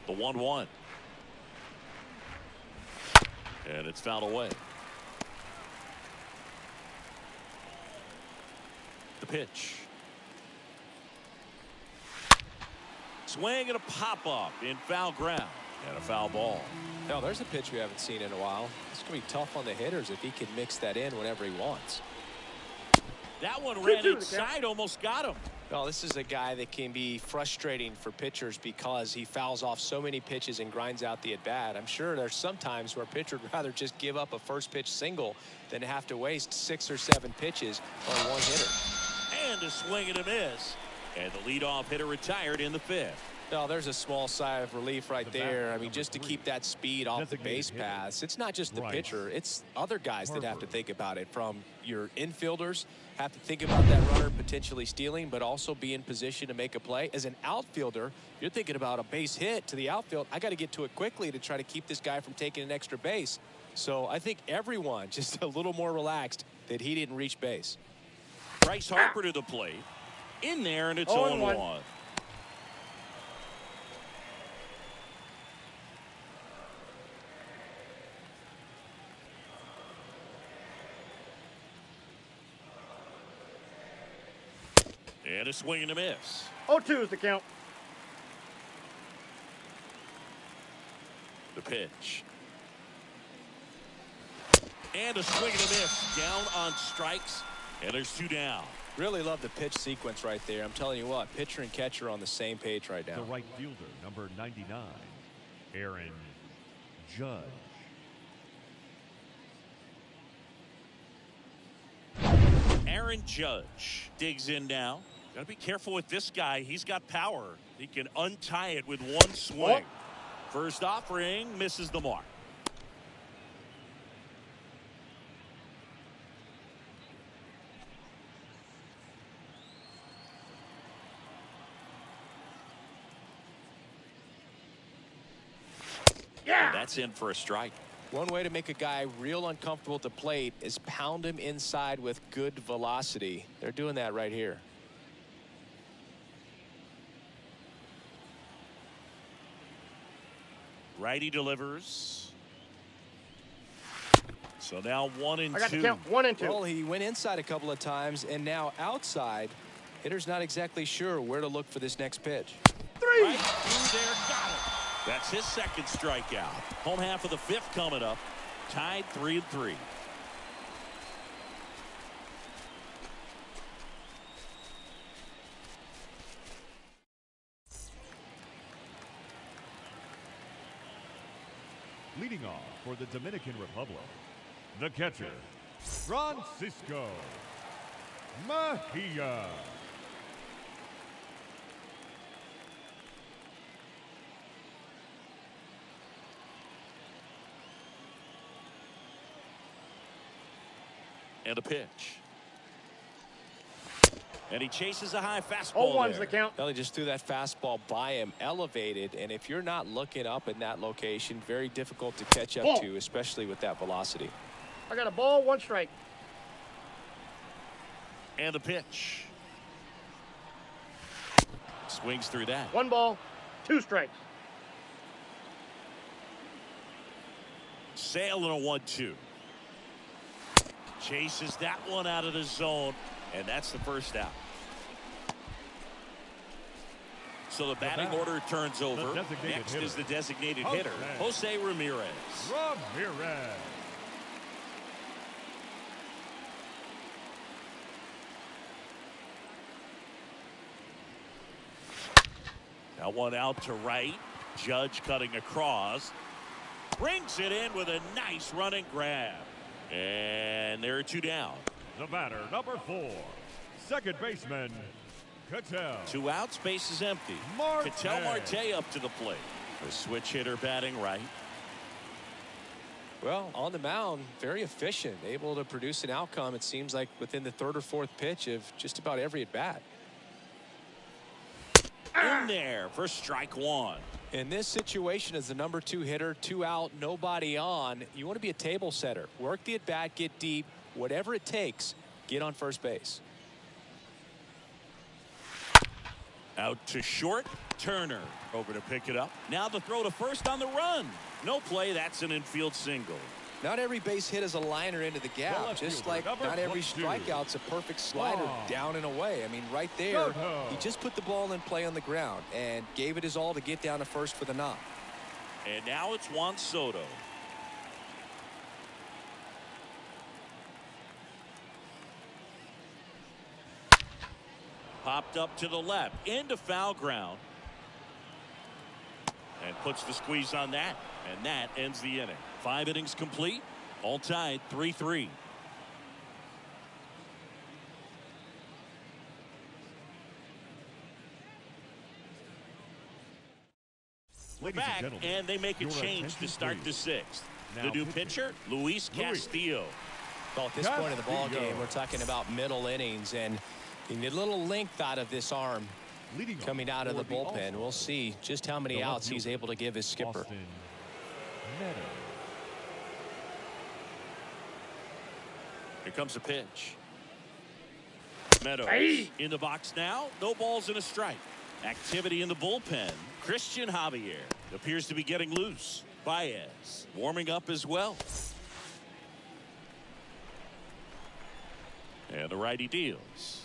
The 1-1. And it's fouled away. The pitch. Swing and a pop-up in foul ground. And a foul ball. Now, there's a pitch we haven't seen in a while. It's going to be tough on the hitters if he can mix that in whenever he wants. That one ran inside, almost got him. Well, this is a guy that can be frustrating for pitchers because he fouls off so many pitches and grinds out the at-bat. I'm sure there's some times where a pitcher would rather just give up a first pitch single than to have to waste 6 or 7 pitches on one hitter. And a swing and a miss. And the leadoff hitter retired in the 5th. No, there's a small sigh of relief right there. I mean, just to keep that speed off the base paths. It's not just the pitcher. It's other guys that have to think about it. From your infielders, have to think about that runner potentially stealing, but also be in position to make a play. As an outfielder, you're thinking about a base hit to the outfield. I got to get to it quickly to try to keep this guy from taking an extra base. So I think everyone just a little more relaxed that he didn't reach base. Bryce Harper to the plate. In there, and it's 0-1. And a swing and a miss. 0-2 is the count. The pitch. And a swing and a miss. Down on strikes. And there's 2 down. Really love the pitch sequence right there. I'm telling you what, pitcher and catcher on the same page right now. The right fielder, number 99, Aaron Judge. Aaron Judge digs in now. Got to be careful with this guy. He's got power. He can untie it with one swing. First offering misses the mark. Yeah. And that's in for a strike. One way to make a guy real uncomfortable at the plate is pound him inside with good velocity. They're doing that right here. Righty delivers. So now 1-2. I got to count 1-2. Well, he went inside a couple of times, and now outside. Hitter's not exactly sure where to look for this next pitch. 3. Right through there, got it. That's his second strikeout. Home half of the 5th coming up. Tied 3-3. Leading off for the Dominican Republic, the catcher, Francisco Mejia. And a pitch. And he chases a high fastball. 0-1's the count. Well, he just threw that fastball by him, elevated, and if you're not looking up in that location, very difficult to catch up to, especially with that velocity. I got a ball, 1 strike. And a pitch. Swings through that. 1 ball, 2 strikes. Sale and a 1-2. Chases that one out of the zone, and that's the first out. So the batting order turns over. Next is the designated hitter, Jose Ramirez. Now one out to right. Judge cutting across. Brings it in with a nice running grab. And there are 2 down. The batter, number 4, second baseman, Cattell. 2 outs, base is empty. Cattell Marte up to the plate. The switch hitter batting right. Well, on the mound, very efficient, able to produce an outcome, it seems like, within the 3rd or 4th pitch of just about every at-bat. In there for strike 1. In this situation, as the number 2 hitter, 2 out, nobody on, you want to be a table setter. Work the at-bat, get deep, whatever it takes, get on first base. Out to short. Turner over to pick it up. Now the throw to first on the run. No play. That's an infield single. Not every base hit is a liner into the gap, just like not every strikeout's a perfect slider down and away. I mean, right there, he just put the ball in play on the ground and gave it his all to get down to first for the knock. And now it's Juan Soto. Popped up to the left, into foul ground. And puts the squeeze on that. And that ends the inning. 5 innings complete. All tied 3-3. We're back, and they make a change to start the 6th. The new pitcher, Luis Castillo. Well, at this point of the ball game, we're talking about middle innings, and you need a little length out of this arm coming out of the bullpen. We'll see just how many outs he's able to give his skipper. Here comes a pitch. Meadows in the box now. No balls and a strike. Activity in the bullpen. Christian Javier appears to be getting loose. Bayas warming up as well. And the righty deals.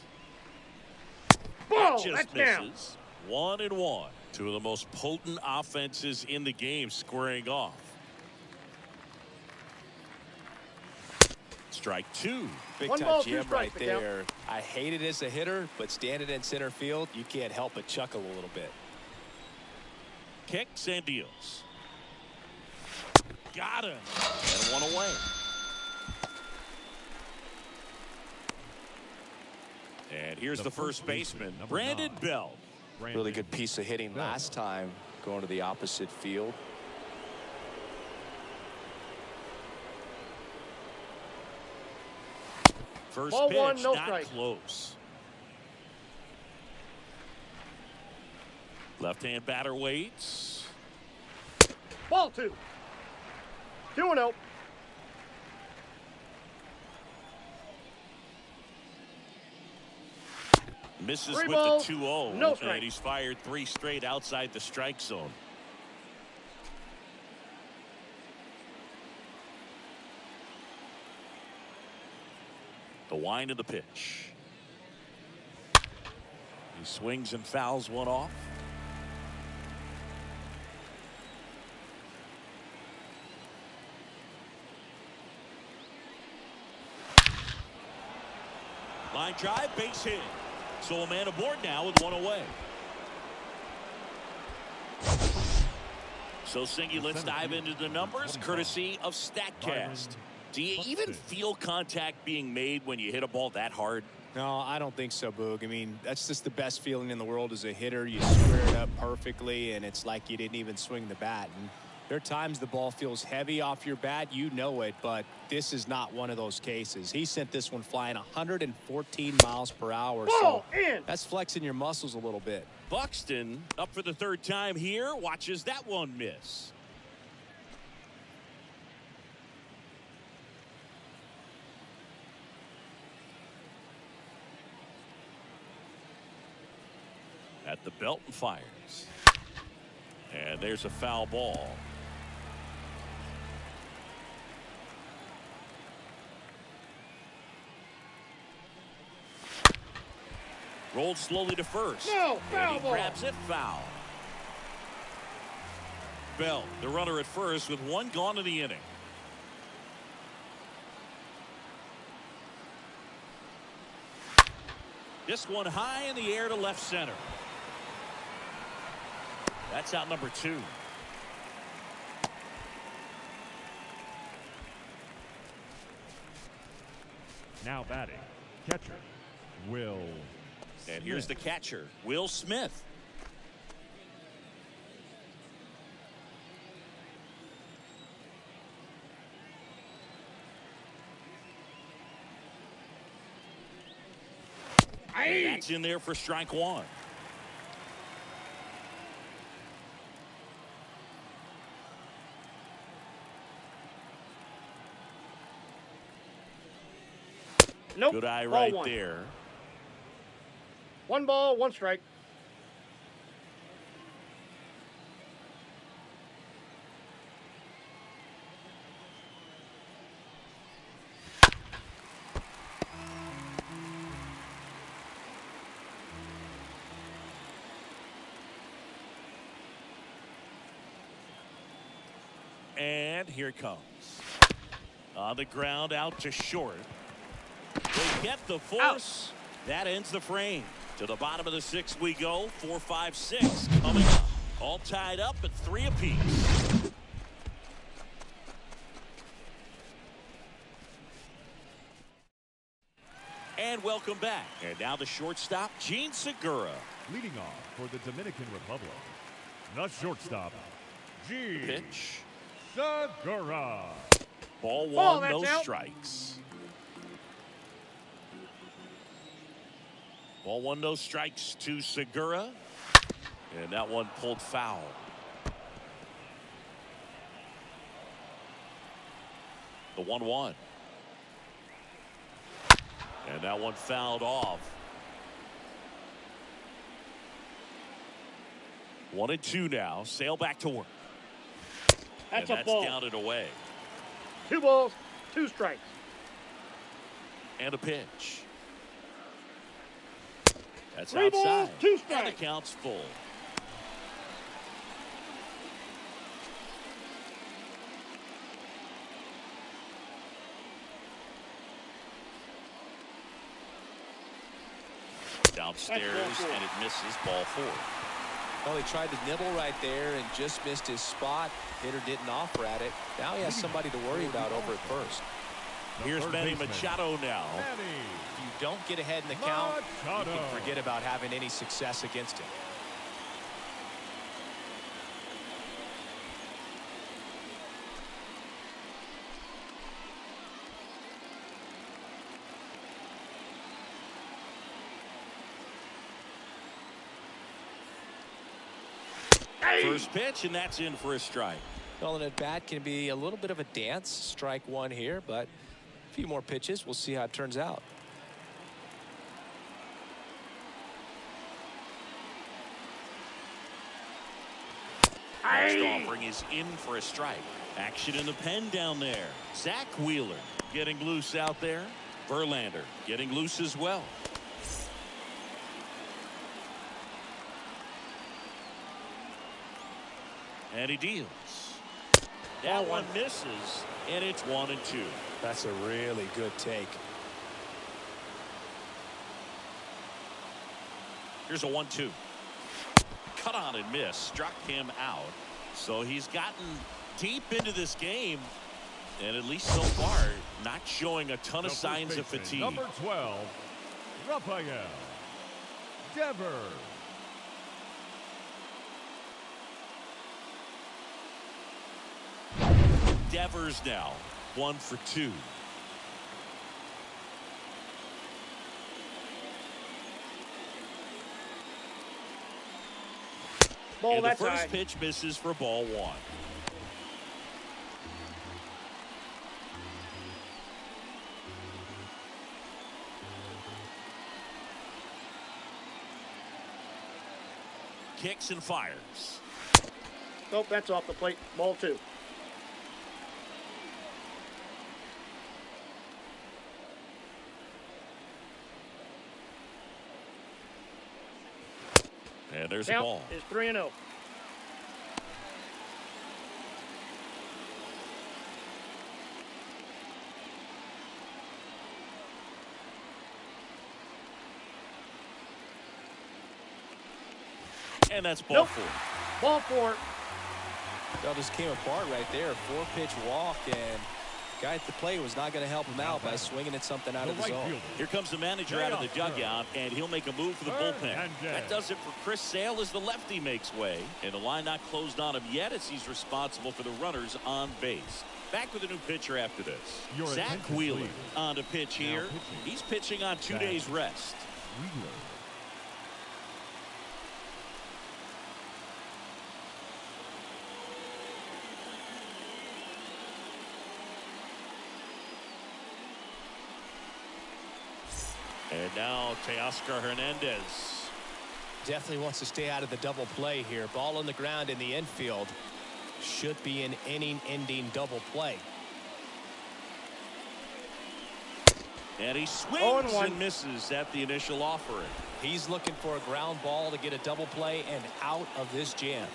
Ball, Just that's down. misses. 1-1. Two of the most potent offenses in the game squaring off. Strike two. Big One time ball, two jam right strikes to count. there. I hate it as a hitter, but standing in center field, you can't help but chuckle a little bit. Kicks and deals. Got him. And one away. And here's the first baseman, Brandon Belt. Really good piece of hitting last time, going to the opposite field. First Ball pitch, one, no not strike. close. Left-hand batter waits. Ball two. 2-0. Misses Three with balls, the 2-0. no strike. And he's fired 3 straight outside the strike zone. The wind of the pitch. He swings and fouls one off. Line drive, base hit. So a man aboard now with one away. So Singy, let's dive into the numbers courtesy of StatCast. Do you even feel contact being made when you hit a ball that hard? No, I don't think so, Boog. I mean, that's just the best feeling in the world as a hitter. You square it up perfectly, and it's like you didn't even swing the bat. And there are times the ball feels heavy off your bat. You know it, but this is not one of those cases. He sent this one flying 114 miles per hour. Ball So in. that's flexing your muscles a little bit. Buxton up for the third time here. Watches that one miss. At the belt and fires. And there's a foul ball. Rolled slowly to first. No, foul and he ball. grabs it, foul. Bell, the runner at first with one gone in the inning. This one high in the air to left center. That's out number 2. Now batting, catcher, Will. And here's the catcher, Will Smith. And that's in there for strike one. Nope. Good eye Ball right one. there. 1 ball, 1 strike. And here it comes. On the ground, out to short. They get the force. That ends the frame. To the bottom of the 6th we go. 4, 5, 6 coming up. All tied up at 3 apiece. And welcome back. And now the shortstop, Gene Segura. Leading off for the Dominican Republic, the shortstop, Gene Pitch. Segura. Ball Ball, one, that's no out. strikes. Ball one, no strikes to Segura. And that one pulled foul. The 1-1. And that one fouled off. 1-2 now. Sale back to work. That's And a ball. counted away. 2 balls, 2 strikes. And a pitch. That's 3 balls, outside. 2 And the strikes. count's full. Downstairs, and it misses, ball 4. Well, he tried to nibble right there and just missed his spot. Hitter didn't offer at it. Now he has somebody to worry about over at first. Here's Manny Machado now. If you don't get ahead in the count, you can forget about having any success against him. First pitch, and that's in for a strike. Well, an at-bat can be a little bit of a dance. Strike 1 here, but a few more pitches. We'll see how it turns out. Next offering is in for a strike. Action in the pen down there. Zach Wheeler getting loose out there. Verlander getting loose as well. And he deals. That one misses, and it's 1-2. That's a really good take. Here's a 1-2. Cut on and miss. Struck him out. So he's gotten deep into this game, and at least so far, not showing a ton of signs of fatigue. Number 12, Rafael Devers. Devers now 1 for 2. Ball, and the that's first high. pitch misses for ball 1. Kicks and fires. Nope, that's off the plate. Ball 2. And there's a Count ball. is 3-0. And that's ball 4. Ball 4. That just came apart right there. 4-pitch walk, and guy at the plate was not going to help him out by swinging at something out of the zone. Here comes the manager out of the dugout, and he'll make a move for the bullpen. That does it for Chris Sale as the lefty makes way. And the line not closed on him yet as he's responsible for the runners on base. Back with a new pitcher after this. Zach Wheeler on to pitch here. He's pitching on 2 days rest. And now Teoscar Hernandez. Definitely wants to stay out of the double play here. Ball on the ground in the infield. Should be an inning-ending double play. And he swings and misses at the initial offering. He's looking for a ground ball to get a double play and out of this jam.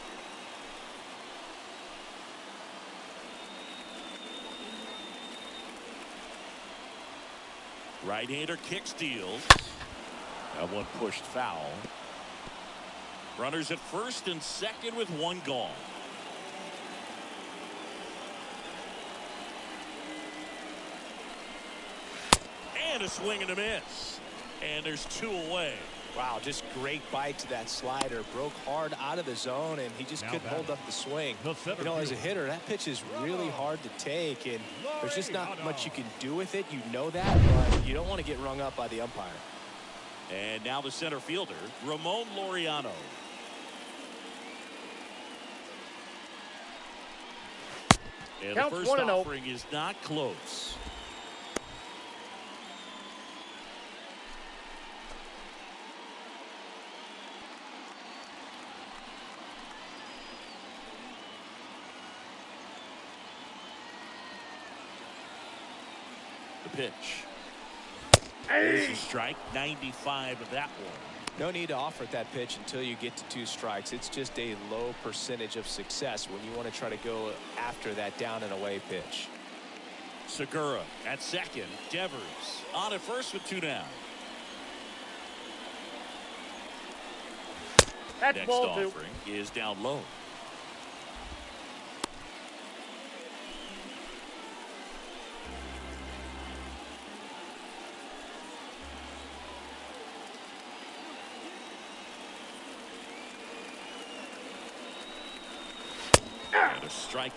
Right-hander kick steals. That one pushed foul. Runners at first and second with 1 gone. And a swing and a miss. And there's 2 away. Wow, just great bite to that slider. Broke hard out of the zone, and he just couldn't hold up the swing. You know, as a hitter, that pitch is really hard to take, and there's just not much you can do with it. You know that, but you don't want to get rung up by the umpire. And now the center fielder, Ramon Laureano. And the first offering is not close. The pitch. There's a strike, 95 of that one. No need to offer that pitch until you get to 2 strikes. It's just a low percentage of success when you want to try to go after that down and away pitch. Segura at second. Devers on at first with 2 down. That's Next ball 2. offering is down low. And a strike.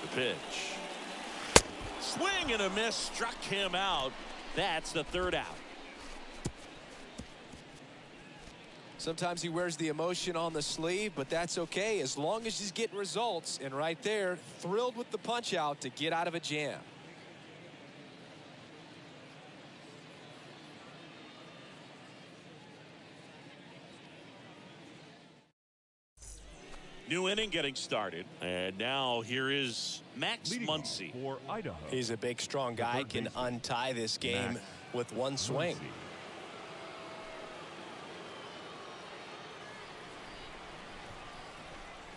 The pitch. Swing and a miss, struck him out. That's the 3rd out. Sometimes he wears the emotion on the sleeve, but that's okay as long as he's getting results. And right there, thrilled with the punch out to get out of a jam. New inning getting started. And now here is Max Muncy. For Idaho. He's a big, strong guy, can untie this game with one swing.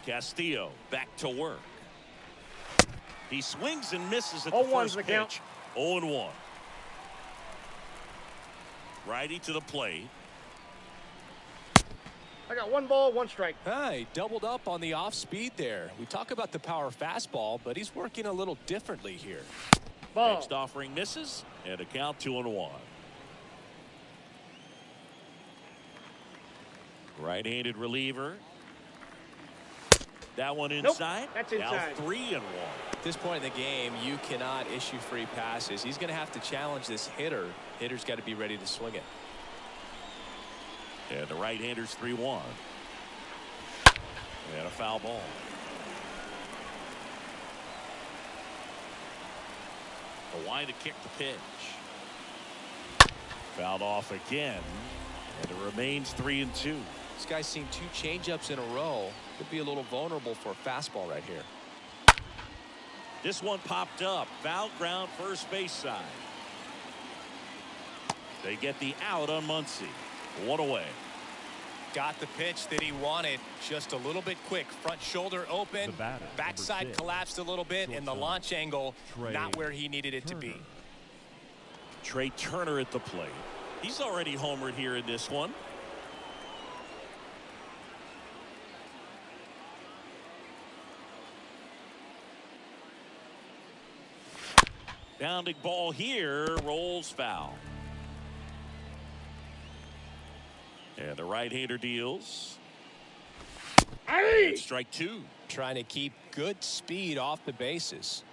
Castillo back to work. He swings and misses at the 0-1's first the count. pitch. 0-1. Righty to the plate. I got 1 ball, 1 strike. He doubled up on the off speed there. We talk about the power fastball, but he's working a little differently here. Ball. Next offering misses, and a count 2-1. Right-handed reliever. That one inside. Nope, that's inside. Now 3-1. At this point in the game, you cannot issue free passes. He's going to have to challenge this hitter. Hitter's got to be ready to swing it. And the right-hander's 3-1. And a foul ball. The wind to kick the pitch. Fouled off again. And it remains 3-2. This guy's seen 2 changeups in a row. Could be a little vulnerable for a fastball right here. This one popped up. Foul ground, first base side. They get the out on Muncy. 1 away. Got the pitch that he wanted. Just a little bit quick. Front shoulder open. Backside collapsed a little bit. And the launch angle not where he needed it to be. Trey Turner at the plate. He's already homered here in this one. Bounding ball here, rolls foul. And the right-hander deals. Hey! Strike 2. Trying to keep good speed off the bases.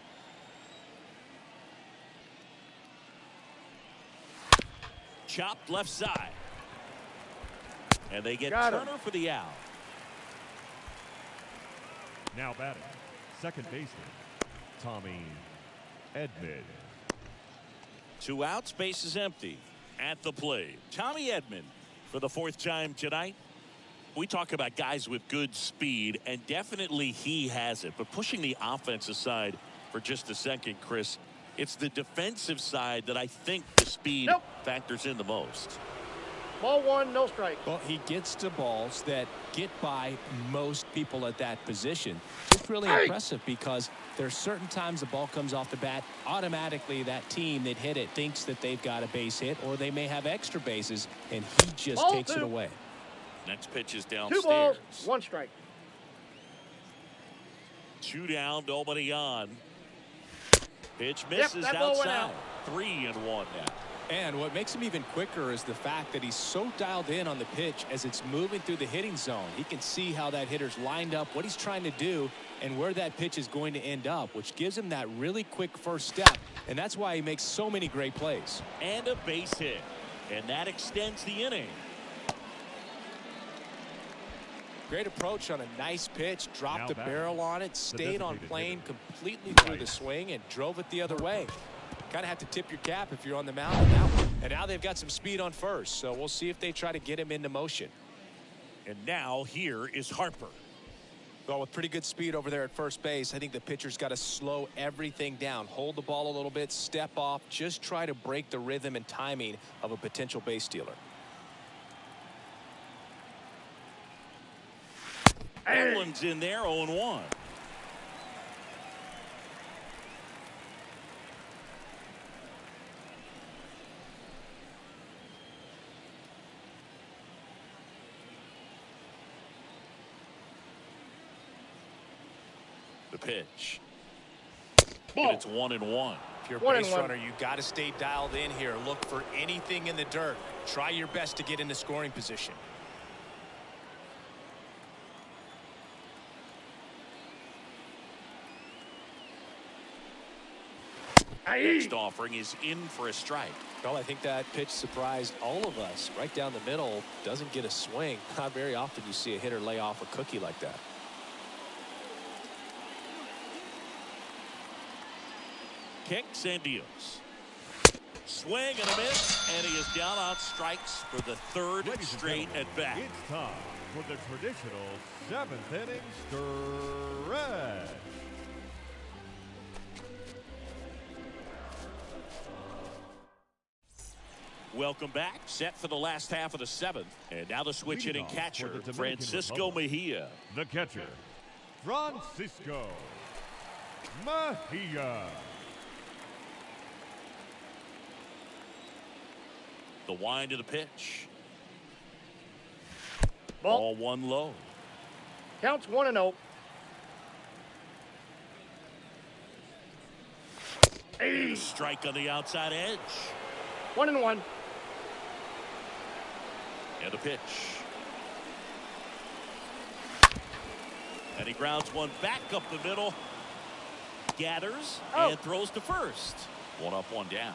Chopped left side. And they get Got him. Turner for the out. Now batting, second baseman, Tommy Edman. 2 outs, base is empty. At the plate, Tommy Edman for the 4th time tonight. We talk about guys with good speed, and definitely he has it. But pushing the offense aside for just a second, Chris, it's the defensive side that I think the speed factors in the most. Ball 1, no strike. Well, he gets to balls that get by most people at that position. It's really impressive because there's certain times the ball comes off the bat, automatically that team that hit it thinks that they've got a base hit, or they may have extra bases, and he just Ball takes 2. it away. Next pitch is 2 downstairs. balls, 1 strike. 2 down, nobody on. Pitch misses that ball went outside. out. 3-1 now. And what makes him even quicker is the fact that he's so dialed in on the pitch as it's moving through the hitting zone. He can see how that hitter's lined up, what he's trying to do, and where that pitch is going to end up, which gives him that really quick first step. And that's why he makes so many great plays. And a base hit. And that extends the inning. Great approach on a nice pitch, dropped the barrel on it, stayed on plane completely through the swing, and drove it the other way. Kind of have to tip your cap if you're on the mound on that one. And now they've got some speed on first, so we'll see if they try to get him into motion. And now here is Harper. Well, with pretty good speed over there at first base, I think the pitcher's got to slow everything down. Hold the ball a little bit, step off, just try to break the rhythm and timing of a potential base stealer. That one's in there, 0-1. The pitch. And it's 1-1. If you're a base runner, you got to stay dialed in here. Look for anything in the dirt. Try your best to get into scoring position. Next offering is in for a strike. Well, I think that pitch surprised all of us. Right down the middle, doesn't get a swing. Not very often you see a hitter lay off a cookie like that. Kicks and deals. Swing and a miss, and he is down on strikes for the third straight at bat. It's time for the traditional 7th inning stretch. Welcome back. Set for the last half of the 7th. And now the switch hitting catcher, Francisco Mejia. The catcher, Francisco Mejia. The wind of the pitch. Ball 1 low. Counts 1-0. Strike on the outside edge. 1-1. And a pitch. And he grounds one back up the middle. Gathers and throws to first. 1 up, 1 down.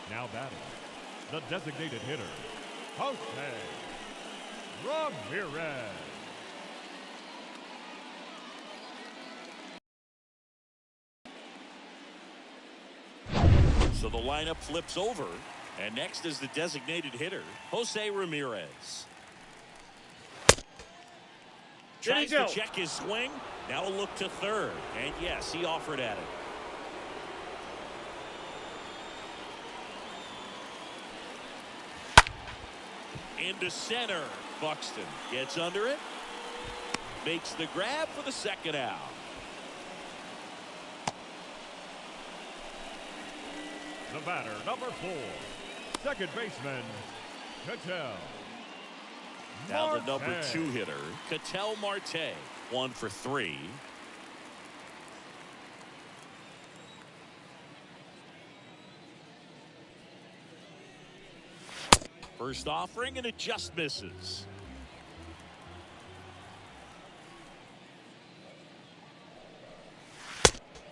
Now batting, the designated hitter, Jose Ramirez. So the lineup flips over, and next is the designated hitter, Jose Ramirez. Tries to check his swing. Now a look to third, and yes, he offered at it. Into center. Buxton gets under it. Makes the grab for the second out. The batter, number 4, second baseman, Ketel Now Marte. the number 2 hitter, Ketel Marte. 1 for 3. First offering, and it just misses.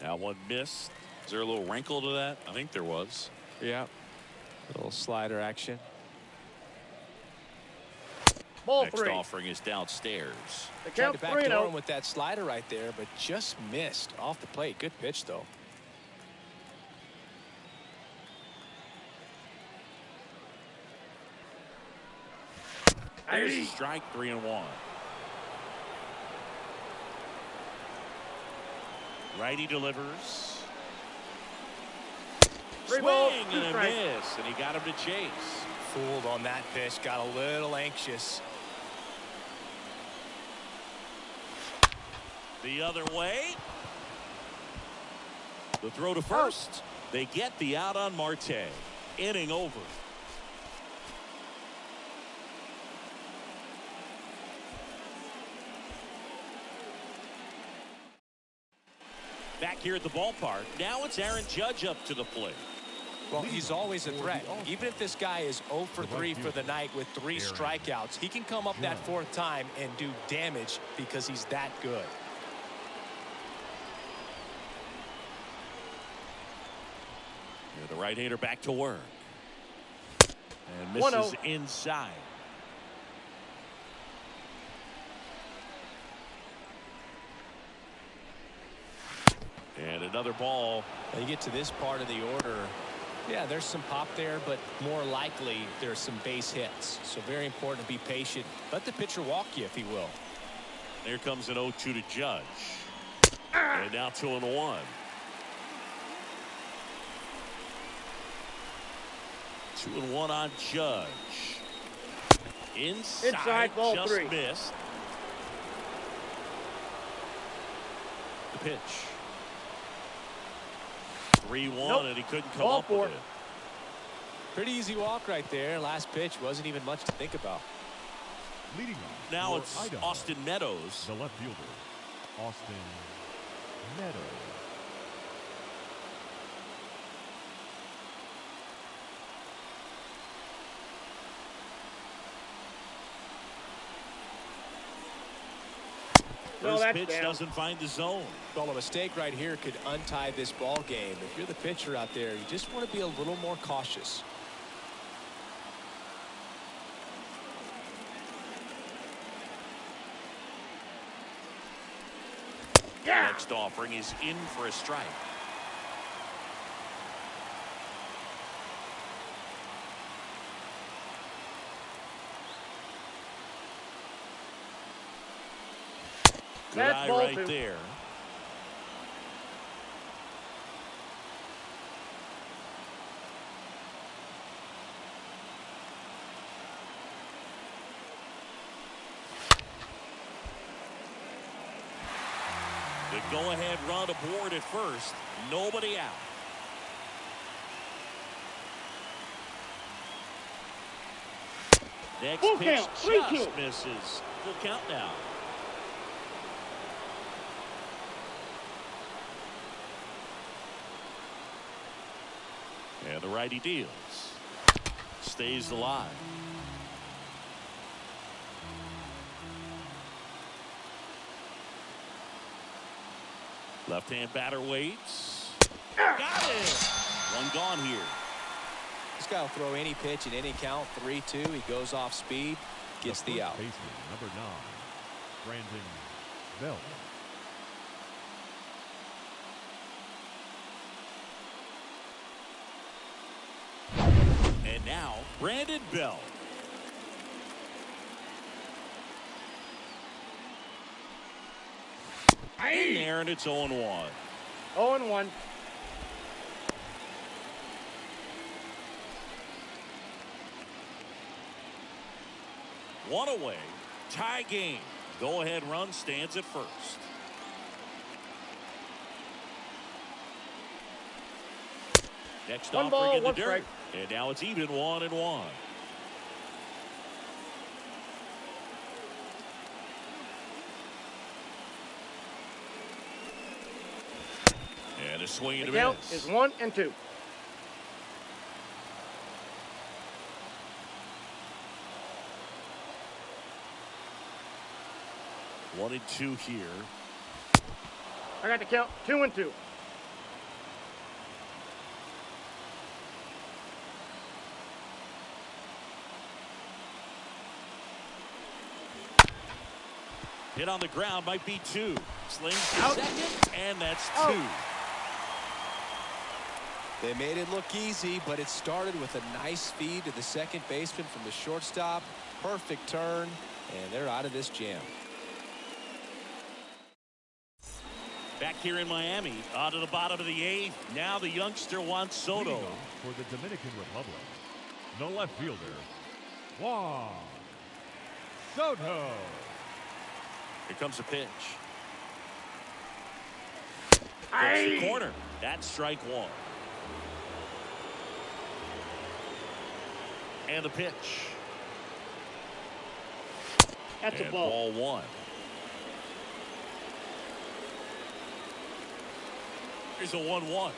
Now one missed. Is there a little wrinkle to that? I think there was. Yeah. A little slider action. Ball Next 3. offering is downstairs. Tried to backdoor him with that slider right there, but just missed off the plate. Good pitch, though. There's a strike, 3-1. Righty delivers. Three Swing balls, and 2 a strikes. miss, and he got him to chase. Fooled on that pitch. Got a little anxious. The other way. The throw to first. They get the out on Marte. Inning over. Back here at the ballpark. Now it's Aaron Judge up to the plate. Well, he's always a threat. Even if this guy is 0 for 3 for the night with 3 strikeouts, he can come up that 4th time and do damage because he's that good. The right-hander back to work. And misses 1-0. inside. And another ball. Now you get to this part of the order. Yeah, there's some pop there, but more likely there's some base hits. So very important to be patient. Let the pitcher walk you if he will. There comes an 0-2 to Judge. And now 2-1. 2-1 on Judge. Inside ball just 3. missed. The pitch. 3-1, Nope. and he couldn't come Ball up 4. with it. Pretty easy walk right there. Last pitch wasn't even much to think about. Leading off Now for it's Idaho, Austin Meadows. the left fielder, Austin Meadows. No, First that's pitch down. doesn't find the zone. Well, a mistake right here could untie this ball game. If you're the pitcher out there, you just want to be a little more cautious. Yeah. Next offering is in for a strike. Good That's eye ball right 2. there. The go-ahead run aboard at first. Nobody out. Next Full pitch count, just 3-2. misses. Full count now. And the righty deals. Stays alive. Left-hand batter waits. Got it. One gone here. This guy will throw any pitch in any count. 3-2. He goes off speed, gets the out. Baseman, number 9, Brandon Belt. And now Brandon Bell. In there, and it's 0-1. 0-1. One away. Tie game. Go-ahead run stands at first. Next One offering ball, in the one dirt. strike. And now it's even 1-1. And a swing and The a count miss. is 1-2. One and two here. I got the count 2-2. Hit on the ground, might be 2. Slings to Out. second, and that's 2. Out. They made it look easy, but it started with a nice feed to the second baseman from the shortstop. Perfect turn, and they're out of this jam. Back here in Miami, on to the bottom of the 8th. Now the youngster Juan Soto. Leading off for the Dominican Republic, the left fielder, Juan Soto. Here comes a pitch. Hits the corner. That's strike 1. And the pitch. That's And a ball. ball 1. Here's a 1-1.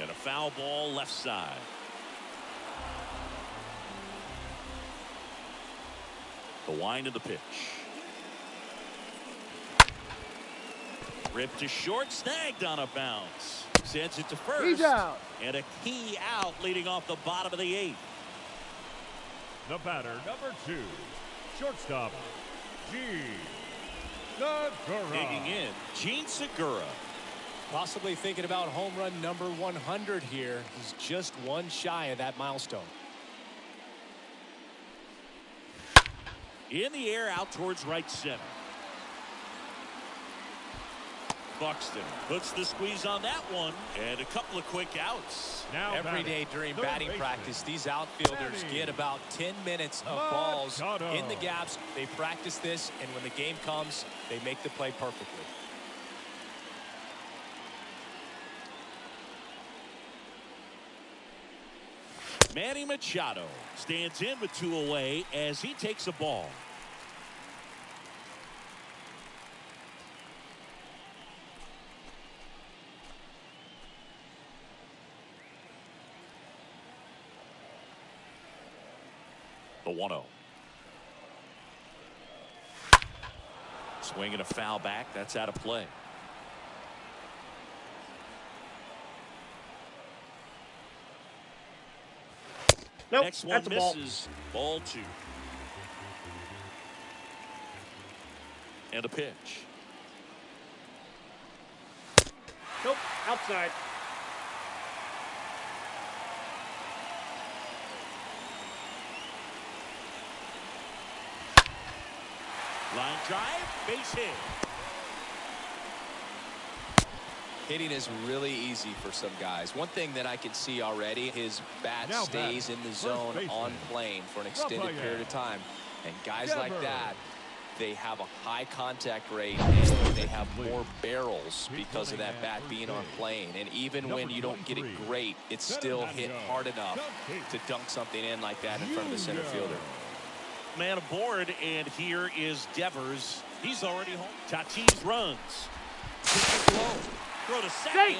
And a foul ball left side. The wind of the pitch. Ripped to short, snagged on a bounce. Sends it to first. He's out. And a key out leading off the bottom of the 8th. The batter, number 2, shortstop, Gene Segura. Digging in, Gene Segura. Possibly thinking about home run number 100 here. He's just one shy of that milestone. In the air out towards right center. Buxton puts the squeeze on that one, and a couple of quick outs. Now every day during batting practice, these outfielders get about 10 minutes of balls in the gaps. They practice this, and when the game comes, they make the play perfectly. Manny Machado stands in with 2 away as he takes a ball. The 1-0. Swing and a foul back. That's out of play. Nope, Next one that's misses. Ball 2. And a pitch. Nope, outside. Line drive, base hit. Hitting is really easy for some guys. One thing that I can see already, his bat stays in the zone on plane for an extended period of time. And guys like that, they have a high contact rate and they have more barrels because of that bat being on plane. And even when you don't get it great, it's still hit hard enough to dunk something in like that in front of the center fielder. Man aboard, and here is Devers. He's already home. Tatis runs. Throw to second.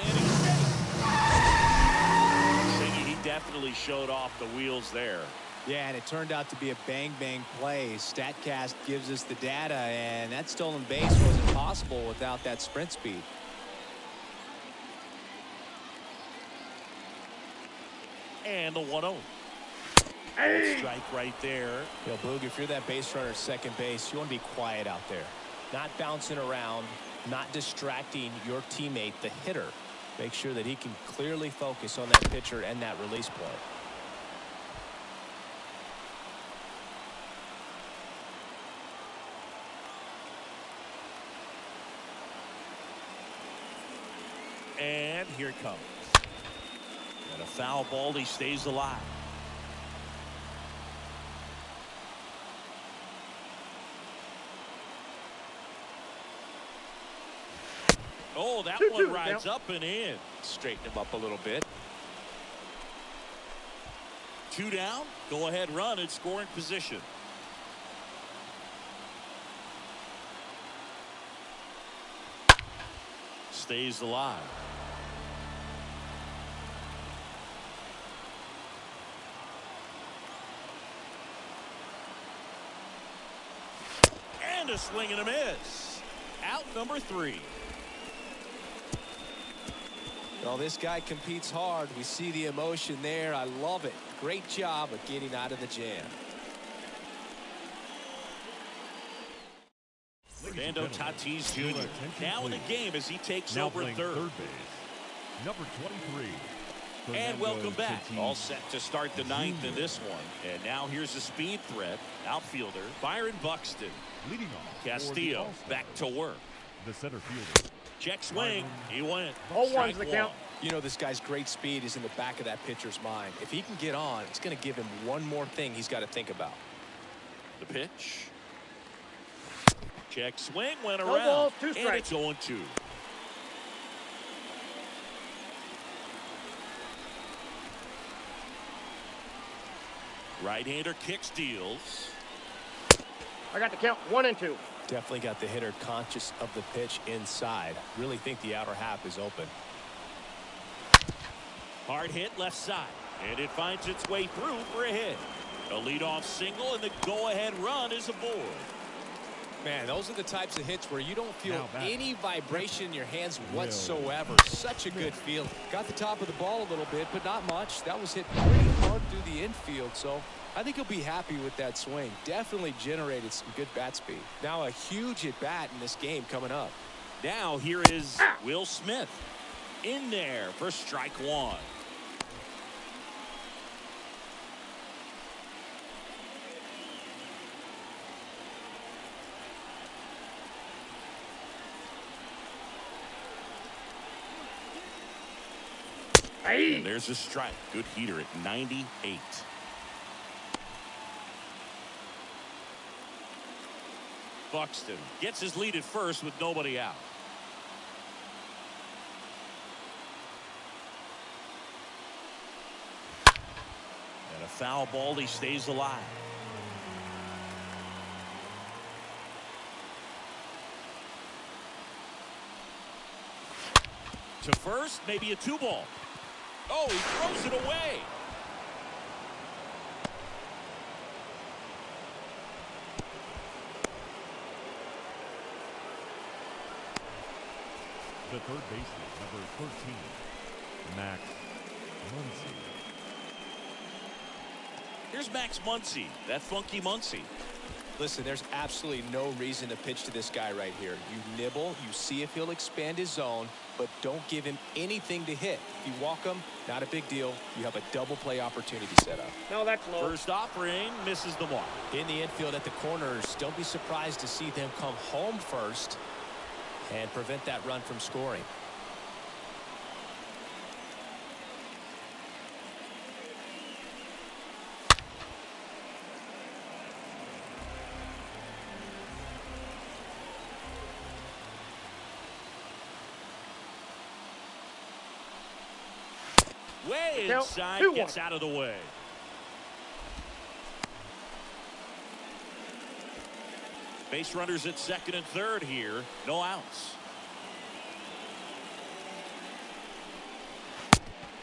He definitely showed off the wheels there. Yeah, and it turned out to be a bang-bang play. StatCast gives us the data, and that stolen base wasn't possible without that sprint speed. And the 1-0. Strike right there. You know, Boog, if you're that base runner at second base, you want to be quiet out there. Not bouncing around, not distracting your teammate, the hitter. Make sure that he can clearly focus on that pitcher and that release play. And here it comes. And a foul ball, he stays alive. Oh, that one rides up and in. Straighten him up a little bit. 2 down. Go ahead run in scoring position. Stays alive. And a swing and a miss. Out number 3. Well, this guy competes hard. We see the emotion there. I love it. Great job of getting out of the jam. Fernando Tatis Jr. now in the game as he takes over third base. Number 23. And welcome back. All set to start the 9th in this one. And now here's a speed threat. Outfielder Byron Buxton. Leading off. Castillo back to work. The center fielder. Check swing. He went. 0-1's the count. You know, this guy's great speed is in the back of that pitcher's mind. If he can get on, it's going to give him one more thing he's got to think about. The pitch. Check swing, went No around. balls, 2 and strikes. it's 0-2. Right-hander kicks, deals. I got the count. 1-2. Definitely got the hitter conscious of the pitch inside. Really think the outer half is open. Hard hit left side. And it finds its way through for a hit. A leadoff single, and the go-ahead run is aboard. Man, those are the types of hits where you don't feel any vibration in your hands whatsoever. Such a good feel. Got the top of the ball a little bit, but not much. That was hit pretty hard through the infield, so I think he'll be happy with that swing. Definitely generated some good bat speed. Now a huge at-bat in this game coming up. Now here is Will Smith in there for strike 1. And there's a strike. Good heater at 98. Buxton gets his lead at first with nobody out. And a foul ball. He stays alive. To first, maybe a 2-ball. Oh, he throws it away. The third baseman, number 13, Max Muncy. Here's Max Muncy, that funky Muncy. Listen, there's absolutely no reason to pitch to this guy right here. You nibble, you see if he'll expand his zone, but don't give him anything to hit. If you walk him, not a big deal. You have a double play opportunity set up. No, that's low. First offering misses the mark. In the infield at the corners, don't be surprised to see them come home first and prevent that run from scoring. Way inside, gets out of the way. Base runners at second and third here. No outs.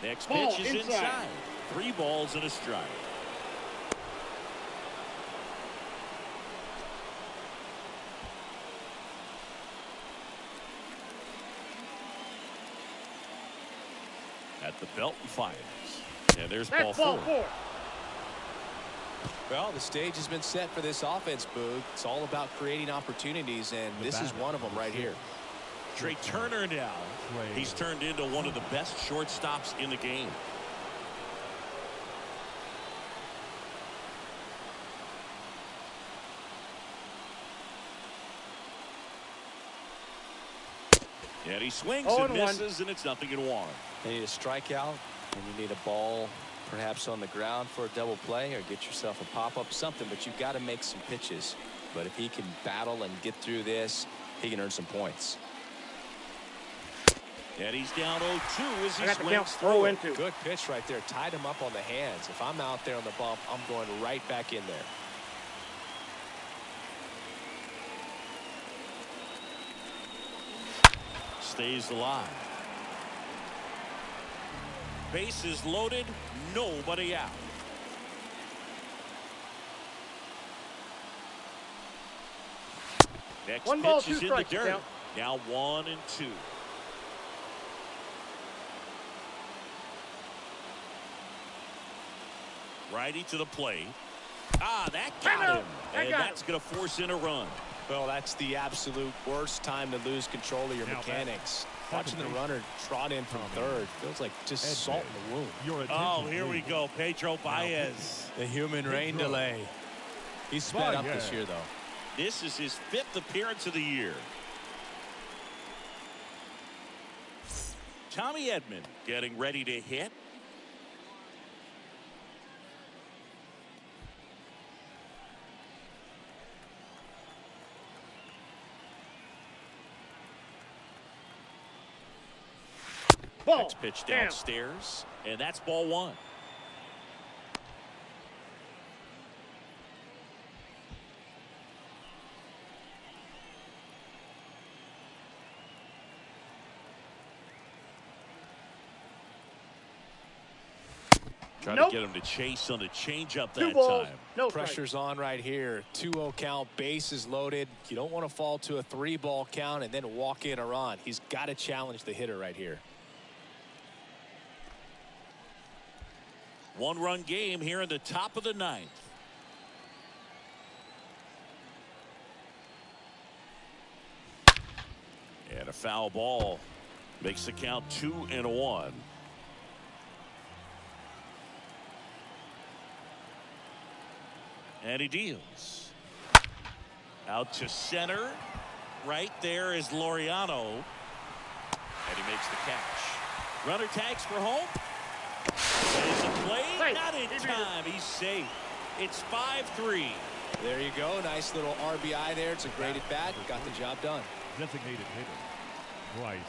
Next pitch is inside. 3 balls and a strike. At the belt and fires. And there's ball 4. Well, the stage has been set for this offense, Boog. It's all about creating opportunities, and this is one of them right here. Trey Turner now. He's turned into one of the best shortstops in the game. And he swings and misses, and it's 0-1. You need a strikeout, and you need a ball perhaps on the ground for a double play, or get yourself a pop-up, something, but you've got to make some pitches. But if he can battle and get through this, he can earn some points. And he's down 0-2 as he swings through it. Good pitch right there. Tied him up on the hands. If I'm out there on the bump, I'm going right back in there. Stays alive. Bases loaded, nobody out. Next pitch is in the dirt. Now 1-2. Righty to the plate. Ah, that got him. And that's going to force in a run. Well, that's the absolute worst time to lose control of your mechanics. Watching the runner trot in from third feels like just salt in the wound. Oh, here we go. Pedro Bayas. The human rain delay. He's sped up this year, though. This is his 5th appearance of the year. Tommy Edman getting ready to hit. Next pitch downstairs, and that's ball 1. Trying to get him to chase on the changeup that time. No pressure's on right here. 2-0 count, bases loaded. You don't want to fall to a 3-ball count and then walk in a run. He's got to challenge the hitter right here. 1-run game here in the top of the 9th. And a foul ball makes the count 2-1. And he deals. Out to center. Right there is Laureano. And he makes the catch. Runner tags for home. There's a play, Safe. not in time. He's safe. It's 5-3. There you go. Nice little RBI there. It's a great at bat. Got the job done. Designated hitter, Bryce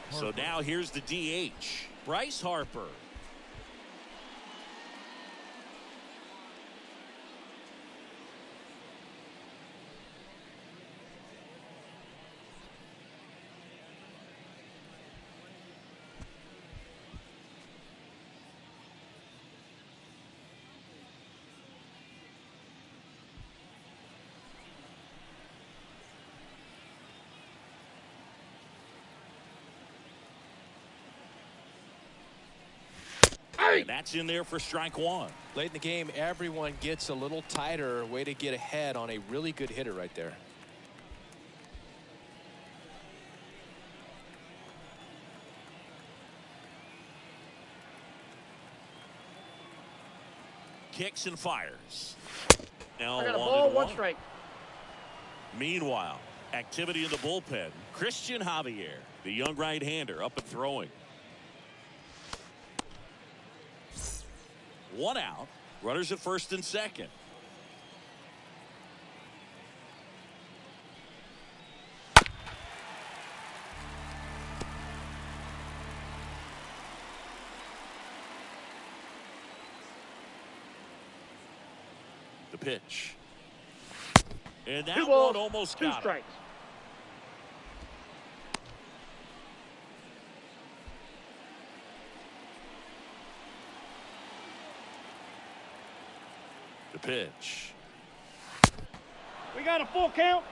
So Harper. now here's the DH, Bryce Harper. And that's in there for strike one. Late in the game, everyone gets a little tighter. Way to get ahead on a really good hitter right there. Kicks and fires. Now I got a 1-1. ball, 1 strike. Meanwhile, activity in the bullpen. Christian Javier, the young right-hander, up and throwing. 1 out. Runners at first and second. The pitch. And that 2 balls, one almost 2 got him. strikes. The pitch. We got a full count.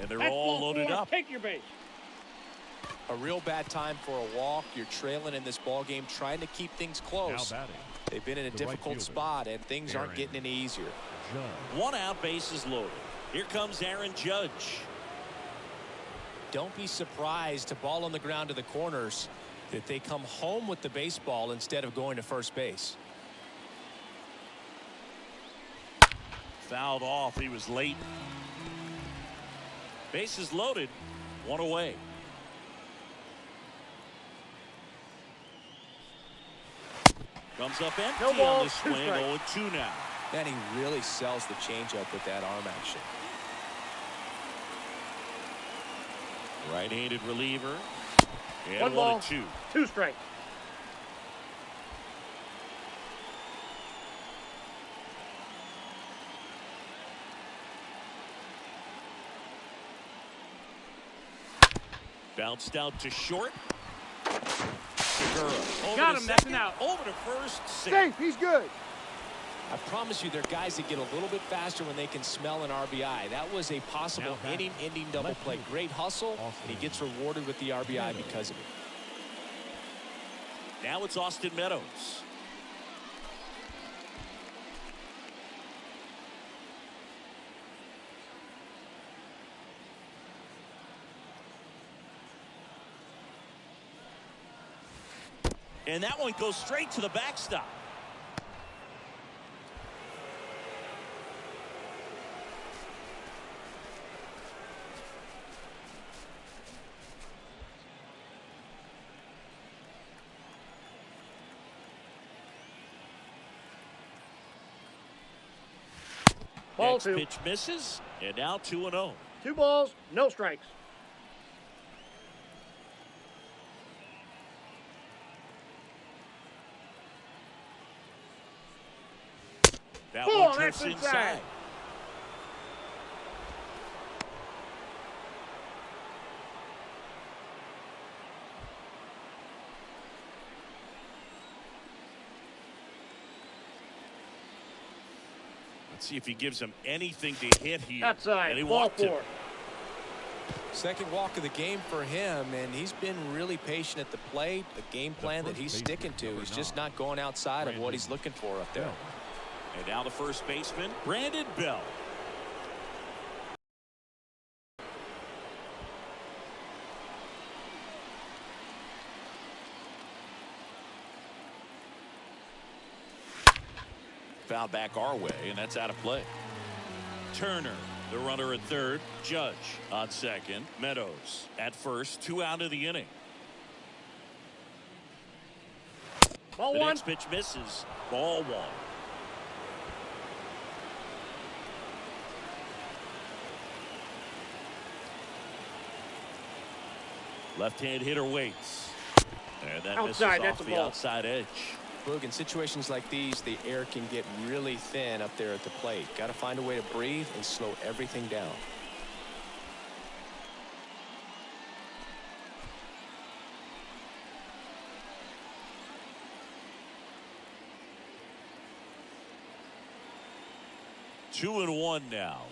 And they're That's all ball loaded 4. up. Take your base. A real bad time for a walk. You're trailing in this ball game, trying to keep things Now close. batting, They've been in a the right difficult fielder, spot, and things aren't Aaron getting any easier. Judge. 1 out, bases loaded. Here comes Aaron Judge. Don't be surprised to ball on the ground to the corners that they come home with the baseball instead of going to first base. Fouled off. He was late. Bases loaded. 1 away. Comes up empty No ball, on the 2 swing. strikes. 0-2 now. And he really sells the changeup with that arm action. Right-handed reliever. And 1 ball, 1-2. 2 strikes. Bounced out to short. Segura. Over Got to him, that's second, an out. Over to first. Safe, he's good. I promise you, they're guys that get a little bit faster when they can smell an RBI. That was a possible Now batting, inning-ending double left play. field, Great hustle, and he Austin gets rewarded with the RBI because of it. Now it's Austin Meadows. And that one goes straight to the backstop. Ball Next 2. pitch misses, and now 2-0. 2 balls, no strikes. That Ball, one drifts that's inside. inside. Let's see if he gives him anything to hit here. Outside, And he ball walked him. 4. Second walk of the game for him, and he's been really patient at the plate. The game plan that first he's baseman, sticking to. number He's 9, just not going outside of what he's Brandon looking for up there. Bell. And now the first baseman, Brandon Bell. foul back our way, and that's out of play. Turner, the runner at third. Judge on second. Meadows at first. 2 out of the inning. Ball The one. next pitch misses. Ball one. Left-hand hitter waits. And that Outside, misses that's off a the ball. outside edge. Boog, in situations like these, the air can get really thin up there at the plate. Got to find a way to breathe and slow everything down. Two and one now.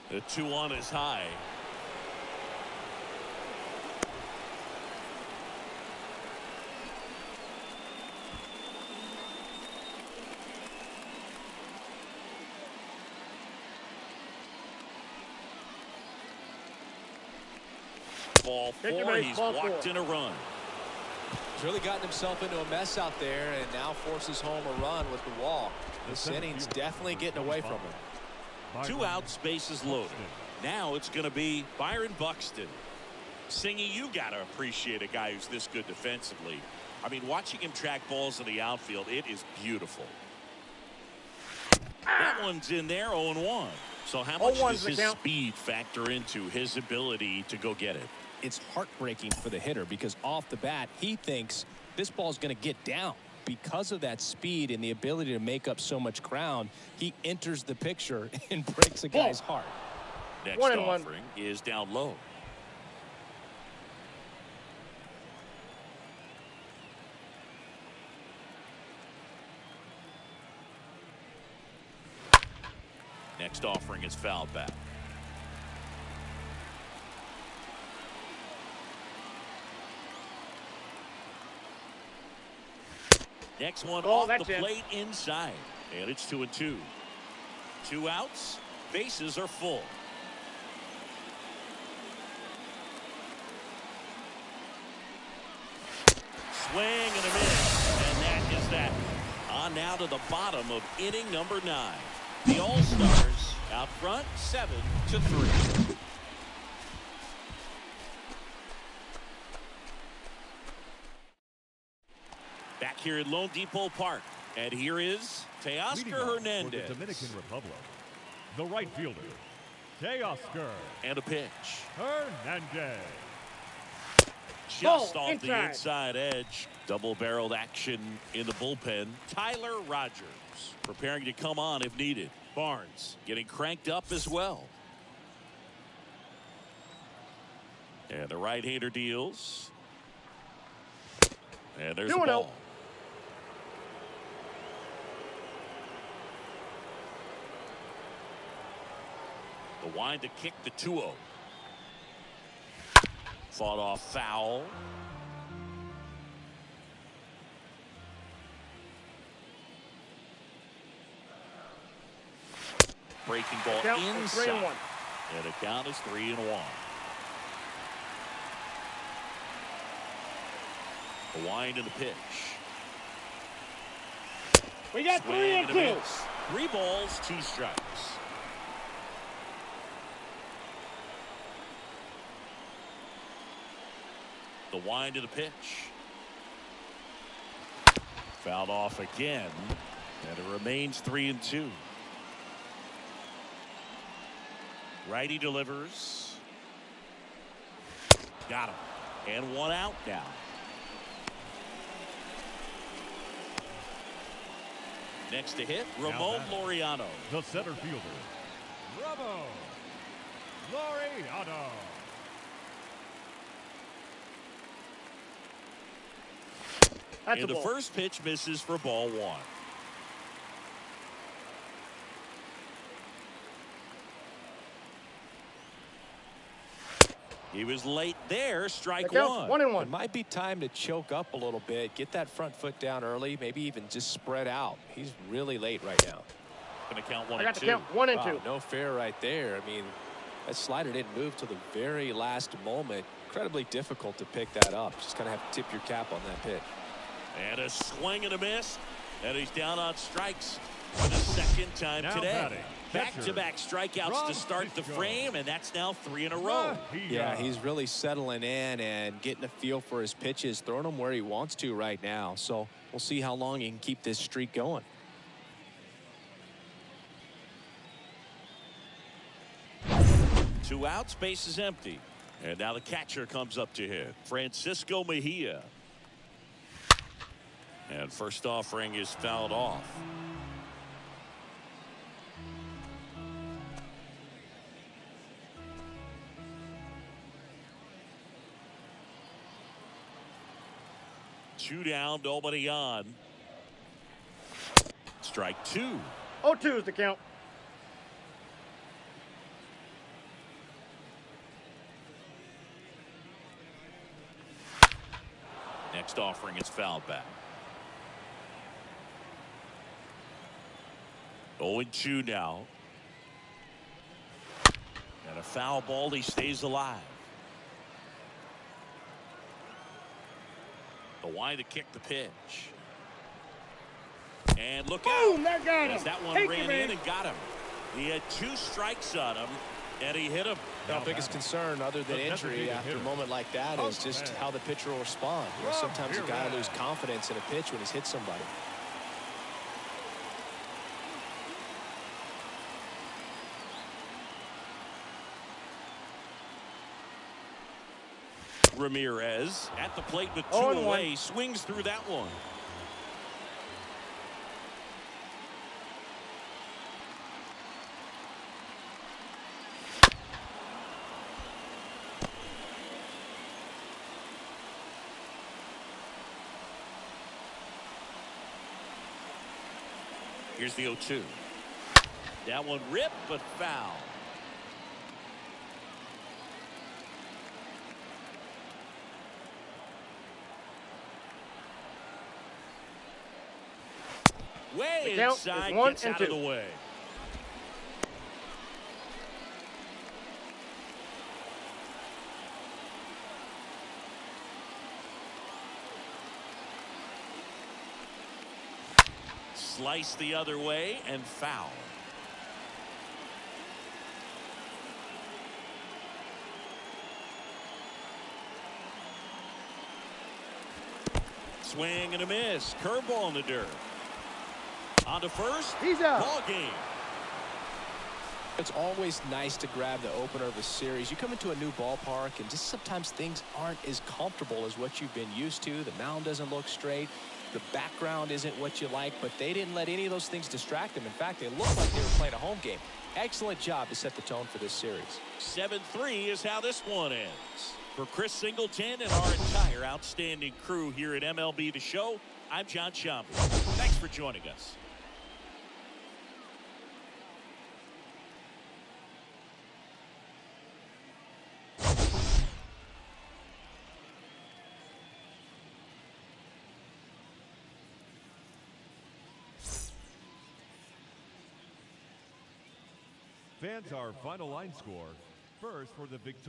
The 2-1 is high. Ball four. He's walked in a run. He's really gotten himself into a mess out there and now forces home a run with the walk. This inning's definitely getting away from him. 2 outs, bases loaded. Now it's going to be Byron Buxton. Singy, you got to appreciate a guy who's this good defensively. I mean, watching him track balls in the outfield, it is beautiful. That one's in there, 0-1. So how much does his speed factor into his ability to go get it? It's heartbreaking for the hitter because off the bat, he thinks this ball's going to get down. Because of that speed and the ability to make up so much ground, he enters the picture and breaks a guy's heart. Next offering is down low. Next offering is fouled back. Next one off the plate inside. And it's 2-2. 2 outs. Bases are full. Swing and a miss. And that is that. On now to the bottom of inning number 9. The All-Stars out front 7-3. Back here at Lone Depot Park. And here is Teoscar Hernandez. For the Dominican Republic, the right fielder, Teoscar. And a pitch. Hernandez. Just off the inside edge. Double-barreled action in the bullpen. Tyler Rogers preparing to come on if needed. Barnes getting cranked up as well. And the right-hander deals. And there's the ball. The wind to kick the 2-0. Fought off foul. Breaking ball inside. And the count is 3-1. The wind and the pitch. We got 3-2. 3 balls, 2 strikes. The wind of the pitch. Fouled off again. And it remains 3-2. Righty delivers. Got him. And 1 out now. Next to hit, Ramon Laureano. The center fielder, Ramon Laureano. And the first pitch misses for ball 1. He was late there. Strike 1. 1-1. It might be time to choke up a little bit, get that front foot down early, maybe even just spread out. He's really late right now. Going to count 1 I got and 2. to count 1 and 2. Wow, no fair right there. I mean, that slider didn't move till the very last moment. Incredibly difficult to pick that up. Just going to have to tip your cap on that pitch. And a swing and a miss. And he's down on strikes. for the second time Now today. batting, Back-to-back strikeouts to start the frame, and that's now 3 in a row. Yeah, he's really settling in and getting a feel for his pitches, throwing them where he wants to right now. So we'll see how long he can keep this streak going. Two outs, base is empty. And now the catcher comes up to hit, Francisco Mejia. And first offering is fouled off. Two down, nobody on. Strike two. 0-2 is the count. Next offering is fouled back. 0-2 now. And a foul ball, he stays alive. The wide to kick the pitch. And look out. Boom, that got him. As that one Take ran him in and got him. He had 2 strikes on him, and he hit him. Our biggest concern, other than injury after a moment like that, is just how the pitcher will respond. You know, sometimes a guy loses confidence in a pitch when he's hit somebody. Ramirez at the plate with 2 0-1. away, swings through that one. Here's the 0-2. That one ripped, but foul. Way The count inside, is 1 gets and out of 2. the way. Slice the other way and foul. Swing and a miss. Curveball in the dirt. On to first. He's out. Ball game. It's always nice to grab the opener of a series. You come into a new ballpark, and just sometimes things aren't as comfortable as what you've been used to. The mound doesn't look straight. The background isn't what you like, but they didn't let any of those things distract them. In fact, they looked like they were playing a home game. Excellent job to set the tone for this series. 7-3 is how this one ends. For Chris Singleton and our entire outstanding crew here at MLB The Show, I'm John Shambi. Thanks for joining us. Fans, our final line score. First for the victorious.